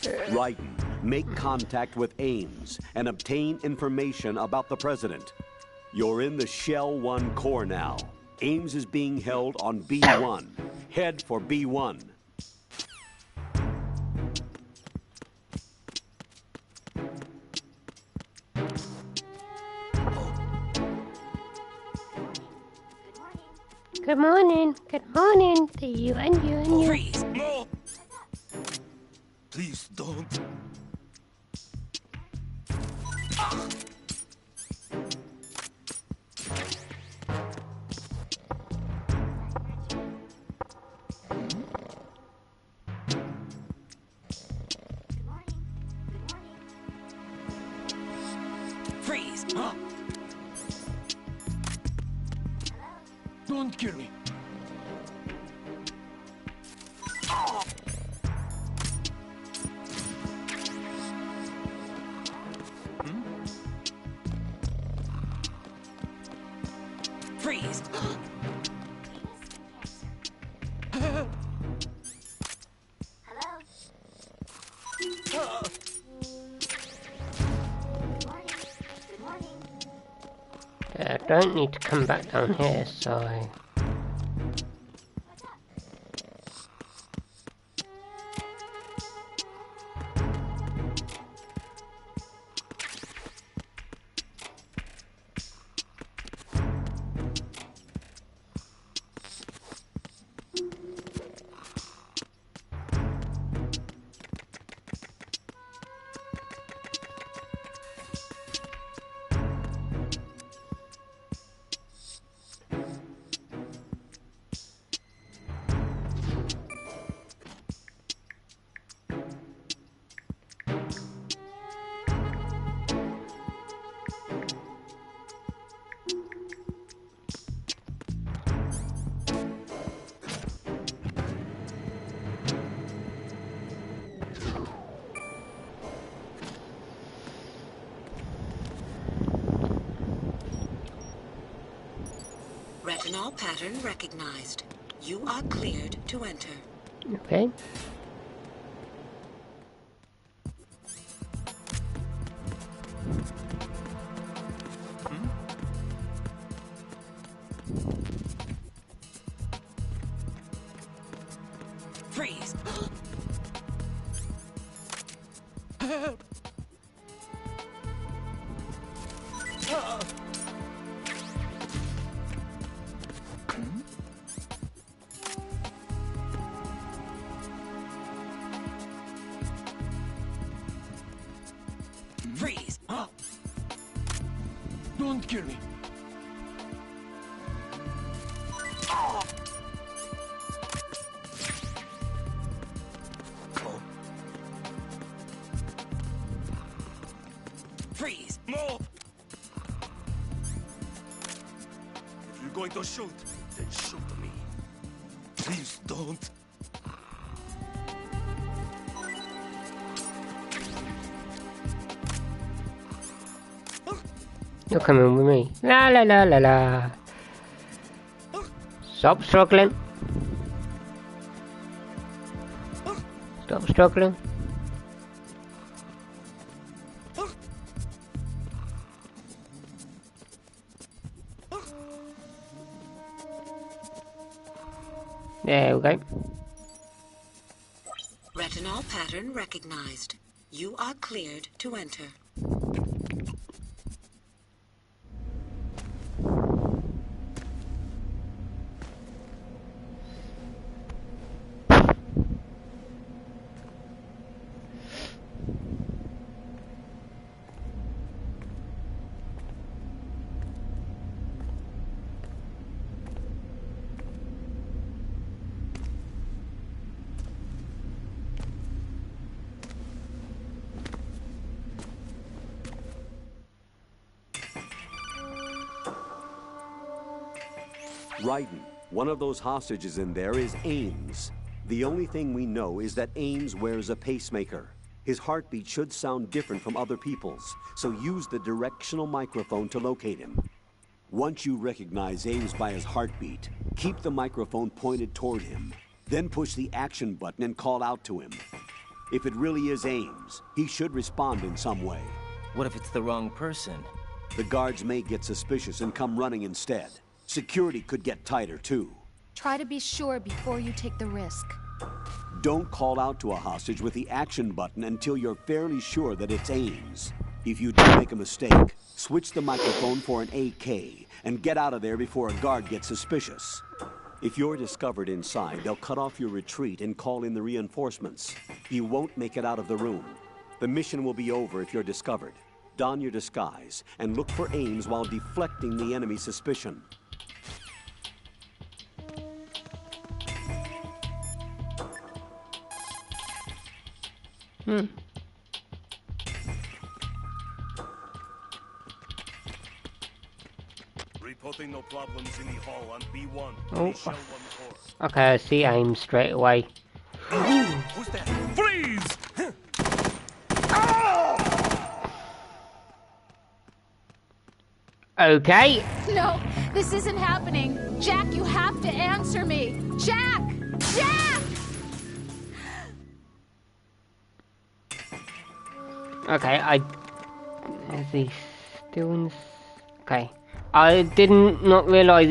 Raiden, make contact with Ames and obtain information about the President. You're in the Shell 1 core now. Ames is being held on B1. Head for B1. Good morning. Good morning to you and you and you. Freeze! No! Please don't. Freeze! Huh? Don't kill me. Freeze! I don't need to come back down here, so... Retinol pattern recognized. You are cleared to enter. Okay. Freeze! Freeze! Don't kill me. Freeze! No! If you're going to shoot, then shoot me. Please don't. You're coming with me. La la la la la. Stop struggling. Stop struggling. There we go. Retinol pattern recognized. You are cleared to enter. Raiden, one of those hostages in there is Ames. The only thing we know is that Ames wears a pacemaker. His heartbeat should sound different from other people's, so use the directional microphone to locate him. Once you recognize Ames by his heartbeat, keep the microphone pointed toward him. Then push the action button and call out to him. If it really is Ames, he should respond in some way. What if it's the wrong person? The guards may get suspicious and come running instead. Security could get tighter, too. Try to be sure before you take the risk. Don't call out to a hostage with the action button until you're fairly sure that it's Ames. If you do make a mistake, switch the microphone for an AK and get out of there before a guard gets suspicious. If you're discovered inside, they'll cut off your retreat and call in the reinforcements. You won't make it out of the room. The mission will be over if you're discovered. Don your disguise and look for Ames while deflecting the enemy's suspicion. Reporting no problems in the hall on B1. Oh. Okay, I see Ames straight away. Who's that? Freeze! Okay. No, this isn't happening. Jack, you have to answer me. Jack! Jack! Okay, is he still in... Okay. I did not realise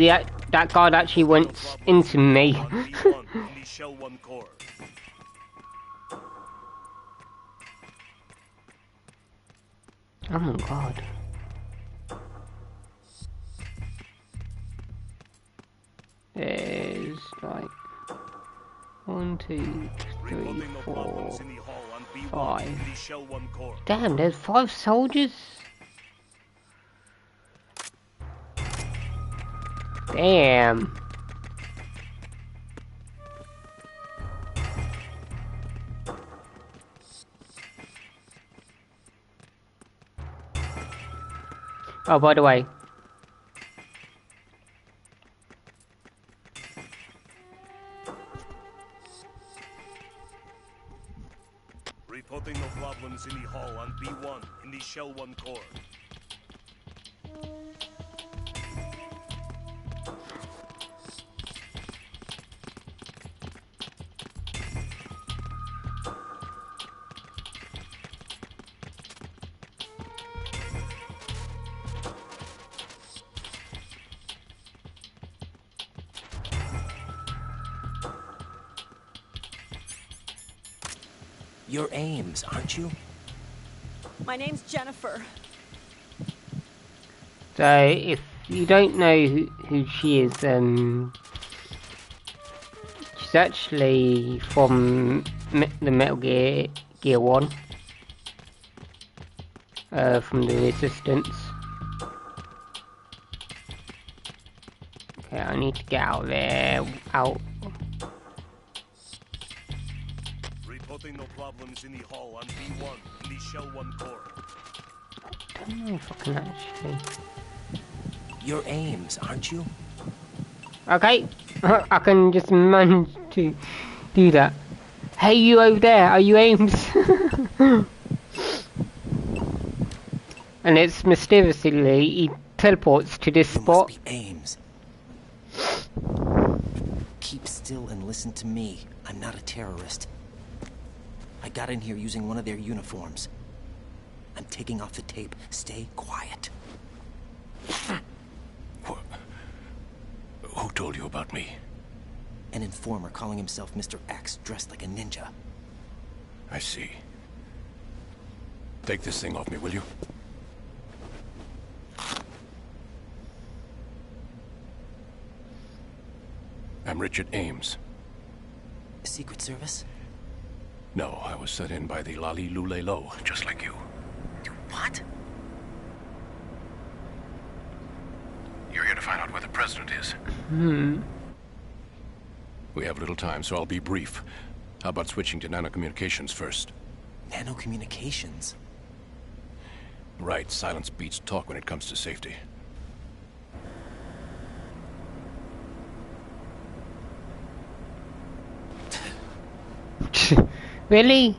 that guard actually went into me. Oh my god. There's like 1, 2, 3, 4, 5. Damn, there's 5 soldiers? Damn. Oh, by the way. Reporting no problems in the hall on B1 in the Shell 1 core. You're Ames, aren't you? My name's Jennifer. So, if you don't know who she is, she's actually from the Metal Gear 1. From the Resistance. Okay, I need to get out there. Out. Reporting no problems in the hall on B1 in the Shell 1 core. I don't know if I can actually... You're Ames, aren't you? Okay, I can just manage to do that. Hey, you over there, are you Ames? And it's mysteriously, he teleports to this spot. Must be Ames. Keep still and listen to me. I'm not a terrorist. I got in here using one of their uniforms. I'm taking off the tape. Stay quiet. Who told you about me? An informer calling himself Mr. X, dressed like a ninja. I see. Take this thing off me, will you? I'm Richard Ames. Secret Service? No, I was sent in by the Lali Lule Lo, just like you. What? You're here to find out where the president is. We have little time, so I'll be brief. How about switching to nanocommunications first? Nanocommunications? Right, silence beats talk when it comes to safety. Really?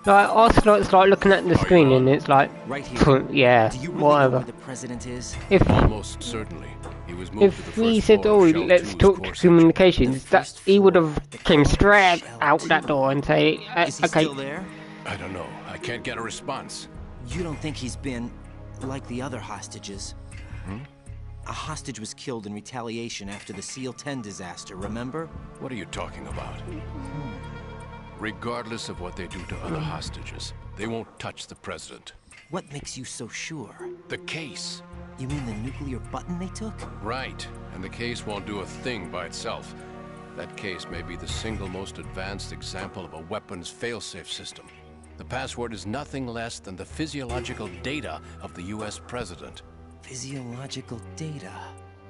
Like, Ocelot's like looking at the screen and it's like, right here. yeah, Do you really whatever. know where the president is? If Almost certainly. He was moved to the if first we said, floor oh, of Shell let's 2's talk core to section. communications, that he would have came straight out that door and say, Is he okay. still there? I don't know. I can't get a response. You don't think he's been like the other hostages? Hmm? A hostage was killed in retaliation after the SEAL 10 disaster, remember? What are you talking about? Regardless of what they do to other hostages, they won't touch the president. What makes you so sure? The case. You mean the nuclear button they took? Right. And the case won't do a thing by itself. That case may be the single most advanced example of a weapons failsafe system. The password is nothing less than the physiological data of the US president. Physiological data?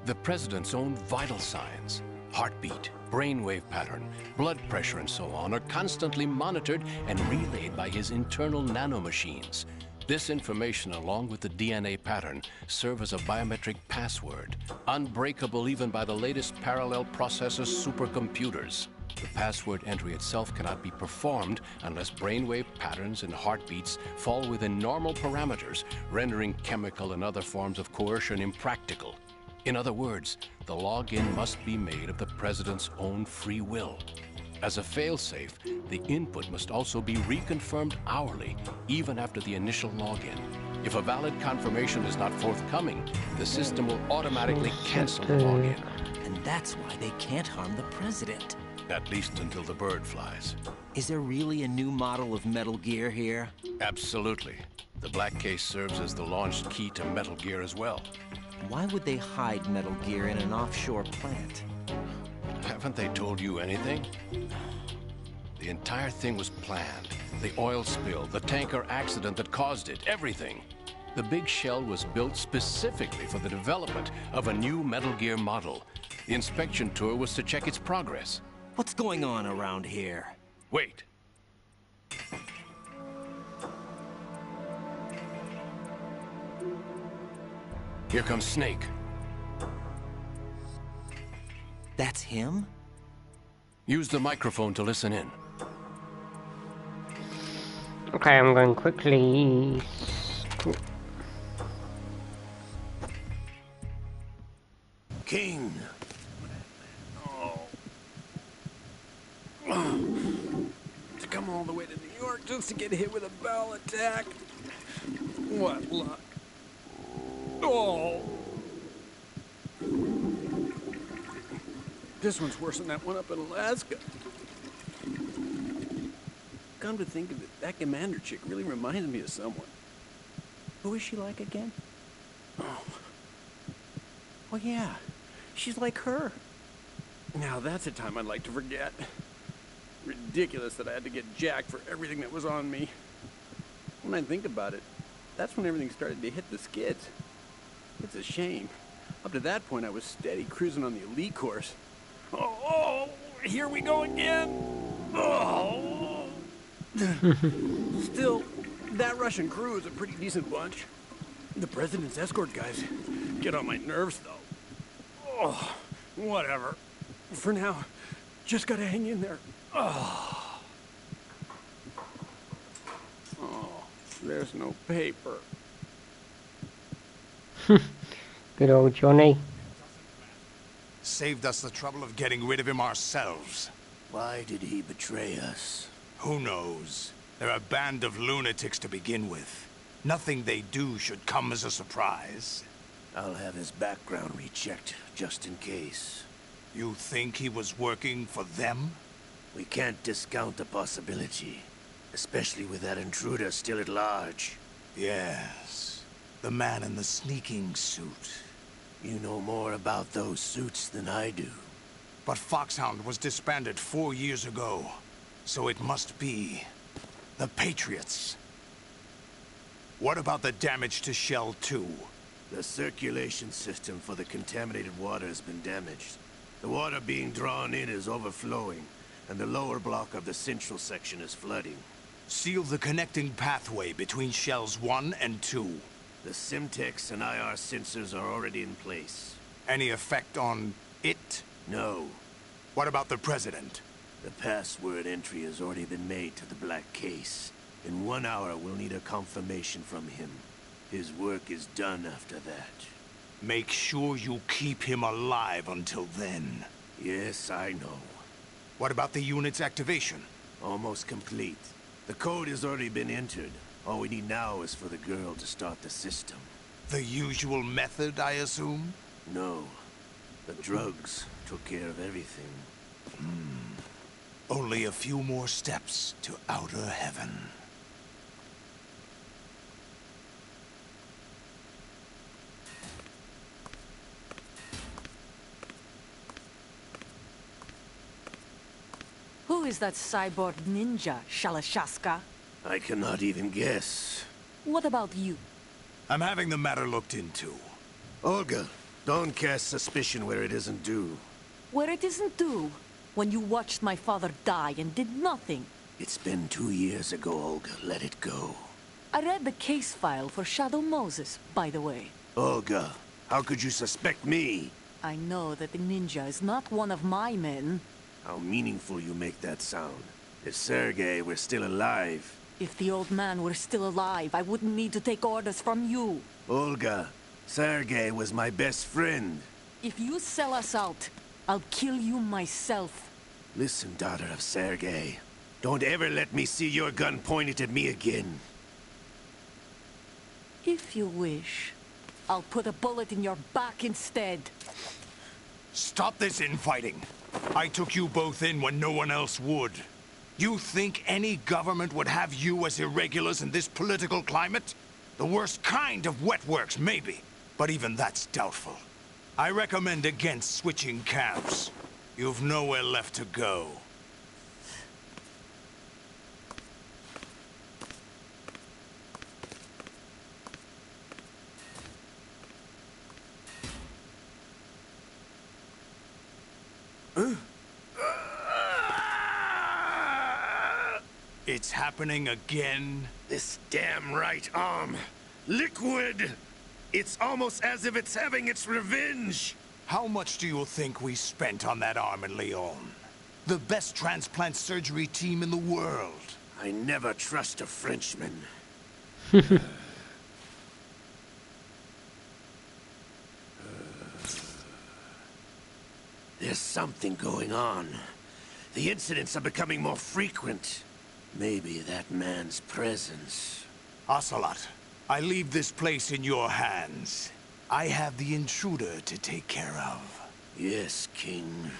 The president's own vital signs, heartbeat, brainwave pattern, blood pressure and so on are constantly monitored and relayed by his internal nanomachines. This information, along with the DNA pattern, serve as a biometric password, unbreakable even by the latest parallel processor supercomputers. The password entry itself cannot be performed unless brainwave patterns and heartbeats fall within normal parameters, rendering chemical and other forms of coercion impractical. In other words, the login must be made of the president's own free will. As a failsafe, the input must also be reconfirmed hourly, even after the initial login. If a valid confirmation is not forthcoming, the system will automatically cancel the login. And that's why they can't harm the president. At least until the bird flies. Is there really a new model of Metal Gear here? Absolutely. The black case serves as the launch key to Metal Gear as well. Why would they hide Metal Gear in an offshore plant? Haven't they told you anything? The entire thing was planned. The oil spill, the tanker accident that caused it, everything. The big shell was built specifically for the development of a new Metal Gear model. The inspection tour was to check its progress. What's going on around here? Wait. Here comes Snake. That's him? Use the microphone to listen in. Okay, I'm going quickly. King. To come all the way to New York just to get hit with a bowel attack. What luck. Oh. This one's worse than that one up in Alaska. Come to think of it, that commander chick really reminds me of someone. Who is she like again? Oh yeah, she's like her. Now that's a time I'd like to forget. Ridiculous that I had to get jacked for everything that was on me. When I think about it, that's when everything started to hit the skids. It's a shame. Up to that point, I was steady cruising on the elite course. Oh, here we go again. Oh. Still, that Russian crew is a pretty decent bunch. The president's escort guys get on my nerves, though. Oh, whatever. For now, just gotta hang in there. Oh, there's no paper. Good old Johnny. Saved us the trouble of getting rid of him ourselves. Why did he betray us? Who knows? They're a band of lunatics to begin with. Nothing they do should come as a surprise. I'll have his background rechecked, just in case. You think he was working for them? We can't discount the possibility. Especially with that intruder still at large. Yes. The man in the sneaking suit. You know more about those suits than I do. But Foxhound was disbanded 4 years ago. So it must be the Patriots. What about the damage to Shell 2? The circulation system for the contaminated water has been damaged. The water being drawn in is overflowing, and the lower block of the central section is flooding. Seal the connecting pathway between Shells 1 and 2. The Simtex and IR sensors are already in place. Any effect on it? No. What about the President? The password entry has already been made to the black case. In 1 hour, we'll need a confirmation from him. His work is done after that. Make sure you keep him alive until then. Yes, I know. What about the unit's activation? Almost complete. The code has already been entered. All we need now is for the girl to start the system. The usual method, I assume? No. The drugs took care of everything. Only a few more steps to outer heaven. Who is that cyborg ninja, Shalashaska? I cannot even guess. What about you? I'm having the matter looked into. Olga, don't cast suspicion where it isn't due. Where it isn't due? When you watched my father die and did nothing. It's been 2 years ago, Olga. Let it go. I read the case file for Shadow Moses, by the way. Olga, how could you suspect me? I know that the ninja is not one of my men. How meaningful you make that sound. If Sergei were still alive... If the old man were still alive, I wouldn't need to take orders from you. Olga, Sergei was my best friend. If you sell us out, I'll kill you myself. Listen, daughter of Sergei. Don't ever let me see your gun pointed at me again. If you wish, I'll put a bullet in your back instead. Stop this infighting. I took you both in when no one else would. You think any government would have you as irregulars in this political climate? The worst kind of wet works, maybe. But even that's doubtful. I recommend against switching camps. You've nowhere left to go. It's happening again? This damn right arm. Liquid! It's almost as if it's having its revenge! How much do you think we spent on that arm in Lyon? The best transplant surgery team in the world. I never trust a Frenchman. There's something going on. The incidents are becoming more frequent. Maybe that man's presence. Ocelot, I leave this place in your hands. I have the intruder to take care of. Yes, King.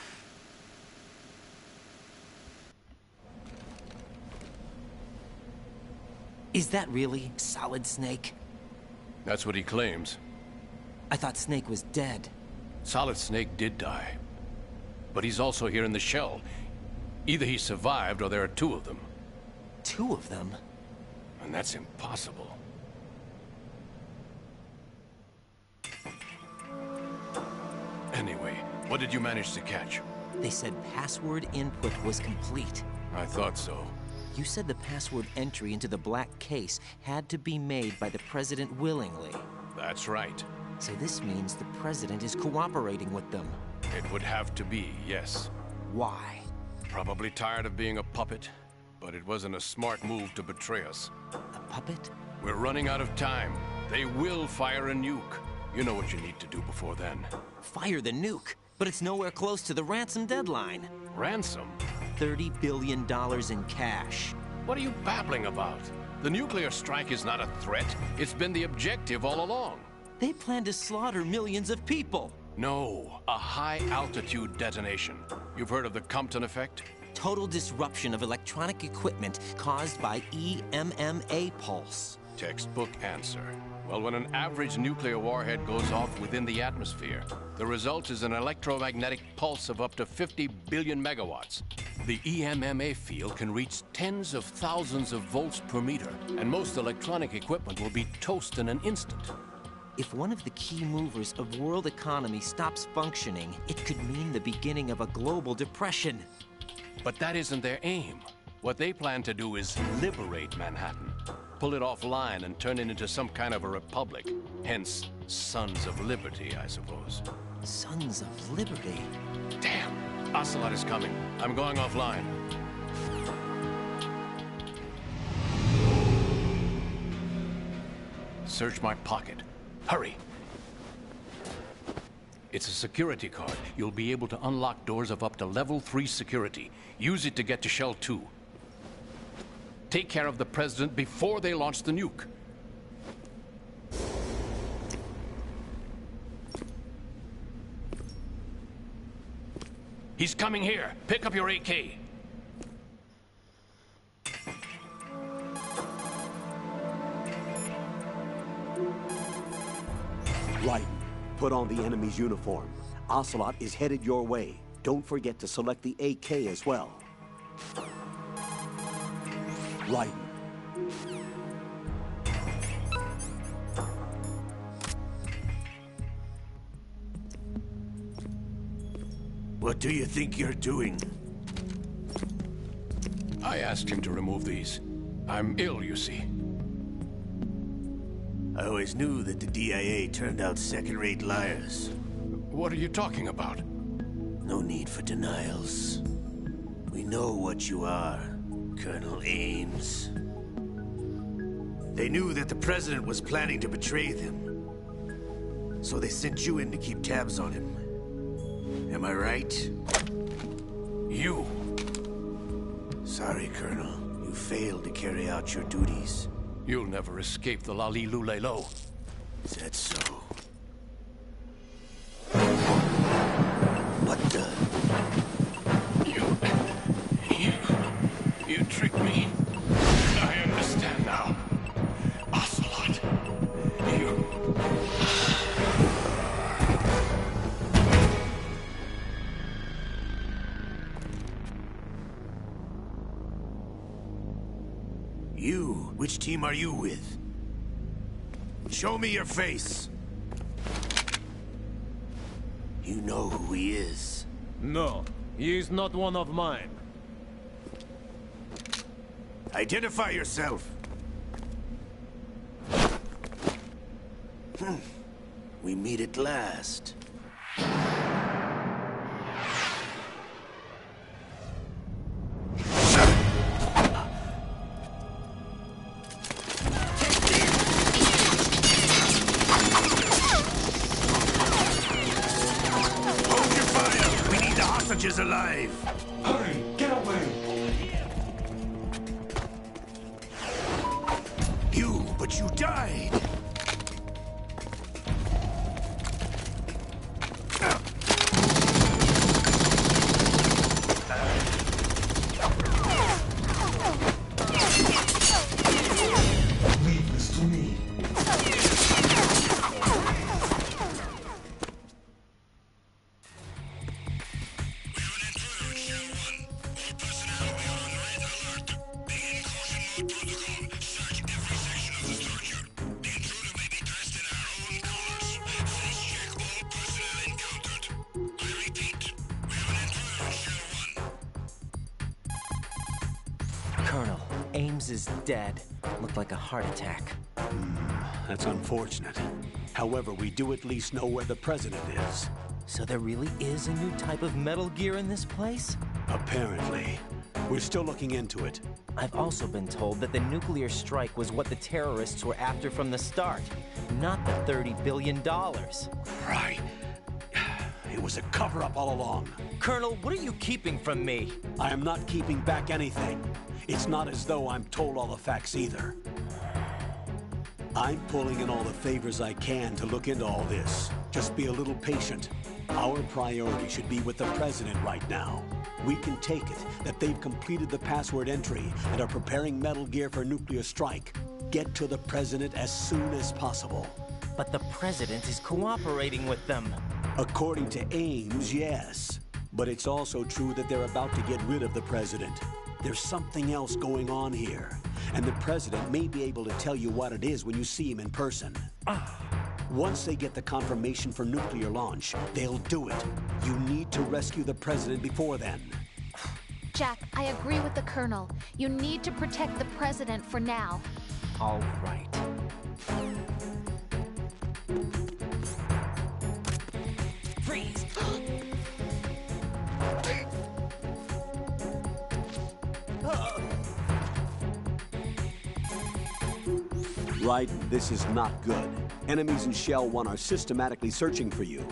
Is that really Solid Snake? That's what he claims. I thought Snake was dead. Solid Snake did die. But he's also here in the shell. Either he survived or there are two of them. Two of them? And that's impossible. Anyway, what did you manage to catch? They said password input was complete. I thought so. You said the password entry into the black case had to be made by the President willingly. That's right. So this means the President is cooperating with them. It would have to be, yes. Why? Probably tired of being a puppet, but it wasn't a smart move to betray us. A puppet? We're running out of time. They will fire a nuke. You know what you need to do before then. Fire the nuke? But it's nowhere close to the ransom deadline. Ransom? $30 billion in cash. What are you babbling about? The nuclear strike is not a threat. It's been the objective all along. They plan to slaughter millions of people. No, a high-altitude detonation. You've heard of the Compton effect? Total disruption of electronic equipment caused by EMMA pulse. Textbook answer. Well, when an average nuclear warhead goes off within the atmosphere, the result is an electromagnetic pulse of up to 50 billion megawatts. The EMMA field can reach tens of thousands of volts per meter, and most electronic equipment will be toast in an instant. If one of the key movers of world economy stops functioning, it could mean the beginning of a global depression. But that isn't their aim. What they plan to do is liberate Manhattan. Pull it offline and turn it into some kind of a republic. Hence, Sons of Liberty, I suppose. Sons of Liberty? Damn! Ocelot is coming. I'm going offline. Search my pocket. Hurry! It's a security card. You'll be able to unlock doors of up to level 3 security. Use it to get to Shell 2. Take care of the President before they launch the nuke. He's coming here. Pick up your AK. Right. Put on the enemy's uniform. Ocelot is headed your way. Don't forget to select the AK as well. Right. What do you think you're doing? I asked him to remove these. I'm ill, you see. I always knew that the DIA turned out second-rate liars. What are you talking about? No need for denials. We know what you are, Colonel Ames. They knew that the President was planning to betray them. So they sent you in to keep tabs on him. Am I right? You! Sorry, Colonel. You failed to carry out your duties. You'll never escape the Lali Lulelo. Is that so? What the? You tricked me. I understand now. Ocelot, you... You? Which team are you with? Show me your face. You know who he is. No, he is not one of mine. Identify yourself. We meet at last. Is alive. Hurry, get away. But you died. Leave this to me. Colonel, Ames is dead. Looked like a heart attack. That's unfortunate. However, we do at least know where the President is. So there really is a new type of Metal Gear in this place? Apparently. We're still looking into it. I've also been told that the nuclear strike was what the terrorists were after from the start, not the $30 billion. Right. It was a cover-up all along. Colonel, what are you keeping from me? I am not keeping back anything. It's not as though I'm told all the facts either. I'm pulling in all the favors I can to look into all this. Just be a little patient. Our priority should be with the President right now. We can take it that they've completed the password entry and are preparing Metal Gear for nuclear strike. Get to the President as soon as possible. But the President is cooperating with them. According to Ames, yes. But it's also true that they're about to get rid of the President. There's something else going on here. And the President may be able to tell you what it is when you see him in person. Once they get the confirmation for nuclear launch, they'll do it. You need to rescue the President before then. Jack, I agree with the Colonel. You need to protect the President for now. All right. Freeze! Raiden, this is not good. Enemies in Shell 1 are systematically searching for you.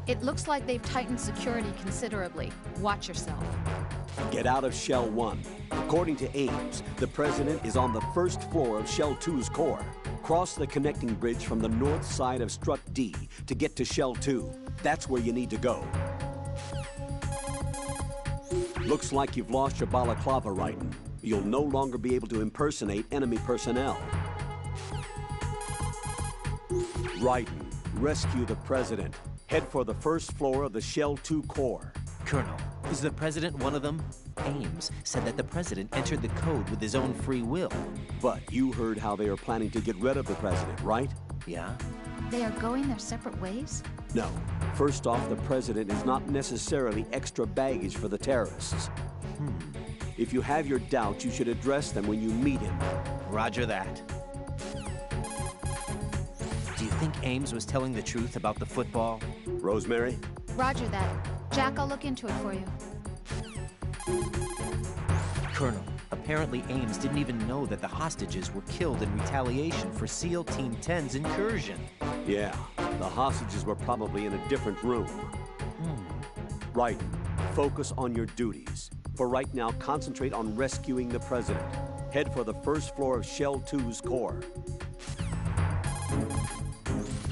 It looks like they've tightened security considerably. Watch yourself. Get out of Shell 1. According to Ames, the President is on the first floor of Shell 2's core. Cross the connecting bridge from the north side of Strut D to get to Shell 2. That's where you need to go. Looks like you've lost your balaclava, Raiden. You'll no longer be able to impersonate enemy personnel. Raiden, rescue the President. Head for the first floor of the Shell 2 core. Colonel, is the President one of them? Ames said that the President entered the code with his own free will. But you heard how they are planning to get rid of the President, right? Yeah? They are going their separate ways? No. First off, the President is not necessarily extra baggage for the terrorists. If you have your doubts, you should address them when you meet him. Roger that. Do you think Ames was telling the truth about the football? Rosemary? Roger that. Jack, I'll look into it for you. Colonel, apparently Ames didn't even know that the hostages were killed in retaliation for SEAL Team 10's incursion. Yeah, the hostages were probably in a different room. Raiden, focus on your duties. For right now, concentrate on rescuing the President. Head for the first floor of Shell 2's core.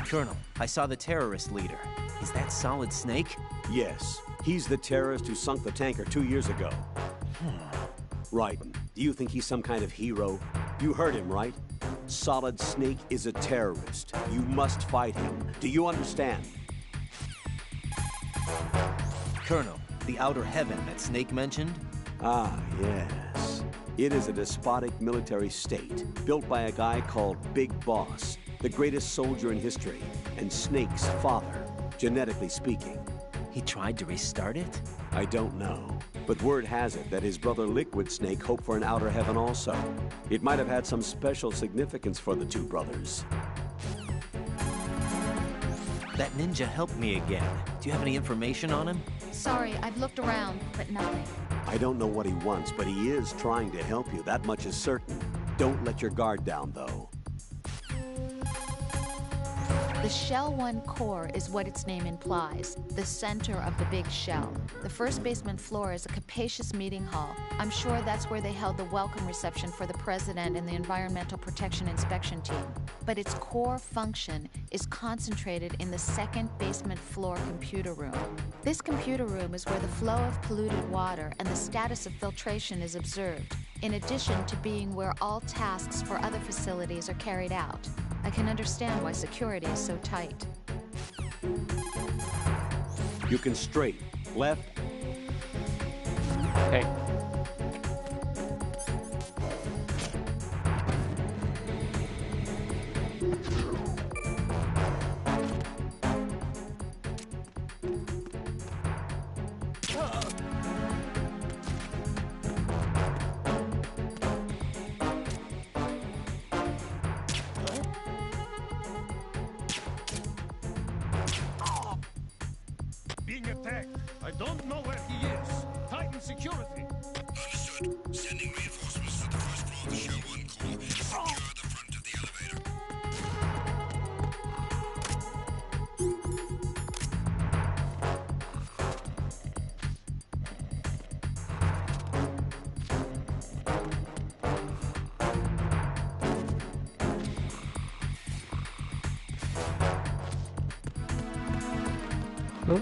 Colonel, I saw the terrorist leader. Is that Solid Snake? Yes, he's the terrorist who sunk the tanker 2 years ago. Raiden, do you think he's some kind of hero? You heard him, right? Solid Snake is a terrorist. You must fight him. Do you understand? Colonel, the Outer Heaven that Snake mentioned? Ah, yes. It is a despotic military state, built by a guy called Big Boss, the greatest soldier in history, and Snake's father, genetically speaking. He tried to restart it? I don't know. But word has it that his brother Liquid Snake hoped for an Outer Heaven also. It might have had some special significance for the two brothers. That ninja helped me again. Do you have any information on him? Sorry, I've looked around, but nothing. I don't know what he wants, but he is trying to help you. That much is certain. Don't let your guard down, though. The Shell 1 core is what its name implies, the center of the big shell. The first basement floor is a capacious meeting hall. I'm sure that's where they held the welcome reception for the President and the Environmental Protection Inspection Team. But its core function is concentrated in the second basement floor computer room. This computer room is where the flow of polluted water and the status of filtration is observed, in addition to being where all tasks for other facilities are carried out. I can understand why security is so tight. You can straight, left. Okay. Being attacked. I don't know where he is. Tighten security. Understood. Sending reinforcements to the first floor of the Shell 1 core. Secure the front of the elevator. Oh.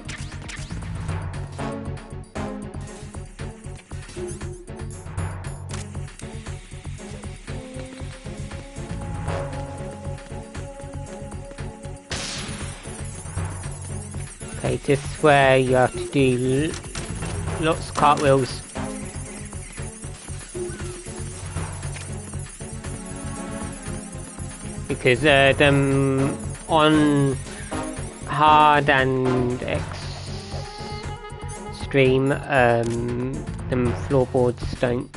Okay, this is where you have to do lots of cartwheels. Because them on hard and extreme, them floorboards don't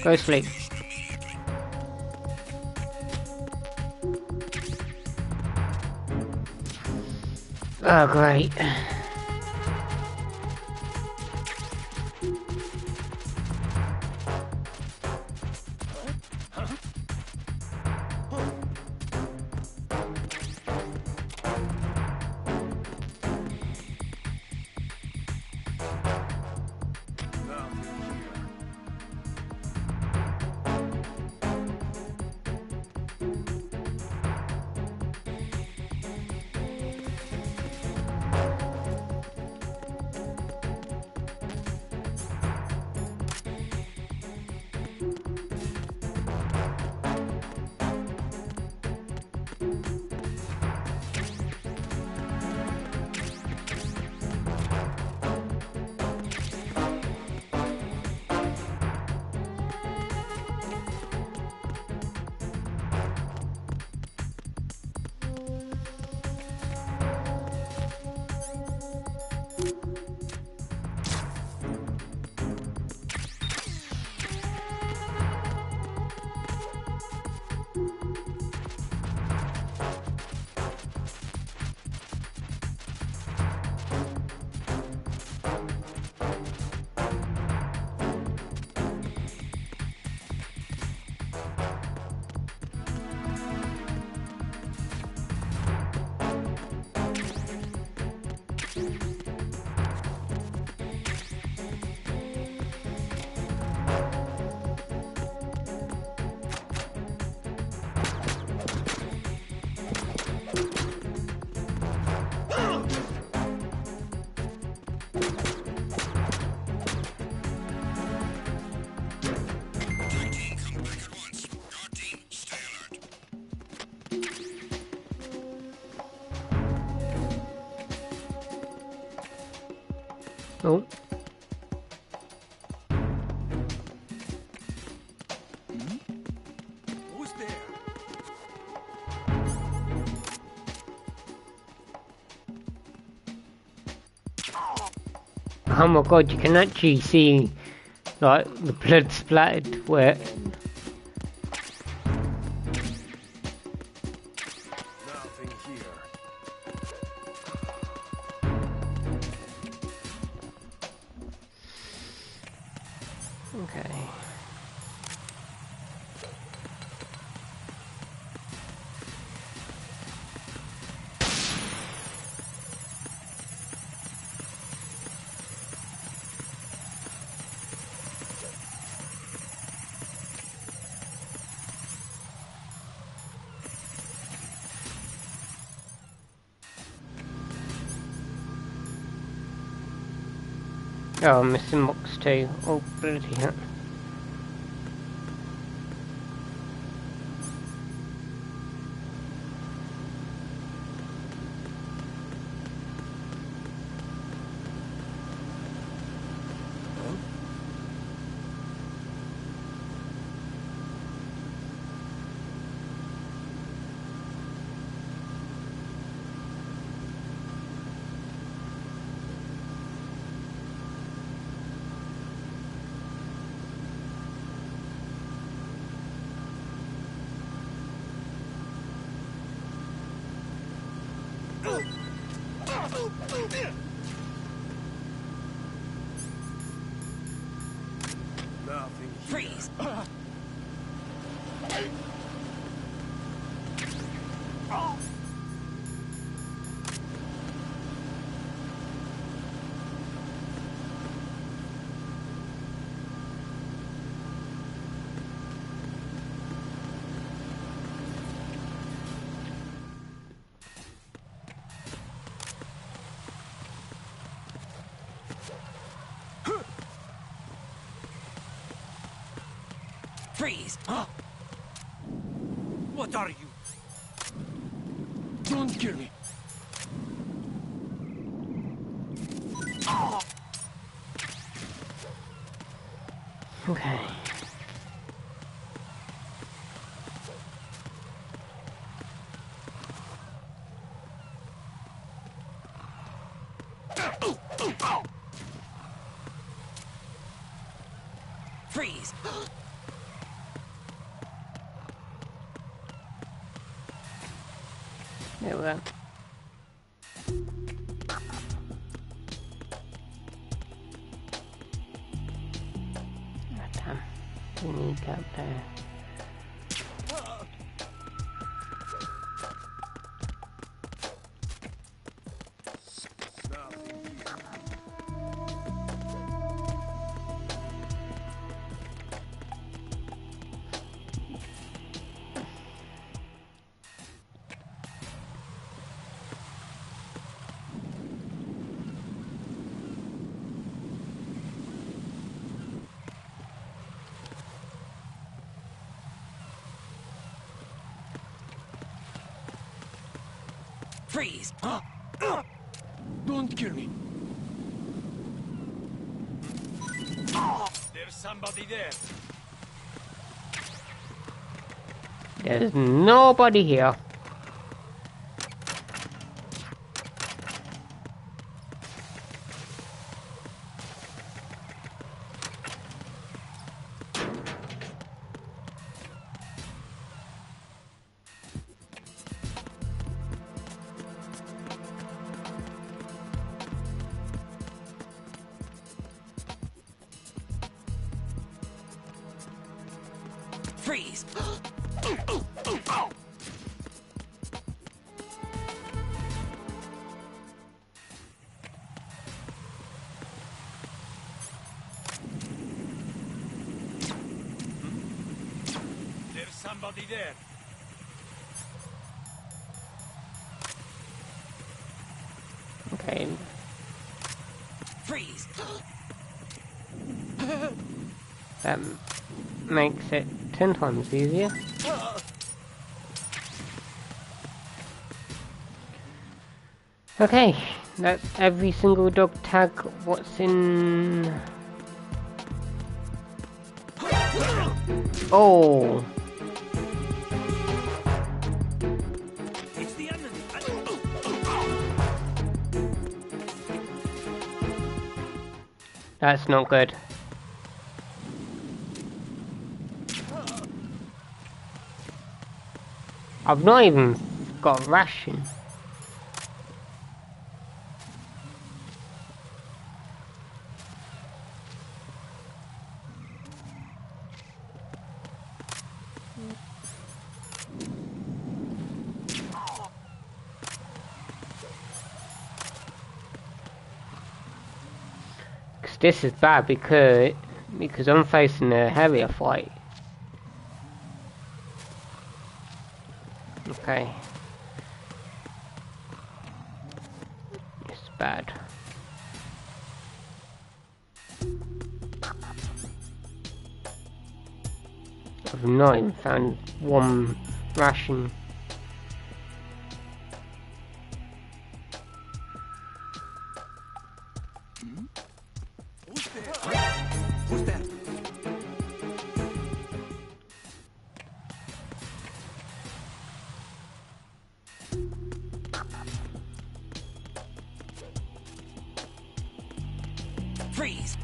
Go sleep. Oh, great. Oh. Who's there? Oh my god, you can actually see like the blood splattered where Nothing here. okay. Oh, I'm missing box too. Oh, bloody hell. Nothing here. Freeze! Freeze! What are you? Don't kill me. Okay. Freeze! There we go. Oh, damn. We need that there. Freeze! Don't kill me. There's somebody there. There's nobody here. Freeze! There's somebody there. Okay. Freeze! That makes it 10 times easier. Okay, that's every single dog tag. What's in... Oh! It's the enemy. That's not good. I've not even got a ration. This is bad because I'm facing a Harrier fight. Okay. It's bad. I've not even found one ration. Who's that? Freeze!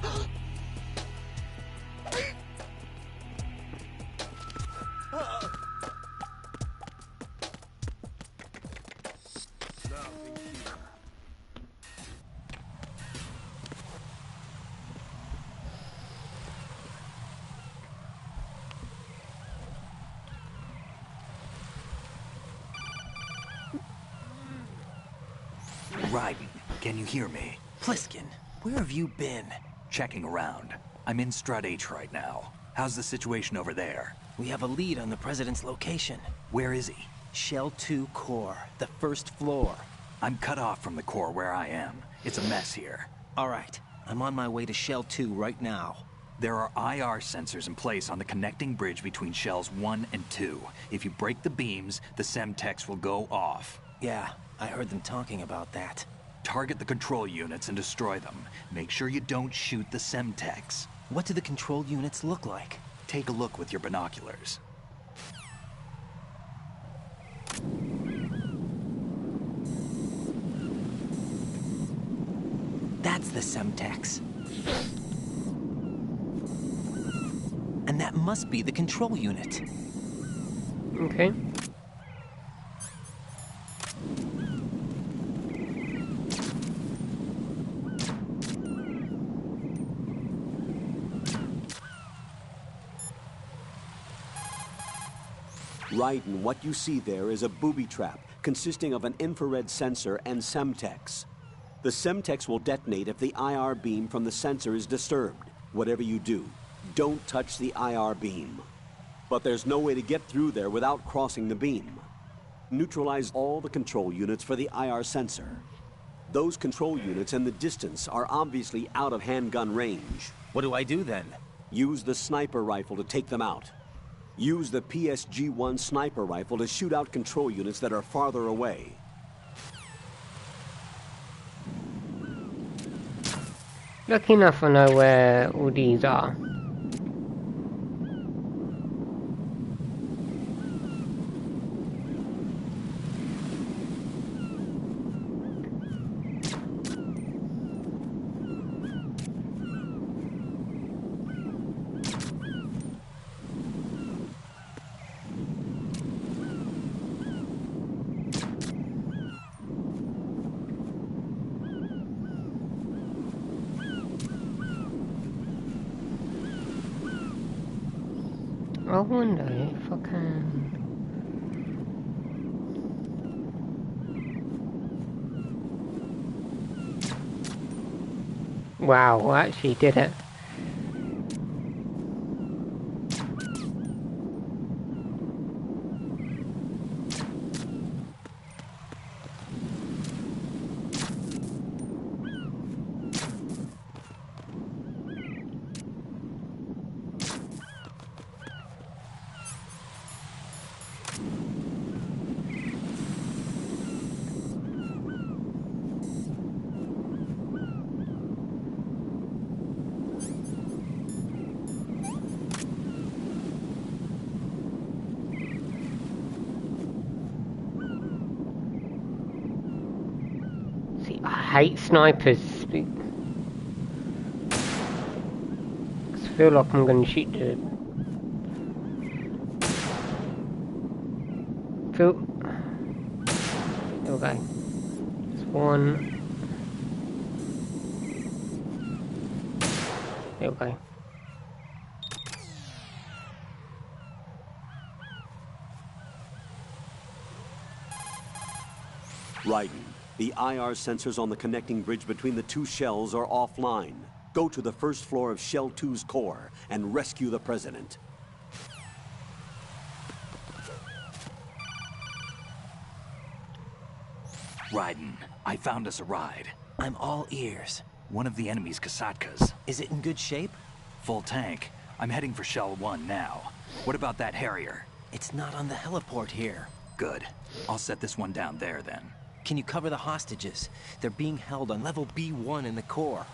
Raiden, can you hear me? Pliskin, where have you been? Checking around. I'm in Strut H right now. How's the situation over there? We have a lead on the President's location. Where is he? Shell 2 core, the first floor. I'm cut off from the core where I am. It's a mess here. All right, I'm on my way to Shell 2 right now. There are IR sensors in place on the connecting bridge between Shells 1 and 2. If you break the beams, the Semtex will go off. Yeah, I heard them talking about that. Target the control units and destroy them. Make sure you don't shoot the Semtex. What do the control units look like? Take a look with your binoculars. That's the Semtex. And that must be the control unit. Okay. Raiden, what you see there is a booby trap consisting of an infrared sensor and Semtex. The Semtex will detonate if the IR beam from the sensor is disturbed. Whatever you do, don't touch the IR beam. But there's no way to get through there without crossing the beam. Neutralize all the control units for the IR sensor. Those control units and the distance are obviously out of handgun range. What do I do then? Use the sniper rifle to take them out. Use the PSG-1 sniper rifle to shoot out control units that are farther away. Lucky enough I know where all these are. I wonder if I can... Wow, I actually did it. I hate snipers. I feel like I'm gonna shoot the... Feel... Okay. There's one. Okay. Raiden, the IR sensors on the connecting bridge between the two shells are offline. Go to the first floor of Shell 2's core and rescue the President. Raiden, I found us a ride. I'm all ears. One of the enemy's Kasatkas. Is it in good shape? Full tank. I'm heading for Shell 1 now. What about that Harrier? It's not on the heliport here. Good. I'll set this one down there then. Can you cover the hostages? They're being held on level B1 in the core.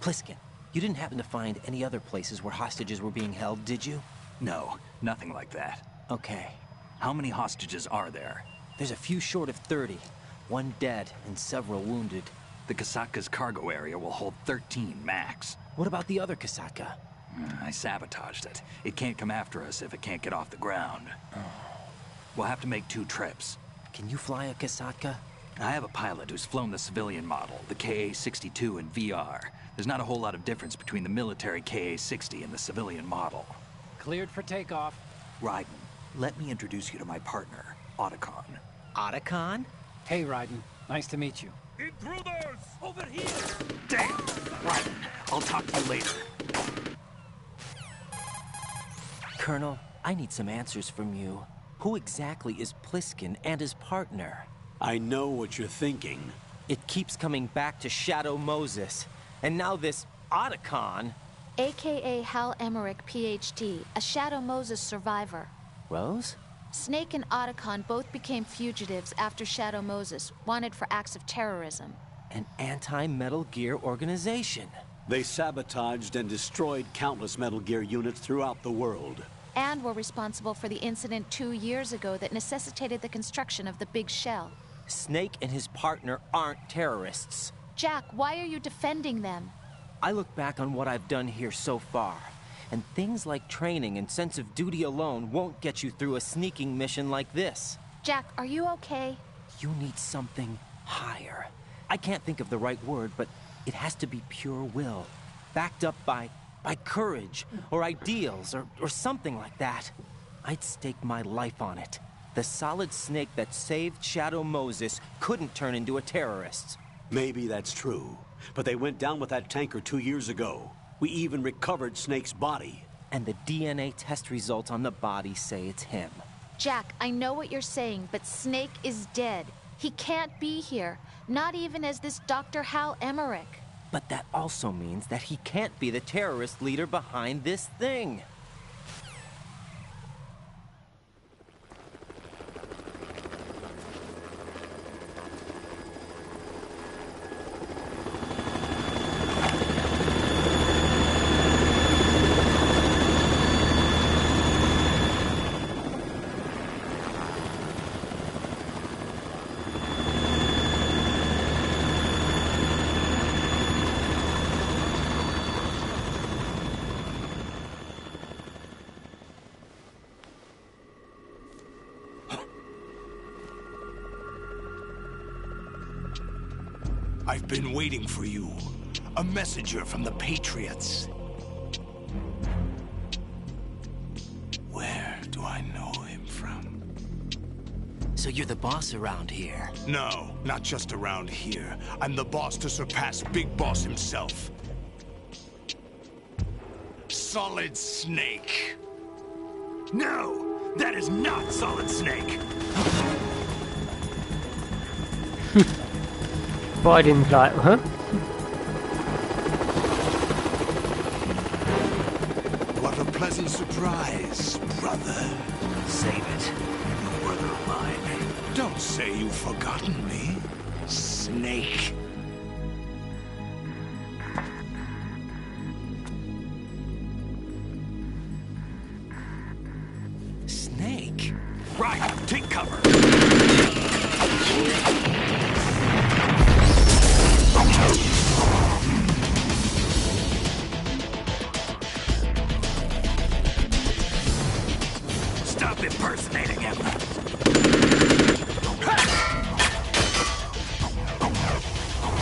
Pliskin, you didn't happen to find any other places where hostages were being held, did you? No, nothing like that. Okay. How many hostages are there? There's a few short of 30. One dead and several wounded. The Kasatka's cargo area will hold 13 max. What about the other Kasatka? I sabotaged it. It can't come after us if it can't get off the ground. We'll have to make 2 trips. Can you fly a Kasatka? I have a pilot who's flown the civilian model, the KA-62 in VR. There's not a whole lot of difference between the military KA-60 and the civilian model. Cleared for takeoff. Raiden, let me introduce you to my partner, Otacon. Otacon? Hey, Raiden. Nice to meet you. Intruders! Over here! Damn! Raiden, I'll talk to you later. Colonel, I need some answers from you. Who exactly is Pliskin and his partner? I know what you're thinking. It keeps coming back to Shadow Moses. And now this Otacon. AKA Hal Emmerich, PhD, a Shadow Moses survivor. Rose? Snake and Otacon both became fugitives after Shadow Moses, wanted for acts of terrorism. An anti-Metal Gear organization. They sabotaged and destroyed countless Metal Gear units throughout the world. And were responsible for the incident 2 years ago that necessitated the construction of the Big Shell. Snake and his partner aren't terrorists. Jack, why are you defending them? I look back on what I've done here so far, and things like training and sense of duty alone won't get you through a sneaking mission like this. Jack, are you okay? You need something higher. I can't think of the right word, but it has to be pure will, backed up by courage, or ideals, or something like that. I'd stake my life on it. The Solid Snake that saved Shadow Moses couldn't turn into a terrorist. Maybe that's true, but they went down with that tanker 2 years ago. We even recovered Snake's body. And the DNA test results on the body say it's him. Jack, I know what you're saying, but Snake is dead. He can't be here, not even as this Dr. Hal Emmerich. But that also means that he can't be the terrorist leader behind this thing. I've been waiting for you. A messenger from the Patriots. Where do I know him from? So you're the boss around here? No, not just around here. I'm the boss to surpass Big Boss himself. Solid Snake. No, that is not Solid Snake. Biden's like, huh? What a pleasant surprise, brother. Save it. You brother of mine. Don't say you've forgotten me, Snake. Snake? Right, take cover. Stop impersonating him.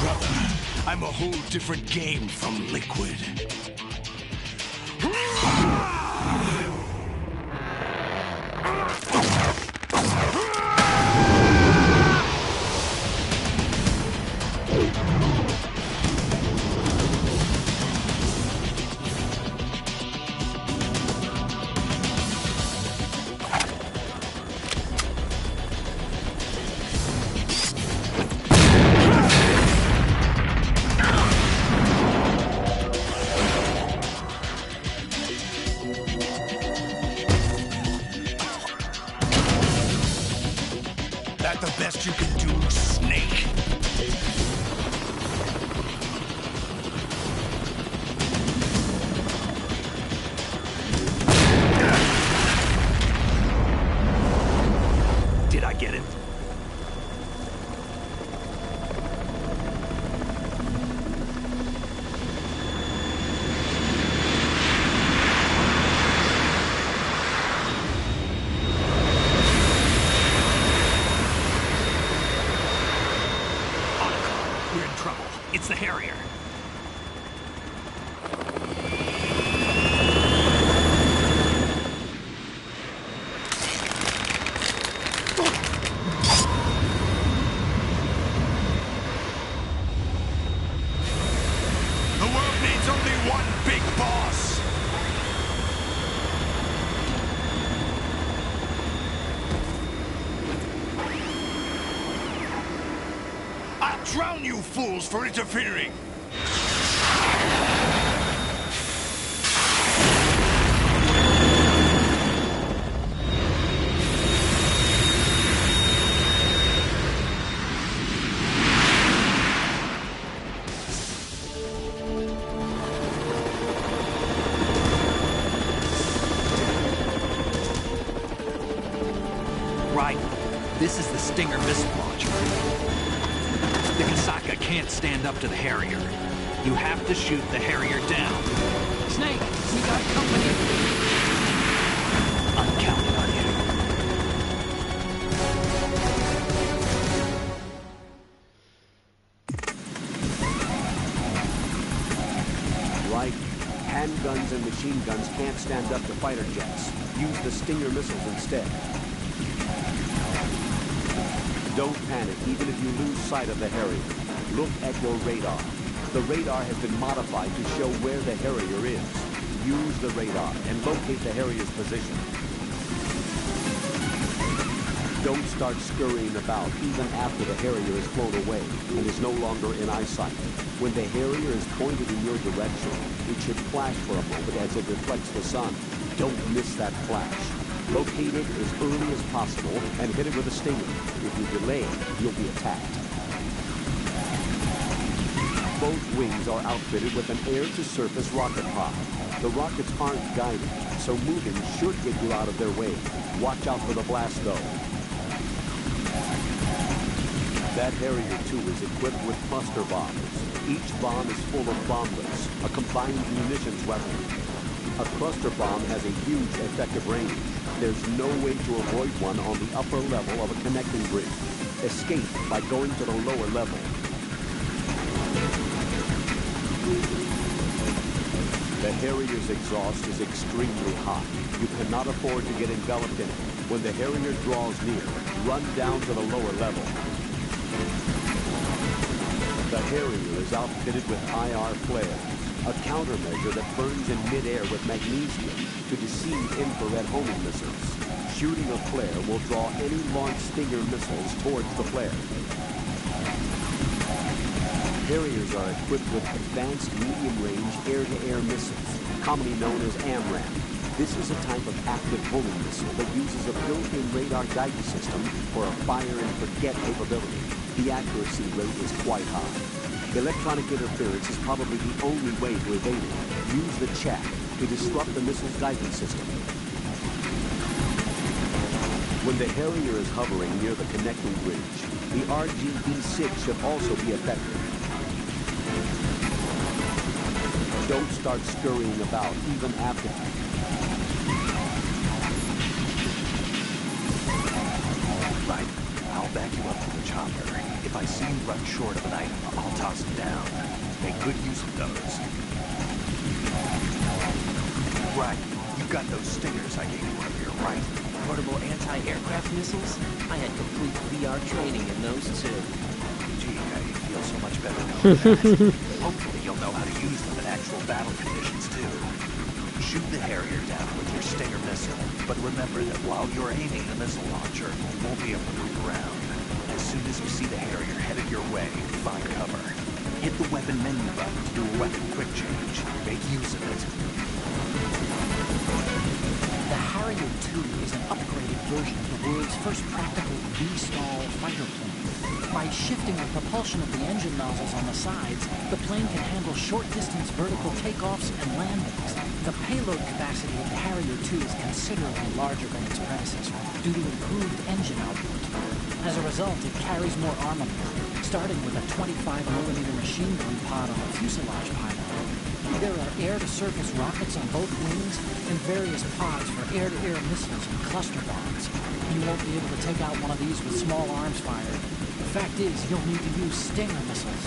Brother, I'm a whole different game from Liquid. That the best you can do, Snake? Did I get it? We're in trouble. It's the Harrier. The world needs only one big boss. I'll drown you fools for interfering! Right. This is the Stinger missile launcher. The Kasaka can't stand up to the Harrier. You have to shoot the Harrier down. Snake, we got company. I'm counting on you. Right. Handguns and machine guns can't stand up to fighter jets. Use the Stinger missiles instead. Don't panic, even if you lose sight of the Harrier. Look at your radar. The radar has been modified to show where the Harrier is. Use the radar and locate the Harrier's position. Don't start scurrying about even after the Harrier is flown away and is no longer in eyesight. When the Harrier is pointed in your direction, it should flash for a moment as it reflects the sun. Don't miss that flash. Locate it as early as possible and hit it with a Stinger. If you delay, you'll be attacked. Both wings are outfitted with an air-to-surface rocket pod. The rockets aren't guided, so moving should get you out of their way. Watch out for the blast, though. That Harrier 2 is equipped with cluster bombs. Each bomb is full of bomblets, a combined munitions weapon. A cluster bomb has a huge effective range. There's no way to avoid one on the upper level of a connecting bridge. Escape by going to the lower level. The Harrier's exhaust is extremely hot. You cannot afford to get enveloped in it. When the Harrier draws near, run down to the lower level. The Harrier is outfitted with IR flares, a countermeasure that burns in midair with magnesium to deceive infrared homing missiles. Shooting a flare will draw any launched Stinger missiles towards the flare. Harriers are equipped with advanced medium-range air-to-air missiles, commonly known as AMRAAM. This is a type of active homing missile that uses a built-in radar guidance system for a fire-and-forget capability. The accuracy rate is quite high. Electronic interference is probably the only way to evade it. Use the check to disrupt the missile's guidance system. When the Harrier is hovering near the connecting bridge, the RGB-6 should also be effective. Don't start scurrying about even after. Right. I'll back you up to the chopper. If I see you run short of an item, I'll toss it down. Make good use of those. Right. You got those Stingers I gave you earlier, right? Portable anti-aircraft missiles? I had complete VR training in those too. Gee, I feel so much better knowing that. Hopefully you'll know how to use them in actual battle conditions too. Shoot the Harrier down with your Stinger missile, but remember that while you're aiming the missile launcher, you won't be able to move around. As soon as you see the Harrier headed your way, find cover. Hit the weapon menu button to do a weapon quick change. Make use of it. The Harrier 2 is an upgraded version of the world's first practical V-stall fighter plane. By shifting the propulsion of the engine nozzles on the sides, the plane can handle short-distance vertical takeoffs and landings. The payload capacity of the Harrier 2 is considerably larger than its predecessor due to improved engine output. As a result, it carries more armament, starting with a 25mm machine gun pod on the fuselage pylon. There are air-to-surface rockets on both wings and various pods for air-to-air missiles and cluster bombs. You won't be able to take out one of these with small arms fired. The fact is, you'll need to use Stinger missiles.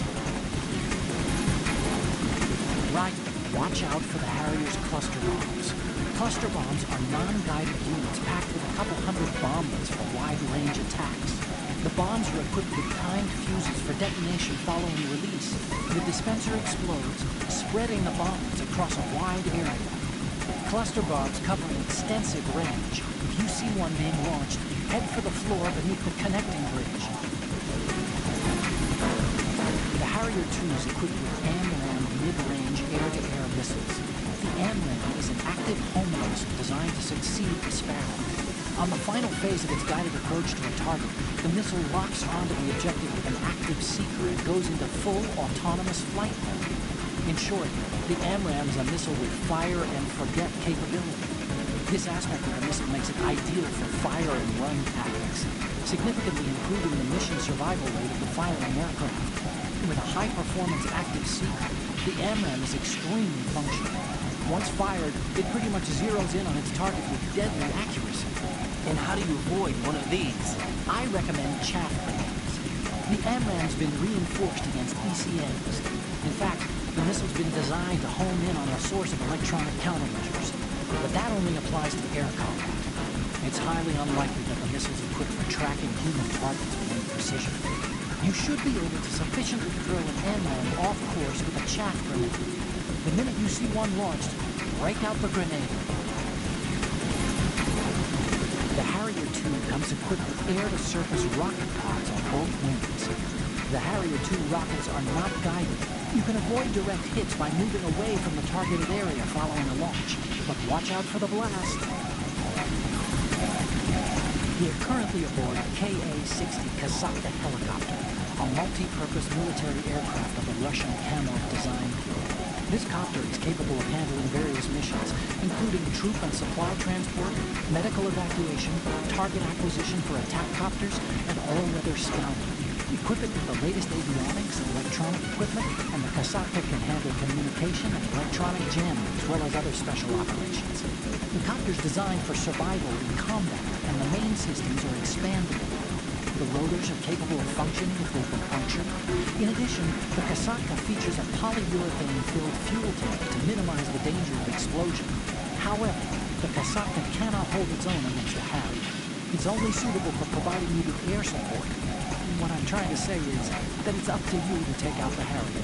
Right, watch out for the Harrier's cluster bombs. Cluster bombs are non-guided units packed with a couple hundred bomblets for wide-range attacks. The bombs are equipped with timed fuses for detonation following release. The dispenser explodes, spreading the bombs across a wide area. Cluster bombs cover an extensive range. If you see one being launched, head for the floor beneath the connecting bridge. The Harrier 2 is equipped with AMRAAM mid-range air-to-air missiles. The AMRAAM is an active homing missile designed to succeed the Sparrow. On the final phase of its guided approach to a target, the missile locks onto the objective with an active seeker and goes into full autonomous flight mode. In short, the AMRAAM is a missile with fire-and-forget capability. This aspect of the missile makes it ideal for fire and run tactics, significantly improving the mission survival rate of the firing aircraft. With a high-performance active seat, the AMRAAM is extremely functional. Once fired, it pretty much zeroes in on its target with deadly accuracy. And how do you avoid one of these? I recommend chaff grenades. The AMRAAM's been reinforced against ECMs. In fact, the missile's been designed to home in on a source of electronic countermeasures. But that only applies to air combat. It's highly unlikely that the missile's equipped for tracking human targets with any precision. You should be able to sufficiently throw an AMRAAM off course with a chaff grenade. The minute you see one launched, break out the grenade. The Harrier II comes equipped with air-to-surface rocket pods on both wings. The Harrier II rockets are not guided. You can avoid direct hits by moving away from the targeted area following a launch, but watch out for the blast. We're currently aboard a Ka-60 Kasatka helicopter, a multi-purpose military aircraft of the Russian Kamov design field. This copter is capable of handling various missions, including troop and supply transport, medical evacuation, target acquisition for attack copters, and all-weather scouting. Equip it with the latest avionics and electronic equipment, and the Kasatka can handle communication and electronic jamming, as well as other special operations. The copter's designed for survival in combat, and the main systems are expandable. The rotors are capable of functioning if they've been punctured. In addition, the Kasatka features a polyurethane-filled fuel tank to minimize the danger of explosion. However, the Kasatka cannot hold its own against the Harrier. It's only suitable for providing you with air support. What I'm trying to say is that it's up to you to take out the Harrier.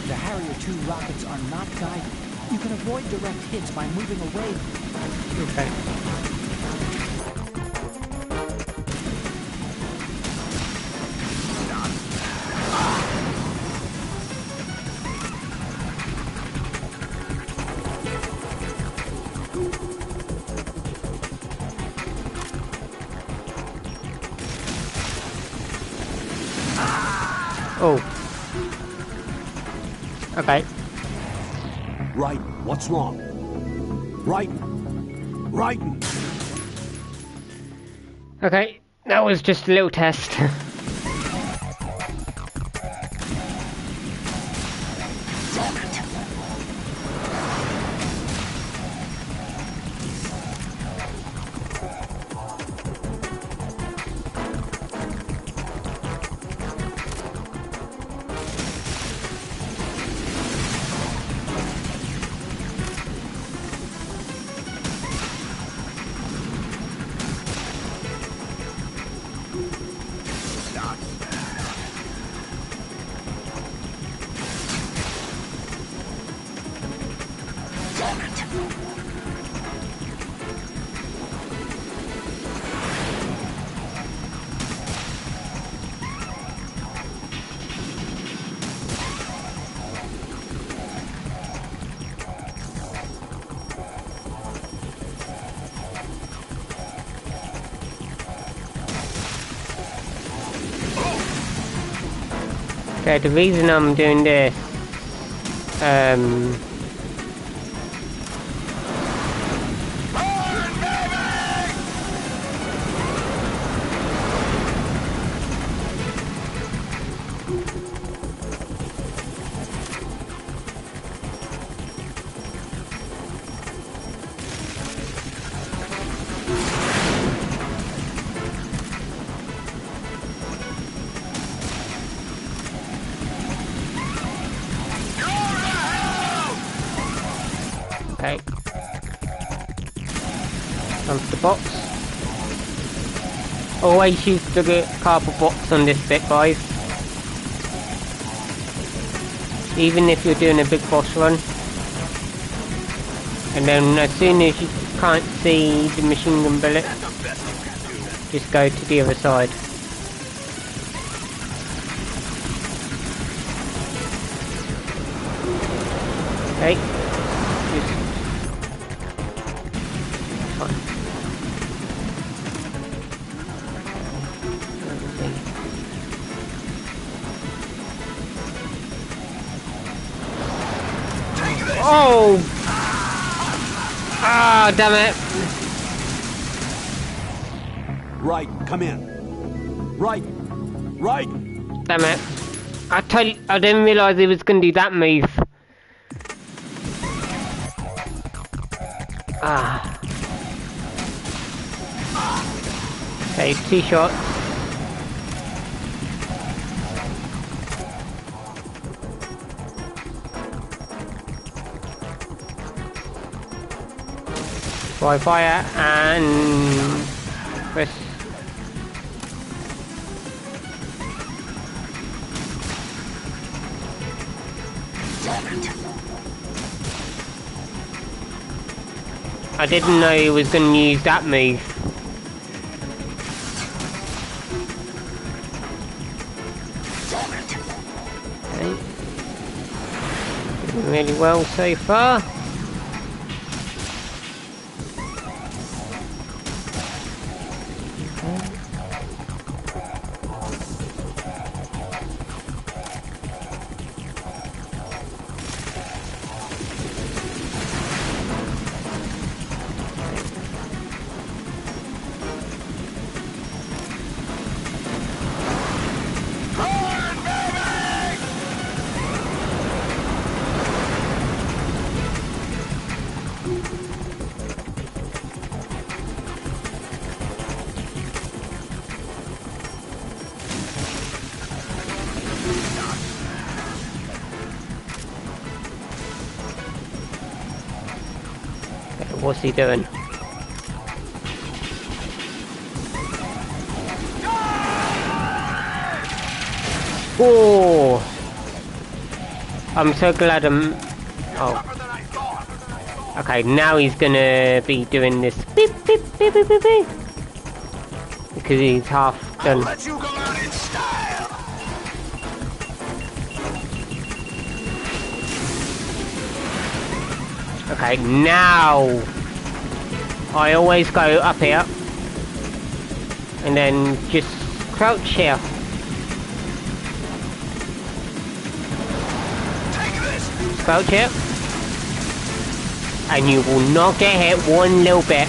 The Harrier II rockets are not guided. You can avoid direct hits by moving away. Okay. Oh. Okay. Right. What's wrong? Raiden. Raiden. Okay. That was just a little test. Okay, the reason I'm doing this, okay, onto the box. Always use the cardboard box on this bit, guys. Even if you're doing a big boss run. And then as soon as you can't see the machine gun bullet, just go to the other side. Okay. Oh! Oh, damn it. Right, come in. Right. Right. Damn it. I didn't realise he was going to do that move. Ah. Okay, 2 shots. Dry fire and press. I didn't know he was going to use that move. Okay. Doing really well so far. What's he doing? Oh! I'm so glad I'm... Oh. Okay, now he's gonna be doing this beep beep beep beep beep beep. Because he's half done. I'll let you go out in style. Okay, now I always go up here and then just crouch here. Crouch here, and you will not get hit one little bit.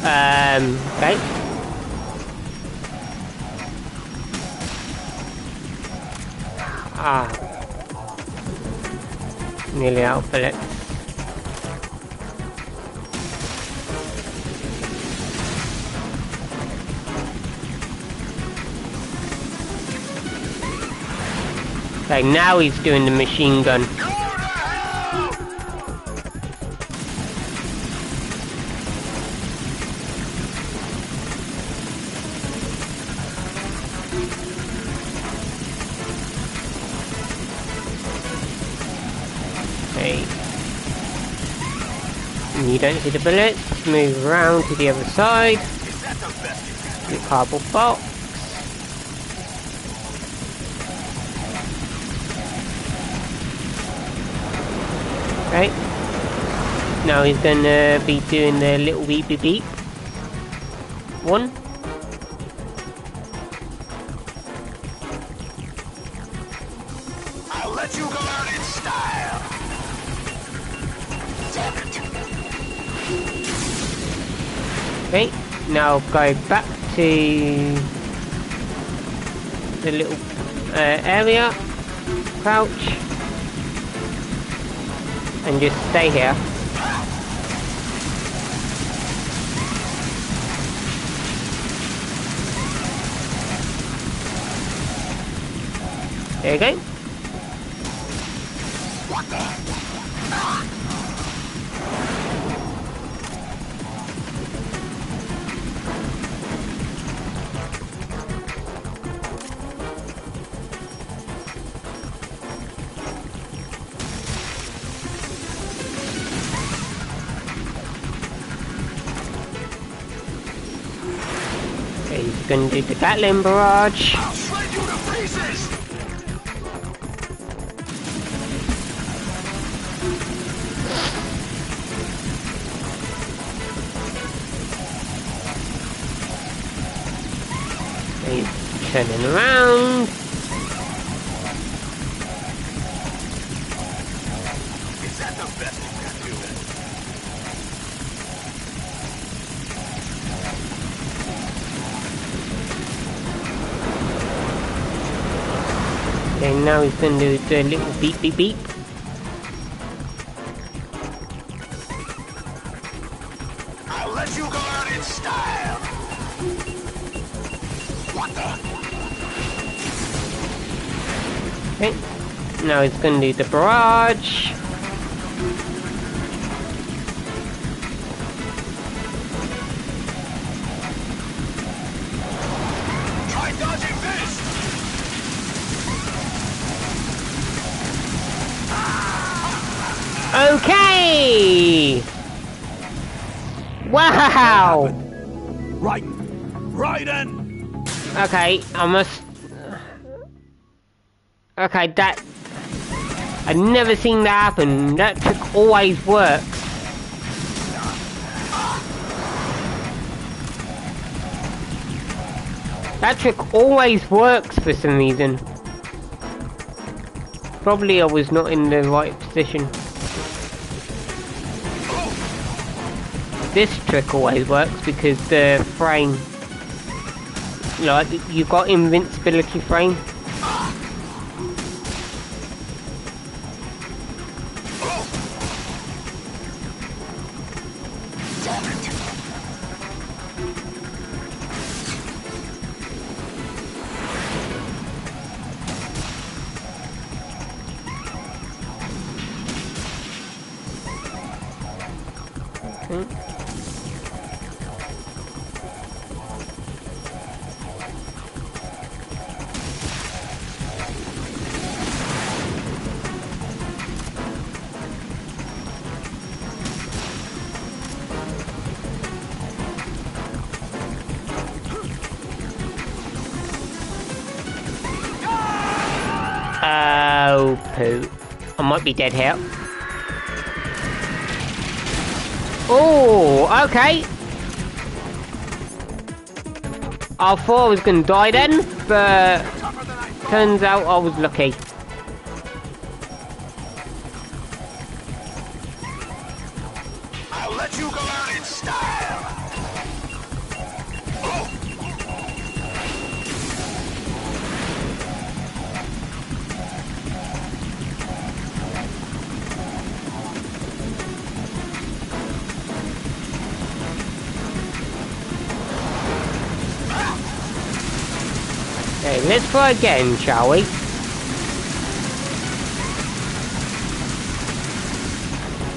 Okay. Ah, nearly out of bullets. Okay, now he's doing the machine gun. Okay. You don't see the bullets, move around to the other side. The cardboard box. Okay. Now he's gonna be doing the little beep beep beep. One. I'll let you go out in style. Okay. Now go back to the little area. Crouch. And just stay here. There you go. He's gonna do the Gatling barrage. I'll shred you to pieces. He's turning around. Okay, now he's going to do the little beep beep beep. I'll let you go out in style. What the? Okay, now he's going to do the barrage. Try dodging this. Okay! Wow! Raiden! Okay, I must... Okay, that... I've never seen that happen. That trick always works. That trick always works for some reason. Probably I was not in the right position. This trick always works because the frame, like, you've got invincibility frame. Oh, poo. I might be dead here. Oh, okay. I thought I was gonna die then, but turns out I was lucky. I'll let you go out in style. Okay, let's try again, shall we?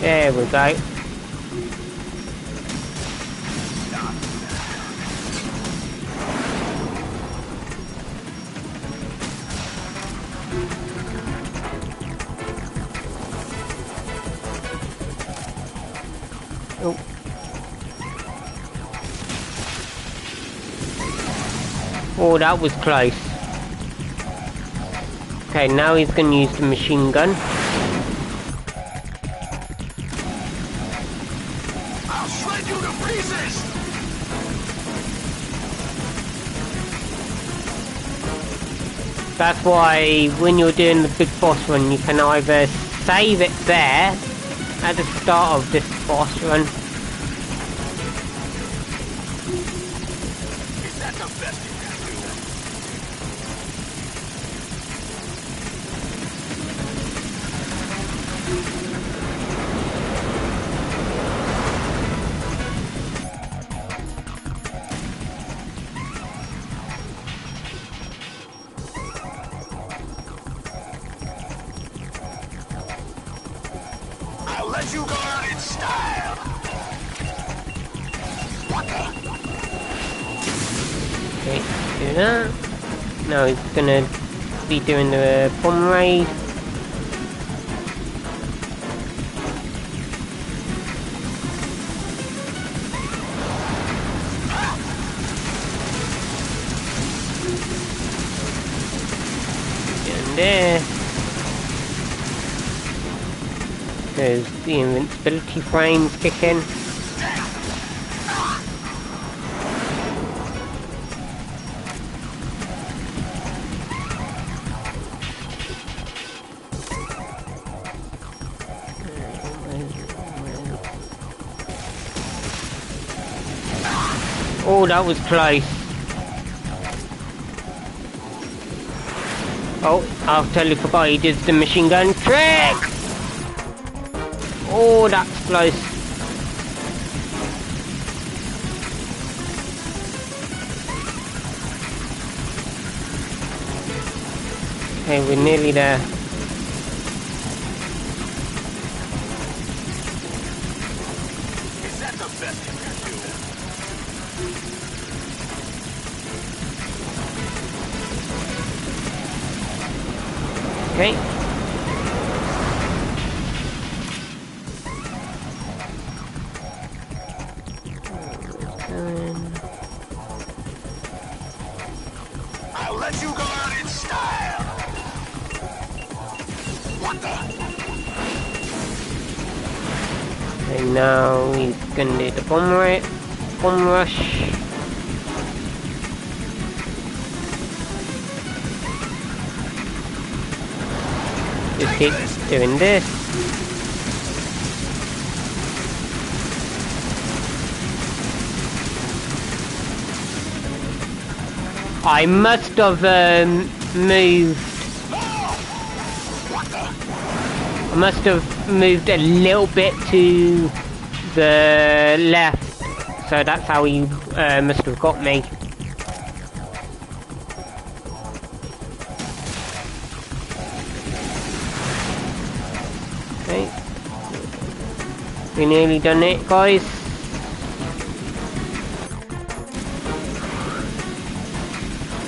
There we go. Oh. Oh, that was close. Okay, now he's going to use the machine gun. I'll shred you to pieces. That's why when you're doing the big boss run, you can either save it there at the start of this boss run. Is that the best you can do? I'll let you go out in style. What the? Okay, do that. Now he's gonna be doing the bomb raid. And there. There's the invincibility frames kicking. Oh, that was close. Oh, I totally forgot he did the machine gun trick! Oh, that's close. Okay, we're nearly there. Is that the best you can do? Okay. I'll let you go out in style. What the? Okay, now he's gonna do the bomb rush. Just keep doing this. I must have moved. I must have moved a little bit to the left, so that's how he must have got me. Okay, we nearly done it, guys.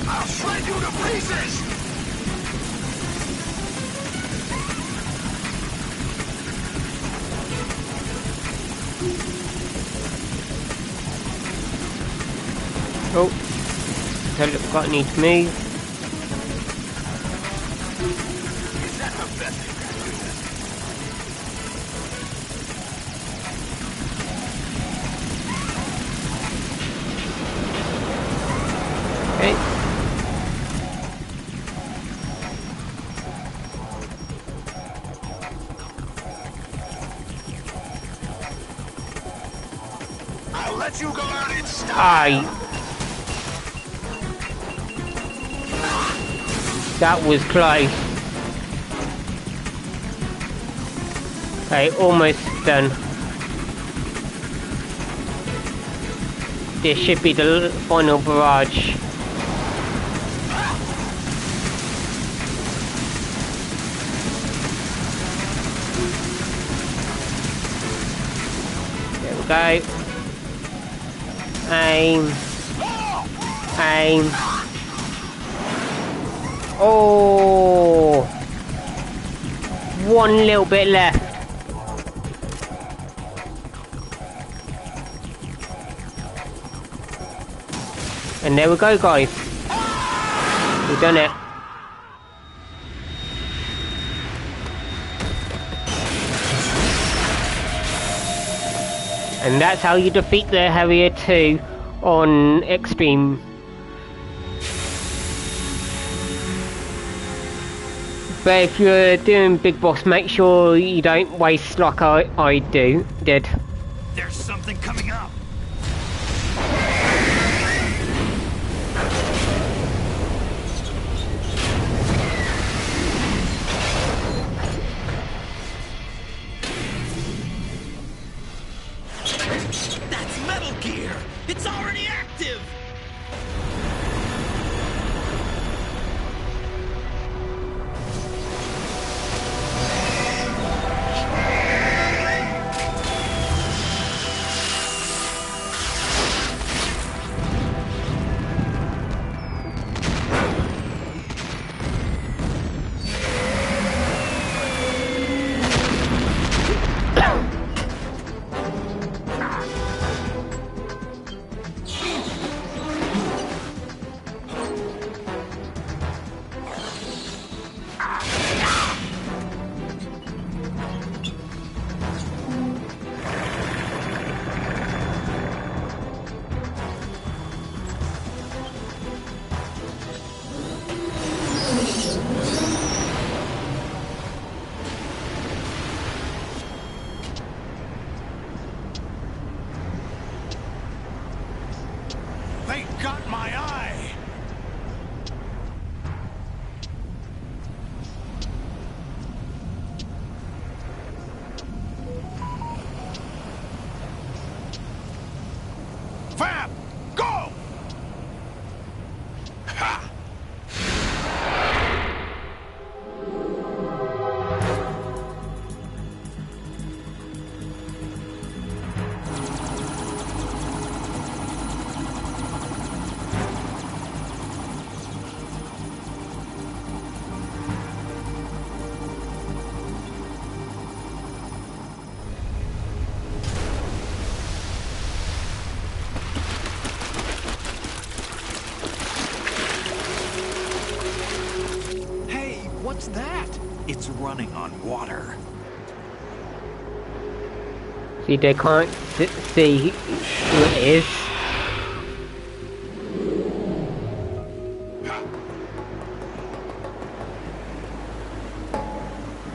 I'll shred you to pieces. Oh, totally forgot I need to move. Is that the best you can do? Okay. I'll let you go out in style. That was close. Okay, almost done. This should be the final barrage. There we go. Aim. Aim. Oh, one little bit left. And there we go, guys. We've done it. And that's how you defeat the Harrier 2 on Extreme. But if you're doing Big Boss, make sure you don't waste like I did. There's something coming up. That's Metal Gear! It's already active! It's running on water. See, they can't see who it is.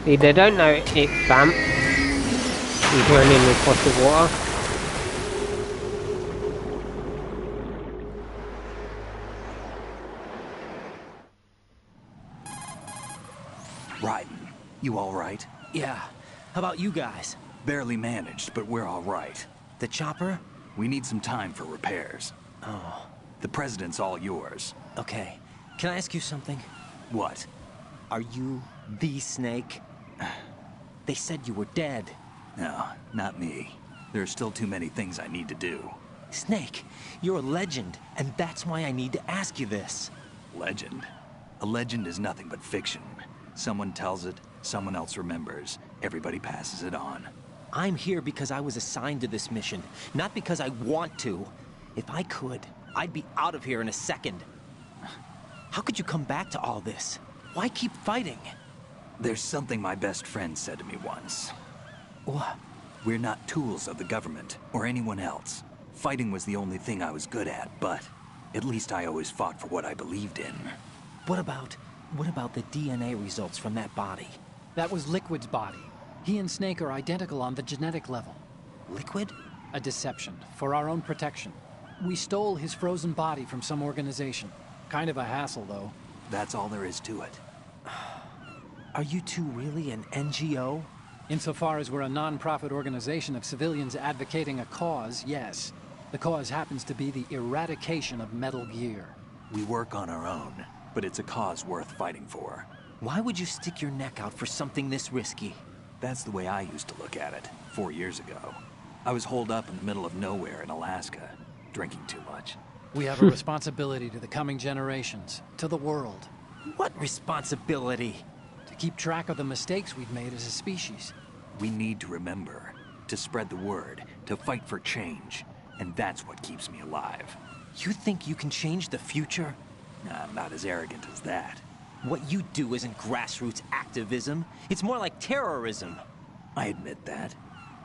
See, they don't know it's Vamp. He's running across the water. Raiden, you all right? Yeah. How about you guys? Barely managed, but we're all right. The chopper? We need some time for repairs. Oh. The President's all yours. Okay. Can I ask you something? What? Are you the Snake? They said you were dead. No, not me. There are still too many things I need to do. Snake, you're a legend, and that's why I need to ask you this. Legend? A legend is nothing but fiction. Someone tells it, someone else remembers. Everybody passes it on. I'm here because I was assigned to this mission, not because I want to. If I could, I'd be out of here in a second. How could you come back to all this? Why keep fighting? There's something my best friend said to me once. What? We're not tools of the government, or anyone else. Fighting was the only thing I was good at, but at least I always fought for what I believed in. What about the DNA results from that body? That was Liquid's body. He and Snake are identical on the genetic level. Liquid? A deception, for our own protection. We stole his frozen body from some organization. Kind of a hassle, though. That's all there is to it. Are you two really an NGO? Insofar as we're a non-profit organization of civilians advocating a cause, yes. The cause happens to be the eradication of Metal Gear. We work on our own, but it's a cause worth fighting for. Why would you stick your neck out for something this risky? That's the way I used to look at it, 4 years ago. I was holed up in the middle of nowhere in Alaska, drinking too much. We have a responsibility to the coming generations, to the world. What responsibility? To keep track of the mistakes we've made as a species. We need to remember, to spread the word, to fight for change. And that's what keeps me alive. You think you can change the future? Nah, I'm not as arrogant as that. What you do isn't grassroots activism. It's more like terrorism. I admit that.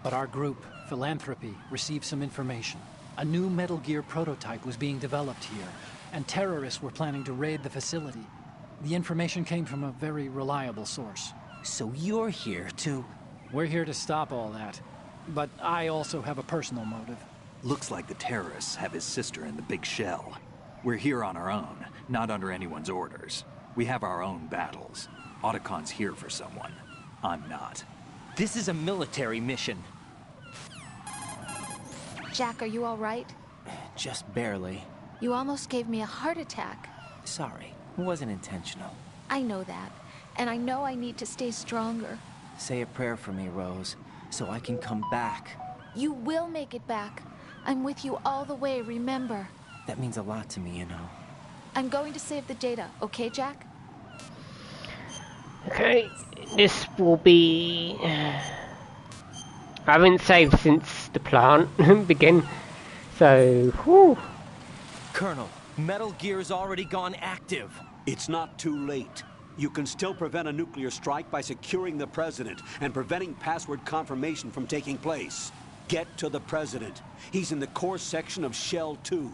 But our group, Philanthropy, received some information. A new Metal Gear prototype was being developed here, and terrorists were planning to raid the facility. The information came from a very reliable source. So you're here to... We're here to stop all that. But I also have a personal motive. Looks like the terrorists have his sister in the big shell. We're here on our own, not under anyone's orders. We have our own battles. Otacon's here for someone. I'm not. This is a military mission. Jack, are you all right? Just barely. You almost gave me a heart attack. Sorry, it wasn't intentional. I know that, and I know I need to stay stronger. Say a prayer for me, Rose, so I can come back. You will make it back. I'm with you all the way, remember? That means a lot to me, you know. I'm going to save the data, okay, Jack? Okay, this will be... I haven't saved since the plant began, so... Whew. Colonel, Metal Gear's already gone active. It's not too late. You can still prevent a nuclear strike by securing the President and preventing password confirmation from taking place. Get to the President. He's in the core section of Shell 2.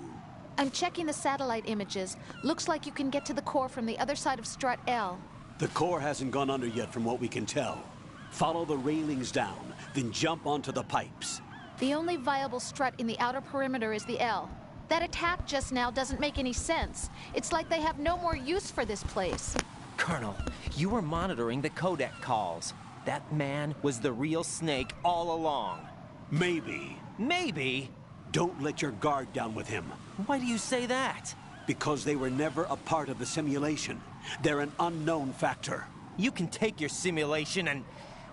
I'm checking the satellite images. Looks like you can get to the core from the other side of Strut L. The core hasn't gone under yet from what we can tell. Follow the railings down, then jump onto the pipes. The only viable strut in the outer perimeter is the L. That attack just now doesn't make any sense. It's like they have no more use for this place. Colonel, you were monitoring the codec calls. That man was the real Snake all along. Maybe. Maybe? Don't let your guard down with him. Why do you say that? Because they were never a part of the simulation. They're an unknown factor. You can take your simulation and...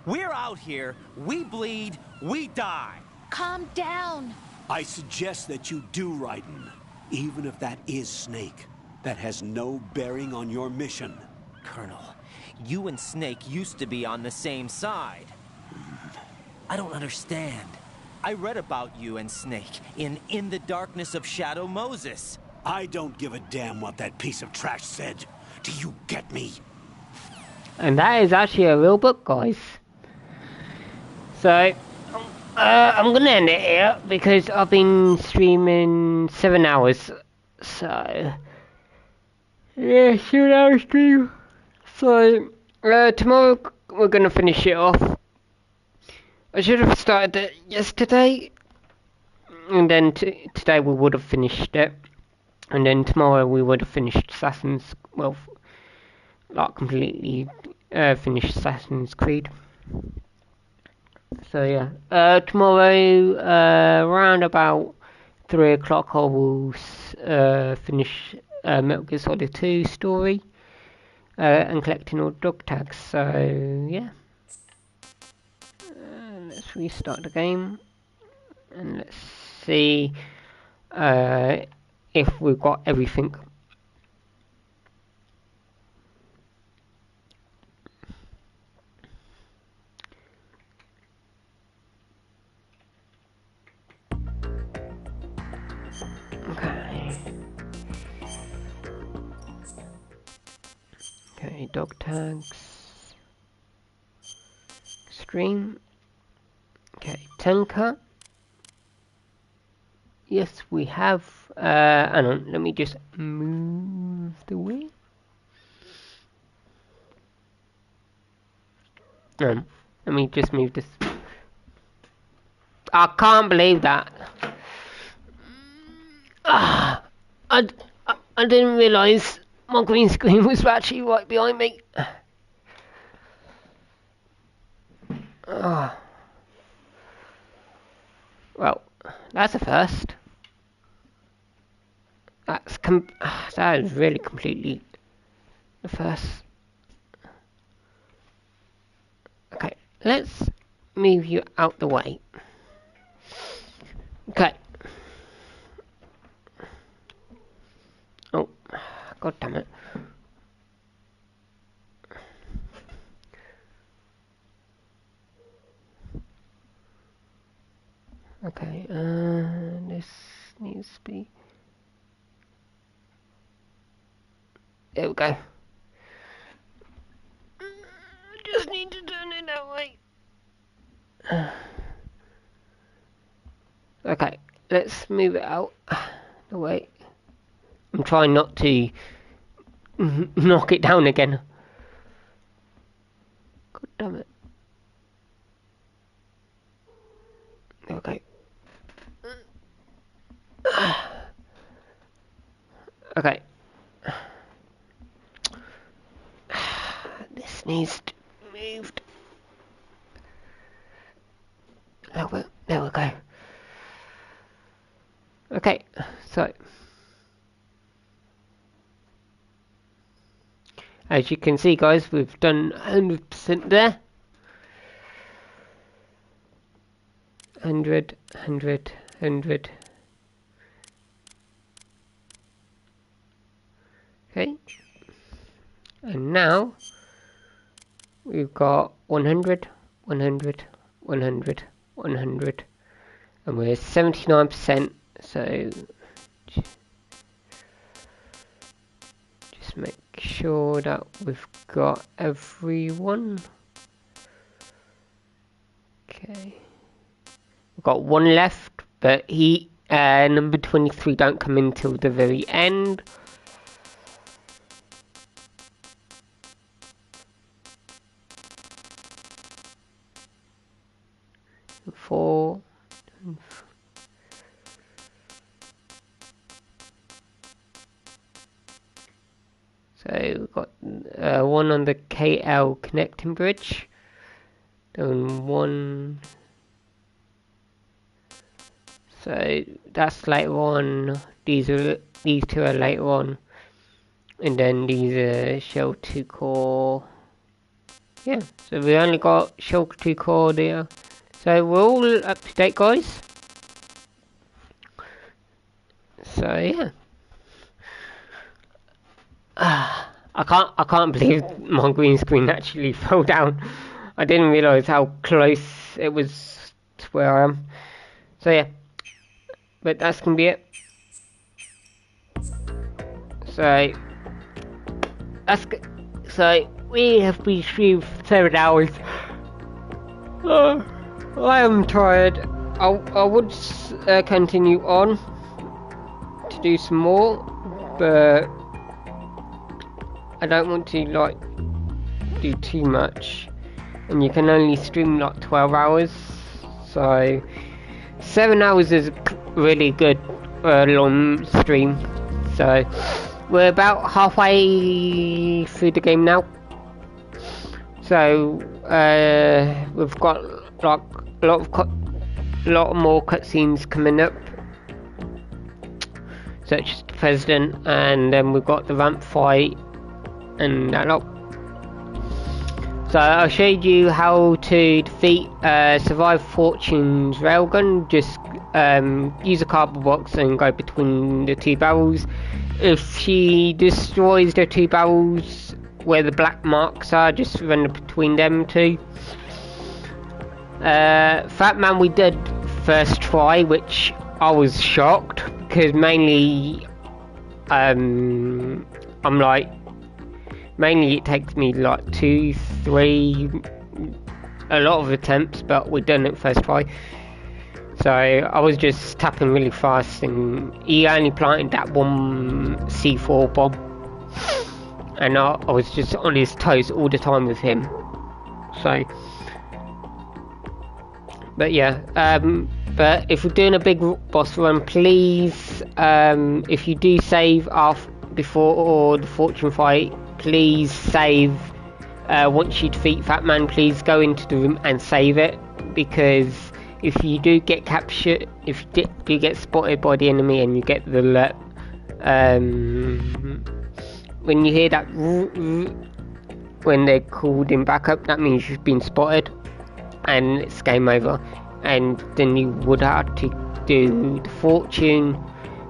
We're out here, we bleed, we die. Calm down. I suggest that you do, Raiden. Even if that is Snake. That has no bearing on your mission. Colonel, you and Snake used to be on the same side. I don't understand. I read about you and Snake in the Darkness of Shadow Moses. I don't give a damn what that piece of trash said. Do you get me? And that is actually a real book, guys. So, I'm gonna end it here because I've been streaming 7 hours. So, yeah, 7 hours stream. So, tomorrow we're gonna finish it off. I should have started it yesterday. And then today we would have finished it. And then tomorrow we would have finished Assassin's... Well, not completely finished Assassin's Creed. So yeah, tomorrow around about 3 o'clock I will finish Metal Gear Solid 2 story and collecting all dog tags. So yeah, let's restart the game and let's see if we've got everything. Okay, dog tags. Stream. Okay, Tenka. Yes, we have. Hang on, let me just move the way. Let me just move this. I can't believe that. I didn't realise my green screen was actually right behind me. Well, that's a first. That is really completely the first. Okay, let's move you out the way. Okay. Oh, god damn it. Okay, this needs to be... There we go. Just need to turn it that way. Okay, let's move it out the way. I'm trying not to knock it down again. God damn it. Okay. Okay. This needs to be moved. There we go. Okay, so as you can see, guys, we've done 100% there. 100, 100, 100. Okay. And now we've got 100, 100, 100, 100. And we're 79%. So just make sure that we've got everyone. Okay. We've got one left, but he number 23 don't come in till the very end. Four. So we've got one on the KL connecting bridge. Then one. So that's later on. These two are later on, and then these are Shell 2 core. Yeah. So we only got Shell 2 core there. So we're all up to date, guys. So yeah. I can't believe my green screen actually fell down. I didn't realise how close it was to where I am. So yeah. But that's gonna be it. So that's good. So we have been streaming for 7 hours. I am tired. I would continue on to do some more, but I don't want to like do too much, and you can only stream like 12 hours, so 7 hours is a really good long stream. So we're about halfway through the game now, so we've got like a lot more cutscenes coming up, such as the president, and then we've got the ramp fight and that lot. So I showed you how to defeat Survive Fortune's railgun. Just use a cardboard box and go between the two barrels. If she destroys the two barrels where the black marks are, just run between them two. Fat Man we did first try, which I was shocked, because mainly mainly it takes me like 2-3 a lot of attempts, but we done it first try. So I was just tapping really fast, and he only planted that one C4 bomb, and I was just on his toes all the time with him. So but yeah, but if we're doing a big boss run, please, if you do save before the Fortune fight, please save. Once you defeat Fat Man, please go into the room and save it, because if you do get captured, if you do get spotted by the enemy and you get the alert, when you hear that when they called him back up, that means you've been spotted and it's game over, and then you would have to do the Fortune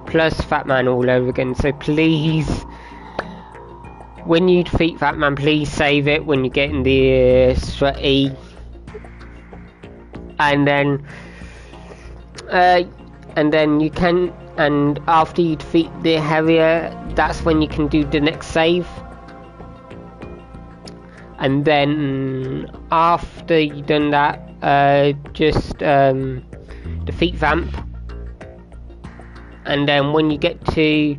plus Fat Man all over again. So please, when you defeat Fat Man, please save it when you get in the Strat E, and then you can, and after you defeat the Harrier, that's when you can do the next save. And then after you've done that, just defeat Vamp, and then when you get to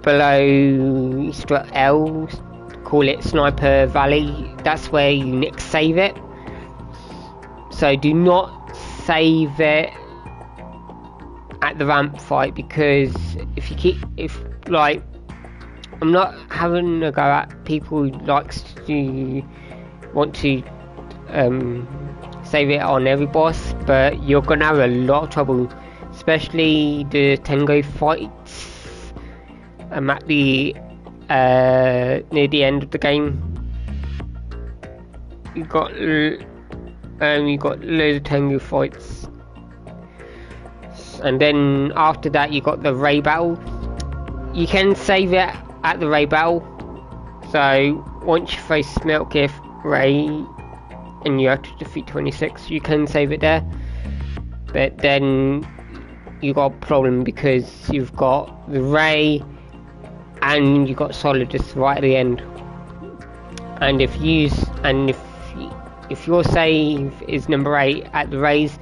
below Strat L, call it Sniper Valley, that's where you next save it. So do not save it at the ramp fight, because if like, I'm not having a go at people who likes to want to save it on every boss, but you're gonna have a lot of trouble, especially the Tango fights at the near the end of the game. You got loads of Tango fights, and then after that you got the Ray battle. You can save it at the Ray battle, so once you face Smeltkith Ray and you have to defeat 26, you can save it there, but then you got a problem, because you've got the Ray and you got Solidus right at the end, and if your save is number 8 at the Rays,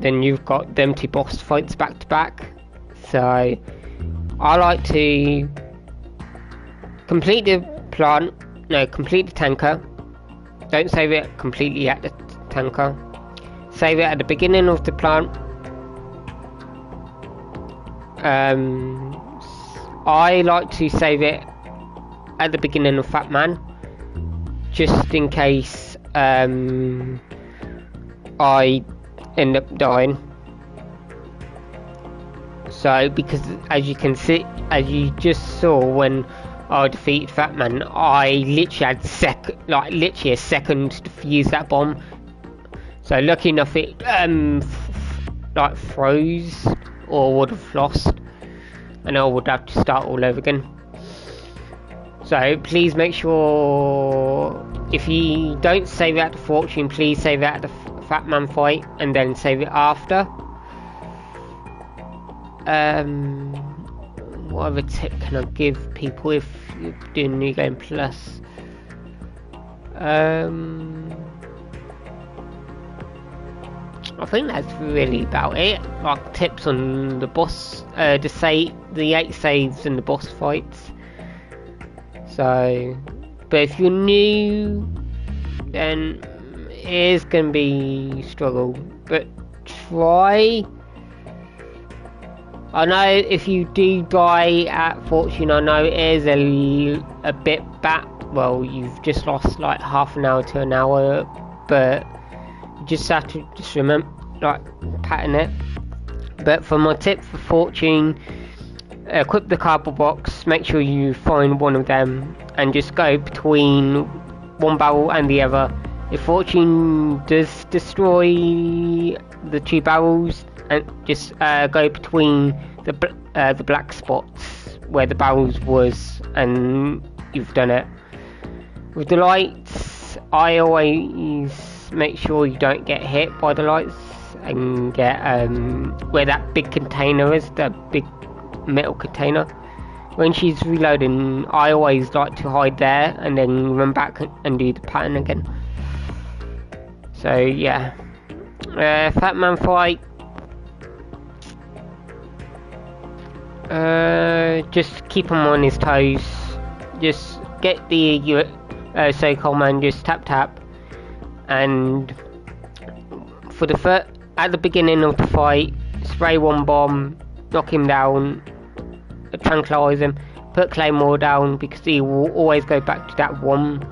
then you've got them two boss fights back to back. So I like to complete the tanker. Don't save it completely at the tanker. Save it at the beginning of the plant. I like to save it at the beginning of Fat Man, just in case I end up dying. So, because as you can see, as you just saw when I defeated Fat Man, I literally had literally a second to use that bomb. So lucky enough it like froze, or would have lost, and I would have to start all over again. So please make sure, if you don't save it at the Fortune, please save it at the Fat Man fight, and then save it after. what other tip can I give people if you're doing New Game Plus? I think that's really about it. Like tips on the boss, the 8 saves and the boss fights. So, but if you're new, then it is going to be struggle. But try. I know if you do die at Fortune, I know it is a bit back. Well, you've just lost like half an hour to an hour, but you just have to remember, like, pattern it. But for my tip for Fortune, equip the cardboard box, make sure you find one of them, and just go between one barrel and the other. If Fortune does destroy the 2 barrels, and just go between the black spots where the barrels was, and you've done it. With the lights, I always make sure you don't get hit by the lights and get where that big container is, the big metal container. When she's reloading, I always like to hide there and then run back and do the pattern again. So yeah, Fat Man fight. Just keep him on his toes. Just get the so-called man, just tap, and for the at the beginning of the fight, spray one bomb, knock him down, tranquilize him, put Claymore down, because he will always go back to that one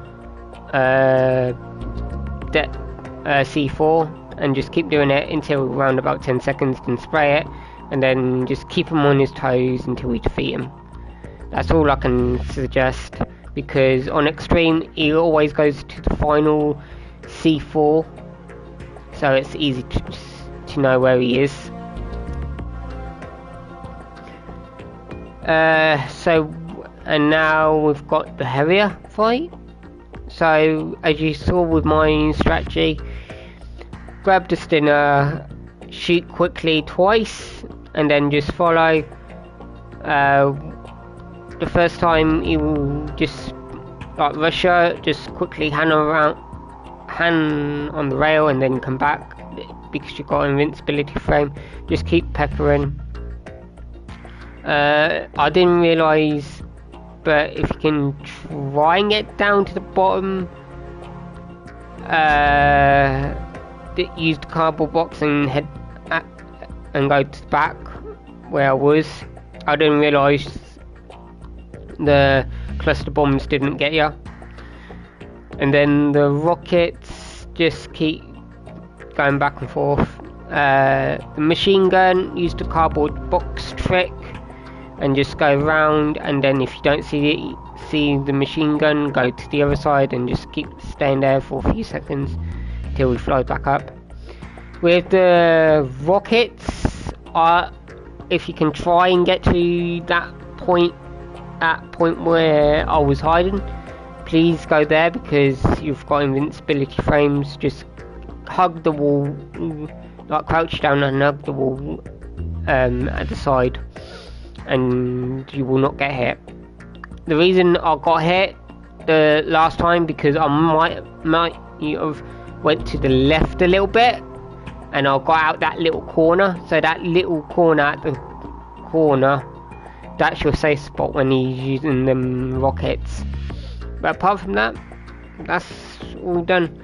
C4, and just keep doing it until around about 10 seconds, then spray it, and then just keep him on his toes until we defeat him. That's all I can suggest, because on Extreme he always goes to the final C4, so it's easy to know where he is. And now we've got the Harrier fight. So as you saw with my strategy, grab the Stinner, shoot quickly twice, and then just follow. The first time you will just like rush her, just quickly hand on the rail and then come back, because you've got an invincibility frame. Just keep peppering. I didn't realise, but if you can try and get down to the bottom, use the cardboard box and head and go to the back where I was. I didn't realise the cluster bombs didn't get you. And then the rockets, just keep going back and forth. The machine gun, use the cardboard box trick and just go round, and then if you don't see the machine gun, go to the other side and just keep staying there for a few seconds till we fly back up. With the rockets, if you can try and get to that point where I was hiding, please go there, because you've got invincibility frames. Just hug the wall, like crouch down and hug the wall at the side, and you will not get hit. The reason I got hit the last time, because I might have went to the left a little bit, and I got out that little corner. So that little corner at the corner, that's your safe spot when you're using them rockets. But apart from that, that's all done.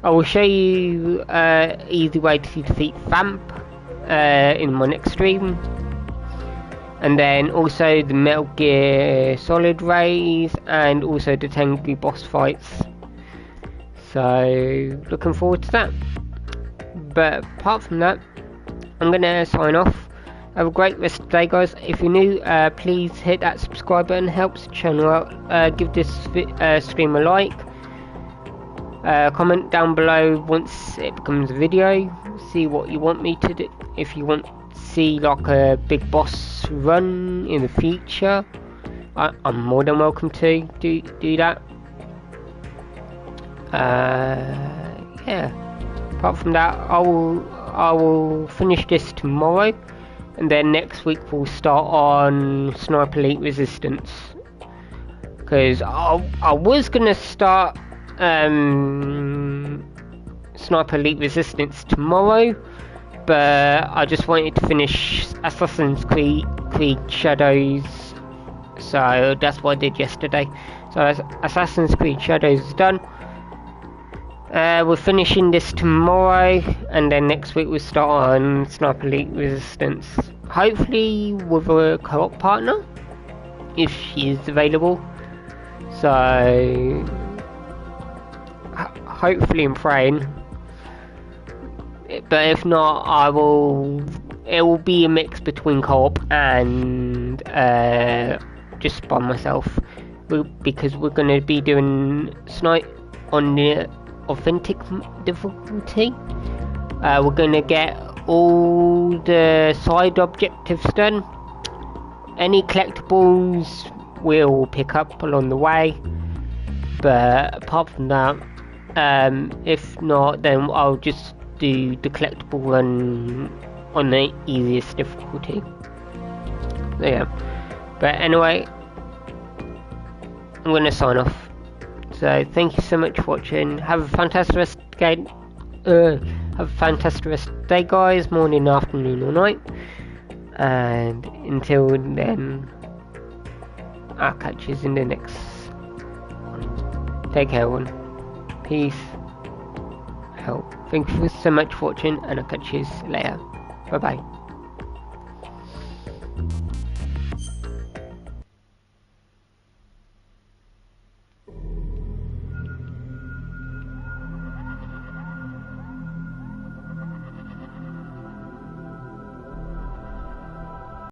I will show you easy way to defeat Vamp in my next stream, and then also the Metal Gear Solid Rays, and also the Tengu boss fights. So looking forward to that. But apart from that, I'm gonna sign off. Have a great rest of the day, guys. If you're new, please hit that subscribe button, helps the channel out. Give this stream a like. Comment down below once it becomes a video. See what you want me to do. If you want to see like a big boss run in the future, I'm more than welcome to do that. Yeah. Apart from that, I will finish this tomorrow. and then next week we'll start on Sniper Elite Resistance. Because I was gonna start Sniper Elite Resistance tomorrow, but I just wanted to finish Assassin's Creed Shadows, so that's what I did yesterday. So Assassin's Creed Shadows is done. We're finishing this tomorrow, and then next week we'll start on Sniper Elite Resistance. Hopefully with a co-op partner, if she is available. So hopefully I'm praying. But if not, it will be a mix between co-op and just by myself, because we're going to be doing Snipe on the authentic difficulty. We're going to get all the side objectives done. Any collectibles we'll pick up along the way, but apart from that, if not, then I'll just do the collectible run on the easiest difficulty. So yeah, but anyway, I'm gonna sign off. So thank you so much for watching. Have a fantastic rest of the day, guys. Morning, afternoon, or night. And until then, I'll catch you in the next one. Take care, everyone. Peace. Help. Thank you so much for watching, and I'll catch you later. Bye bye.